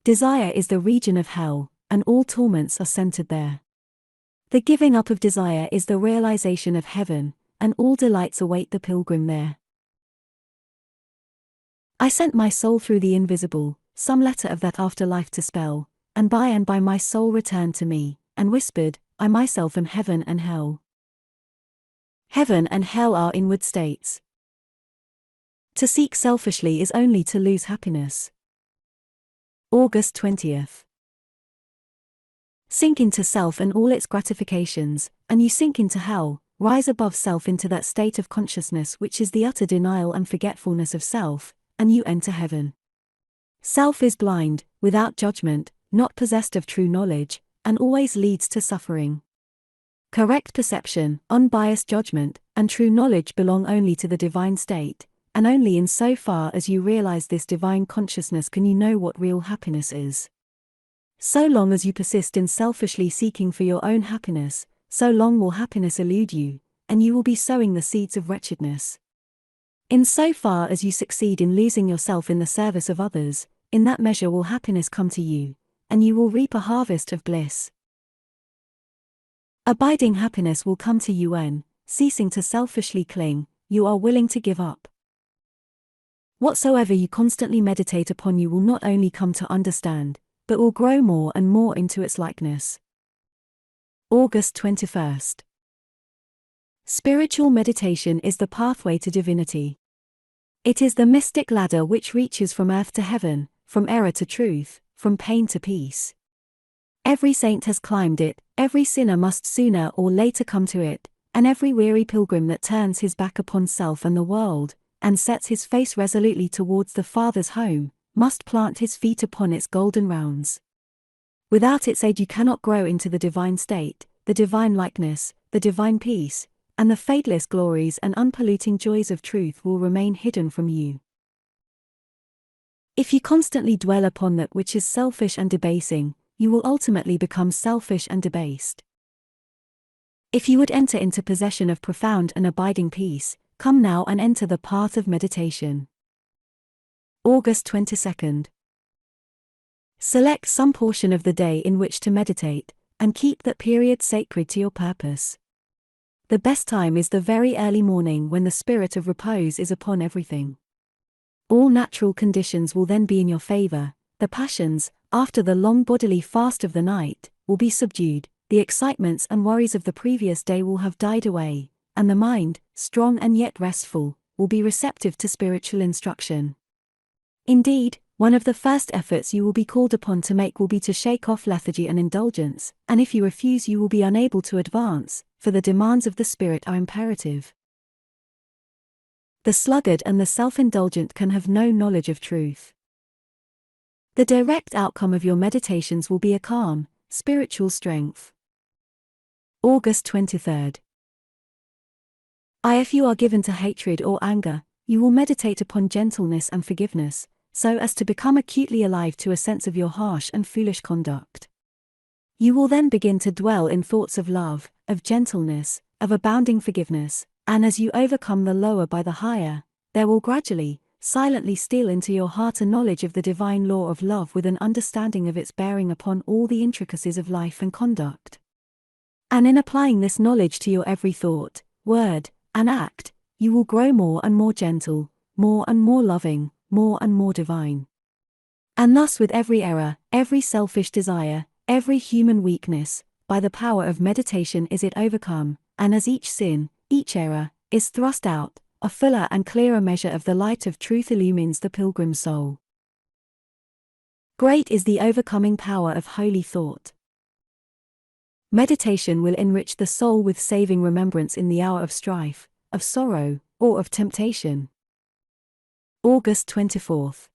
Desire is the region of hell, and all torments are centered there. The giving up of desire is the realization of heaven, and all delights await the pilgrim there. I sent my soul through the invisible, some letter of that afterlife to spell, and by my soul returned to me, and whispered, I myself am heaven and hell. Heaven and hell are inward states. To seek selfishly is only to lose happiness. August 20th. Sink into self and all its gratifications, and you sink into hell. Rise above self into that state of consciousness which is the utter denial and forgetfulness of self, and you enter heaven. Self is blind, without judgment, not possessed of true knowledge, and always leads to suffering. Correct perception, unbiased judgment, and true knowledge belong only to the divine state, and only in so far as you realize this divine consciousness can you know what real happiness is. So long as you persist in selfishly seeking for your own happiness, so long will happiness elude you, and you will be sowing the seeds of wretchedness. In so far as you succeed in losing yourself in the service of others, in that measure will happiness come to you, and you will reap a harvest of bliss. Abiding happiness will come to you when, ceasing to selfishly cling, you are willing to give up. Whatsoever you constantly meditate upon you will not only come to understand, but will grow more and more into its likeness. August 21st. Spiritual meditation is the pathway to divinity. It is the mystic ladder which reaches from earth to heaven, from error to truth, from pain to peace. Every saint has climbed it, every sinner must sooner or later come to it, and every weary pilgrim that turns his back upon self and the world, and sets his face resolutely towards the Father's home, must plant his feet upon its golden rounds. Without its aid you cannot grow into the divine state, the divine likeness, the divine peace, and the fadeless glories and unpolluting joys of truth will remain hidden from you. If you constantly dwell upon that which is selfish and debasing, you will ultimately become selfish and debased. If you would enter into possession of profound and abiding peace, come now and enter the path of meditation. August 22nd. Select some portion of the day in which to meditate, and keep that period sacred to your purpose. The best time is the very early morning when the spirit of repose is upon everything. All natural conditions will then be in your favor, the passions, after the long bodily fast of the night, will be subdued, the excitements and worries of the previous day will have died away, and the mind, strong and yet restful, will be receptive to spiritual instruction. Indeed, one of the first efforts you will be called upon to make will be to shake off lethargy and indulgence, and if you refuse you will be unable to advance, for the demands of the spirit are imperative. The sluggard and the self-indulgent can have no knowledge of truth. The direct outcome of your meditations will be a calm, spiritual strength. August 23rd. If you are given to hatred or anger, you will meditate upon gentleness and forgiveness, so as to become acutely alive to a sense of your harsh and foolish conduct. You will then begin to dwell in thoughts of love, of gentleness, of abounding forgiveness, and as you overcome the lower by the higher, there will gradually, silently steal into your heart a knowledge of the divine law of love with an understanding of its bearing upon all the intricacies of life and conduct. And in applying this knowledge to your every thought, word, and act, you will grow more and more gentle, more and more loving, more and more divine. And thus with every error, every selfish desire, every human weakness, by the power of meditation is it overcome, and as each sin, each error, is thrust out, a fuller and clearer measure of the light of truth illumines the pilgrim soul. Great is the overcoming power of holy thought. Meditation will enrich the soul with saving remembrance in the hour of strife, of sorrow, or of temptation. August 24th.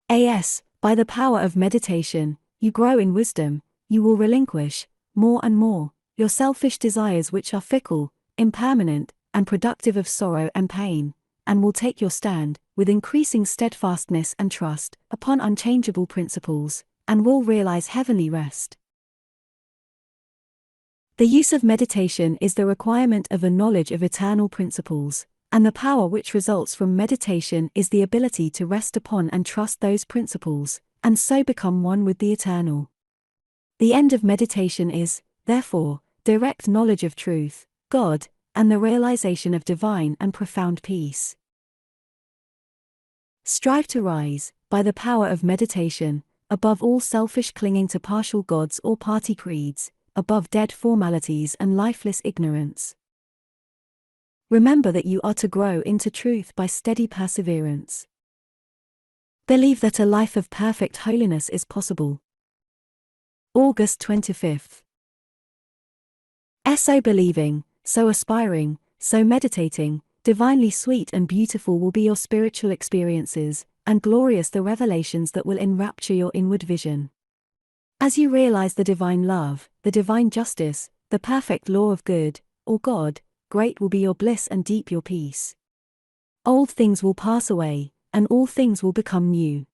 By the power of meditation, you grow in wisdom, you will relinquish, more and more, your selfish desires which are fickle, impermanent, and productive of sorrow and pain, and will take your stand, with increasing steadfastness and trust, upon unchangeable principles, and will realize heavenly rest. The use of meditation is the requirement of a knowledge of eternal principles, and the power which results from meditation is the ability to rest upon and trust those principles, and so become one with the eternal. The end of meditation is, therefore, direct knowledge of truth, God, and the realization of divine and profound peace. Strive to rise, by the power of meditation, above all selfish clinging to partial gods or party creeds, above dead formalities and lifeless ignorance. Remember that you are to grow into truth by steady perseverance. Believe that a life of perfect holiness is possible. August 25th. So believing, so aspiring, so meditating, divinely sweet and beautiful will be your spiritual experiences, and glorious the revelations that will enrapture your inward vision. As you realize the divine love, the divine justice, the perfect law of good, or God, great will be your bliss and deep your peace. Old things will pass away, and all things will become new.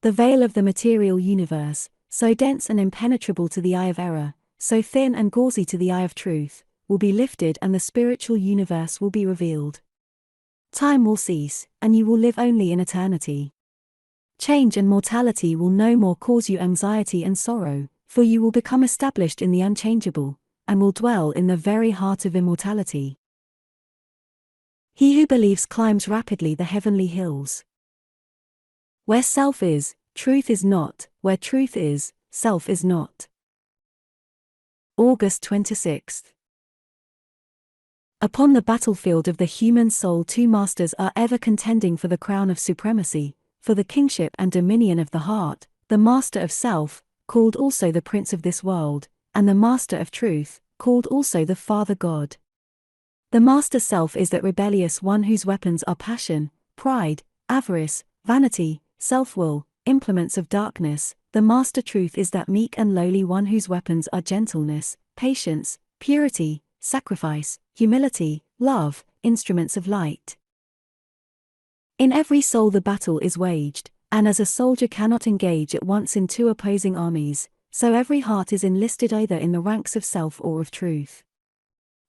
The veil of the material universe, so dense and impenetrable to the eye of error, so thin and gauzy to the eye of truth, will be lifted and the spiritual universe will be revealed. Time will cease, and you will live only in eternity. Change and mortality will no more cause you anxiety and sorrow, for you will become established in the unchangeable, and will dwell in the very heart of immortality. He who believes climbs rapidly the heavenly hills. Where self is, truth is not, where truth is, self is not. August 26th. Upon the battlefield of the human soul, two masters are ever contending for the crown of supremacy, for the kingship and dominion of the heart, the master of self, called also the prince of this world, and the master of truth, called also the Father God. The master self is that rebellious one whose weapons are passion, pride, avarice, vanity, self-will, implements of darkness. The master truth is that meek and lowly one whose weapons are gentleness, patience, purity, sacrifice, humility, love, instruments of light. In every soul the battle is waged, and as a soldier cannot engage at once in two opposing armies, so every heart is enlisted either in the ranks of self or of truth.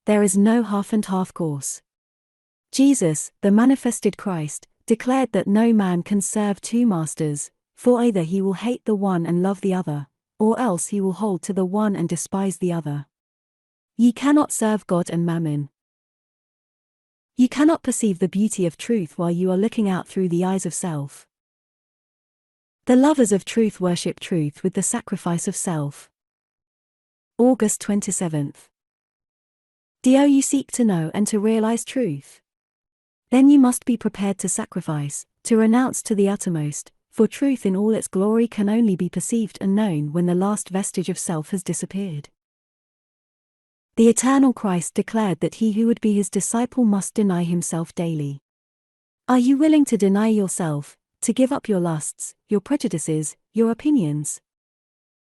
There is no half and half course. Jesus, the manifested Christ, declared that no man can serve two masters, for either he will hate the one and love the other, or else he will hold to the one and despise the other. Ye cannot serve God and mammon. You cannot perceive the beauty of truth while you are looking out through the eyes of self. The lovers of truth worship truth with the sacrifice of self. August 27th. Do you seek to know and to realize truth? Then you must be prepared to sacrifice, to renounce to the uttermost, for truth in all its glory can only be perceived and known when the last vestige of self has disappeared. The eternal Christ declared that he who would be his disciple must deny himself daily. Are you willing to deny yourself, to give up your lusts, your prejudices, your opinions?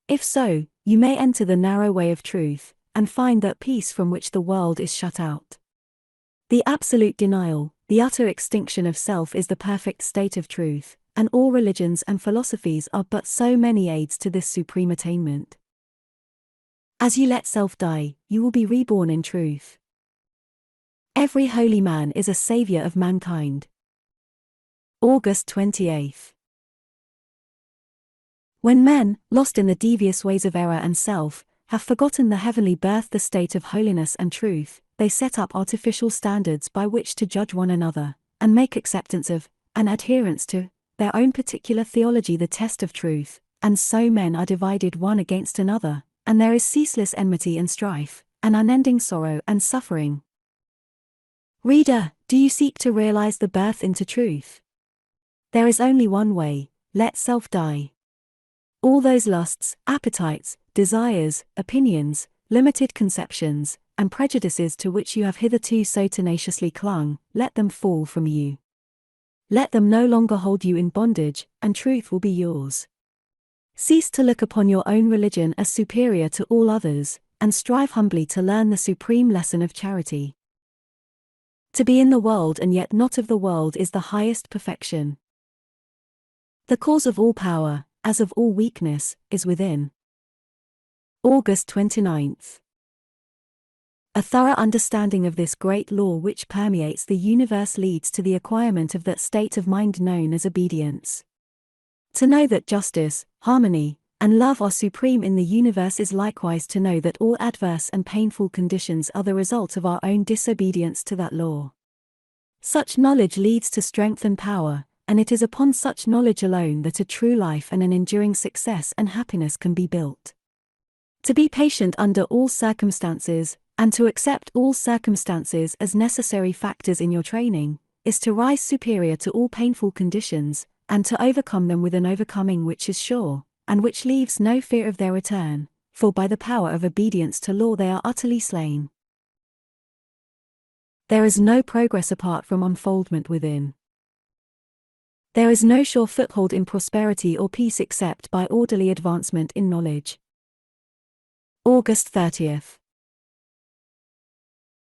If so, you may enter the narrow way of truth, and find that peace from which the world is shut out. The absolute denial, the utter extinction of self is the perfect state of truth, and all religions and philosophies are but so many aids to this supreme attainment. As you let self die, you will be reborn in truth. Every holy man is a savior of mankind. August 28th. When men, lost in the devious ways of error and self, have forgotten the heavenly birth, the state of holiness and truth, they set up artificial standards by which to judge one another, and make acceptance of, and adherence to, their own particular theology the test of truth, and so men are divided one against another, and there is ceaseless enmity and strife, and unending sorrow and suffering. Reader, do you seek to realize the birth into truth? There is only one way: let self die. All those lusts, appetites, desires, opinions, limited conceptions, and prejudices to which you have hitherto so tenaciously clung, let them fall from you. Let them no longer hold you in bondage, and truth will be yours. Cease to look upon your own religion as superior to all others, and strive humbly to learn the supreme lesson of charity. To be in the world and yet not of the world is the highest perfection. The cause of all power, as of all weakness, is within. August 29th. A thorough understanding of this great law which permeates the universe leads to the acquirement of that state of mind known as obedience. To know that justice, harmony, and love are supreme in the universe is likewise to know that all adverse and painful conditions are the result of our own disobedience to that law. Such knowledge leads to strength and power, and it is upon such knowledge alone that a true life and an enduring success and happiness can be built. To be patient under all circumstances, and to accept all circumstances as necessary factors in your training, is to rise superior to all painful conditions, and to overcome them with an overcoming which is sure, and which leaves no fear of their return, for by the power of obedience to law they are utterly slain. There is no progress apart from unfoldment within. There is no sure foothold in prosperity or peace except by orderly advancement in knowledge. August 30th.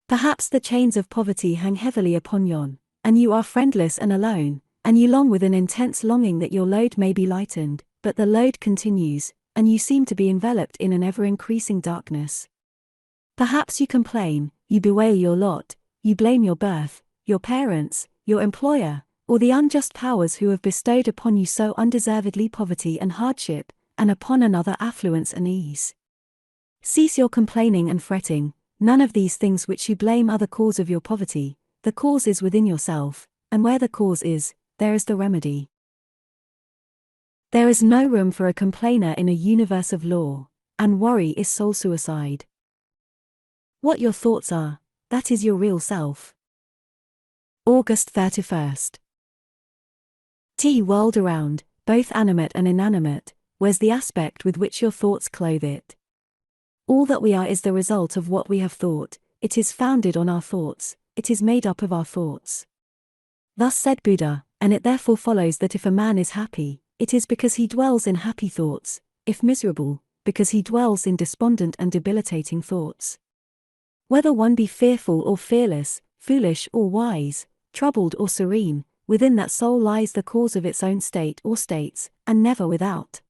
Perhaps the chains of poverty hang heavily upon yon, and you are friendless and alone, and you long with an intense longing that your load may be lightened, but the load continues, and you seem to be enveloped in an ever-increasing darkness. Perhaps you complain, you bewail your lot, you blame your birth, your parents, your employer, or the unjust powers who have bestowed upon you so undeservedly poverty and hardship, and upon another affluence and ease. Cease your complaining and fretting. None of these things which you blame are the cause of your poverty. The cause is within yourself, and where the cause is, there is the remedy. There is no room for a complainer in a universe of law, and worry is soul suicide. What your thoughts are, that is your real self. August 31st. World around, both animate and inanimate, where's the aspect with which your thoughts clothe it? All that we are is the result of what we have thought, it is founded on our thoughts, it is made up of our thoughts. Thus said Buddha, and it therefore follows that if a man is happy, it is because he dwells in happy thoughts, if miserable, because he dwells in despondent and debilitating thoughts. Whether one be fearful or fearless, foolish or wise, troubled or serene, within that soul lies the cause of its own state or states, and never without.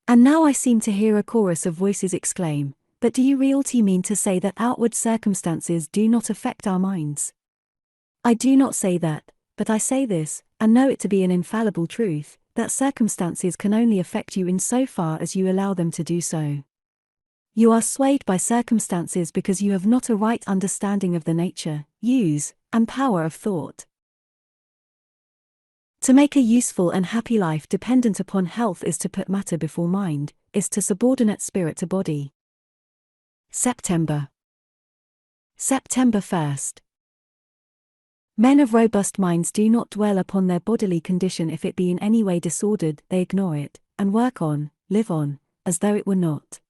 And now I seem to hear a chorus of voices exclaim, but do you really mean to say that outward circumstances do not affect our minds? I do not say that, but I say this, and know it to be an infallible truth, that circumstances can only affect you in so far as you allow them to do so. You are swayed by circumstances because you have not a right understanding of the nature, use, and power of thought. To make a useful and happy life dependent upon health is to put matter before mind, is to subordinate spirit to body. September 1st. Men of robust minds do not dwell upon their bodily condition if it be in any way disordered, they ignore it, and work on, live on, as though it were not.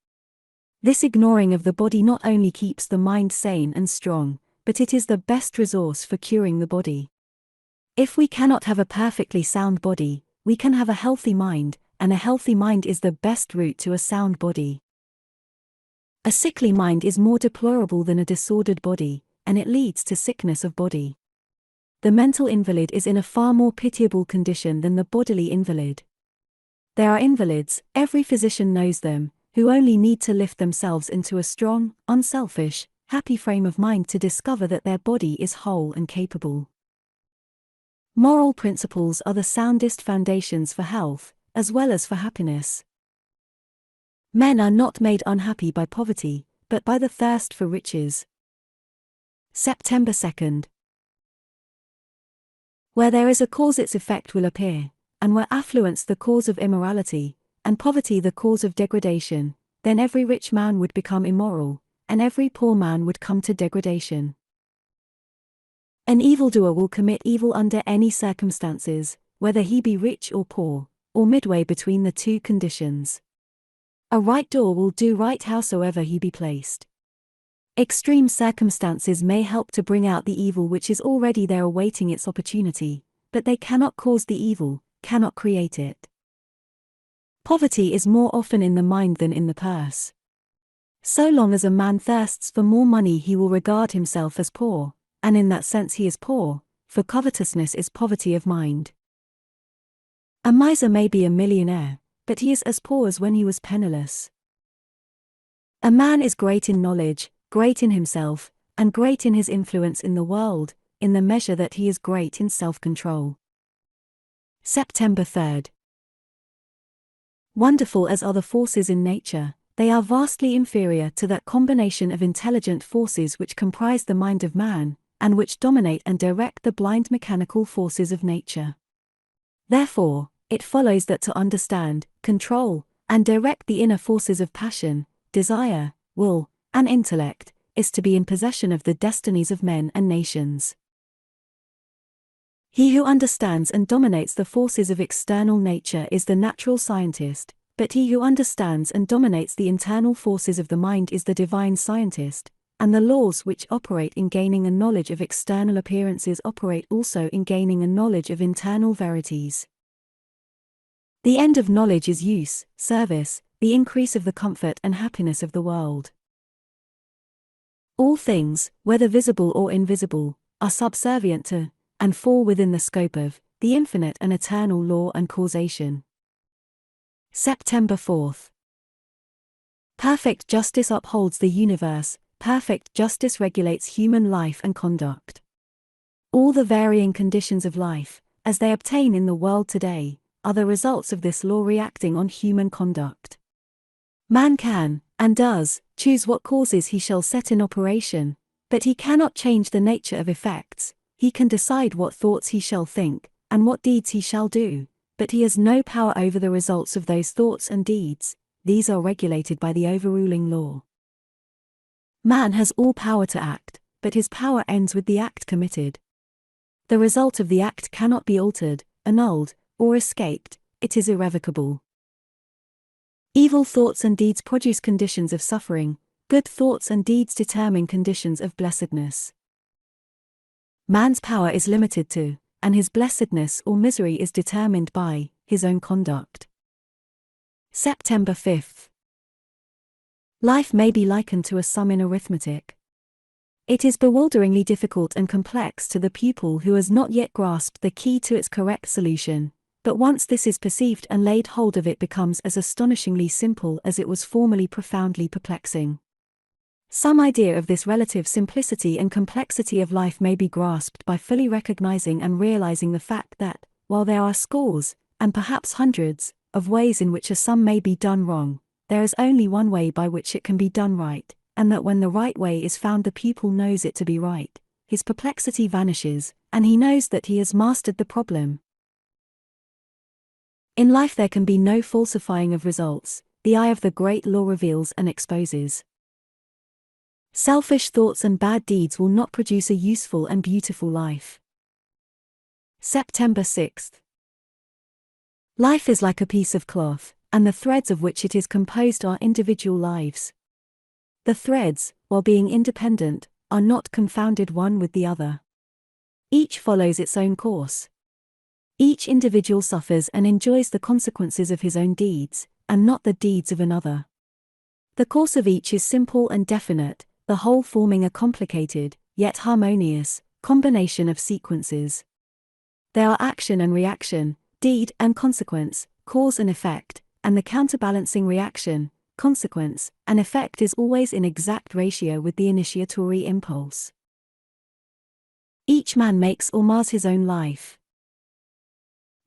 This ignoring of the body not only keeps the mind sane and strong, but it is the best resource for curing the body. If we cannot have a perfectly sound body, we can have a healthy mind, and a healthy mind is the best route to a sound body. A sickly mind is more deplorable than a disordered body, and it leads to sickness of body. The mental invalid is in a far more pitiable condition than the bodily invalid. There are invalids, every physician knows them, who only need to lift themselves into a strong, unselfish, happy frame of mind to discover that their body is whole and capable. Moral principles are the soundest foundations for health, as well as for happiness. Men are not made unhappy by poverty, but by the thirst for riches. September 2nd. Where there is a cause its effect will appear, and where affluence the cause of immorality, and poverty the cause of degradation, then every rich man would become immoral, and every poor man would come to degradation. An evildoer will commit evil under any circumstances, whether he be rich or poor, or midway between the two conditions. A right doer will do right howsoever he be placed. Extreme circumstances may help to bring out the evil which is already there awaiting its opportunity, but they cannot cause the evil, cannot create it. Poverty is more often in the mind than in the purse. So long as a man thirsts for more money he will regard himself as poor, and in that sense he is poor, for covetousness is poverty of mind. A miser may be a millionaire, but he is as poor as when he was penniless. A man is great in knowledge, great in himself, and great in his influence in the world, in the measure that he is great in self-control. September 3rd. Wonderful as are the forces in nature, they are vastly inferior to that combination of intelligent forces which comprise the mind of man, and which dominate and direct the blind mechanical forces of nature. Therefore, it follows that to understand, control, and direct the inner forces of passion, desire, will, and intellect, is to be in possession of the destinies of men and nations. He who understands and dominates the forces of external nature is the natural scientist, but he who understands and dominates the internal forces of the mind is the divine scientist, and the laws which operate in gaining a knowledge of external appearances operate also in gaining a knowledge of internal verities. The end of knowledge is use, service, the increase of the comfort and happiness of the world. All things, whether visible or invisible, are subservient to, and fall within the scope of the infinite and eternal law and causation. September 4th. Perfect justice upholds the universe, perfect justice regulates human life and conduct. All the varying conditions of life, as they obtain in the world today, are the results of this law reacting on human conduct. Man can, and does, choose what causes he shall set in operation, but he cannot change the nature of effects. He can decide what thoughts he shall think, and what deeds he shall do, but he has no power over the results of those thoughts and deeds. These are regulated by the overruling law. Man has all power to act, but his power ends with the act committed. The result of the act cannot be altered, annulled, or escaped, it is irrevocable. Evil thoughts and deeds produce conditions of suffering, good thoughts and deeds determine conditions of blessedness. Man's power is limited to, and his blessedness or misery is determined by, his own conduct. September 5th. Life may be likened to a sum in arithmetic. It is bewilderingly difficult and complex to the pupil who has not yet grasped the key to its correct solution, but once this is perceived and laid hold of, it becomes as astonishingly simple as it was formerly profoundly perplexing. Some idea of this relative simplicity and complexity of life may be grasped by fully recognizing and realizing the fact that, while there are scores, and perhaps hundreds, of ways in which a sum may be done wrong, there is only one way by which it can be done right, and that when the right way is found the pupil knows it to be right, his perplexity vanishes, and he knows that he has mastered the problem. In life there can be no falsifying of results, the eye of the great law reveals and exposes. Selfish thoughts and bad deeds will not produce a useful and beautiful life. September 6th. Life is like a piece of cloth, and the threads of which it is composed are individual lives. The threads, while being independent, are not confounded one with the other. Each follows its own course. Each individual suffers and enjoys the consequences of his own deeds, and not the deeds of another. The course of each is simple and definite, the whole forming a complicated, yet harmonious, combination of sequences. There are action and reaction, deed and consequence, cause and effect, and the counterbalancing reaction, consequence, and effect is always in exact ratio with the initiatory impulse. Each man makes or mars his own life.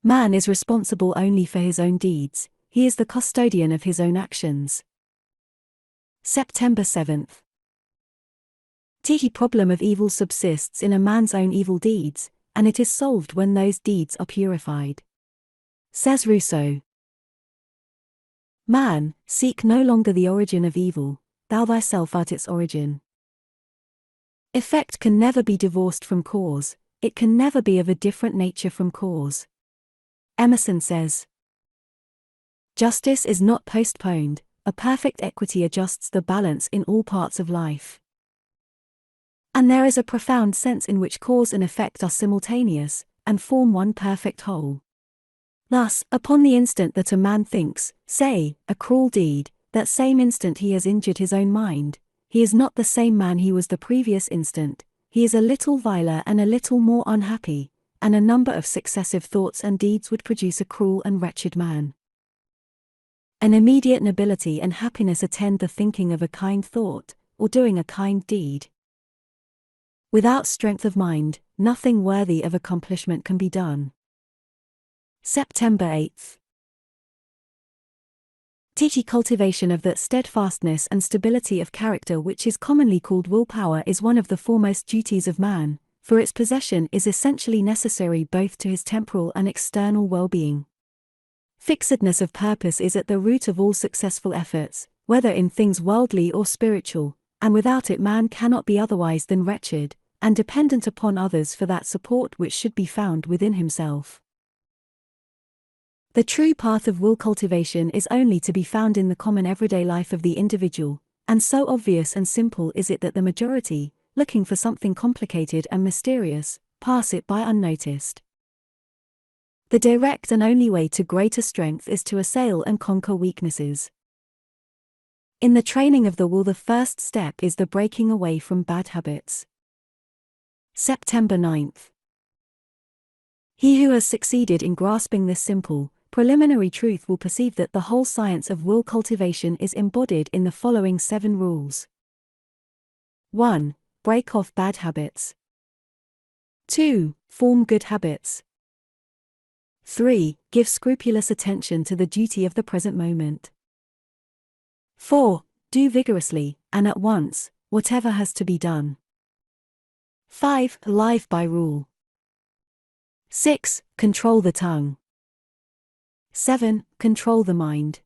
Man is responsible only for his own deeds, he is the custodian of his own actions. September 7th. The problem of evil subsists in a man's own evil deeds, and it is solved when those deeds are purified. Says Rousseau. Man, seek no longer the origin of evil, thou thyself art its origin. Effect can never be divorced from cause, it can never be of a different nature from cause. Emerson says, justice is not postponed, a perfect equity adjusts the balance in all parts of life. And there is a profound sense in which cause and effect are simultaneous, and form one perfect whole. Thus, upon the instant that a man thinks, say, a cruel deed, that same instant he has injured his own mind, he is not the same man he was the previous instant, he is a little viler and a little more unhappy, and a number of successive thoughts and deeds would produce a cruel and wretched man. An immediate nobility and happiness attend the thinking of a kind thought, or doing a kind deed. Without strength of mind, nothing worthy of accomplishment can be done. September 8th. The cultivation of that steadfastness and stability of character which is commonly called willpower is one of the foremost duties of man, for its possession is essentially necessary both to his temporal and external well-being. Fixedness of purpose is at the root of all successful efforts, whether in things worldly or spiritual, and without it man cannot be otherwise than wretched, and dependent upon others for that support which should be found within himself. The true path of will cultivation is only to be found in the common everyday life of the individual, and so obvious and simple is it that the majority, looking for something complicated and mysterious, pass it by unnoticed. The direct and only way to greater strength is to assail and conquer weaknesses. In the training of the will, the first step is the breaking away from bad habits. September 9th. He who has succeeded in grasping this simple, preliminary truth will perceive that the whole science of will cultivation is embodied in the following 7 rules. 1. Break off bad habits. 2. Form good habits. 3. Give scrupulous attention to the duty of the present moment. 4. Do vigorously, and at once, whatever has to be done. 5. Live by rule. 6. Control the tongue. 7. Control the mind.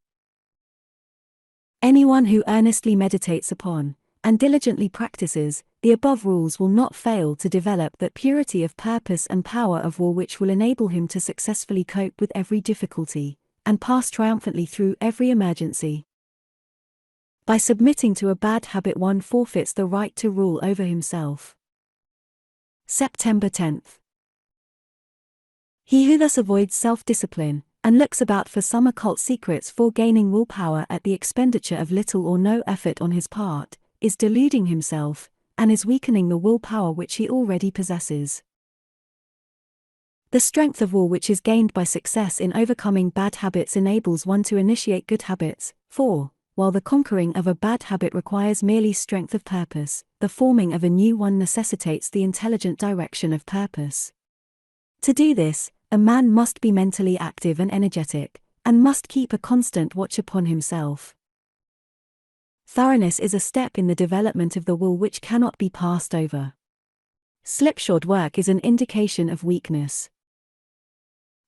Anyone who earnestly meditates upon, and diligently practices, the above rules will not fail to develop that purity of purpose and power of will which will enable him to successfully cope with every difficulty, and pass triumphantly through every emergency. By submitting to a bad habit, one forfeits the right to rule over himself. September 10th. He who thus avoids self-discipline, and looks about for some occult secrets for gaining willpower at the expenditure of little or no effort on his part, is deluding himself, and is weakening the willpower which he already possesses. The strength of will which is gained by success in overcoming bad habits enables one to initiate good habits, for, while the conquering of a bad habit requires merely strength of purpose, the forming of a new one necessitates the intelligent direction of purpose. To do this, a man must be mentally active and energetic, and must keep a constant watch upon himself. Thoroughness is a step in the development of the will which cannot be passed over. Slipshod work is an indication of weakness.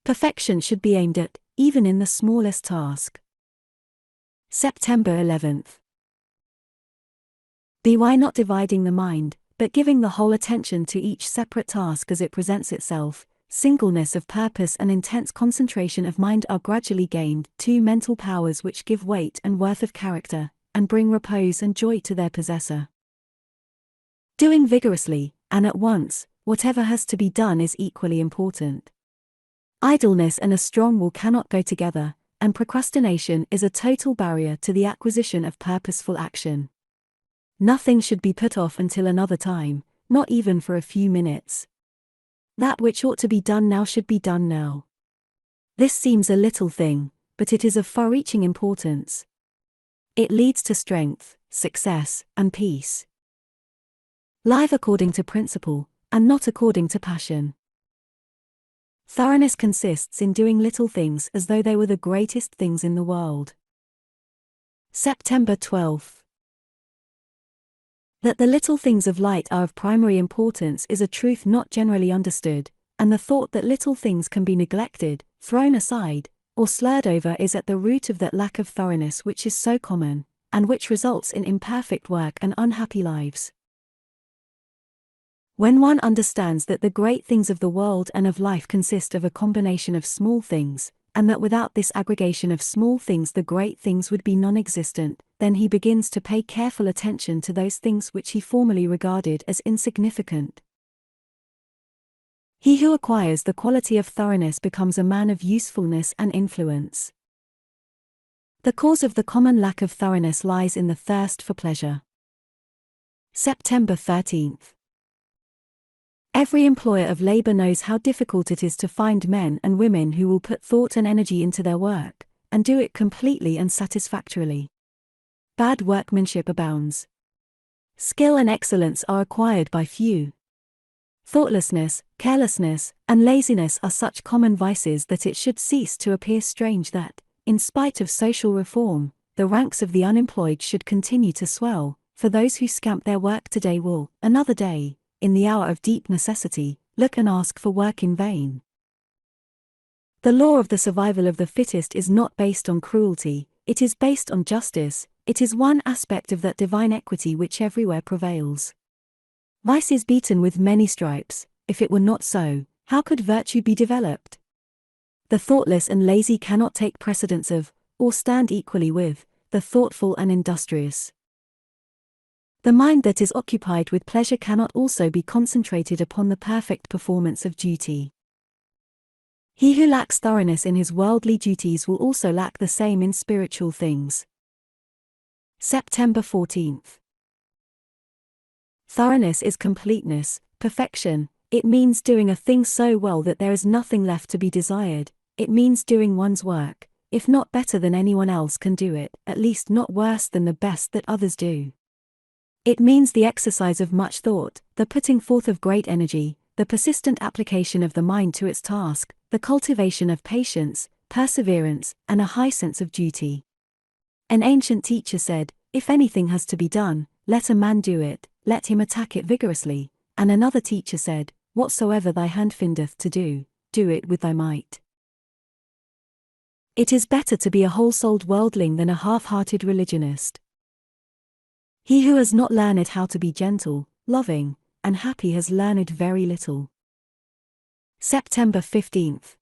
Perfection should be aimed at, even in the smallest task. September 11th. Be why not dividing the mind, but giving the whole attention to each separate task as it presents itself. Singleness of purpose and intense concentration of mind are gradually gained, 2 mental powers which give weight and worth of character, and bring repose and joy to their possessor. Doing vigorously, and at once, whatever has to be done is equally important. Idleness and a strong will cannot go together, and procrastination is a total barrier to the acquisition of purposeful action. Nothing should be put off until another time, not even for a few minutes. That which ought to be done now should be done now. This seems a little thing, but it is of far-reaching importance. It leads to strength, success, and peace. Live according to principle, and not according to passion. Thoroughness consists in doing little things as though they were the greatest things in the world. September 12th. That the little things of light are of primary importance is a truth not generally understood, and the thought that little things can be neglected, thrown aside, or slurred over is at the root of that lack of thoroughness which is so common, and which results in imperfect work and unhappy lives. When one understands that the great things of the world and of life consist of a combination of small things, and that without this aggregation of small things the great things would be non-existent, then he begins to pay careful attention to those things which he formerly regarded as insignificant. He who acquires the quality of thoroughness becomes a man of usefulness and influence. The cause of the common lack of thoroughness lies in the thirst for pleasure. September 13th. Every employer of labor knows how difficult it is to find men and women who will put thought and energy into their work, and do it completely and satisfactorily. Bad workmanship abounds. Skill and excellence are acquired by few. Thoughtlessness, carelessness, and laziness are such common vices that it should cease to appear strange that, in spite of social reform, the ranks of the unemployed should continue to swell, for those who scamp their work today will, another day, in the hour of deep necessity, look and ask for work in vain. The law of the survival of the fittest is not based on cruelty, it is based on justice, it is one aspect of that divine equity which everywhere prevails. Vice is beaten with many stripes. If it were not so, how could virtue be developed? The thoughtless and lazy cannot take precedence of, or stand equally with, the thoughtful and industrious. The mind that is occupied with pleasure cannot also be concentrated upon the perfect performance of duty. He who lacks thoroughness in his worldly duties will also lack the same in spiritual things. September 14th. Thoroughness is completeness, perfection, It means doing a thing so well that there is nothing left to be desired. It means doing one's work, if not better than anyone else can do it, at least not worse than the best that others do. It means the exercise of much thought, the putting forth of great energy, the persistent application of the mind to its task, the cultivation of patience, perseverance, and a high sense of duty. An ancient teacher said, "If anything has to be done, let a man do it, let him attack it vigorously." And another teacher said, "Whatsoever thy hand findeth to do, do it with thy might." It is better to be a whole-souled worldling than a half-hearted religionist. He who has not learned how to be gentle, loving, and happy has learned very little. September 15th.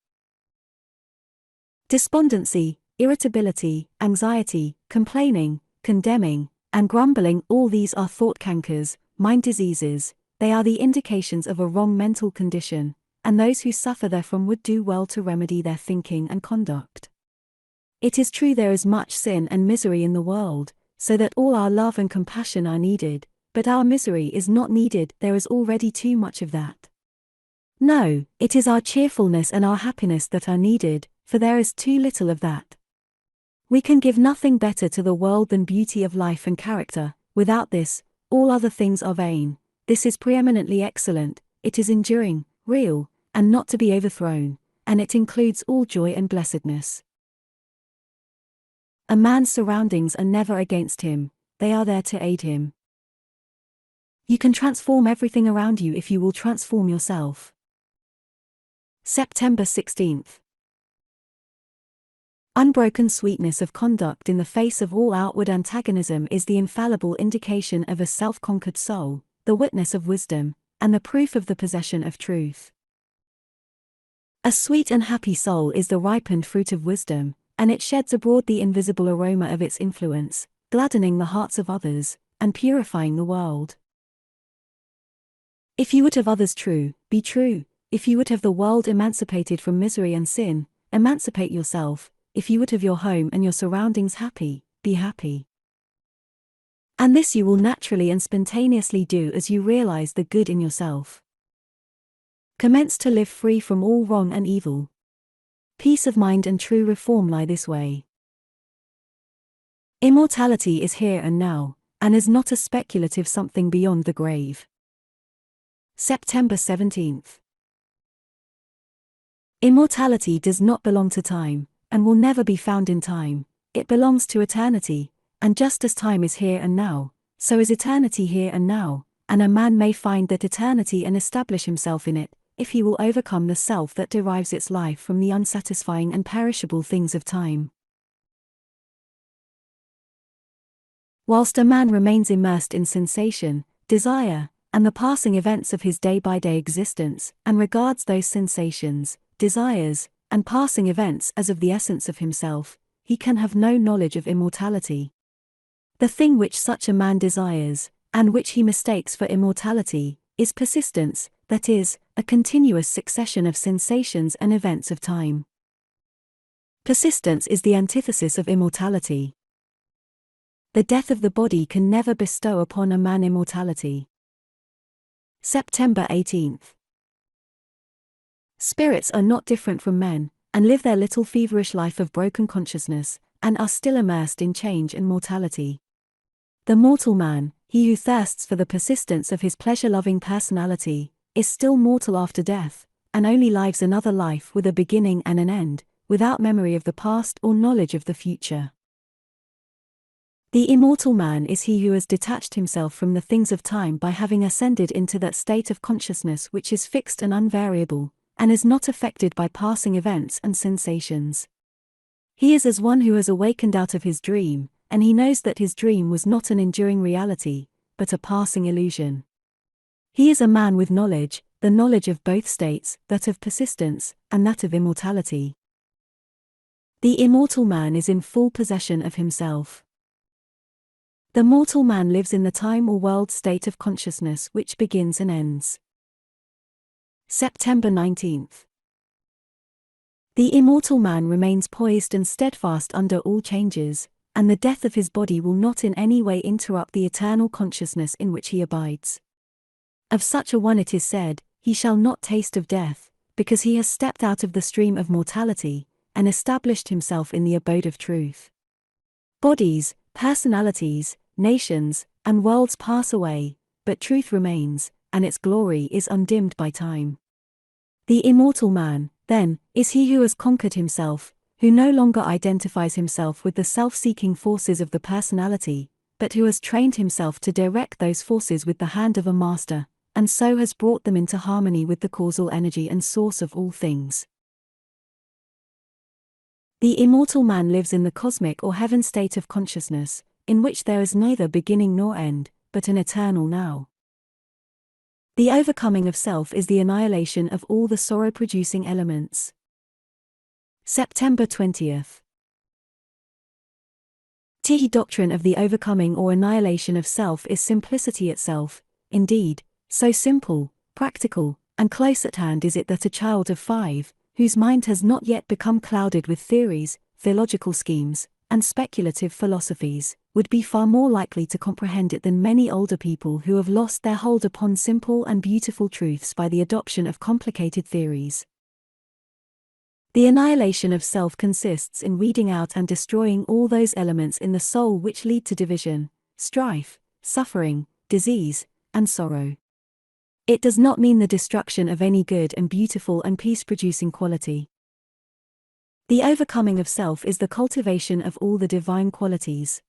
Despondency, irritability, anxiety, complaining, condemning, and grumbling, all these are thought cankers, mind diseases. They are the indications of a wrong mental condition, and those who suffer therefrom would do well to remedy their thinking and conduct. It is true there is much sin and misery in the world, so that all our love and compassion are needed, but our misery is not needed, there is already too much of that. No, it is our cheerfulness and our happiness that are needed, for there is too little of that. We can give nothing better to the world than beauty of life and character. Without this, all other things are vain. This is preeminently excellent, it is enduring, real, and not to be overthrown, and it includes all joy and blessedness. A man's surroundings are never against him, they are there to aid him. You can transform everything around you if you will transform yourself. September 16th. Unbroken sweetness of conduct in the face of all outward antagonism is the infallible indication of a self-conquered soul, the witness of wisdom, and the proof of the possession of truth. A sweet and happy soul is the ripened fruit of wisdom, and it sheds abroad the invisible aroma of its influence, gladdening the hearts of others, and purifying the world. If you would have others true, be true. If you would have the world emancipated from misery and sin, emancipate yourself. If you would have your home and your surroundings happy, be happy. And this you will naturally and spontaneously do as you realize the good in yourself. Commence to live free from all wrong and evil. Peace of mind and true reform lie this way. Immortality is here and now, and is not a speculative something beyond the grave. September 17th. Immortality does not belong to time, and will never be found in time. It belongs to eternity, and just as time is here and now, so is eternity here and now, and a man may find that eternity and establish himself in it, if he will overcome the self that derives its life from the unsatisfying and perishable things of time. Whilst a man remains immersed in sensation, desire, and the passing events of his day-by-day existence, and regards those sensations, desires, and passing events as of the essence of himself, he can have no knowledge of immortality. The thing which such a man desires, and which he mistakes for immortality, is persistence, that is, a continuous succession of sensations and events of time. Persistence is the antithesis of immortality. The death of the body can never bestow upon a man immortality. September 18th. Spirits are not different from men, and live their little feverish life of broken consciousness, and are still immersed in change and mortality. The mortal man, he who thirsts for the persistence of his pleasure-loving personality, is still mortal after death, and only lives another life with a beginning and an end, without memory of the past or knowledge of the future. The immortal man is he who has detached himself from the things of time by having ascended into that state of consciousness which is fixed and unvariable, and is not affected by passing events and sensations. He is as one who has awakened out of his dream, and he knows that his dream was not an enduring reality, but a passing illusion. He is a man with knowledge, the knowledge of both states, that of persistence, and that of immortality. The immortal man is in full possession of himself. The mortal man lives in the time or world state of consciousness which begins and ends. September 19th. The immortal man remains poised and steadfast under all changes, and the death of his body will not in any way interrupt the eternal consciousness in which he abides. Of such a one it is said, he shall not taste of death, because he has stepped out of the stream of mortality, and established himself in the abode of truth. Bodies, personalities, nations, and worlds pass away, but truth remains, and its glory is undimmed by time. The immortal man, then, is he who has conquered himself, who no longer identifies himself with the self-seeking forces of the personality, but who has trained himself to direct those forces with the hand of a master, and so has brought them into harmony with the causal energy and source of all things. The immortal man lives in the cosmic or heaven state of consciousness, in which there is neither beginning nor end, but an eternal now. The overcoming of self is the annihilation of all the sorrow-producing elements. September 20th. The doctrine of the overcoming or annihilation of self is simplicity itself, indeed, so simple, practical, and close at hand is it that a child of 5, whose mind has not yet become clouded with theories, theological schemes, and speculative philosophies, would be far more likely to comprehend it than many older people who have lost their hold upon simple and beautiful truths by the adoption of complicated theories. The annihilation of self consists in weeding out and destroying all those elements in the soul which lead to division, strife, suffering, disease, and sorrow. It does not mean the destruction of any good and beautiful and peace-producing quality. The overcoming of self is the cultivation of all the divine qualities.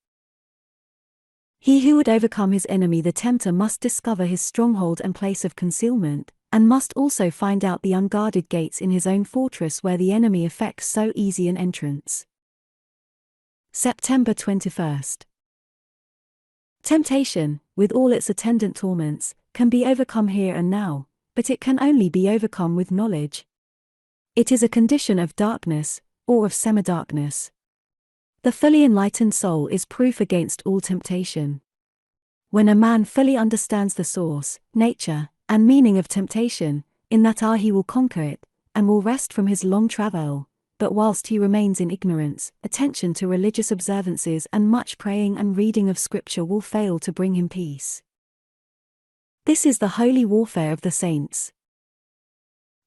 He who would overcome his enemy the tempter must discover his stronghold and place of concealment, and must also find out the unguarded gates in his own fortress where the enemy effects so easy an entrance. September 21st. Temptation, with all its attendant torments, can be overcome here and now, but it can only be overcome with knowledge. It is a condition of darkness, or of semi-darkness. The fully enlightened soul is proof against all temptation. When a man fully understands the source, nature, and meaning of temptation, in that hour he will conquer it, and will rest from his long travail, but whilst he remains in ignorance, attention to religious observances and much praying and reading of scripture will fail to bring him peace. This is the holy warfare of the saints.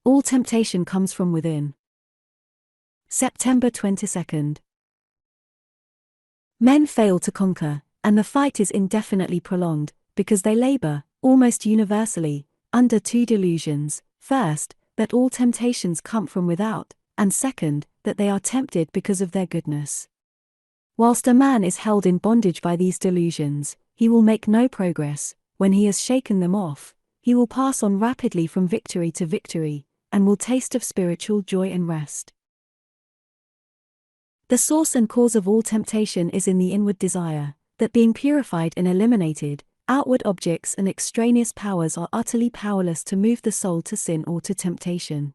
All temptation comes from within. September 22nd. Men fail to conquer, and the fight is indefinitely prolonged, because they labor, almost universally, under two delusions: first, that all temptations come from without, and second, that they are tempted because of their goodness. Whilst a man is held in bondage by these delusions, he will make no progress. When he has shaken them off, he will pass on rapidly from victory to victory, and will taste of spiritual joy and rest. The source and cause of all temptation is in the inward desire, that being purified and eliminated, outward objects and extraneous powers are utterly powerless to move the soul to sin or to temptation.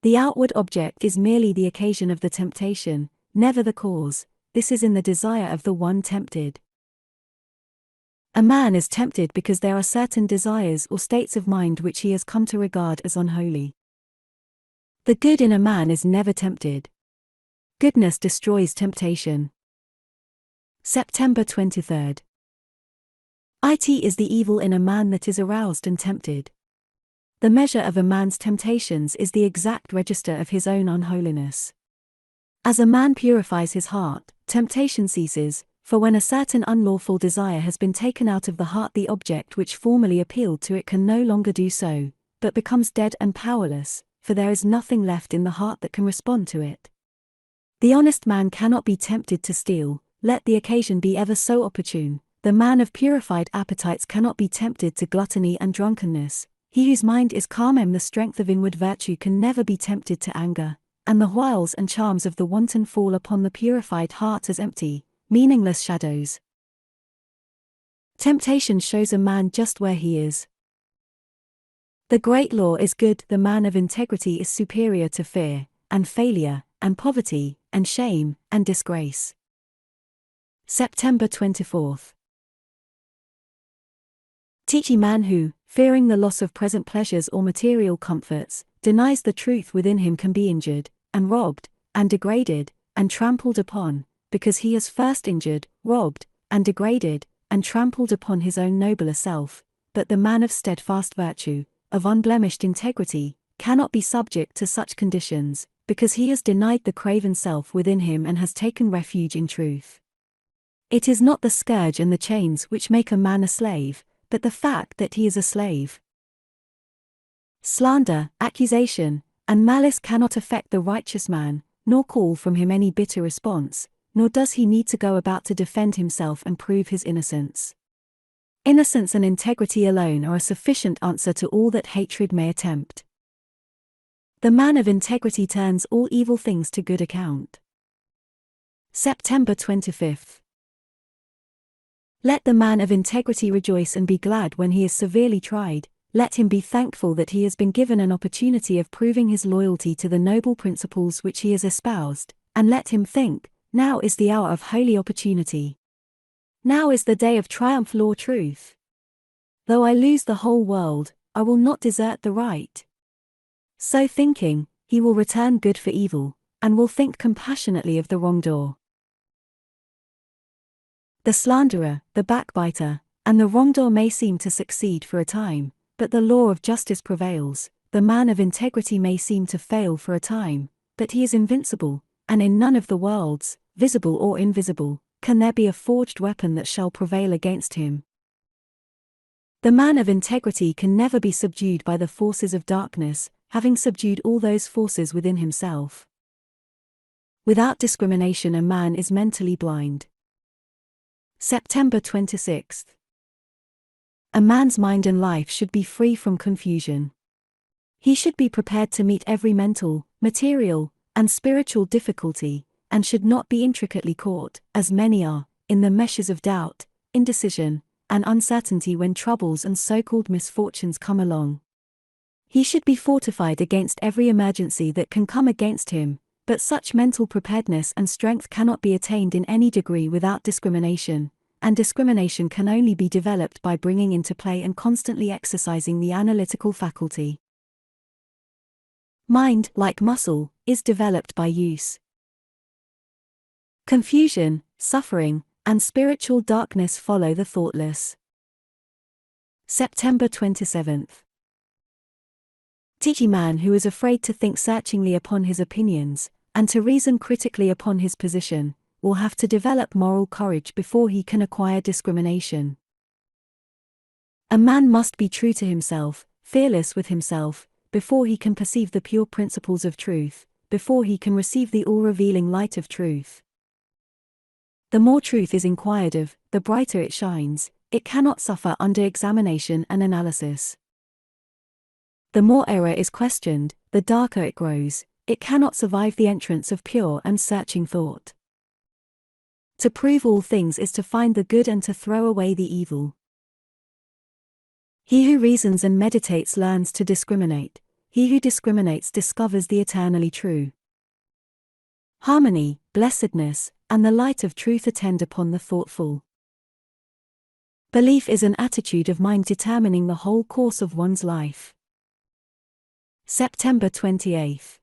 The outward object is merely the occasion of the temptation, never the cause. This is in the desire of the one tempted. A man is tempted because there are certain desires or states of mind which he has come to regard as unholy. The good in a man is never tempted. Goodness destroys temptation. September 23rd. It is the evil in a man that is aroused and tempted. The measure of a man's temptations is the exact register of his own unholiness. As a man purifies his heart, temptation ceases, for when a certain unlawful desire has been taken out of the heart, the object which formerly appealed to it can no longer do so, but becomes dead and powerless, for there is nothing left in the heart that can respond to it. The honest man cannot be tempted to steal, let the occasion be ever so opportune. The man of purified appetites cannot be tempted to gluttony and drunkenness. He whose mind is calm and the strength of inward virtue can never be tempted to anger, and the wiles and charms of the wanton fall upon the purified heart as empty, meaningless shadows. Temptation shows a man just where he is. The great law is good: the man of integrity is superior to fear, and failure, and poverty, and shame, and disgrace. September 24th. Teach ye man who, fearing the loss of present pleasures or material comforts, denies the truth within him, can be injured, and robbed, and degraded, and trampled upon, because he has first injured, robbed, and degraded, and trampled upon his own nobler self. But the man of steadfast virtue, of unblemished integrity, cannot be subject to such conditions, because he has denied the craven self within him and has taken refuge in truth. It is not the scourge and the chains which make a man a slave, but the fact that he is a slave. Slander, accusation, and malice cannot affect the righteous man, nor call from him any bitter response, nor does he need to go about to defend himself and prove his innocence. Innocence and integrity alone are a sufficient answer to all that hatred may attempt. The man of integrity turns all evil things to good account. September 25. Let the man of integrity rejoice and be glad when he is severely tried. Let him be thankful that he has been given an opportunity of proving his loyalty to the noble principles which he has espoused, and let him think, now is the hour of holy opportunity. Now is the day of triumph law truth. Though I lose the whole world, I will not desert the right. So thinking, he will return good for evil, and will think compassionately of the wrongdoer. The slanderer, the backbiter, and the wrongdoer may seem to succeed for a time, but the law of justice prevails. The man of integrity may seem to fail for a time, but he is invincible, and in none of the worlds, visible or invisible, can there be a forged weapon that shall prevail against him. The man of integrity can never be subdued by the forces of darkness, having subdued all those forces within himself. Without discrimination a man is mentally blind. September 26. A man's mind and life should be free from confusion. He should be prepared to meet every mental, material, and spiritual difficulty, and should not be intricately caught, as many are, in the meshes of doubt, indecision, and uncertainty when troubles and so-called misfortunes come along. He should be fortified against every emergency that can come against him, but such mental preparedness and strength cannot be attained in any degree without discrimination, and discrimination can only be developed by bringing into play and constantly exercising the analytical faculty. Mind, like muscle, is developed by use. Confusion, suffering, and spiritual darkness follow the thoughtless. September 27. Teach a man who is afraid to think searchingly upon his opinions, and to reason critically upon his position, will have to develop moral courage before he can acquire discrimination. A man must be true to himself, fearless with himself, before he can perceive the pure principles of truth, before he can receive the all-revealing light of truth. The more truth is inquired of, the brighter it shines. It cannot suffer under examination and analysis. The more error is questioned, the darker it grows. It cannot survive the entrance of pure and searching thought. To prove all things is to find the good and to throw away the evil. He who reasons and meditates learns to discriminate. He who discriminates discovers the eternally true. Harmony, blessedness, and the light of truth attend upon the thoughtful. Belief is an attitude of mind determining the whole course of one's life. September 28.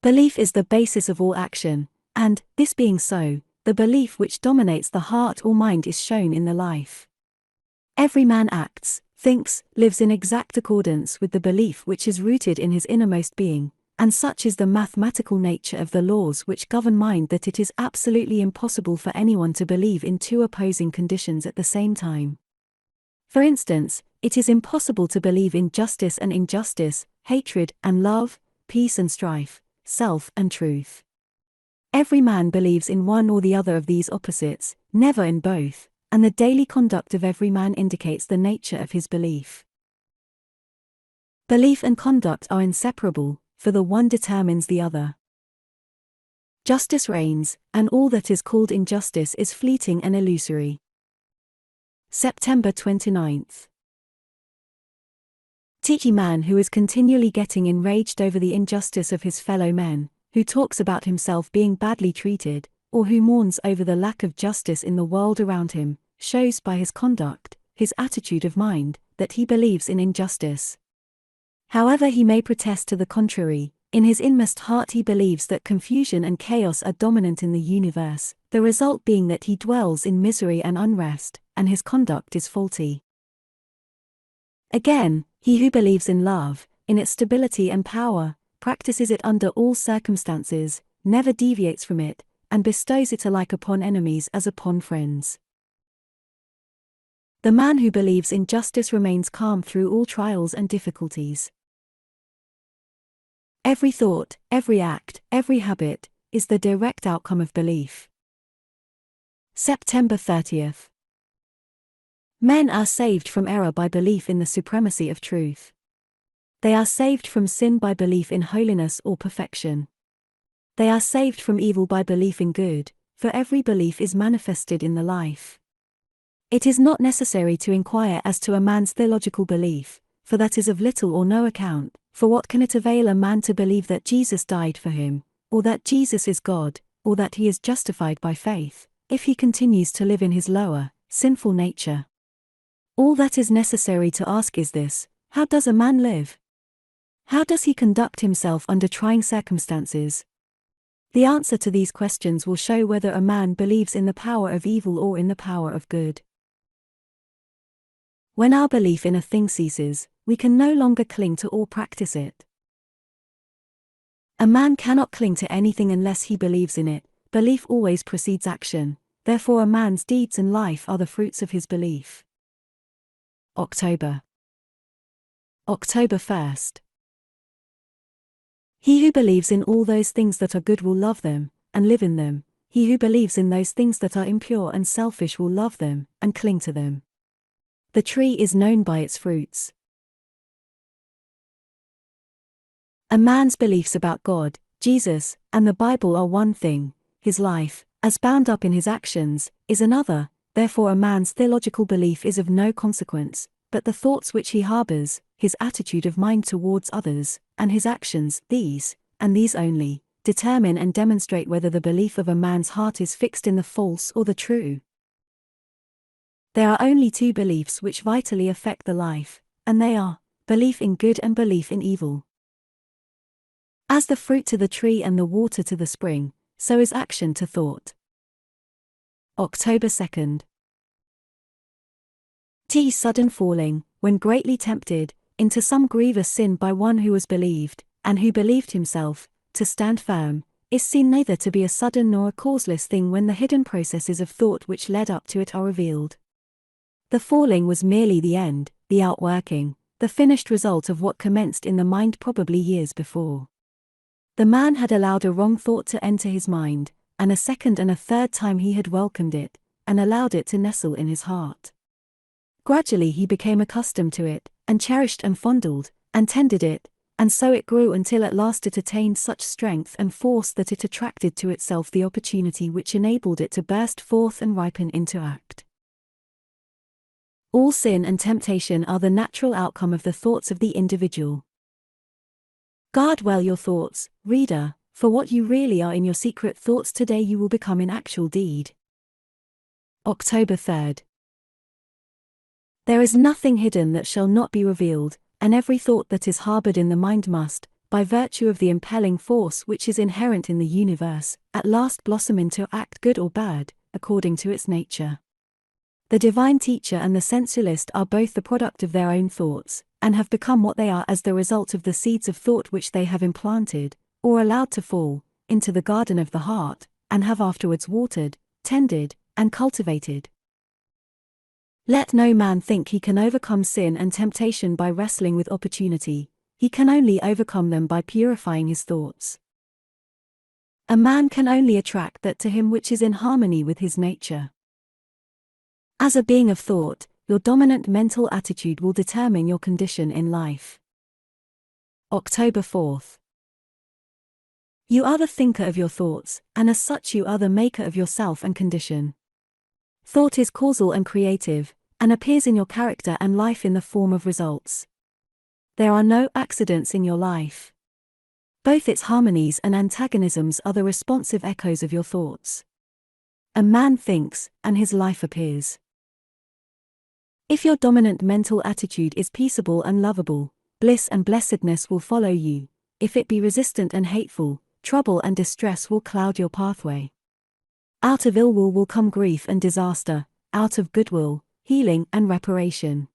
Belief is the basis of all action, and, this being so, the belief which dominates the heart or mind is shown in the life. Every man acts, thinks, lives in exact accordance with the belief which is rooted in his innermost being, and such is the mathematical nature of the laws which govern mind that it is absolutely impossible for anyone to believe in two opposing conditions at the same time. For instance, it is impossible to believe in justice and injustice, hatred and love, peace and strife, self and truth. Every man believes in one or the other of these opposites, never in both, and the daily conduct of every man indicates the nature of his belief. Belief and conduct are inseparable, for the one determines the other. Justice reigns, and all that is called injustice is fleeting and illusory. September 29. Teach a man who is continually getting enraged over the injustice of his fellow men, who talks about himself being badly treated, or who mourns over the lack of justice in the world around him, shows by his conduct, his attitude of mind, that he believes in injustice. However he may protest to the contrary, in his inmost heart he believes that confusion and chaos are dominant in the universe, the result being that he dwells in misery and unrest, and his conduct is faulty. Again, he who believes in love, in its stability and power, practices it under all circumstances, never deviates from it, and bestows it alike upon enemies as upon friends. The man who believes in justice remains calm through all trials and difficulties. Every thought, every act, every habit, is the direct outcome of belief. September 30th. Men are saved from error by belief in the supremacy of truth. They are saved from sin by belief in holiness or perfection. They are saved from evil by belief in good, for every belief is manifested in the life. It is not necessary to inquire as to a man's theological belief, for that is of little or no account, for what can it avail a man to believe that Jesus died for him, or that Jesus is God, or that he is justified by faith, if he continues to live in his lower, sinful nature? All that is necessary to ask is this: how does a man live? How does he conduct himself under trying circumstances? The answer to these questions will show whether a man believes in the power of evil or in the power of good. When our belief in a thing ceases, we can no longer cling to or practice it. A man cannot cling to anything unless he believes in it. Belief always precedes action, therefore a man's deeds and life are the fruits of his belief. October 1st. He who believes in all those things that are good will love them, and live in them. He who believes in those things that are impure and selfish will love them, and cling to them. The tree is known by its fruits. A man's beliefs about God, Jesus, and the Bible are one thing. His life, as bound up in his actions, is another. Therefore a man's theological belief is of no consequence, but the thoughts which he harbors, his attitude of mind towards others, and his actions, these, and these only, determine and demonstrate whether the belief of a man's heart is fixed in the false or the true. There are only two beliefs which vitally affect the life, and they are belief in good and belief in evil. As the fruit to the tree and the water to the spring, so is action to thought. October 2nd. Sudden falling, when greatly tempted, into some grievous sin by one who was believed, and who believed himself, to stand firm, is seen neither to be a sudden nor a causeless thing when the hidden processes of thought which led up to it are revealed. The falling was merely the end, the outworking, the finished result of what commenced in the mind probably years before. The man had allowed a wrong thought to enter his mind, and a second and a third time he had welcomed it, and allowed it to nestle in his heart. Gradually he became accustomed to it, and cherished and fondled, and tended it, and so it grew until at last it attained such strength and force that it attracted to itself the opportunity which enabled it to burst forth and ripen into act. All sin and temptation are the natural outcome of the thoughts of the individual. Guard well your thoughts, reader, for what you really are in your secret thoughts today you will become in actual deed. October 3rd. There is nothing hidden that shall not be revealed, and every thought that is harbored in the mind must, by virtue of the impelling force which is inherent in the universe, at last blossom into act good or bad, according to its nature. The divine teacher and the sensualist are both the product of their own thoughts, and have become what they are as the result of the seeds of thought which they have implanted, or allowed to fall, into the garden of the heart, and have afterwards watered, tended, and cultivated. Let no man think he can overcome sin and temptation by wrestling with opportunity. He can only overcome them by purifying his thoughts. A man can only attract that to him which is in harmony with his nature. As a being of thought, your dominant mental attitude will determine your condition in life. October 4th. You are the thinker of your thoughts, and as such you are the maker of yourself and condition. Thought is causal and creative, and appears in your character and life in the form of results. There are no accidents in your life. Both its harmonies and antagonisms are the responsive echoes of your thoughts. A man thinks, and his life appears. If your dominant mental attitude is peaceable and lovable, bliss and blessedness will follow you. If it be resistant and hateful, trouble and distress will cloud your pathway. Out of ill will come grief and disaster, out of goodwill, healing and reparation.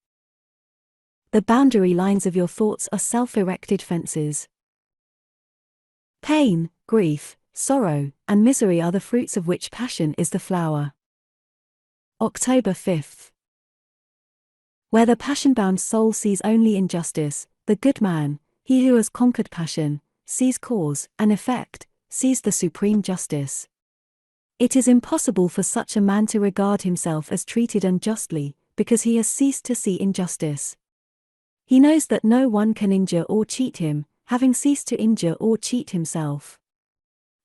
The boundary lines of your thoughts are self-erected fences. Pain, grief, sorrow, and misery are the fruits of which passion is the flower. October 5th. Where the passion-bound soul sees only injustice, the good man, he who has conquered passion, sees cause and effect, sees the supreme justice. It is impossible for such a man to regard himself as treated unjustly, because he has ceased to see injustice. He knows that no one can injure or cheat him, having ceased to injure or cheat himself.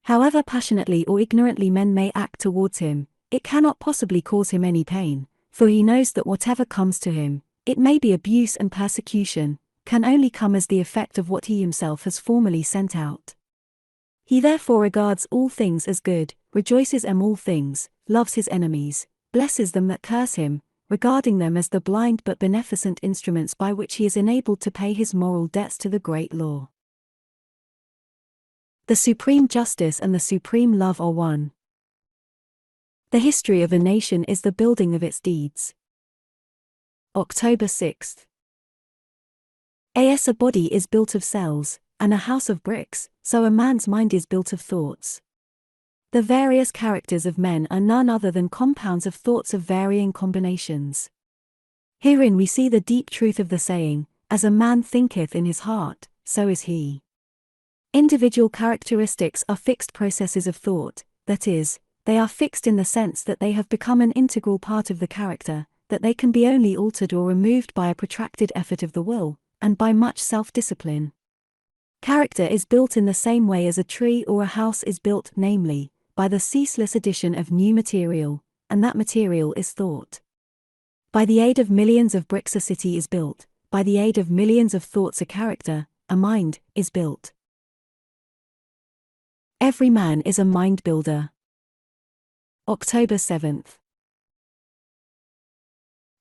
However passionately or ignorantly men may act towards him, it cannot possibly cause him any pain, for he knows that whatever comes to him, it may be abuse and persecution, can only come as the effect of what he himself has formerly sent out. He therefore regards all things as good, rejoices in all things, loves his enemies, blesses them that curse him, regarding them as the blind but beneficent instruments by which he is enabled to pay his moral debts to the great law. The supreme justice and the supreme love are one. The history of a nation is the building of its deeds. October 6th. As a body is built of cells, and a house of bricks, so a man's mind is built of thoughts. The various characters of men are none other than compounds of thoughts of varying combinations. Herein we see the deep truth of the saying, as a man thinketh in his heart, so is he. Individual characteristics are fixed processes of thought, that is, they are fixed in the sense that they have become an integral part of the character, that they can be only altered or removed by a protracted effort of the will, and by much self-discipline. Character is built in the same way as a tree or a house is built, namely, by the ceaseless addition of new material, and that material is thought. By the aid of millions of bricks a city is built, by the aid of millions of thoughts a character, a mind, is built. Every man is a mind builder. October 7th.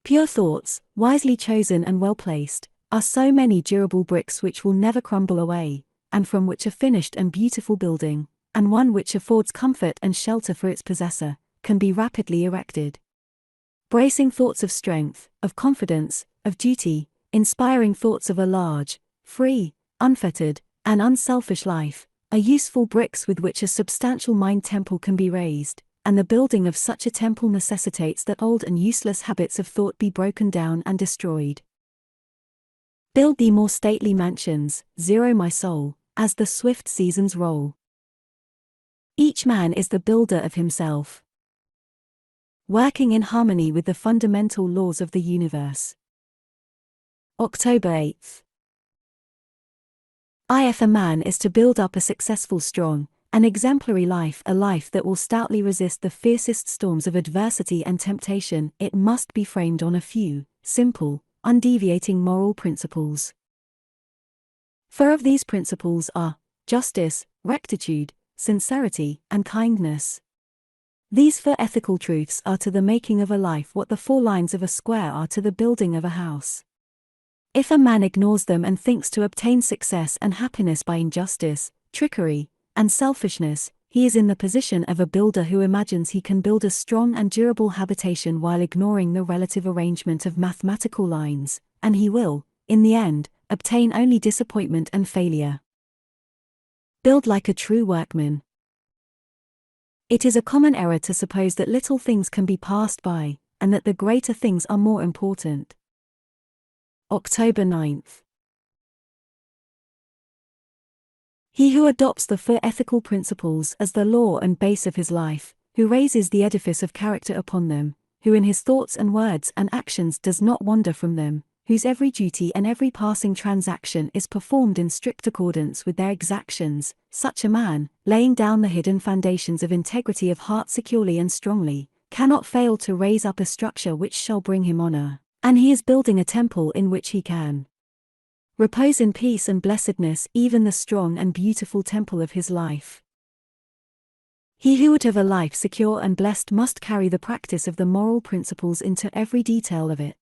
Pure thoughts, wisely chosen and well placed, are so many durable bricks which will never crumble away, and from which a finished and beautiful building, and one which affords comfort and shelter for its possessor, can be rapidly erected. Bracing thoughts of strength, of confidence, of duty, inspiring thoughts of a large, free, unfettered, and unselfish life, are useful bricks with which a substantial mind temple can be raised, and the building of such a temple necessitates that old and useless habits of thought be broken down and destroyed. Build thee more stately mansions, zero my soul, as the swift seasons roll. Each man is the builder of himself, working in harmony with the fundamental laws of the universe. October 8th. If a man is to build up a successful, strong, an exemplary life, a life that will stoutly resist the fiercest storms of adversity and temptation, it must be framed on a few, simple, undeviating moral principles. 4 of these principles are justice, rectitude, sincerity, and kindness. These 4 ethical truths are to the making of a life what the 4 lines of a square are to the building of a house. If a man ignores them and thinks to obtain success and happiness by injustice, trickery, and selfishness, he is in the position of a builder who imagines he can build a strong and durable habitation while ignoring the relative arrangement of mathematical lines, and he will, in the end, obtain only disappointment and failure. Build like a true workman. It is a common error to suppose that little things can be passed by, and that the greater things are more important. October 9th. He who adopts the 4 ethical principles as the law and base of his life, who raises the edifice of character upon them, who in his thoughts and words and actions does not wander from them, whose every duty and every passing transaction is performed in strict accordance with their exactions, such a man, laying down the hidden foundations of integrity of heart securely and strongly, cannot fail to raise up a structure which shall bring him honor, and he is building a temple in which he can repose in peace and blessedness, even the strong and beautiful temple of his life. He who would have a life secure and blessed must carry the practice of the moral principles into every detail of it.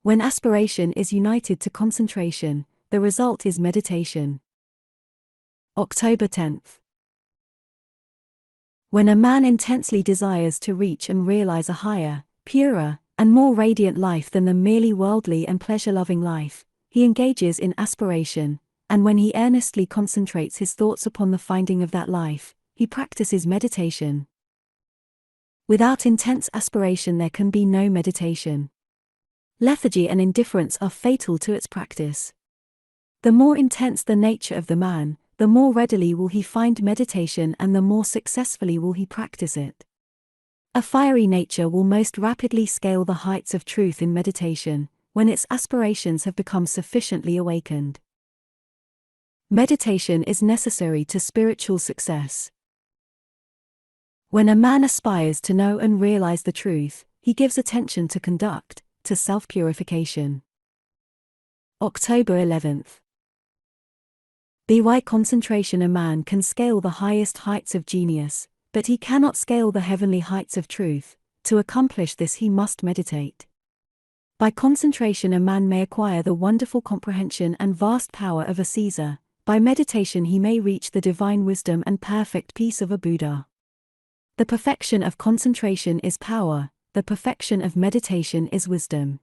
When aspiration is united to concentration, the result is meditation. October 10th. When a man intensely desires to reach and realize a higher, purer, and more radiant life than the merely worldly and pleasure-loving life. He engages in aspiration, and when he earnestly concentrates his thoughts upon the finding of that life, he practices meditation. Without intense aspiration there can be no meditation. Lethargy and indifference are fatal to its practice. The more intense the nature of the man, the more readily will he find meditation and the more successfully will he practice it. A fiery nature will most rapidly scale the heights of truth in meditation, when its aspirations have become sufficiently awakened. Meditation is necessary to spiritual success. When a man aspires to know and realize the truth, he gives attention to conduct, to self-purification. October 11th. By concentration a man can scale the highest heights of genius, but he cannot scale the heavenly heights of truth. To accomplish this he must meditate. By concentration a man may acquire the wonderful comprehension and vast power of a Caesar. By meditation he may reach the divine wisdom and perfect peace of a Buddha. The perfection of concentration is power, the perfection of meditation is wisdom.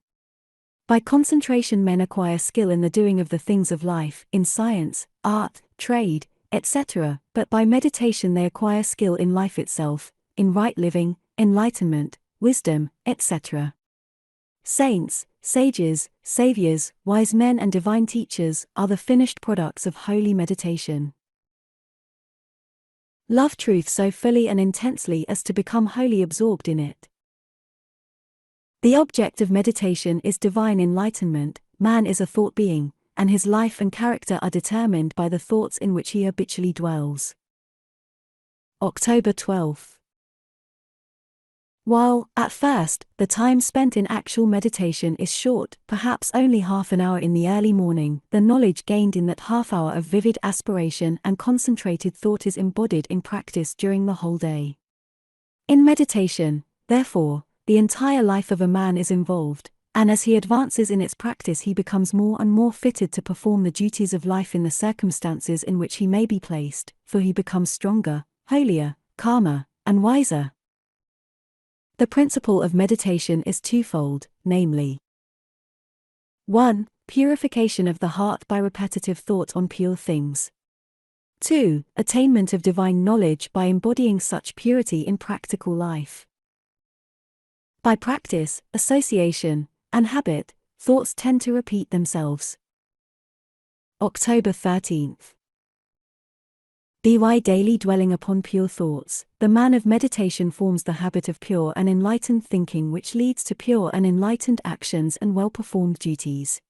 By concentration men acquire skill in the doing of the things of life, in science, art, trade, etc., but by meditation they acquire skill in life itself, in right living, enlightenment, wisdom, etc. Saints, sages, saviors, wise men and divine teachers are the finished products of holy meditation. Love truth so fully and intensely as to become wholly absorbed in it. The object of meditation is divine enlightenment. Man is a thought being, and his life and character are determined by the thoughts in which he habitually dwells. October 12th. While, at first, the time spent in actual meditation is short, perhaps only half an hour in the early morning, the knowledge gained in that half hour of vivid aspiration and concentrated thought is embodied in practice during the whole day. In meditation, therefore, the entire life of a man is involved, and as he advances in its practice he becomes more and more fitted to perform the duties of life in the circumstances in which he may be placed, for he becomes stronger, holier, calmer, and wiser. The principle of meditation is twofold, namely 1. Purification of the heart by repetitive thought on pure things. 2. Attainment of divine knowledge by embodying such purity in practical life. By practice, association, and habit, thoughts tend to repeat themselves. October 13th. By daily dwelling upon pure thoughts, the man of meditation forms the habit of pure and enlightened thinking which leads to pure and enlightened actions and well-performed duties.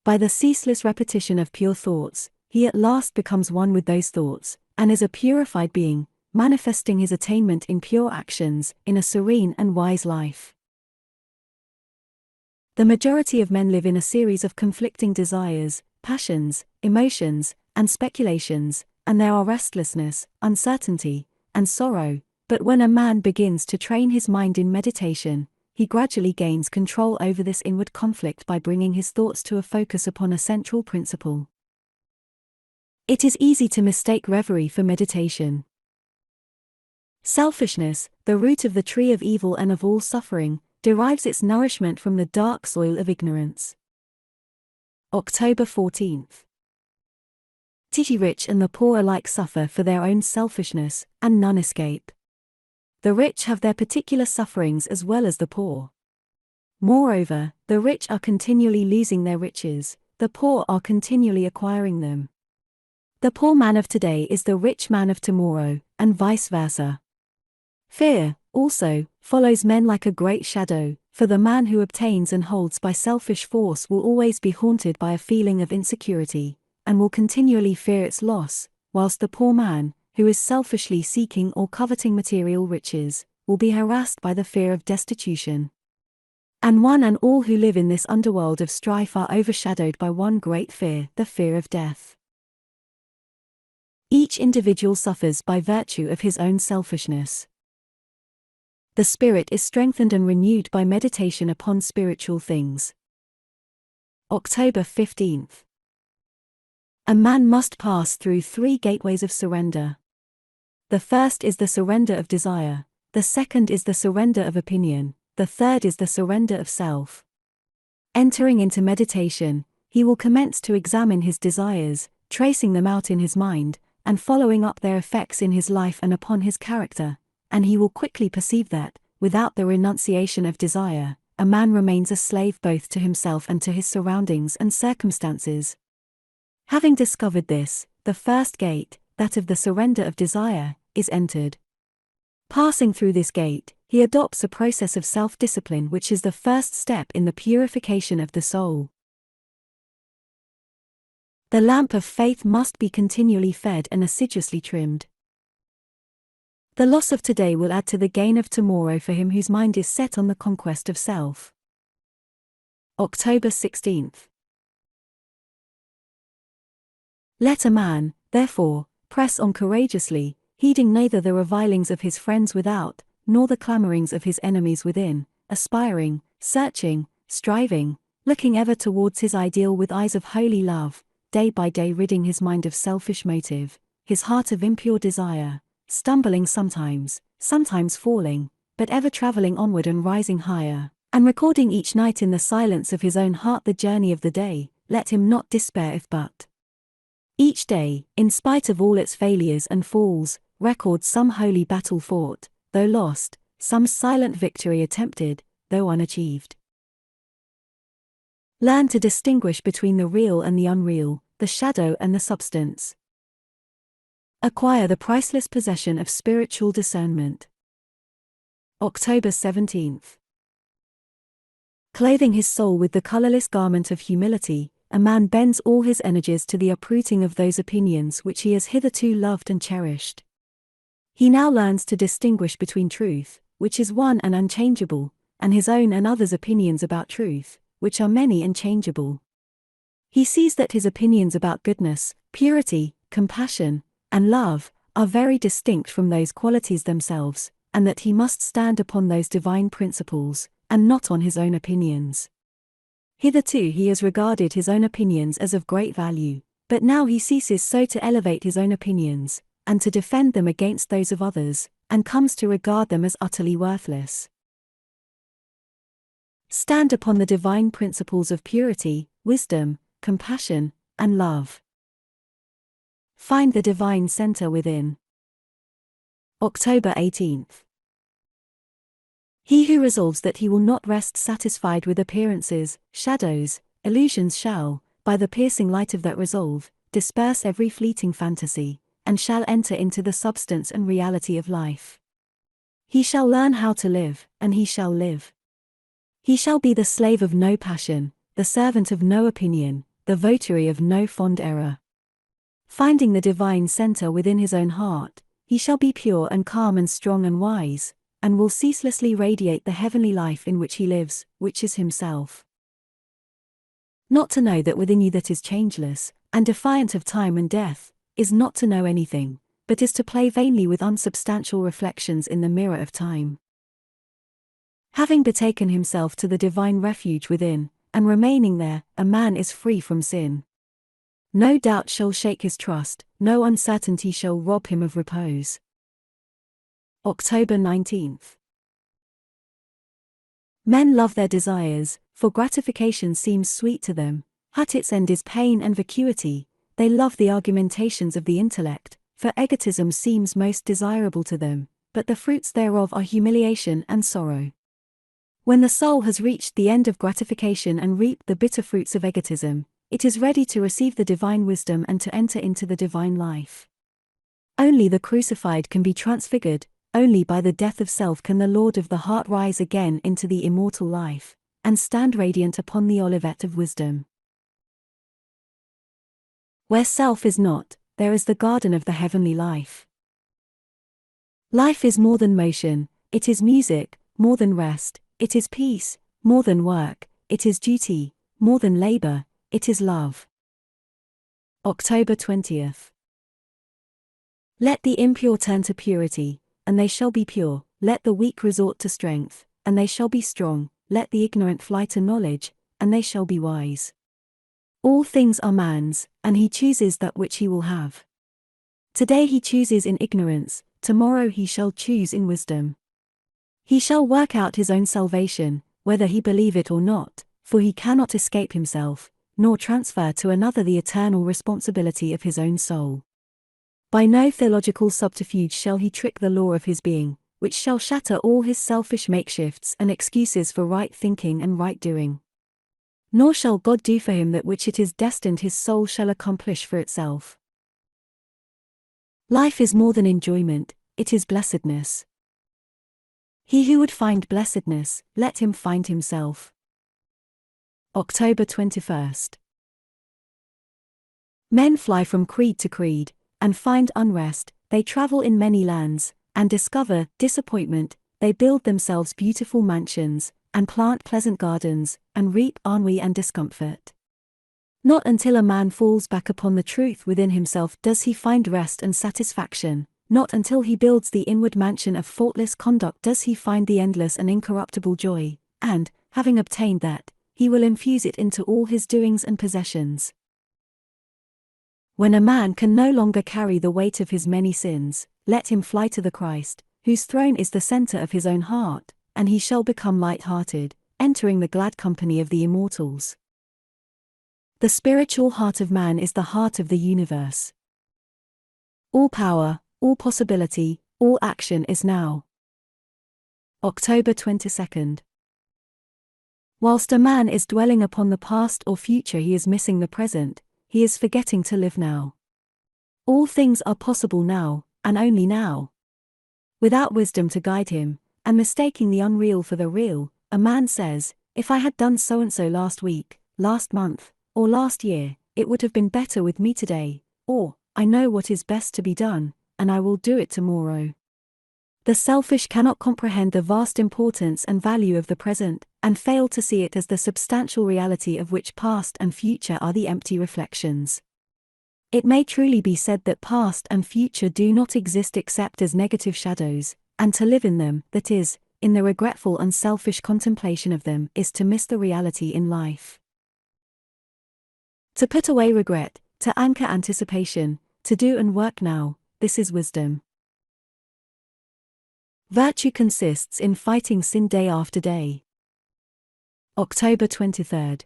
By the ceaseless repetition of pure thoughts, he at last becomes one with those thoughts, and is a purified being, manifesting his attainment in pure actions, in a serene and wise life. The majority of men live in a series of conflicting desires, passions, emotions, and speculations, and there are restlessness, uncertainty, and sorrow, but when a man begins to train his mind in meditation, he gradually gains control over this inward conflict by bringing his thoughts to a focus upon a central principle. It is easy to mistake reverie for meditation. Selfishness, the root of the tree of evil and of all suffering, derives its nourishment from the dark soil of ignorance. October 14th. The rich and the poor alike suffer for their own selfishness, and none escape. The rich have their particular sufferings as well as the poor. Moreover, the rich are continually losing their riches, the poor are continually acquiring them. The poor man of today is the rich man of tomorrow, and vice versa. Fear, also, follows men like a great shadow, for the man who obtains and holds by selfish force will always be haunted by a feeling of insecurity, and will continually fear its loss, whilst the poor man, who is selfishly seeking or coveting material riches, will be harassed by the fear of destitution. And one and all who live in this underworld of strife are overshadowed by one great fear, the fear of death. Each individual suffers by virtue of his own selfishness. The spirit is strengthened and renewed by meditation upon spiritual things. October 15th. A man must pass through 3 gateways of surrender. The first is the surrender of desire, the second is the surrender of opinion, the third is the surrender of self. Entering into meditation, he will commence to examine his desires, tracing them out in his mind, and following up their effects in his life and upon his character, and he will quickly perceive that, without the renunciation of desire, a man remains a slave both to himself and to his surroundings and circumstances. Having discovered this, the first gate, that of the surrender of desire, is entered. Passing through this gate, he adopts a process of self-discipline which is the first step in the purification of the soul. The lamp of faith must be continually fed and assiduously trimmed. The loss of today will add to the gain of tomorrow for him whose mind is set on the conquest of self. October 16th. Let a man, therefore, press on courageously, heeding neither the revilings of his friends without, nor the clamorings of his enemies within, aspiring, searching, striving, looking ever towards his ideal with eyes of holy love, day by day ridding his mind of selfish motive, his heart of impure desire, stumbling sometimes falling, but ever traveling onward and rising higher, and recording each night in the silence of his own heart the journey of the day. Let him not despair if but each day, in spite of all its failures and falls, records some holy battle fought, though lost, some silent victory attempted, though unachieved. Learn to distinguish between the real and the unreal, the shadow and the substance. Acquire the priceless possession of spiritual discernment. October 17th. Clothing his soul with the colorless garment of humility, a man bends all his energies to the uprooting of those opinions which he has hitherto loved and cherished. He now learns to distinguish between truth, which is one and unchangeable, and his own and others' opinions about truth, which are many and changeable. He sees that his opinions about goodness, purity, compassion, and love are very distinct from those qualities themselves, and that he must stand upon those divine principles, and not on his own opinions. Hitherto he has regarded his own opinions as of great value, but now he ceases so to elevate his own opinions, and to defend them against those of others, and comes to regard them as utterly worthless. Stand upon the divine principles of purity, wisdom, compassion, and love. Find the divine center within. October 18th. He who resolves that he will not rest satisfied with appearances, shadows, illusions shall, by the piercing light of that resolve, disperse every fleeting fantasy, and shall enter into the substance and reality of life. He shall learn how to live, and he shall live. He shall be the slave of no passion, the servant of no opinion, the votary of no fond error. Finding the divine center within his own heart, he shall be pure and calm and strong and wise, and will ceaselessly radiate the heavenly life in which he lives, which is himself. Not to know that within you that is changeless, and defiant of time and death, is not to know anything, but is to play vainly with unsubstantial reflections in the mirror of time. Having betaken himself to the divine refuge within, and remaining there, a man is free from sin. No doubt shall shake his trust, no uncertainty shall rob him of repose. October 19th. Men love their desires, for gratification seems sweet to them, but its end is pain and vacuity. They love the argumentations of the intellect, for egotism seems most desirable to them, but the fruits thereof are humiliation and sorrow. When the soul has reached the end of gratification and reaped the bitter fruits of egotism, it is ready to receive the divine wisdom and to enter into the divine life. Only the crucified can be transfigured, only by the death of self can the Lord of the heart rise again into the immortal life, and stand radiant upon the olivet of wisdom. Where self is not, there is the garden of the heavenly life. Life is more than motion, it is music, more than rest, it is peace, more than work, it is duty, more than labor, it is love. October 20th. Let the impure turn to purity, and they shall be pure. Let the weak resort to strength, and they shall be strong. Let the ignorant fly to knowledge, and they shall be wise. All things are man's, and he chooses that which he will have. Today he chooses in ignorance, tomorrow he shall choose in wisdom. He shall work out his own salvation, whether he believe it or not, for he cannot escape himself, nor transfer to another the eternal responsibility of his own soul. By no theological subterfuge shall he trick the law of his being, which shall shatter all his selfish makeshifts and excuses for right thinking and right doing. Nor shall God do for him that which it is destined his soul shall accomplish for itself. Life is more than enjoyment, it is blessedness. He who would find blessedness, let him find himself. October 21st. Men fly from creed to creed, and find unrest, they travel in many lands, and discover disappointment, they build themselves beautiful mansions, and plant pleasant gardens, and reap ennui and discomfort. Not until a man falls back upon the truth within himself does he find rest and satisfaction, not until he builds the inward mansion of faultless conduct does he find the endless and incorruptible joy, and, having obtained that, he will infuse it into all his doings and possessions. When a man can no longer carry the weight of his many sins, let him fly to the Christ, whose throne is the center of his own heart, and he shall become light-hearted, entering the glad company of the immortals. The spiritual heart of man is the heart of the universe. All power, all possibility, all action is now. October 22nd. Whilst a man is dwelling upon the past or future, he is missing the present, he is forgetting to live now. All things are possible now, and only now. Without wisdom to guide him, and mistaking the unreal for the real, a man says, if I had done so-and-so last week, last month, or last year, it would have been better with me today, or, I know what is best to be done, and I will do it tomorrow. The selfish cannot comprehend the vast importance and value of the present, and fail to see it as the substantial reality of which past and future are the empty reflections. It may truly be said that past and future do not exist except as negative shadows, and to live in them, that is, in the regretful unselfish contemplation of them, is to miss the reality in life. To put away regret, to anchor anticipation, to do and work now, this is wisdom. Virtue consists in fighting sin day after day. October 23rd.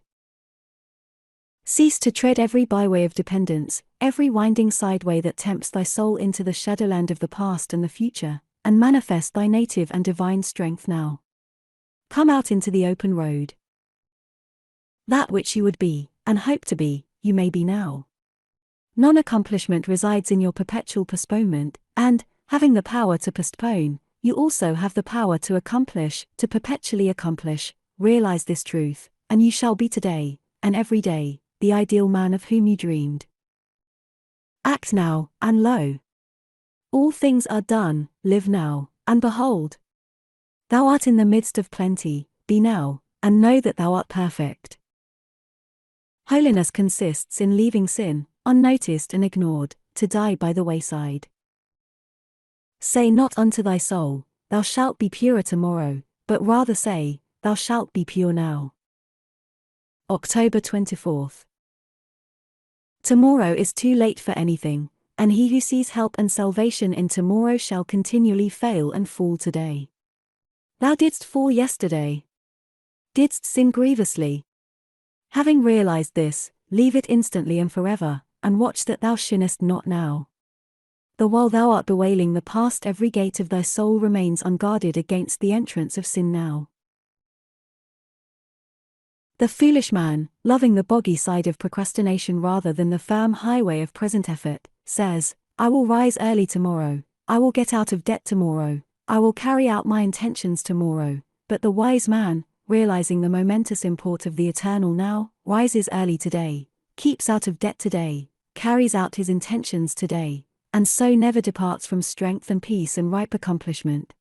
Cease to tread every byway of dependence, every winding sideway that tempts thy soul into the shadowland of the past and the future, and manifest thy native and divine strength now. Come out into the open road. That which you would be, and hope to be, you may be now. Non-accomplishment resides in your perpetual postponement, and, having the power to postpone, you also have the power to accomplish, to perpetually accomplish. Realize this truth, and you shall be today, and every day, the ideal man of whom you dreamed. Act now, and lo! All things are done, live now, and behold! Thou art in the midst of plenty, be now, and know that thou art perfect. Holiness consists in leaving sin, unnoticed and ignored, to die by the wayside. Say not unto thy soul, thou shalt be purer tomorrow, but rather say, thou shalt be pure now. October 24th. Tomorrow is too late for anything, and he who sees help and salvation in tomorrow shall continually fail and fall today. Thou didst fall yesterday. Didst sin grievously. Having realized this, leave it instantly and forever, and watch that thou sinnest not now. The while thou art bewailing the past, every gate of thy soul remains unguarded against the entrance of sin now. The foolish man, loving the boggy side of procrastination rather than the firm highway of present effort, says, I will rise early tomorrow, I will get out of debt tomorrow, I will carry out my intentions tomorrow. But the wise man, realizing the momentous import of the eternal now, rises early today, keeps out of debt today, carries out his intentions today, and so never departs from strength and peace and ripe accomplishment.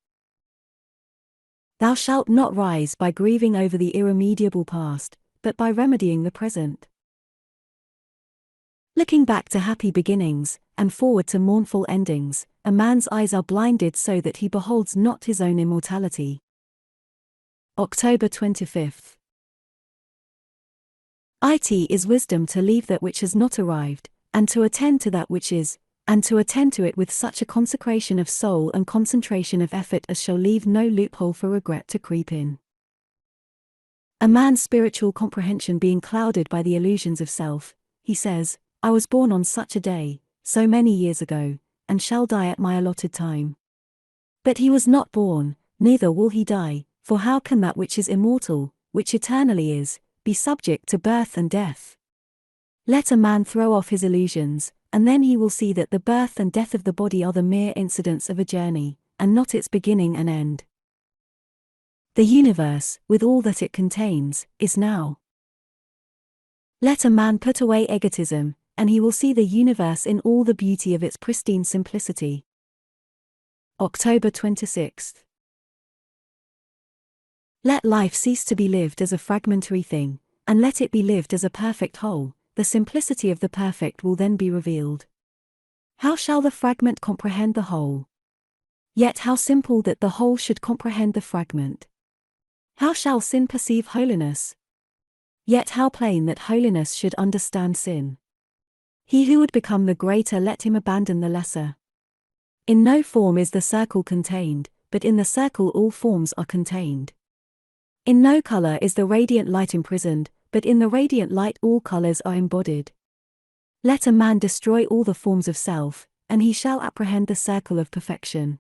Thou shalt not rise by grieving over the irremediable past, but by remedying the present. Looking back to happy beginnings, and forward to mournful endings, a man's eyes are blinded so that he beholds not his own immortality. October 25th. It is wisdom to leave that which has not arrived, and to attend to that which is, and to attend to it with such a consecration of soul and concentration of effort as shall leave no loophole for regret to creep in. A man's spiritual comprehension being clouded by the illusions of self, he says, I was born on such a day, so many years ago, and shall die at my allotted time. But he was not born, neither will he die, for how can that which is immortal, which eternally is, be subject to birth and death? Let a man throw off his illusions, and then he will see that the birth and death of the body are the mere incidents of a journey, and not its beginning and end. The universe, with all that it contains, is now. Let a man put away egotism, and he will see the universe in all the beauty of its pristine simplicity. October 26th. Let life cease to be lived as a fragmentary thing, and let it be lived as a perfect whole. The simplicity of the perfect will then be revealed. How shall the fragment comprehend the whole? Yet how simple that the whole should comprehend the fragment. How shall sin perceive holiness? Yet how plain that holiness should understand sin. He who would become the greater, let him abandon the lesser. In no form is the circle contained, but in the circle all forms are contained. In no color is the radiant light imprisoned, but in the radiant light all colors are embodied. Let a man destroy all the forms of self, and he shall apprehend the circle of perfection.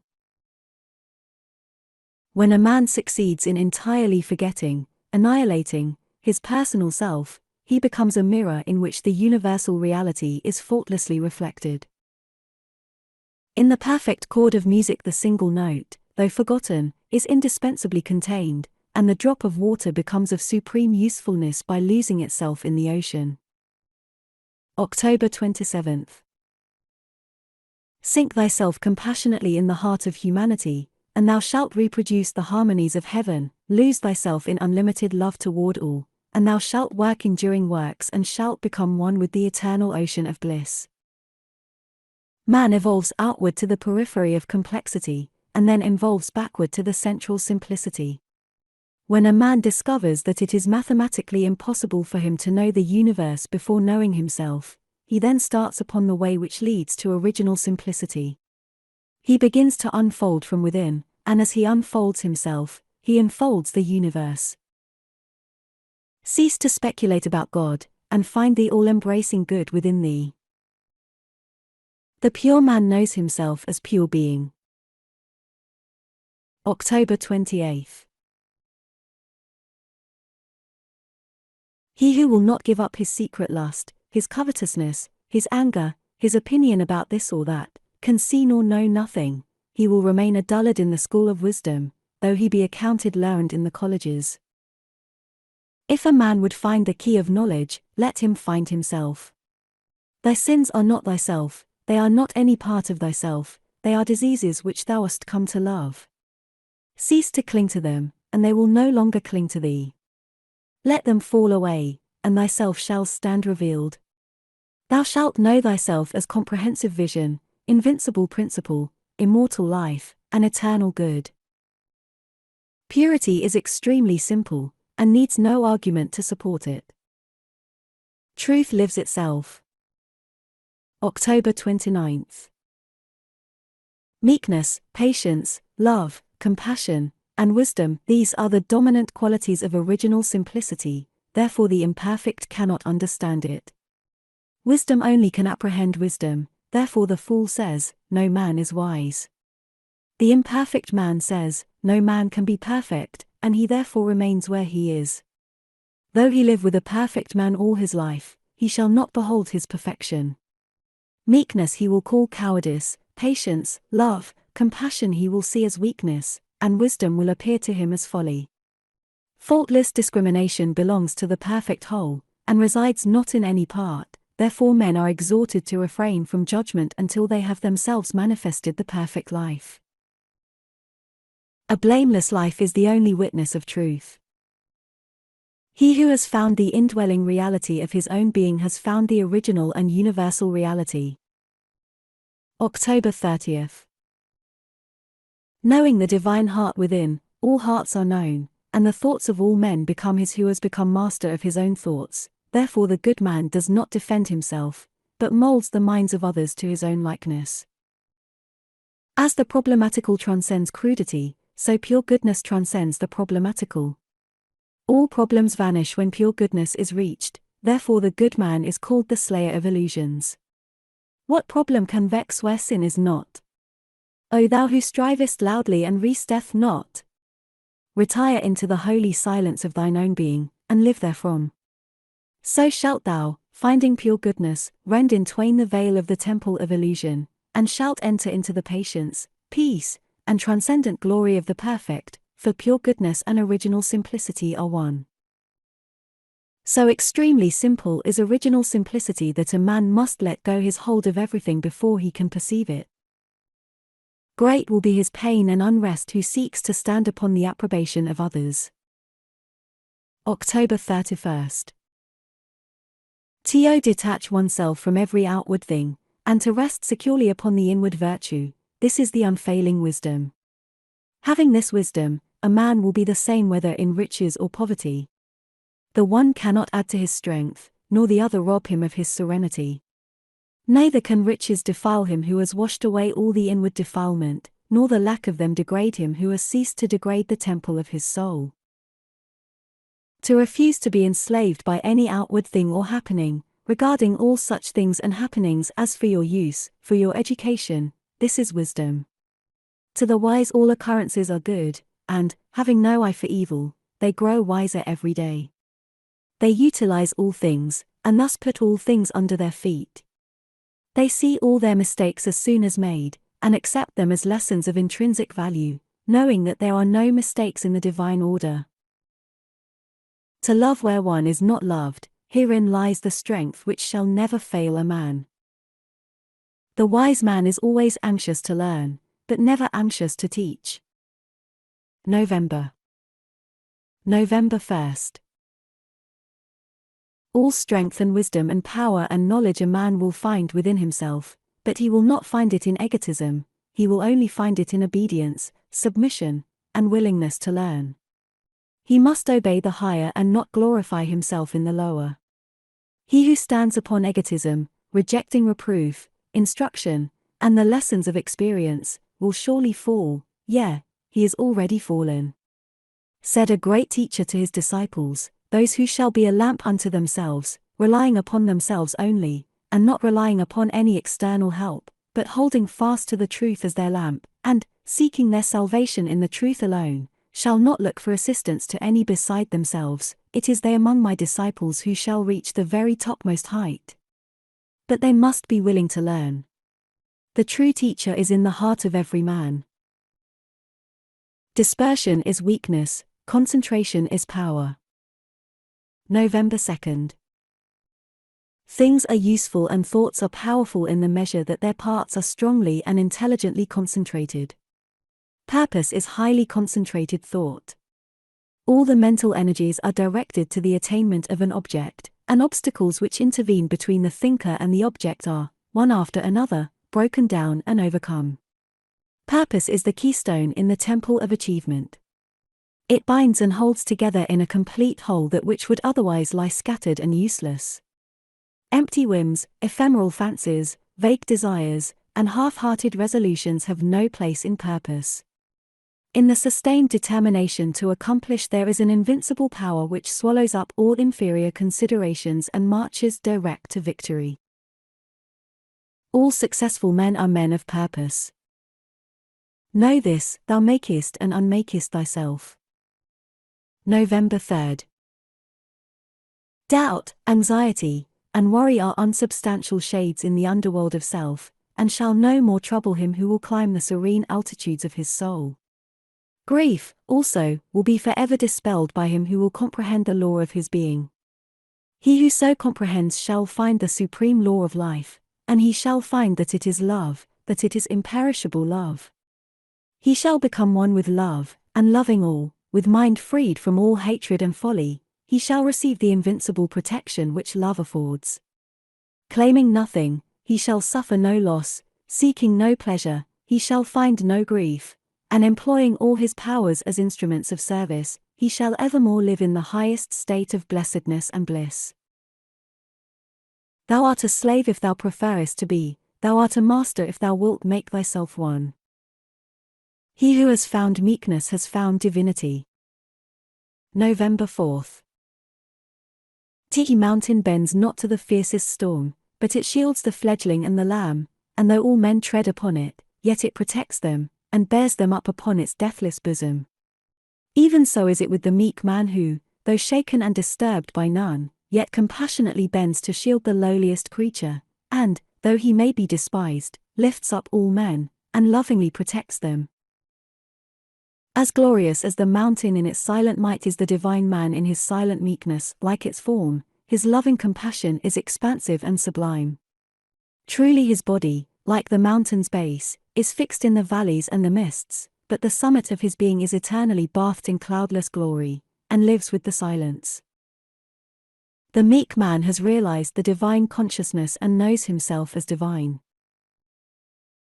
When a man succeeds in entirely forgetting, annihilating, his personal self, he becomes a mirror in which the universal reality is faultlessly reflected. In the perfect chord of music the single note, though forgotten, is indispensably contained, and the drop of water becomes of supreme usefulness by losing itself in the ocean. October 27th. Sink thyself compassionately in the heart of humanity, and thou shalt reproduce the harmonies of heaven. Lose thyself in unlimited love toward all, and thou shalt work enduring works and shalt become one with the eternal ocean of bliss. Man evolves outward to the periphery of complexity, and then evolves backward to the central simplicity. When a man discovers that it is mathematically impossible for him to know the universe before knowing himself, he then starts upon the way which leads to original simplicity. He begins to unfold from within, and as he unfolds himself, he enfolds the universe. Cease to speculate about God, and find the all-embracing good within thee. The pure man knows himself as pure being. October 28th. He who will not give up his secret lust, his covetousness, his anger, his opinion about this or that, can see nor know nothing. He will remain a dullard in the school of wisdom, though he be accounted learned in the colleges. If a man would find the key of knowledge, let him find himself. Thy sins are not thyself, they are not any part of thyself, they are diseases which thou hast come to love. Cease to cling to them, and they will no longer cling to thee. Let them fall away, and thyself shall stand revealed. Thou shalt know thyself as comprehensive vision, invincible principle, immortal life, and eternal good. Purity is extremely simple, and needs no argument to support it. Truth lives itself. October 29th. Meekness, patience, love, compassion, and wisdom, these are the dominant qualities of original simplicity, therefore the imperfect cannot understand it. Wisdom only can apprehend wisdom, therefore the fool says, no man is wise. The imperfect man says, no man can be perfect, and he therefore remains where he is. Though he live with a perfect man all his life, he shall not behold his perfection. Meekness he will call cowardice, patience, love, compassion he will see as weakness, and wisdom will appear to him as folly. Faultless discrimination belongs to the perfect whole, and resides not in any part, therefore men are exhorted to refrain from judgment until they have themselves manifested the perfect life. A blameless life is the only witness of truth. He who has found the indwelling reality of his own being has found the original and universal reality. October 30th. Knowing the divine heart within, all hearts are known, and the thoughts of all men become his who has become master of his own thoughts. Therefore the good man does not defend himself, but molds the minds of others to his own likeness. As the problematical transcends crudity, so pure goodness transcends the problematical. All problems vanish when pure goodness is reached, therefore the good man is called the slayer of illusions. What problem can vex where sin is not? O thou who strivest loudly and resteth not! Retire into the holy silence of thine own being, and live therefrom. So shalt thou, finding pure goodness, rend in twain the veil of the temple of illusion, and shalt enter into the patience, peace, and transcendent glory of the perfect, for pure goodness and original simplicity are one. So extremely simple is original simplicity that a man must let go his hold of everything before he can perceive it. Great will be his pain and unrest who seeks to stand upon the approbation of others. October 31st. To detach oneself from every outward thing, and to rest securely upon the inward virtue, this is the unfailing wisdom. Having this wisdom, a man will be the same whether in riches or poverty. The one cannot add to his strength, nor the other rob him of his serenity. Neither can riches defile him who has washed away all the inward defilement, nor the lack of them degrade him who has ceased to degrade the temple of his soul. To refuse to be enslaved by any outward thing or happening, regarding all such things and happenings as for your use, for your education, this is wisdom. To the wise all occurrences are good, and, having no eye for evil, they grow wiser every day. They utilize all things, and thus put all things under their feet. They see all their mistakes as soon as made, and accept them as lessons of intrinsic value, knowing that there are no mistakes in the divine order. To love where one is not loved, herein lies the strength which shall never fail a man. The wise man is always anxious to learn, but never anxious to teach. November 1st. All strength and wisdom and power and knowledge a man will find within himself, but he will not find it in egotism, he will only find it in obedience, submission, and willingness to learn. He must obey the higher and not glorify himself in the lower. He who stands upon egotism, rejecting reproof, instruction, and the lessons of experience, will surely fall, yea, he is already fallen. Said a great teacher to his disciples, those who shall be a lamp unto themselves, relying upon themselves only, and not relying upon any external help, but holding fast to the truth as their lamp, and, seeking their salvation in the truth alone, shall not look for assistance to any beside themselves, it is they among my disciples who shall reach the very topmost height. But they must be willing to learn. The true teacher is in the heart of every man. Dispersion is weakness, concentration is power. November 2nd. Things are useful and thoughts are powerful in the measure that their parts are strongly and intelligently concentrated. Purpose is highly concentrated thought. All the mental energies are directed to the attainment of an object, and obstacles which intervene between the thinker and the object are, one after another, broken down and overcome. Purpose is the keystone in the temple of achievement. It binds and holds together in a complete whole that which would otherwise lie scattered and useless. Empty whims, ephemeral fancies, vague desires, and half-hearted resolutions have no place in purpose. In the sustained determination to accomplish there is an invincible power which swallows up all inferior considerations and marches direct to victory. All successful men are men of purpose. Know this, thou makest and unmakest thyself. November 3rd. Doubt, anxiety, and worry are unsubstantial shades in the underworld of self, and shall no more trouble him who will climb the serene altitudes of his soul. Grief, also, will be forever dispelled by him who will comprehend the law of his being. He who so comprehends shall find the supreme law of life, and he shall find that it is love, that it is imperishable love. He shall become one with love, and loving all, with mind freed from all hatred and folly, he shall receive the invincible protection which love affords. Claiming nothing, he shall suffer no loss, seeking no pleasure, he shall find no grief, and employing all his powers as instruments of service, he shall evermore live in the highest state of blessedness and bliss. Thou art a slave if thou preferest to be, thou art a master if thou wilt make thyself one. He who has found meekness has found divinity. November 4th. The mountain bends not to the fiercest storm, but it shields the fledgling and the lamb, and though all men tread upon it, yet it protects them, and bears them up upon its deathless bosom. Even so is it with the meek man who, though shaken and disturbed by none, yet compassionately bends to shield the lowliest creature, and, though he may be despised, lifts up all men, and lovingly protects them. As glorious as the mountain in its silent might is the divine man in his silent meekness, like its form, his loving compassion is expansive and sublime. Truly his body, like the mountain's base, is fixed in the valleys and the mists, but the summit of his being is eternally bathed in cloudless glory, and lives with the silence. The meek man has realized the divine consciousness and knows himself as divine.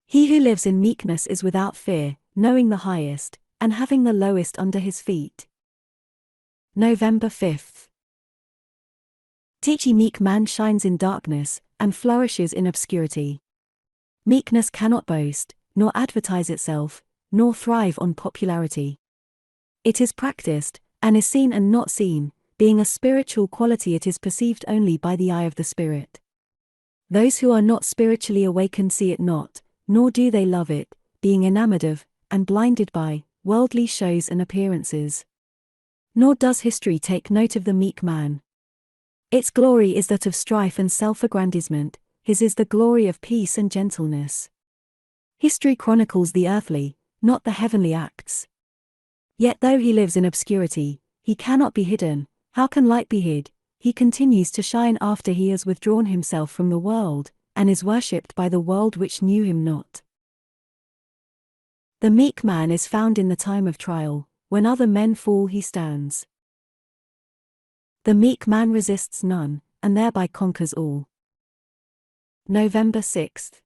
He who lives in meekness is without fear, knowing the highest, and having the lowest under his feet. November 5th. The meek man shines in darkness, and flourishes in obscurity. Meekness cannot boast, nor advertise itself, nor thrive on popularity. It is practiced, and is seen and not seen, being a spiritual quality it is perceived only by the eye of the Spirit. Those who are not spiritually awakened see it not, nor do they love it, being enamored of, and blinded by, worldly shows and appearances. Nor does history take note of the meek man. Its glory is that of strife and self-aggrandizement, his is the glory of peace and gentleness. History chronicles the earthly, not the heavenly acts. Yet though he lives in obscurity, he cannot be hidden. How can light be hid? He continues to shine after he has withdrawn himself from the world, and is worshipped by the world which knew him not. The meek man is found in the time of trial, when other men fall he stands. The meek man resists none, and thereby conquers all. November 6th.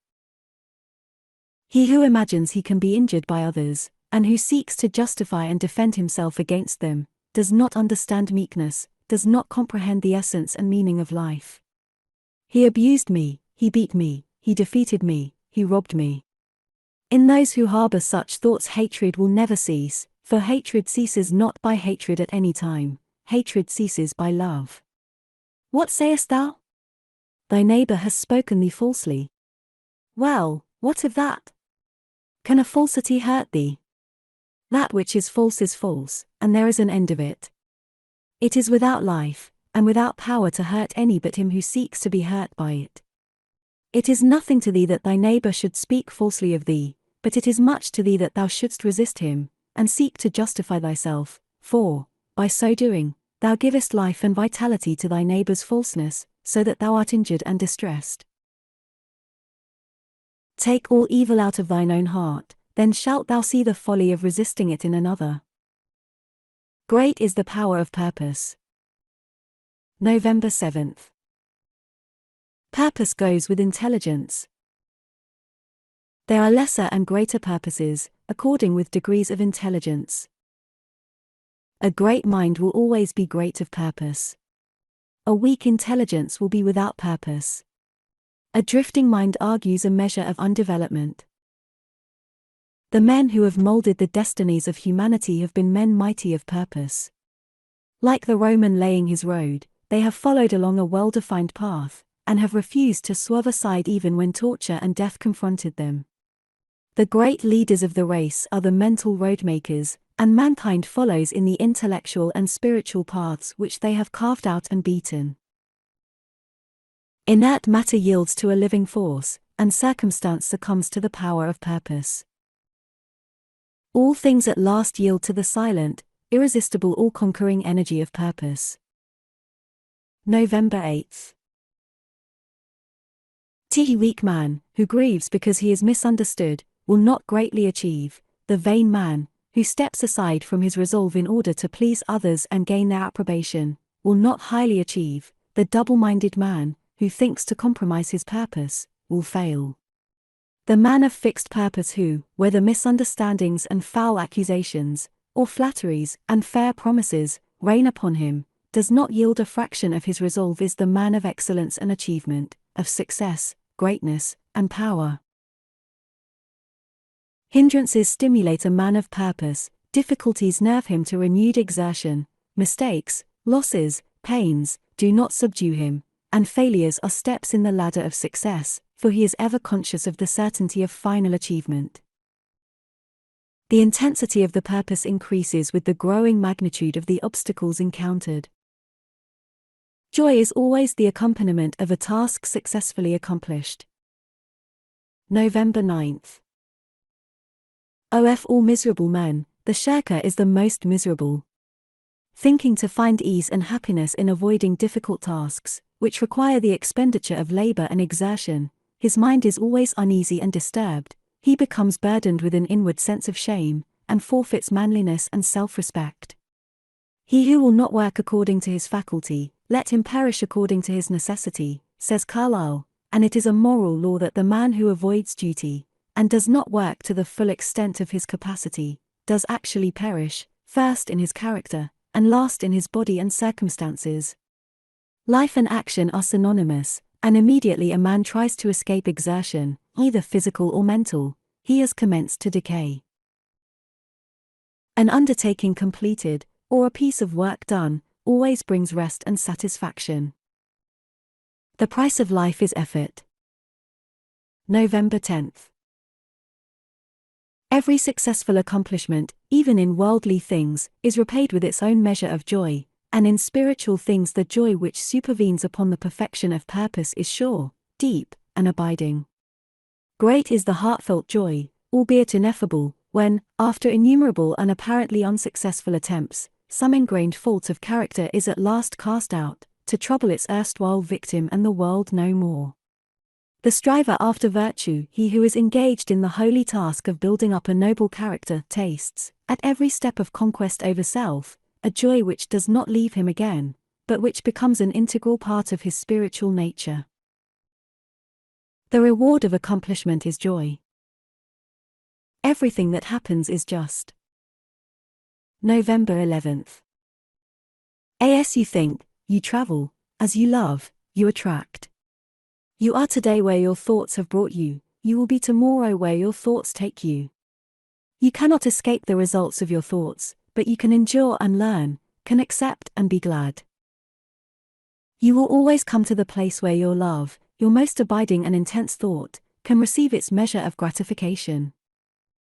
He who imagines he can be injured by others, and who seeks to justify and defend himself against them, does not understand meekness, does not comprehend the essence and meaning of life. He abused me, he beat me, he defeated me, he robbed me. In those who harbor such thoughts hatred will never cease, for hatred ceases not by hatred at any time, hatred ceases by love. What sayest thou? Thy neighbor has spoken thee falsely. Well, what of that? Can a falsity hurt thee? That which is false, and there is an end of it. It is without life, and without power to hurt any but him who seeks to be hurt by it. It is nothing to thee that thy neighbor should speak falsely of thee, but it is much to thee that thou shouldst resist him, and seek to justify thyself, for, by so doing, thou givest life and vitality to thy neighbor's falseness, so that thou art injured and distressed. Take all evil out of thine own heart, then shalt thou see the folly of resisting it in another. Great is the power of purpose. November 7th. Purpose goes with intelligence. There are lesser and greater purposes, according with degrees of intelligence. A great mind will always be great of purpose. A weak intelligence will be without purpose. A drifting mind argues a measure of undevelopment. The men who have molded the destinies of humanity have been men mighty of purpose. Like the Roman laying his road, they have followed along a well-defined path, and have refused to swerve aside even when torture and death confronted them. The great leaders of the race are the mental roadmakers, and mankind follows in the intellectual and spiritual paths which they have carved out and beaten. Inert matter yields to a living force, and circumstance succumbs to the power of purpose. All things at last yield to the silent, irresistible all-conquering energy of purpose. November 8th. The weak man, who grieves because he is misunderstood, will not greatly achieve. The vain man, who steps aside from his resolve in order to please others and gain their approbation, will not highly achieve. The double-minded man, who thinks to compromise his purpose, will fail. The man of fixed purpose who, whether misunderstandings and foul accusations, or flatteries and fair promises, rain upon him, does not yield a fraction of his resolve is the man of excellence and achievement, of success, greatness, and power. Hindrances stimulate a man of purpose, difficulties nerve him to renewed exertion, mistakes, losses, pains, do not subdue him, and failures are steps in the ladder of success, for he is ever conscious of the certainty of final achievement. The intensity of the purpose increases with the growing magnitude of the obstacles encountered. Joy is always the accompaniment of a task successfully accomplished. November 9th. Of all miserable men, the shirker is the most miserable. Thinking to find ease and happiness in avoiding difficult tasks, which require the expenditure of labor and exertion, his mind is always uneasy and disturbed. He becomes burdened with an inward sense of shame, and forfeits manliness and self-respect. He who will not work according to his faculty, let him perish according to his necessity, says Carlyle, and it is a moral law that the man who avoids duty, and does not work to the full extent of his capacity, does actually perish, first in his character, and last in his body and circumstances. Life and action are synonymous, and immediately a man tries to escape exertion, either physical or mental, he has commenced to decay. An undertaking completed, or a piece of work done, always brings rest and satisfaction. The price of life is effort. November 10th. Every successful accomplishment, even in worldly things, is repaid with its own measure of joy, and in spiritual things the joy which supervenes upon the perfection of purpose is sure, deep, and abiding. Great is the heartfelt joy, albeit ineffable, when, after innumerable and apparently unsuccessful attempts, some ingrained fault of character is at last cast out, to trouble its erstwhile victim and the world no more. The striver after virtue, he who is engaged in the holy task of building up a noble character, tastes, at every step of conquest over self, a joy which does not leave him again, but which becomes an integral part of his spiritual nature. The reward of accomplishment is joy. Everything that happens is just. November 11th. As you think, you travel; as you love, you attract. You are today where your thoughts have brought you, you will be tomorrow where your thoughts take you. You cannot escape the results of your thoughts, but you can endure and learn, can accept and be glad. You will always come to the place where your love, your most abiding and intense thought, can receive its measure of gratification.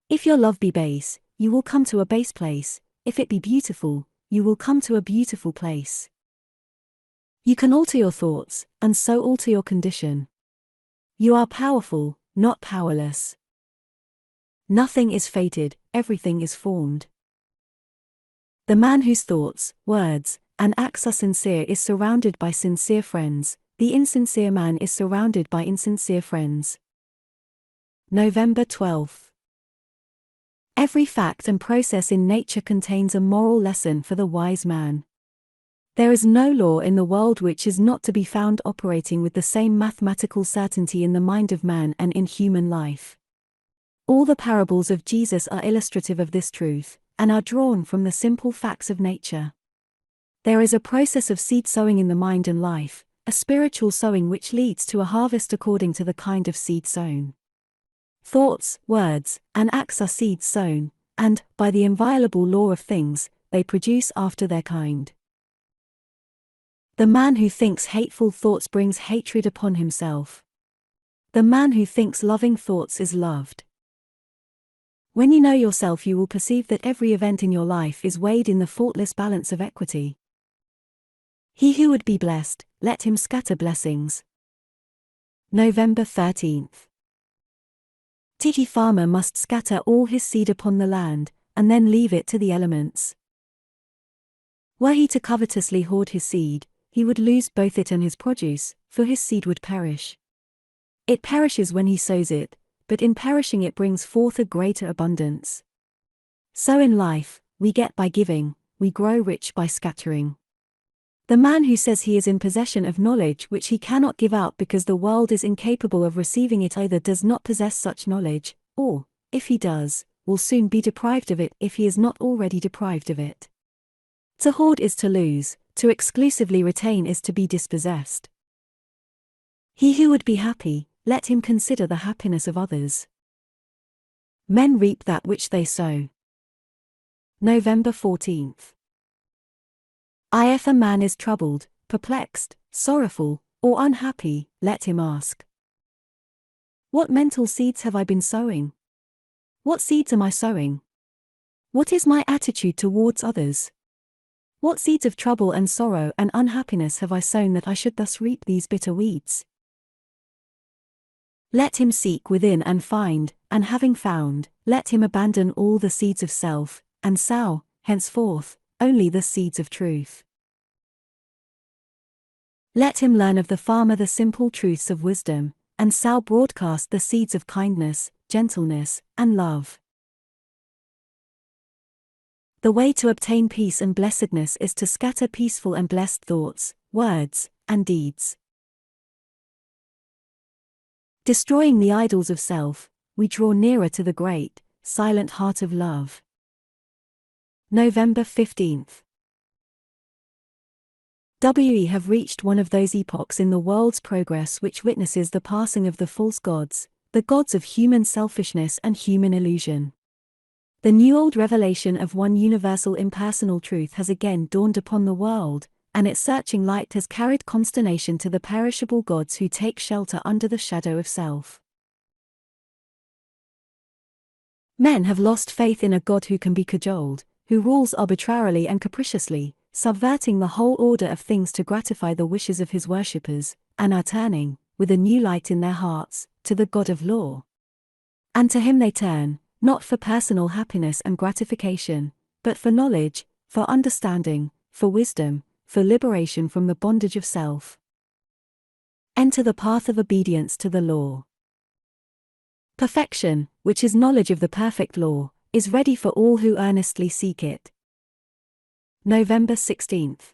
If your love be base, you will come to a base place; if it be beautiful, you will come to a beautiful place. You can alter your thoughts, and so alter your condition. You are powerful, not powerless. Nothing is fated, everything is formed. The man whose thoughts, words, and acts are sincere is surrounded by sincere friends; the insincere man is surrounded by insincere friends. November 12th. Every fact and process in nature contains a moral lesson for the wise man. There is no law in the world which is not to be found operating with the same mathematical certainty in the mind of man and in human life. All the parables of Jesus are illustrative of this truth, and are drawn from the simple facts of nature. There is a process of seed sowing in the mind and life, a spiritual sowing which leads to a harvest according to the kind of seed sown. Thoughts, words, and acts are seeds sown, and, by the inviolable law of things, they produce after their kind. The man who thinks hateful thoughts brings hatred upon himself. The man who thinks loving thoughts is loved. When you know yourself, you will perceive that every event in your life is weighed in the faultless balance of equity. He who would be blessed, let him scatter blessings. November 13th. The farmer must scatter all his seed upon the land, and then leave it to the elements. Were he to covetously hoard his seed, he would lose both it and his produce, for his seed would perish. It perishes when he sows it, but in perishing it brings forth a greater abundance. So in life, we get by giving, we grow rich by scattering. The man who says he is in possession of knowledge which he cannot give out because the world is incapable of receiving it either does not possess such knowledge, or, if he does, will soon be deprived of it if he is not already deprived of it. To hoard is to lose, to exclusively retain is to be dispossessed. He who would be happy, let him consider the happiness of others. Men reap that which they sow. November 14th. If a man is troubled, perplexed, sorrowful, or unhappy, let him ask. What mental seeds have I been sowing? What seeds am I sowing? What is my attitude towards others? What seeds of trouble and sorrow and unhappiness have I sown that I should thus reap these bitter weeds? Let him seek within and find, and having found, let him abandon all the seeds of self, and sow, henceforth, only the seeds of truth. Let him learn of the farmer the simple truths of wisdom, and sow broadcast the seeds of kindness, gentleness, and love. The way to obtain peace and blessedness is to scatter peaceful and blessed thoughts, words, and deeds. Destroying the idols of self, we draw nearer to the great, silent heart of love. November 15th. We have reached one of those epochs in the world's progress which witnesses the passing of the false gods, the gods of human selfishness and human illusion. The new-old revelation of one universal impersonal truth has again dawned upon the world, and its searching light has carried consternation to the perishable gods who take shelter under the shadow of self. Men have lost faith in a God who can be cajoled, who rules arbitrarily and capriciously, subverting the whole order of things to gratify the wishes of his worshippers, and are turning, with a new light in their hearts, to the God of law. And to him they turn, not for personal happiness and gratification, but for knowledge, for understanding, for wisdom, for liberation from the bondage of self. Enter the path of obedience to the law. Perfection, which is knowledge of the perfect law, is ready for all who earnestly seek it. November 16th.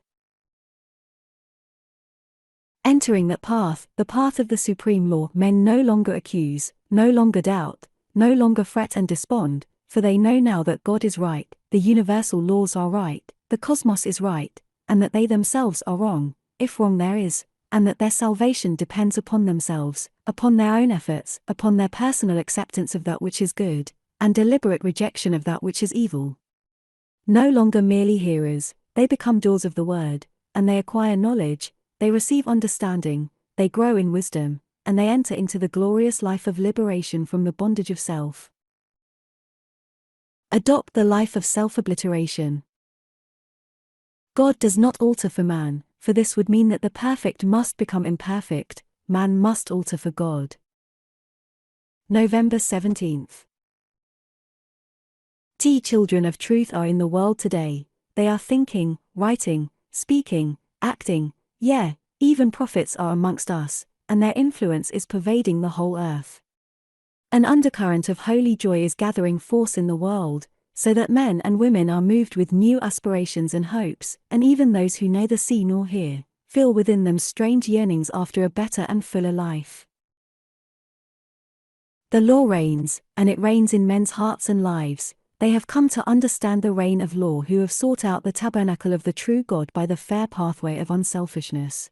Entering that path, the path of the supreme law, men no longer accuse, no longer doubt, no longer fret and despond, for they know now that God is right, the universal laws are right, the cosmos is right, and that they themselves are wrong, if wrong there is, and that their salvation depends upon themselves, upon their own efforts, upon their personal acceptance of that which is good, and deliberate rejection of that which is evil. No longer merely hearers, they become doers of the word, and they acquire knowledge, they receive understanding, they grow in wisdom, and they enter into the glorious life of liberation from the bondage of self. Adopt the life of self-obliteration. God does not alter for man, for this would mean that the perfect must become imperfect, man must alter for God. November 17th. Children of truth are in the world today, they are thinking, writing, speaking, acting, even prophets are amongst us, and their influence is pervading the whole earth. An undercurrent of holy joy is gathering force in the world, so that men and women are moved with new aspirations and hopes, and even those who neither see nor hear, feel within them strange yearnings after a better and fuller life. The law reigns, and it reigns in men's hearts and lives. They have come to understand the reign of law who have sought out the tabernacle of the true God by the fair pathway of unselfishness.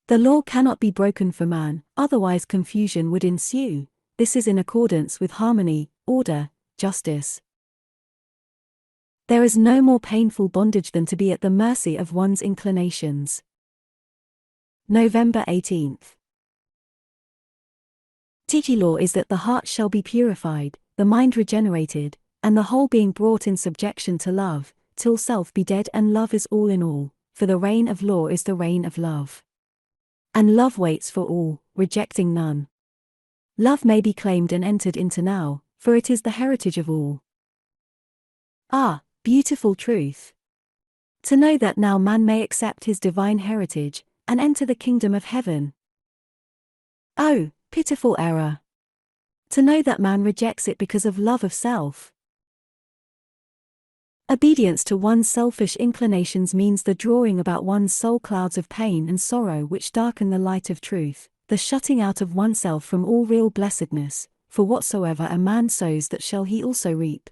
The law cannot be broken for man, otherwise confusion would ensue. This is in accordance with harmony, order, justice. There is no more painful bondage than to be at the mercy of one's inclinations. November 18th. Law is that the heart shall be purified, the mind regenerated, and the whole being brought in subjection to love, till self be dead and love is all in all, for the reign of law is the reign of love. And love waits for all, rejecting none. Love may be claimed and entered into now, for it is the heritage of all. Ah, beautiful truth! To know that now man may accept his divine heritage, and enter the kingdom of heaven. Oh, pitiful error! To know that man rejects it because of love of self. Obedience to one's selfish inclinations means the drawing about one's soul clouds of pain and sorrow which darken the light of truth, the shutting out of oneself from all real blessedness, for whatsoever a man sows that shall he also reap.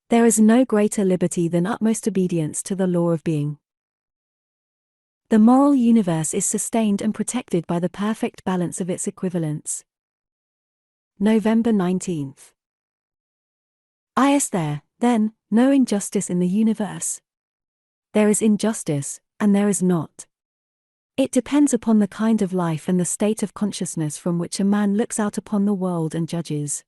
There is no greater liberty than utmost obedience to the law of being. The moral universe is sustained and protected by the perfect balance of its equivalents. November 19th. Is there, then, no injustice in the universe? There is injustice, and there is not. It depends upon the kind of life and the state of consciousness from which a man looks out upon the world and judges.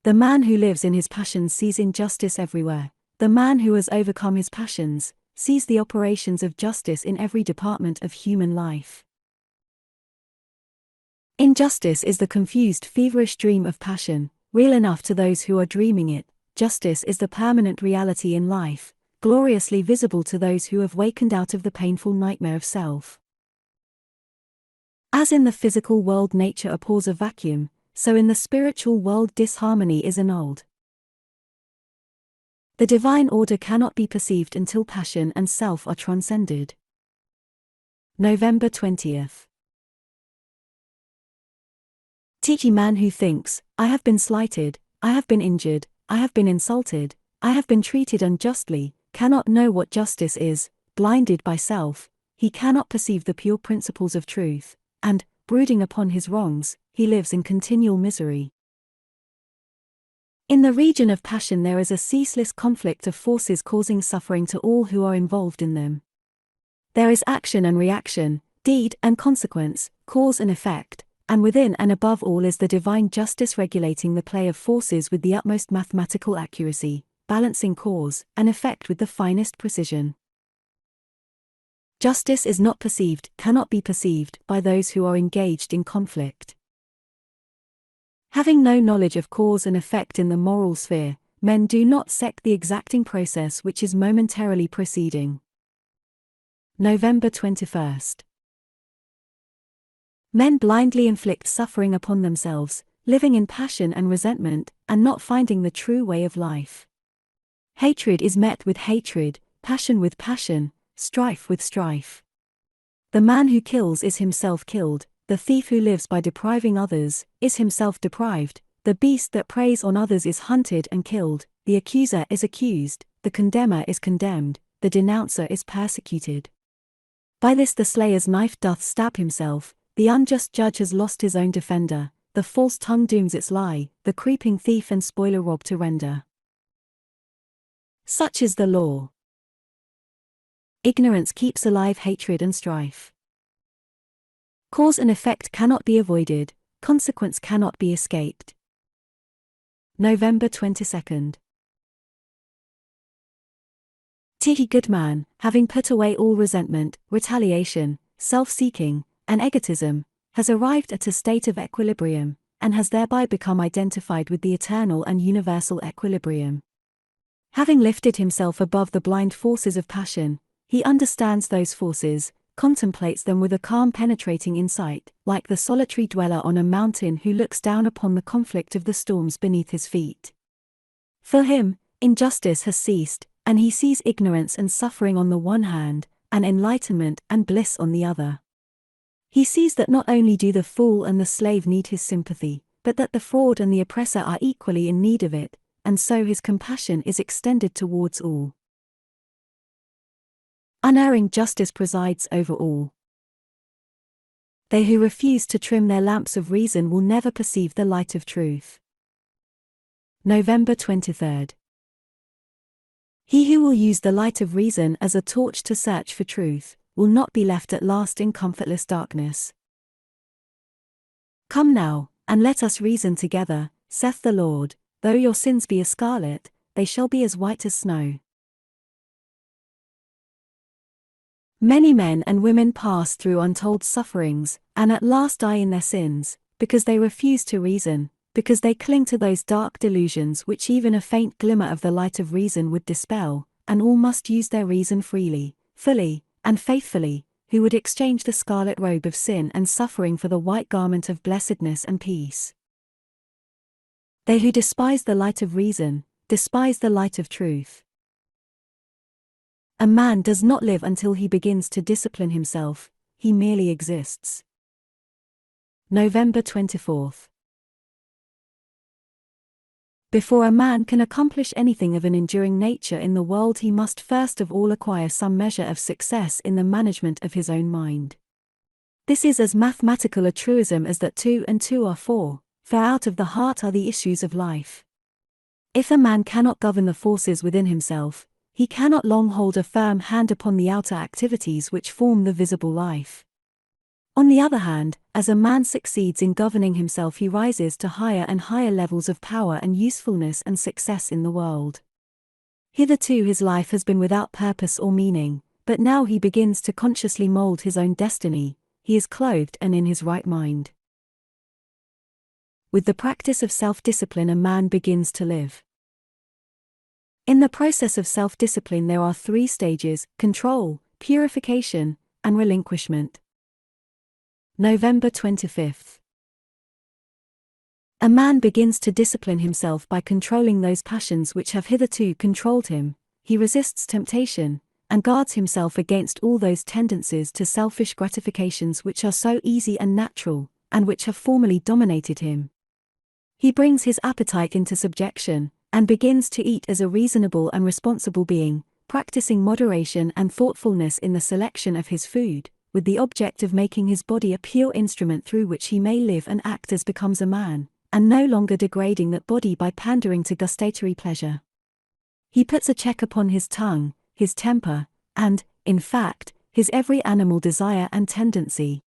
The man who lives in his passions sees injustice everywhere. The man who has overcome his passions sees the operations of justice in every department of human life. Injustice is the confused, feverish dream of passion, real enough to those who are dreaming it. Justice is the permanent reality in life, gloriously visible to those who have wakened out of the painful nightmare of self. As in the physical world nature abhors a vacuum, so in the spiritual world disharmony is annulled. The divine order cannot be perceived until passion and self are transcended. November 20th. Teachy man who thinks, I have been slighted, I have been injured, I have been insulted, I have been treated unjustly, cannot know what justice is, blinded by self, he cannot perceive the pure principles of truth, and, brooding upon his wrongs, he lives in continual misery. In the region of passion there is a ceaseless conflict of forces causing suffering to all who are involved in them. There is action and reaction, deed and consequence, cause and effect, and within and above all is the divine justice regulating the play of forces with the utmost mathematical accuracy, balancing cause and effect with the finest precision. Justice is not perceived, cannot be perceived, by those who are engaged in conflict. Having no knowledge of cause and effect in the moral sphere, men do not sect the exacting process which is momentarily proceeding. November 21st. Men blindly inflict suffering upon themselves, living in passion and resentment, and not finding the true way of life. Hatred is met with hatred, passion with passion, strife with strife. The man who kills is himself killed, the thief who lives by depriving others is himself deprived, the beast that preys on others is hunted and killed, the accuser is accused, the condemner is condemned, the denouncer is persecuted. By this the slayer's knife doth stab himself, the unjust judge has lost his own defender, the false tongue dooms its lie, the creeping thief and spoiler rob to render. Such is the law. Ignorance keeps alive hatred and strife. Cause and effect cannot be avoided, consequence cannot be escaped. November 22nd. Teachy good man, having put away all resentment, retaliation, self-seeking, and egotism, has arrived at a state of equilibrium, and has thereby become identified with the eternal and universal equilibrium. Having lifted himself above the blind forces of passion, he understands those forces, contemplates them with a calm penetrating insight, like the solitary dweller on a mountain who looks down upon the conflict of the storms beneath his feet. For him, injustice has ceased, and he sees ignorance and suffering on the one hand, and enlightenment and bliss on the other. He sees that not only do the fool and the slave need his sympathy, but that the fraud and the oppressor are equally in need of it, and so his compassion is extended towards all. Unerring justice presides over all. They who refuse to trim their lamps of reason will never perceive the light of truth. November 23rd. He who will use the light of reason as a torch to search for truth, will not be left at last in comfortless darkness. Come now, and let us reason together, saith the Lord, though your sins be as scarlet, they shall be as white as snow. Many men and women pass through untold sufferings, and at last die in their sins, because they refuse to reason, because they cling to those dark delusions which even a faint glimmer of the light of reason would dispel, and all must use their reason freely, fully, and faithfully, who would exchange the scarlet robe of sin and suffering for the white garment of blessedness and peace. They who despise the light of reason, despise the light of truth. A man does not live until he begins to discipline himself, he merely exists. November 24th. Before a man can accomplish anything of an enduring nature in the world, he must first of all acquire some measure of success in the management of his own mind. This is as mathematical a truism as that 2 and 2 are 4, for out of the heart are the issues of life. If a man cannot govern the forces within himself, he cannot long hold a firm hand upon the outer activities which form the visible life. On the other hand, as a man succeeds in governing himself, he rises to higher and higher levels of power and usefulness and success in the world. Hitherto his life has been without purpose or meaning, but now he begins to consciously mold his own destiny. He is clothed and in his right mind. With the practice of self-discipline, a man begins to live. In the process of self-discipline there are 3 stages: control, purification, and relinquishment. November 25th. A man begins to discipline himself by controlling those passions which have hitherto controlled him. He resists temptation, and guards himself against all those tendencies to selfish gratifications which are so easy and natural, and which have formerly dominated him. He brings his appetite into subjection, and begins to eat as a reasonable and responsible being, practicing moderation and thoughtfulness in the selection of his food, with the object of making his body a pure instrument through which he may live and act as becomes a man, and no longer degrading that body by pandering to gustatory pleasure. He puts a check upon his tongue, his temper, and, in fact, his every animal desire and tendency.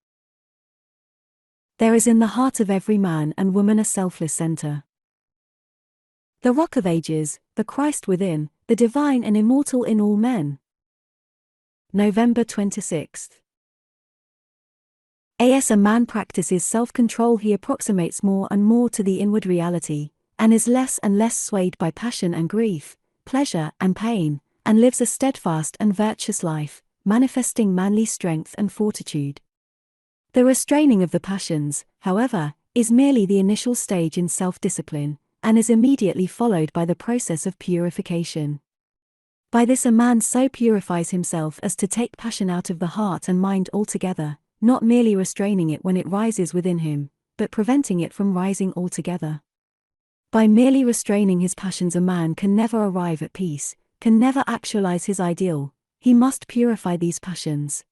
There is in the heart of every man and woman a selfless center. The Rock of Ages, the Christ within, the divine and immortal in all men. November 26th. As a man practices self-control, he approximates more and more to the inward reality, and is less and less swayed by passion and grief, pleasure and pain, and lives a steadfast and virtuous life, manifesting manly strength and fortitude. The restraining of the passions, however, is merely the initial stage in self-discipline, and is immediately followed by the process of purification. By this a man so purifies himself as to take passion out of the heart and mind altogether, not merely restraining it when it rises within him, but preventing it from rising altogether. By merely restraining his passions a man can never arrive at peace, can never actualize his ideal. He must purify these passions.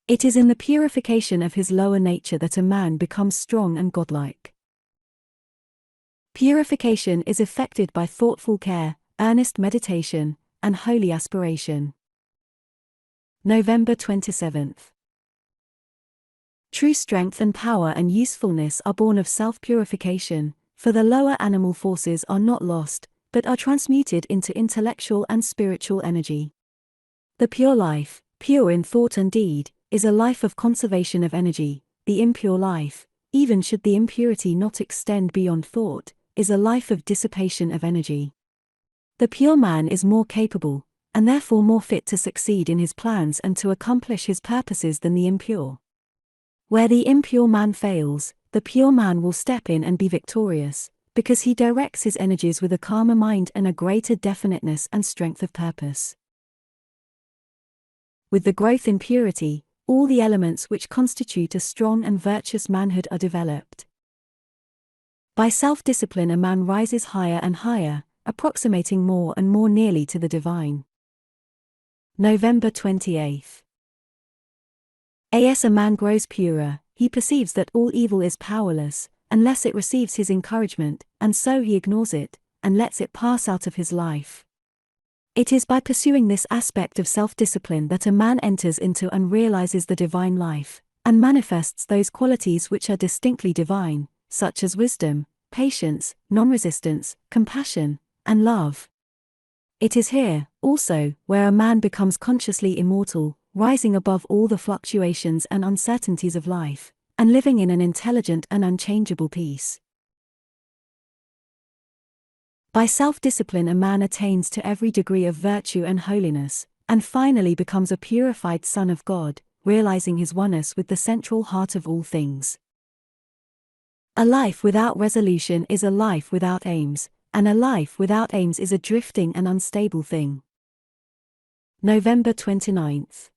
It is in the purification of his lower nature that a man becomes strong and godlike. Purification is effected by thoughtful care, earnest meditation, and holy aspiration. November 27th. True strength and power and usefulness are born of self-purification, for the lower animal forces are not lost, but are transmuted into intellectual and spiritual energy. The pure life, pure in thought and deed, is a life of conservation of energy. The impure life, even should the impurity not extend beyond thought, is a life of dissipation of energy. The pure man is more capable, and therefore more fit to succeed in his plans and to accomplish his purposes than the impure. Where the impure man fails, the pure man will step in and be victorious, because he directs his energies with a calmer mind and a greater definiteness and strength of purpose. With the growth in purity, all the elements which constitute a strong and virtuous manhood are developed. By self-discipline a man rises higher and higher, approximating more and more nearly to the divine. November 28th. As a man grows purer, he perceives that all evil is powerless, unless it receives his encouragement, and so he ignores it, and lets it pass out of his life. It is by pursuing this aspect of self-discipline that a man enters into and realizes the divine life, and manifests those qualities which are distinctly divine, such as wisdom, patience, non-resistance, compassion, and love. It is here, also, where a man becomes consciously immortal, rising above all the fluctuations and uncertainties of life, and living in an intelligent and unchangeable peace. By self-discipline a man attains to every degree of virtue and holiness, and finally becomes a purified son of God, realizing his oneness with the central heart of all things. A life without resolution is a life without aims, and a life without aims is a drifting and unstable thing. November 29th.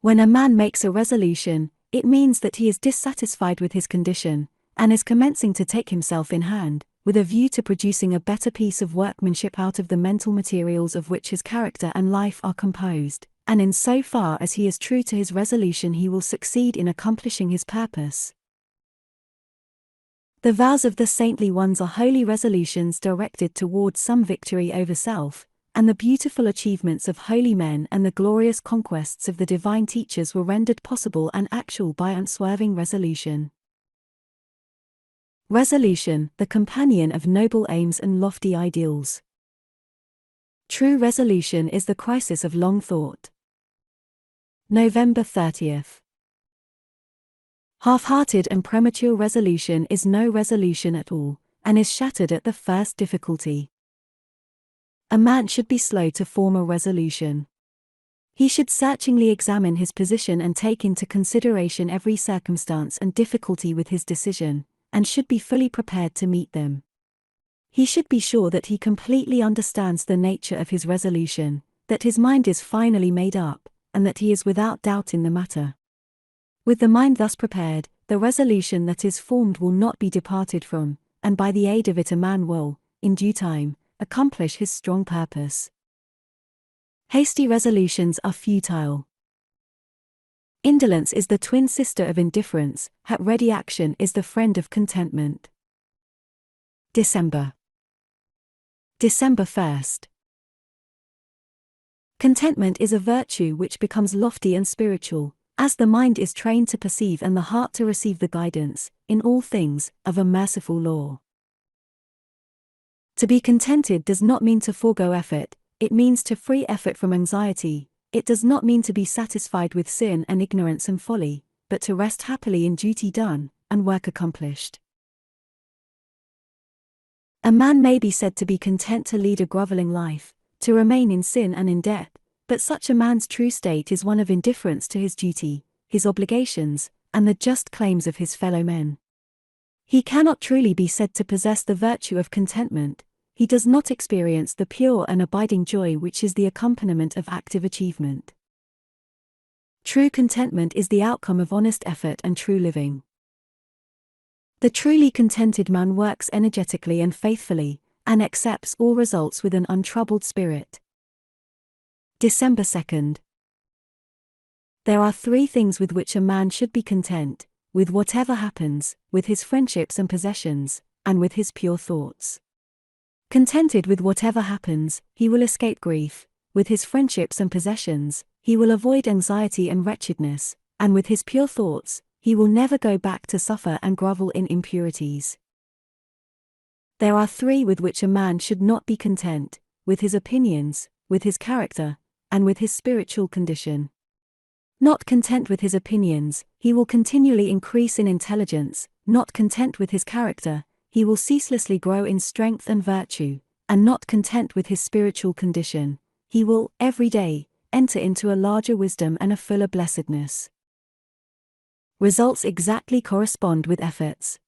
When a man makes a resolution, it means that he is dissatisfied with his condition, and is commencing to take himself in hand, with a view to producing a better piece of workmanship out of the mental materials of which his character and life are composed, and in so far as he is true to his resolution he will succeed in accomplishing his purpose. The vows of the saintly ones are holy resolutions directed towards some victory over self, and the beautiful achievements of holy men and the glorious conquests of the divine teachers were rendered possible and actual by unswerving resolution. Resolution, the companion of noble aims and lofty ideals. True resolution is the crisis of long thought. November 30th. Half-hearted and premature resolution is no resolution at all, and is shattered at the first difficulty. A man should be slow to form a resolution. He should searchingly examine his position and take into consideration every circumstance and difficulty with his decision, and should be fully prepared to meet them. He should be sure that he completely understands the nature of his resolution, that his mind is finally made up, and that he is without doubt in the matter. With the mind thus prepared, the resolution that is formed will not be departed from, and by the aid of it a man will, in due time, accomplish his strong purpose. Hasty resolutions are futile. Indolence is the twin sister of indifference, ready action is the friend of contentment. December 1st. Contentment is a virtue which becomes lofty and spiritual, as the mind is trained to perceive and the heart to receive the guidance, in all things, of a merciful law. To be contented does not mean to forego effort, it means to free effort from anxiety. It does not mean to be satisfied with sin and ignorance and folly, but to rest happily in duty done, and work accomplished. A man may be said to be content to lead a grovelling life, to remain in sin and in debt, but such a man's true state is one of indifference to his duty, his obligations, and the just claims of his fellow men. He cannot truly be said to possess the virtue of contentment. He does not experience the pure and abiding joy which is the accompaniment of active achievement. True contentment is the outcome of honest effort and true living. The truly contented man works energetically and faithfully, and accepts all results with an untroubled spirit. December 2nd. There are 3 things with which a man should be content, with whatever happens, with his friendships and possessions, and with his pure thoughts. Contented with whatever happens, he will escape grief, with his friendships and possessions, he will avoid anxiety and wretchedness, and with his pure thoughts, he will never go back to suffer and grovel in impurities. There are 3 with which a man should not be content, with his opinions, with his character, and with his spiritual condition. Not content with his opinions, he will continually increase in intelligence; not content with his character, he will ceaselessly grow in strength and virtue; and not content with his spiritual condition, he will, every day, enter into a larger wisdom and a fuller blessedness. Results exactly correspond with efforts.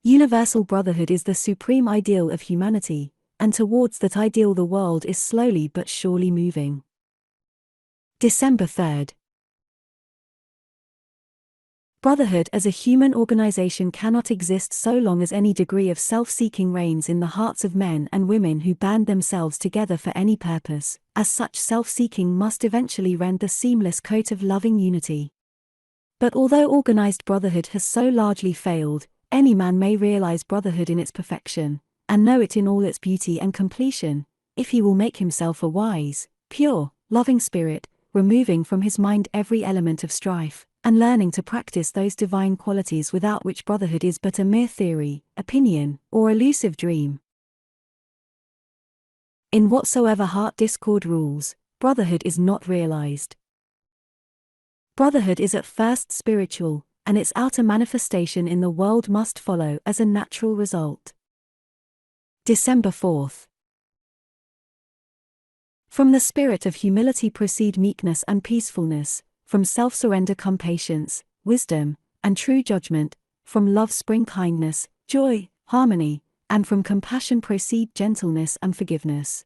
Universal brotherhood is the supreme ideal of humanity, and towards that ideal the world is slowly but surely moving. December 3rd. Brotherhood as a human organization cannot exist so long as any degree of self-seeking reigns in the hearts of men and women who band themselves together for any purpose, as such self-seeking must eventually rend the seamless coat of loving unity. But although organized brotherhood has so largely failed, any man may realize brotherhood in its perfection, and know it in all its beauty and completion, if he will make himself a wise, pure, loving spirit, removing from his mind every element of strife, and learning to practice those divine qualities without which brotherhood is but a mere theory, opinion, or elusive dream. In whatsoever heart discord rules, brotherhood is not realized. Brotherhood is at first spiritual, and its outer manifestation in the world must follow as a natural result. December 4th. From the spirit of humility proceed meekness and peacefulness, from self-surrender come patience, wisdom, and true judgment, from love spring kindness, joy, harmony, and from compassion proceed gentleness and forgiveness.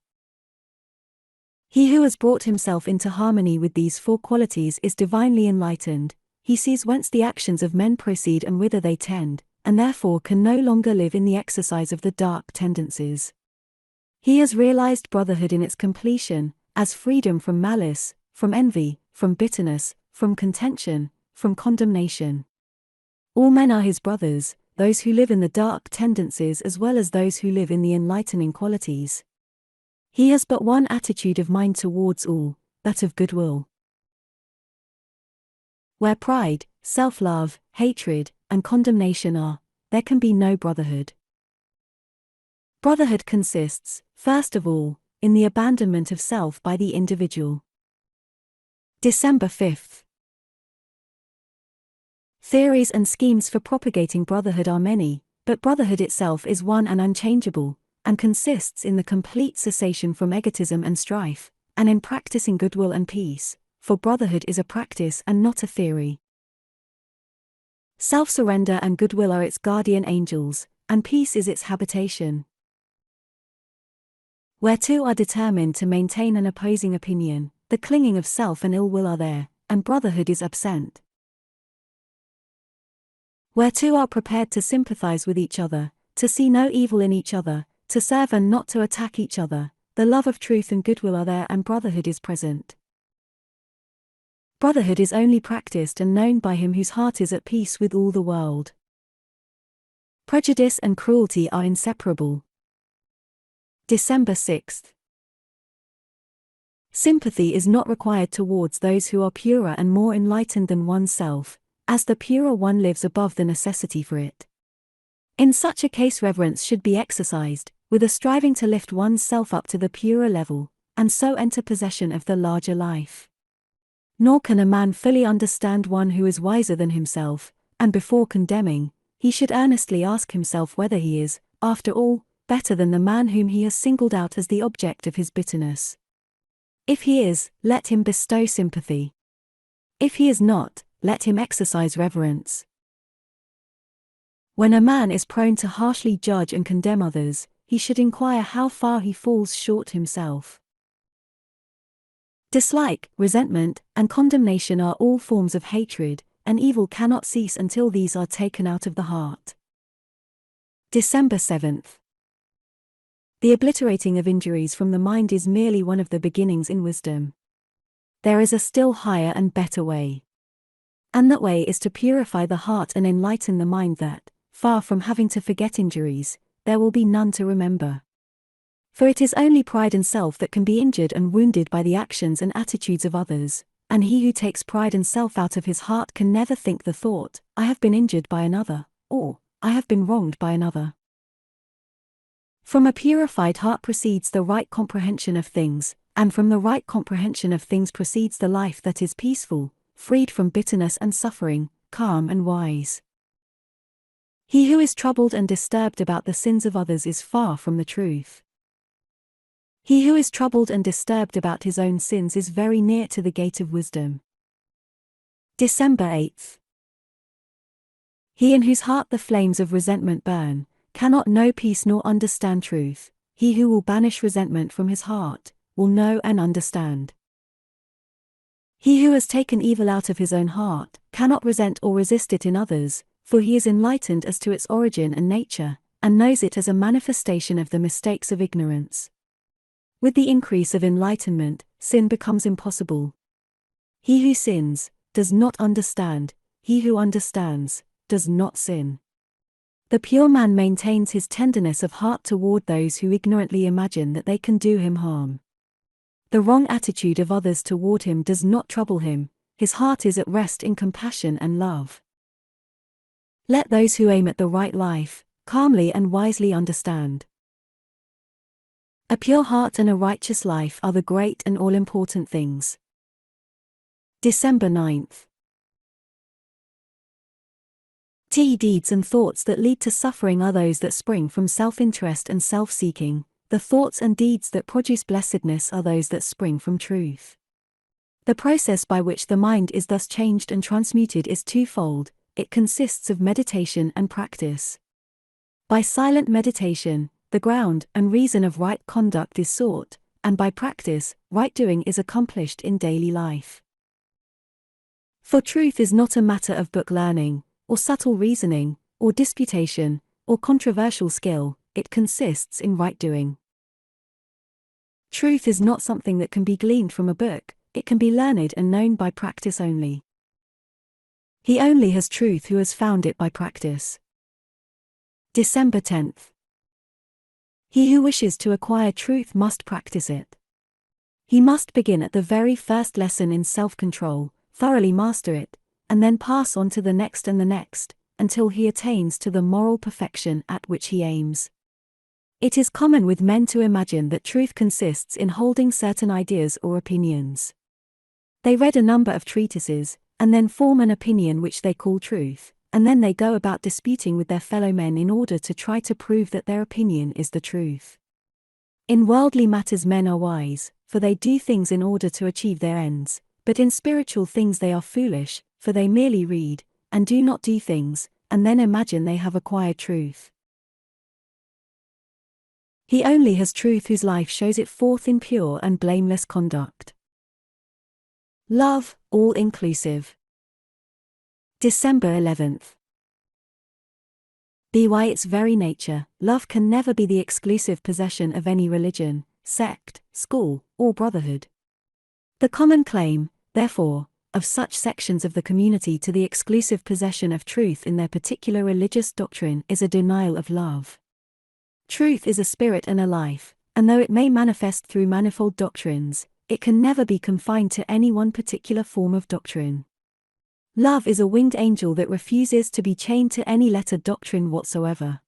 He who has brought himself into harmony with these 4 qualities is divinely enlightened. he sees whence the actions of men proceed and whither they tend, and therefore can no longer live in the exercise of the dark tendencies. He has realized brotherhood in its completion, as freedom from malice, from envy, from bitterness, from contention, from condemnation. All men are his brothers, those who live in the dark tendencies as well as those who live in the enlightening qualities. He has but one attitude of mind towards all, that of goodwill. Where pride, self-love, hatred, and condemnation are, there can be no brotherhood. Brotherhood consists, first of all, in the abandonment of self by the individual. December 5th. Theories and schemes for propagating brotherhood are many, but brotherhood itself is one and unchangeable, and consists in the complete cessation from egotism and strife, and in practicing goodwill and peace, for brotherhood is a practice and not a theory. Self-surrender and goodwill are its guardian angels, and peace is its habitation. Where two are determined to maintain an opposing opinion, the clinging of self and ill will are there, and brotherhood is absent. Where two are prepared to sympathize with each other, to see no evil in each other, to serve and not to attack each other, the love of truth and goodwill are there and brotherhood is present. Brotherhood is only practiced and known by him whose heart is at peace with all the world. Prejudice and cruelty are inseparable. December 6th. Sympathy is not required towards those who are purer and more enlightened than oneself, as the purer one lives above the necessity for it. In such a case reverence should be exercised, with a striving to lift one's self up to the purer level, and so enter possession of the larger life. Nor can a man fully understand one who is wiser than himself, and before condemning, he should earnestly ask himself whether he is, after all, better than the man whom he has singled out as the object of his bitterness. If he is, let him bestow sympathy. If he is not, let him exercise reverence. When a man is prone to harshly judge and condemn others, he should inquire how far he falls short himself. Dislike, resentment, and condemnation are all forms of hatred, and evil cannot cease until these are taken out of the heart. December 7th. The obliterating of injuries from the mind is merely one of the beginnings in wisdom. There is a still higher and better way. And that way is to purify the heart and enlighten the mind that, far from having to forget injuries, there will be none to remember. For it is only pride and self that can be injured and wounded by the actions and attitudes of others, and he who takes pride and self out of his heart can never think the thought, I have been injured by another, or, I have been wronged by another. From a purified heart proceeds the right comprehension of things, and from the right comprehension of things proceeds the life that is peaceful, freed from bitterness and suffering, calm and wise. He who is troubled and disturbed about the sins of others is far from the truth. He who is troubled and disturbed about his own sins is very near to the gate of wisdom. December 8th. He in whose heart the flames of resentment burn, cannot know peace nor understand truth. He who will banish resentment from his heart, will know and understand. He who has taken evil out of his own heart, cannot resent or resist it in others, for he is enlightened as to its origin and nature, and knows it as a manifestation of the mistakes of ignorance. With the increase of enlightenment, sin becomes impossible. He who sins, does not understand, he who understands, does not sin. The pure man maintains his tenderness of heart toward those who ignorantly imagine that they can do him harm. The wrong attitude of others toward him does not trouble him, his heart is at rest in compassion and love. Let those who aim at the right life, calmly and wisely understand. A pure heart and a righteous life are the great and all-important things. December 9th. Deeds and thoughts that lead to suffering are those that spring from self-interest and self-seeking. The thoughts and deeds that produce blessedness are those that spring from truth. The process by which the mind is thus changed and transmuted is twofold. It consists of meditation and practice. By silent meditation, the ground and reason of right conduct is sought, and by practice, right doing is accomplished in daily life. For truth is not a matter of book learning, or subtle reasoning, or disputation, or controversial skill, it consists in right doing. Truth is not something that can be gleaned from a book, it can be learned and known by practice only. He only has truth who has found it by practice. December 10th. He who wishes to acquire truth must practice it. He must begin at the very first lesson in self-control, thoroughly master it, and then pass on to the next and the next, until he attains to the moral perfection at which he aims. It is common with men to imagine that truth consists in holding certain ideas or opinions. They read a number of treatises, and then form an opinion which they call truth, and then they go about disputing with their fellow men in order to try to prove that their opinion is the truth. In worldly matters men are wise, for they do things in order to achieve their ends, but in spiritual things they are foolish, for they merely read, and do not do things, and then imagine they have acquired truth. He only has truth whose life shows it forth in pure and blameless conduct. Love, all-inclusive. December 11th. By its very nature, love can never be the exclusive possession of any religion, sect, school, or brotherhood. The common claim, therefore, of such sections of the community to the exclusive possession of truth in their particular religious doctrine is a denial of love. Truth is a spirit and a life, and though it may manifest through manifold doctrines, it can never be confined to any one particular form of doctrine. Love is a winged angel that refuses to be chained to any lettered doctrine whatsoever.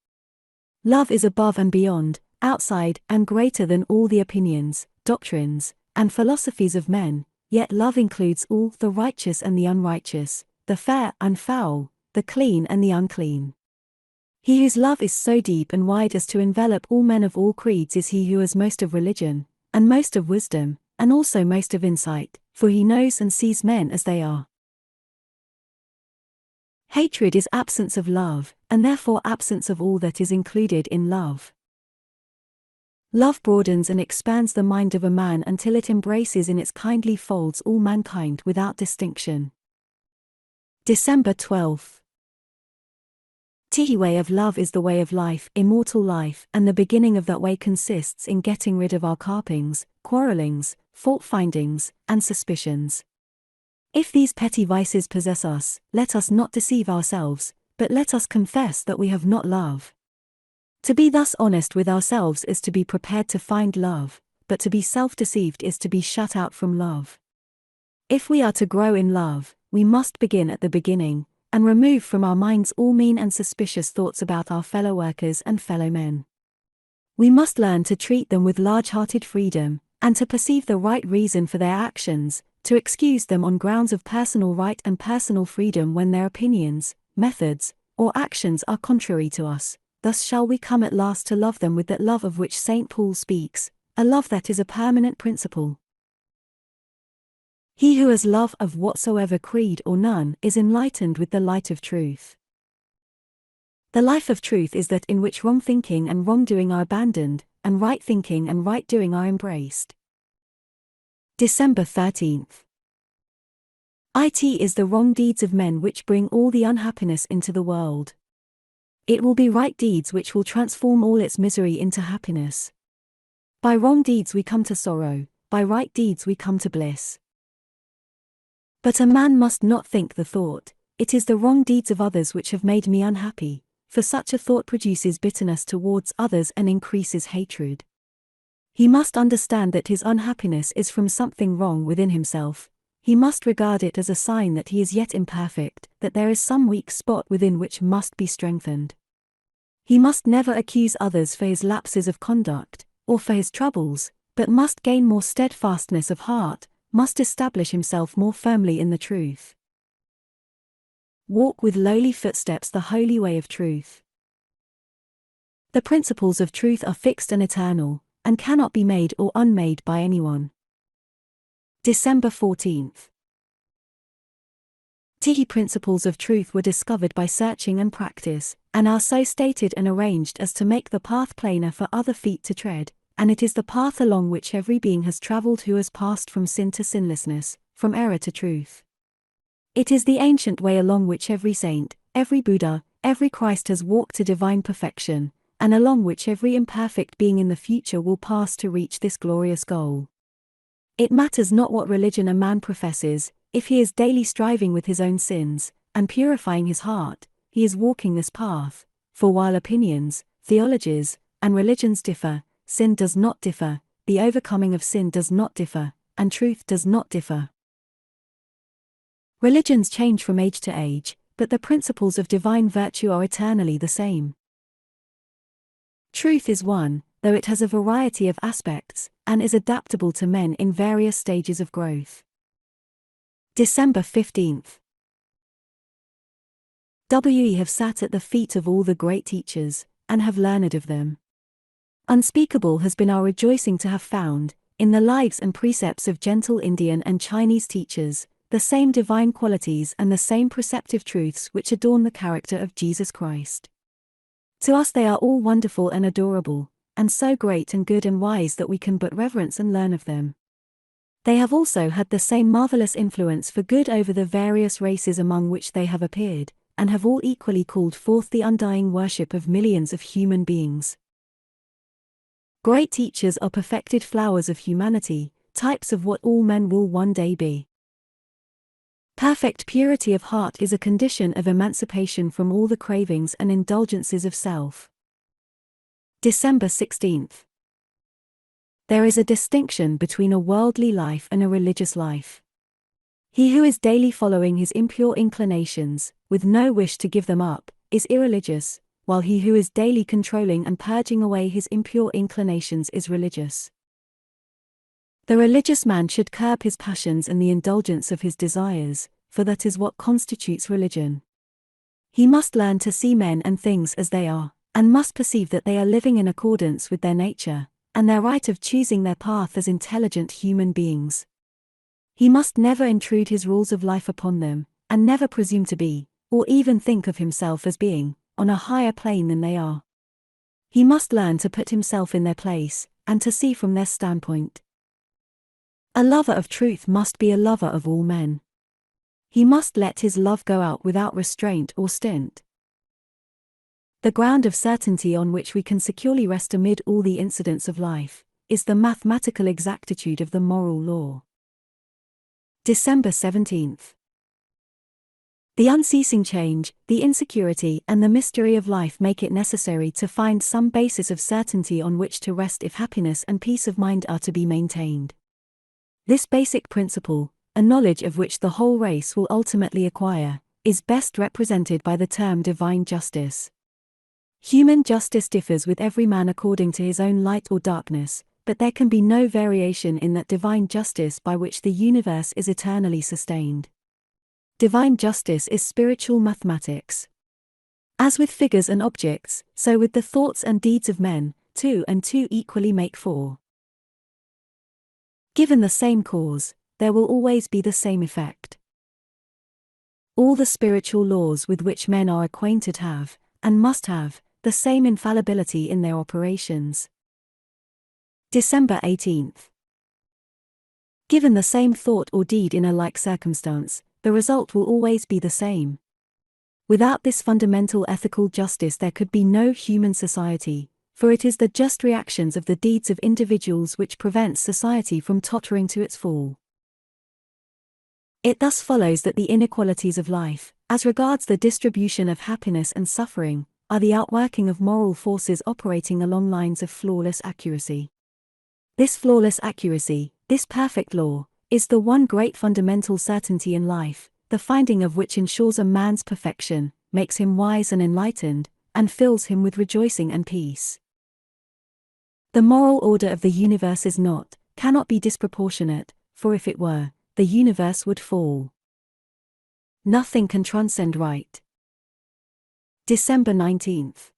Love is above and beyond, outside and greater than all the opinions, doctrines, and philosophies of men, yet love includes all, the righteous and the unrighteous, the fair and foul, the clean and the unclean. He whose love is so deep and wide as to envelop all men of all creeds is he who has most of religion, and most of wisdom, and also most of insight, for he knows and sees men as they are. Hatred is absence of love, and therefore absence of all that is included in love. Love broadens and expands the mind of a man until it embraces in its kindly folds all mankind without distinction. December 12th. The way of love is the way of life, immortal life, and the beginning of that way consists in getting rid of our carpings, quarrelings, fault-findings, and suspicions. If these petty vices possess us, let us not deceive ourselves, but let us confess that we have not love. To be thus honest with ourselves is to be prepared to find love, but to be self-deceived is to be shut out from love. If we are to grow in love, we must begin at the beginning, and remove from our minds all mean and suspicious thoughts about our fellow workers and fellow men. We must learn to treat them with large-hearted freedom, and to perceive the right reason for their actions, to excuse them on grounds of personal right and personal freedom when their opinions, methods, or actions are contrary to us. Thus shall we come at last to love them with that love of which St. Paul speaks, a love that is a permanent principle. He who has love of whatsoever creed or none is enlightened with the light of truth. The life of truth is that in which wrong thinking and wrongdoing are abandoned, and right thinking and right doing are embraced. December 13th. It is the wrong deeds of men which bring all the unhappiness into the world. It will be right deeds which will transform all its misery into happiness. By wrong deeds we come to sorrow, by right deeds we come to bliss. But a man must not think the thought, it is the wrong deeds of others which have made me unhappy, for such a thought produces bitterness towards others and increases hatred. He must understand that his unhappiness is from something wrong within himself. He must regard it as a sign that he is yet imperfect, that there is some weak spot within which must be strengthened. He must never accuse others for his lapses of conduct, or for his troubles, but must gain more steadfastness of heart, must establish himself more firmly in the truth. Walk with lowly footsteps the holy way of truth. The principles of truth are fixed and eternal, and cannot be made or unmade by anyone. December 14th. The principles of truth were discovered by searching and practice, and are so stated and arranged as to make the path plainer for other feet to tread, and it is the path along which every being has travelled who has passed from sin to sinlessness, from error to truth. It is the ancient way along which every saint, every Buddha, every Christ has walked to divine perfection, and along which every imperfect being in the future will pass to reach this glorious goal. It matters not what religion a man professes, if he is daily striving with his own sins, and purifying his heart, he is walking this path, for while opinions, theologies, and religions differ, sin does not differ, the overcoming of sin does not differ, and truth does not differ. Religions change from age to age, but the principles of divine virtue are eternally the same. Truth is one, though it has a variety of aspects, and is adaptable to men in various stages of growth. December 15th. We have sat at the feet of all the great teachers, and have learned of them. Unspeakable has been our rejoicing to have found, in the lives and precepts of gentle Indian and Chinese teachers, the same divine qualities and the same preceptive truths which adorn the character of Jesus Christ. To us they are all wonderful and adorable, and so great and good and wise that we can but reverence and learn of them. They have also had the same marvelous influence for good over the various races among which they have appeared, and have all equally called forth the undying worship of millions of human beings. Great teachers are perfected flowers of humanity, types of what all men will one day be. Perfect purity of heart is a condition of emancipation from all the cravings and indulgences of self. December 16th. There is a distinction between a worldly life and a religious life. He who is daily following his impure inclinations, with no wish to give them up, is irreligious, while he who is daily controlling and purging away his impure inclinations is religious. The religious man should curb his passions and the indulgence of his desires, for that is what constitutes religion. He must learn to see men and things as they are, and must perceive that they are living in accordance with their nature, and their right of choosing their path as intelligent human beings. He must never intrude his rules of life upon them, and never presume to be, or even think of himself as being, on a higher plane than they are. He must learn to put himself in their place, and to see from their standpoint. A lover of truth must be a lover of all men. He must let his love go out without restraint or stint. The ground of certainty on which we can securely rest amid all the incidents of life, is the mathematical exactitude of the moral law. December 17th. The unceasing change, the insecurity and the mystery of life make it necessary to find some basis of certainty on which to rest if happiness and peace of mind are to be maintained. This basic principle, a knowledge of which the whole race will ultimately acquire, is best represented by the term divine justice. Human justice differs with every man according to his own light or darkness, but there can be no variation in that divine justice by which the universe is eternally sustained. Divine justice is spiritual mathematics. As with figures and objects, so with the thoughts and deeds of men, 2 and 2 equally make 4. Given the same cause, there will always be the same effect. All the spiritual laws with which men are acquainted have, and must have, the same infallibility in their operations. December 18th. Given the same thought or deed in a like circumstance, the result will always be the same. Without this fundamental ethical justice there could be no human society, for it is the just reactions of the deeds of individuals which prevents society from tottering to its fall. It thus follows that the inequalities of life, as regards the distribution of happiness and suffering, are the outworking of moral forces operating along lines of flawless accuracy. This flawless accuracy, this perfect law, is the one great fundamental certainty in life, the finding of which ensures a man's perfection, makes him wise and enlightened, and fills him with rejoicing and peace. The moral order of the universe is not, cannot be disproportionate, for if it were, the universe would fall. Nothing can transcend right. December 19th.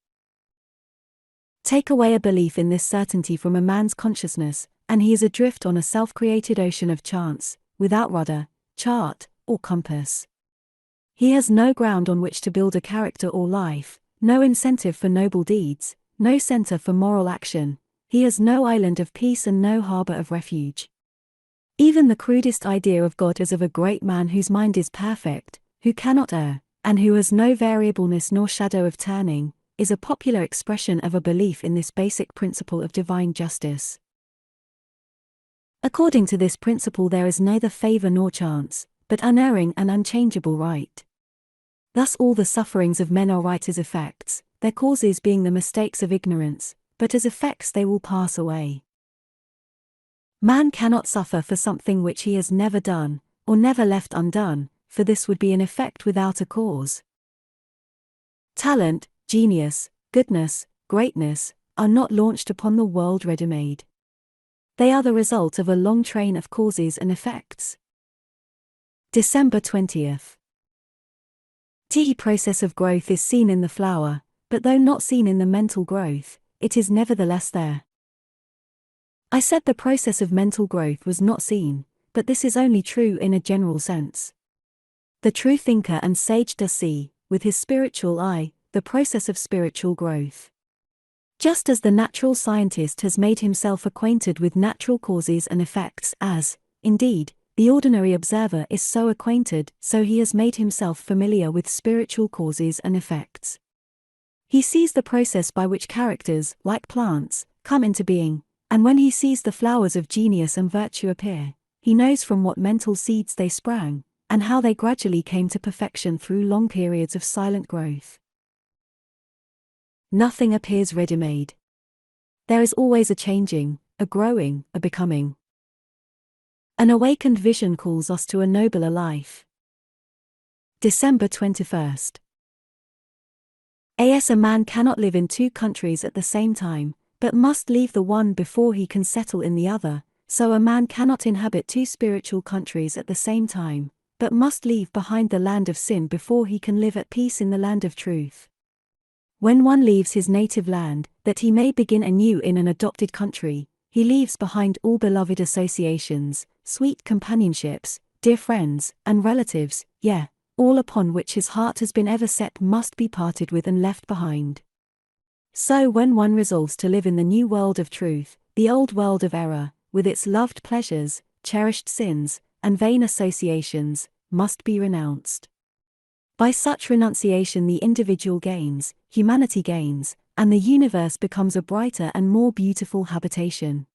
Take away a belief in this certainty from a man's consciousness, and he is adrift on a self-created ocean of chance, without rudder, chart, or compass. He has no ground on which to build a character or life, no incentive for noble deeds, no center for moral action. He has no island of peace and no harbor of refuge. Even the crudest idea of God as of a great man whose mind is perfect, who cannot err, and who has no variableness nor shadow of turning, is a popular expression of a belief in this basic principle of divine justice. According to this principle, there is neither favor nor chance, but unerring and unchangeable right. Thus all the sufferings of men are right as effects, their causes being the mistakes of ignorance, but as effects they will pass away. Man cannot suffer for something which he has never done, or never left undone, for this would be an effect without a cause. Talent, genius, goodness, greatness, are not launched upon the world ready-made. They are the result of a long train of causes and effects. December 20th. The process of growth is seen in the flower, but though not seen in the mental growth, it is nevertheless there. I said the process of mental growth was not seen, but this is only true in a general sense. The true thinker and sage does see, with his spiritual eye, the process of spiritual growth. Just as the natural scientist has made himself acquainted with natural causes and effects as, indeed, the ordinary observer is so acquainted, so he has made himself familiar with spiritual causes and effects. He sees the process by which characters, like plants, come into being, and when he sees the flowers of genius and virtue appear, he knows from what mental seeds they sprang, and how they gradually came to perfection through long periods of silent growth. Nothing appears ready-made. There is always a changing, a growing, a becoming. An awakened vision calls us to a nobler life. December 21st. A man cannot live in two countries at the same time, but must leave the one before he can settle in the other, so a man cannot inhabit two spiritual countries at the same time, but must leave behind the land of sin before he can live at peace in the land of truth. When one leaves his native land, that he may begin anew in an adopted country, he leaves behind all beloved associations, sweet companionships, dear friends, and relatives, yea, all upon which his heart has been ever set must be parted with and left behind. So when one resolves to live in the new world of truth, the old world of error, with its loved pleasures, cherished sins, and vain associations, must be renounced. By such renunciation the individual gains, humanity gains, and the universe becomes a brighter and more beautiful habitation.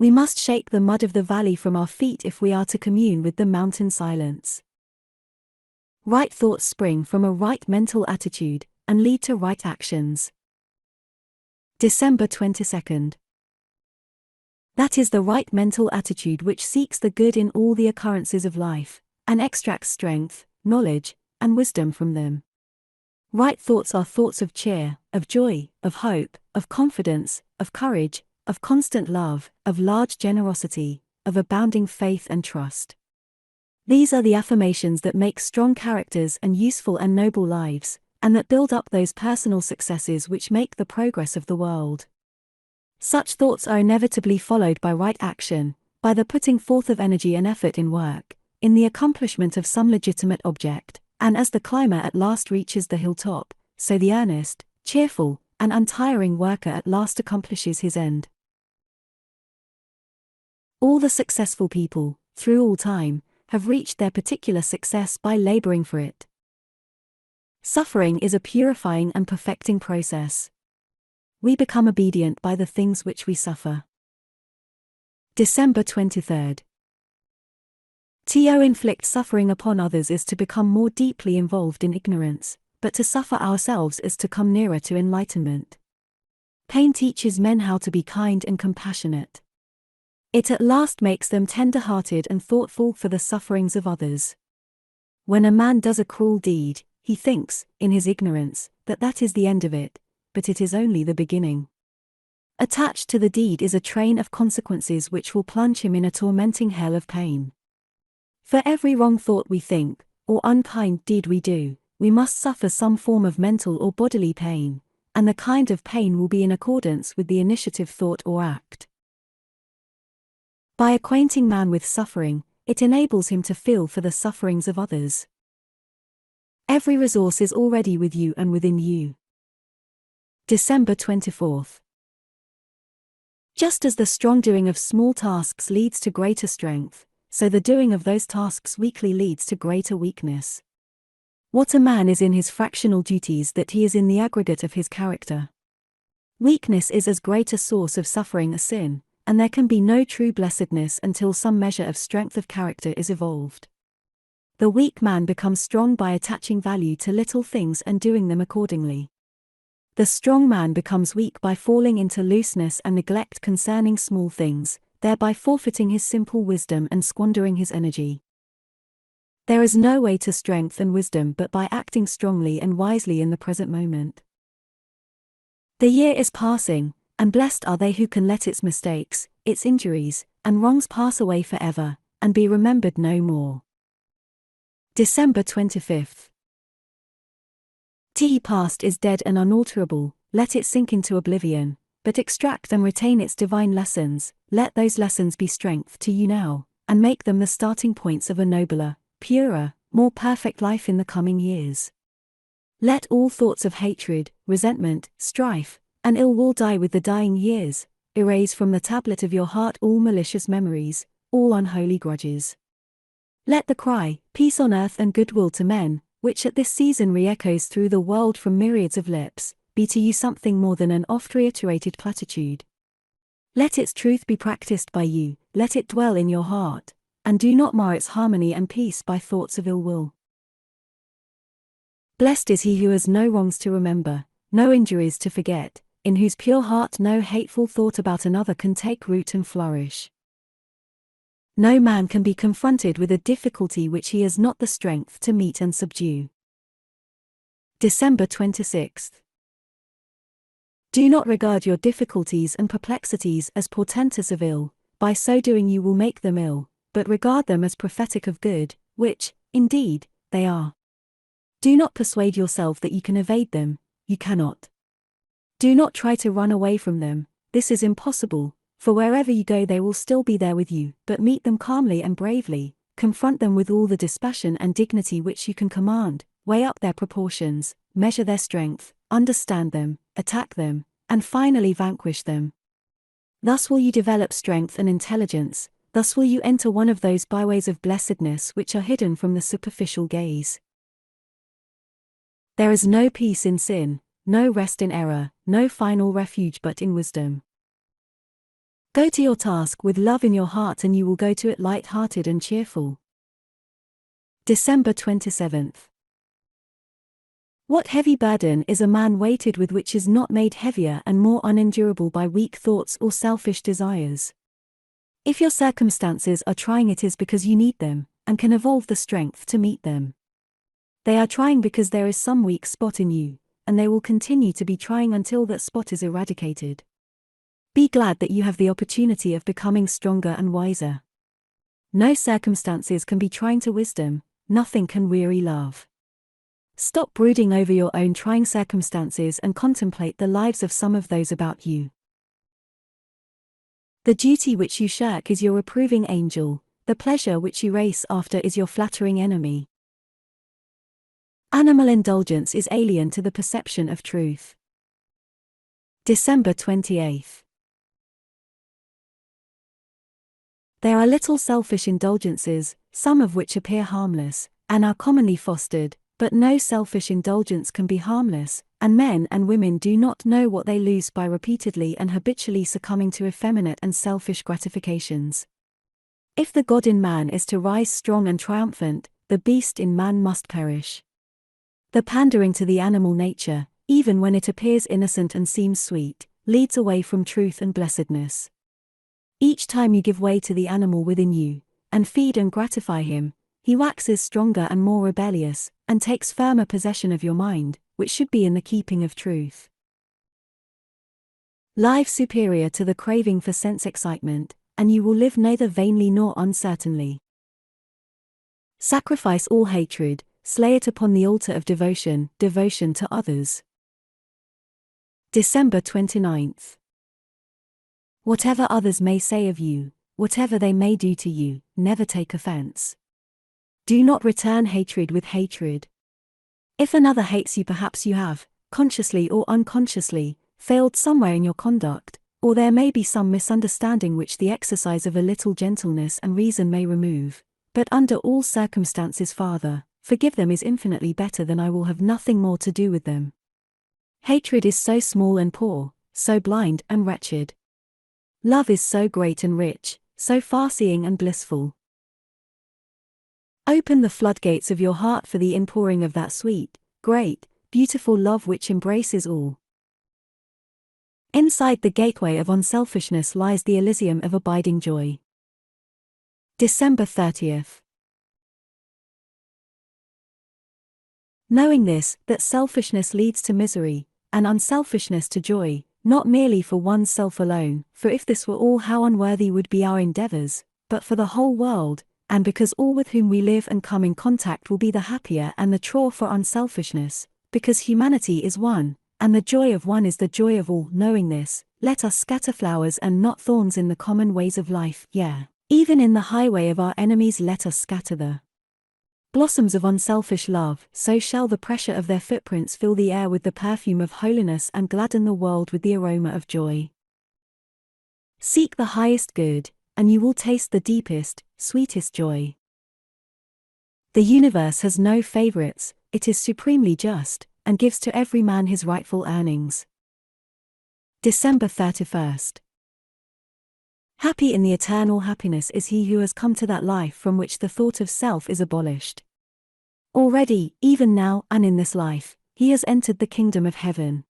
We must shake the mud of the valley from our feet if we are to commune with the mountain silence. Right thoughts spring from a right mental attitude, and lead to right actions. December 22nd. That is the right mental attitude which seeks the good in all the occurrences of life, and extracts strength, knowledge, and wisdom from them. Right thoughts are thoughts of cheer, of joy, of hope, of confidence, of courage, of constant love, of large generosity, of abounding faith and trust. These are the affirmations that make strong characters and useful and noble lives, and that build up those personal successes which make the progress of the world. Such thoughts are inevitably followed by right action, by the putting forth of energy and effort in work, in the accomplishment of some legitimate object, and as the climber at last reaches the hilltop, so the earnest, cheerful, and untiring worker at last accomplishes his end. All the successful people, through all time, have reached their particular success by laboring for it. Suffering is a purifying and perfecting process. We become obedient by the things which we suffer. December 23rd. To inflict suffering upon others is to become more deeply involved in ignorance, but to suffer ourselves is to come nearer to enlightenment. Pain teaches men how to be kind and compassionate. It at last makes them tender-hearted and thoughtful for the sufferings of others. When a man does a cruel deed, he thinks, in his ignorance, that that is the end of it, but it is only the beginning. Attached to the deed is a train of consequences which will plunge him in a tormenting hell of pain. For every wrong thought we think, or unkind deed we do, we must suffer some form of mental or bodily pain, and the kind of pain will be in accordance with the initiative thought or act. By acquainting man with suffering, it enables him to feel for the sufferings of others. Every resource is already with you and within you. December 24th. Just as the strong doing of small tasks leads to greater strength, so the doing of those tasks weakly leads to greater weakness. What a man is in his fractional duties that he is in the aggregate of his character. Weakness is as great a source of suffering as sin, and there can be no true blessedness until some measure of strength of character is evolved. The weak man becomes strong by attaching value to little things and doing them accordingly. The strong man becomes weak by falling into looseness and neglect concerning small things, thereby forfeiting his simple wisdom and squandering his energy. There is no way to strength and wisdom but by acting strongly and wisely in the present moment. The year is passing, and blessed are they who can let its mistakes, its injuries, and wrongs pass away forever, and be remembered no more. December 25th. The past is dead and unalterable, let it sink into oblivion, but extract and retain its divine lessons, let those lessons be strength to you now, and make them the starting points of a nobler, purer, more perfect life in the coming years. Let all thoughts of hatred, resentment, strife, and ill will die with the dying years, erase from the tablet of your heart all malicious memories, all unholy grudges. Let the cry, peace on earth and goodwill to men, which at this season re-echoes through the world from myriads of lips, be to you something more than an oft-reiterated platitude. Let its truth be practiced by you, let it dwell in your heart, and do not mar its harmony and peace by thoughts of ill will. Blessed is he who has no wrongs to remember, no injuries to forget, in whose pure heart no hateful thought about another can take root and flourish. No man can be confronted with a difficulty which he has not the strength to meet and subdue. December 26th. Do not regard your difficulties and perplexities as portentous of ill, by so doing you will make them ill, but regard them as prophetic of good, which, indeed, they are. Do not persuade yourself that you can evade them, you cannot. Do not try to run away from them, this is impossible, for wherever you go they will still be there with you, but meet them calmly and bravely, confront them with all the dispassion and dignity which you can command, weigh up their proportions, measure their strength, understand them, attack them, and finally vanquish them. Thus will you develop strength and intelligence, thus will you enter one of those byways of blessedness which are hidden from the superficial gaze. There is no peace in sin, no rest in error, no final refuge but in wisdom. Go to your task with love in your heart and you will go to it light-hearted and cheerful. December 27th. What heavy burden is a man weighted with which is not made heavier and more unendurable by weak thoughts or selfish desires? If your circumstances are trying, it is because you need them, and can evolve the strength to meet them. They are trying because there is some weak spot in you, and they will continue to be trying until that spot is eradicated. Be glad that you have the opportunity of becoming stronger and wiser. No circumstances can be trying to wisdom, nothing can weary love. Stop brooding over your own trying circumstances and contemplate the lives of some of those about you. The duty which you shirk is your approving angel, the pleasure which you race after is your flattering enemy. Animal indulgence is alien to the perception of truth. December 28th. There are little selfish indulgences, some of which appear harmless, and are commonly fostered, but no selfish indulgence can be harmless, and men and women do not know what they lose by repeatedly and habitually succumbing to effeminate and selfish gratifications. If the God in man is to rise strong and triumphant, the beast in man must perish. The pandering to the animal nature, even when it appears innocent and seems sweet, leads away from truth and blessedness. Each time you give way to the animal within you, and feed and gratify him, he waxes stronger and more rebellious, and takes firmer possession of your mind, which should be in the keeping of truth. Live superior to the craving for sense excitement, and you will live neither vainly nor uncertainly. Sacrifice all hatred, slay it upon the altar of devotion to others. December 29th. Whatever others may say of you, whatever they may do to you, never take offense. Do not return hatred with hatred. If another hates you, perhaps you have, consciously or unconsciously, failed somewhere in your conduct, Or there may be some misunderstanding which the exercise of a little gentleness and reason may remove. But under all circumstances, Father, forgive them is infinitely better than I will have nothing more to do with them. Hatred is so small and poor, so blind and wretched. Love is so great and rich, so far-seeing and blissful. Open the floodgates of your heart for the inpouring of that sweet, great, beautiful love which embraces all. Inside the gateway of unselfishness lies the Elysium of abiding joy. December 30th. Knowing this, that selfishness leads to misery, and unselfishness to joy, not merely for one's self alone, for if this were all, how unworthy would be our endeavors, but for the whole world, and because all with whom we live and come in contact will be the happier and the truer for unselfishness, because humanity is one, and the joy of one is the joy of all. Knowing this, let us scatter flowers and not thorns in the common ways of life, yea, even in the highway of our enemies let us scatter the blossoms of unselfish love, so shall the pressure of their footprints fill the air with the perfume of holiness and gladden the world with the aroma of joy. Seek the highest good, and you will taste the deepest, sweetest joy. The universe has no favorites, it is supremely just, and gives to every man his rightful earnings. December 31st. Happy in the eternal happiness is he who has come to that life from which the thought of self is abolished. Already, even now and in this life, he has entered the kingdom of heaven.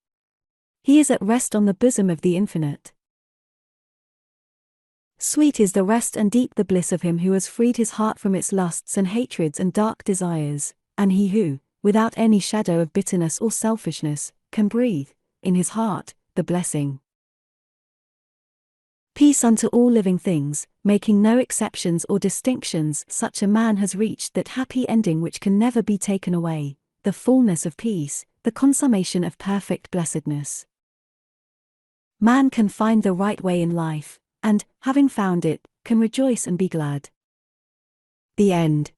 He is at rest on the bosom of the infinite. Sweet is the rest and deep the bliss of him who has freed his heart from its lusts and hatreds and dark desires, and he who, without any shadow of bitterness or selfishness, can breathe, in his heart, the blessing. Peace unto all living things, making no exceptions or distinctions, such a man has reached that happy ending which can never be taken away, the fullness of peace, the consummation of perfect blessedness. Man can find the right way in life, and, having found it, can rejoice and be glad. The end.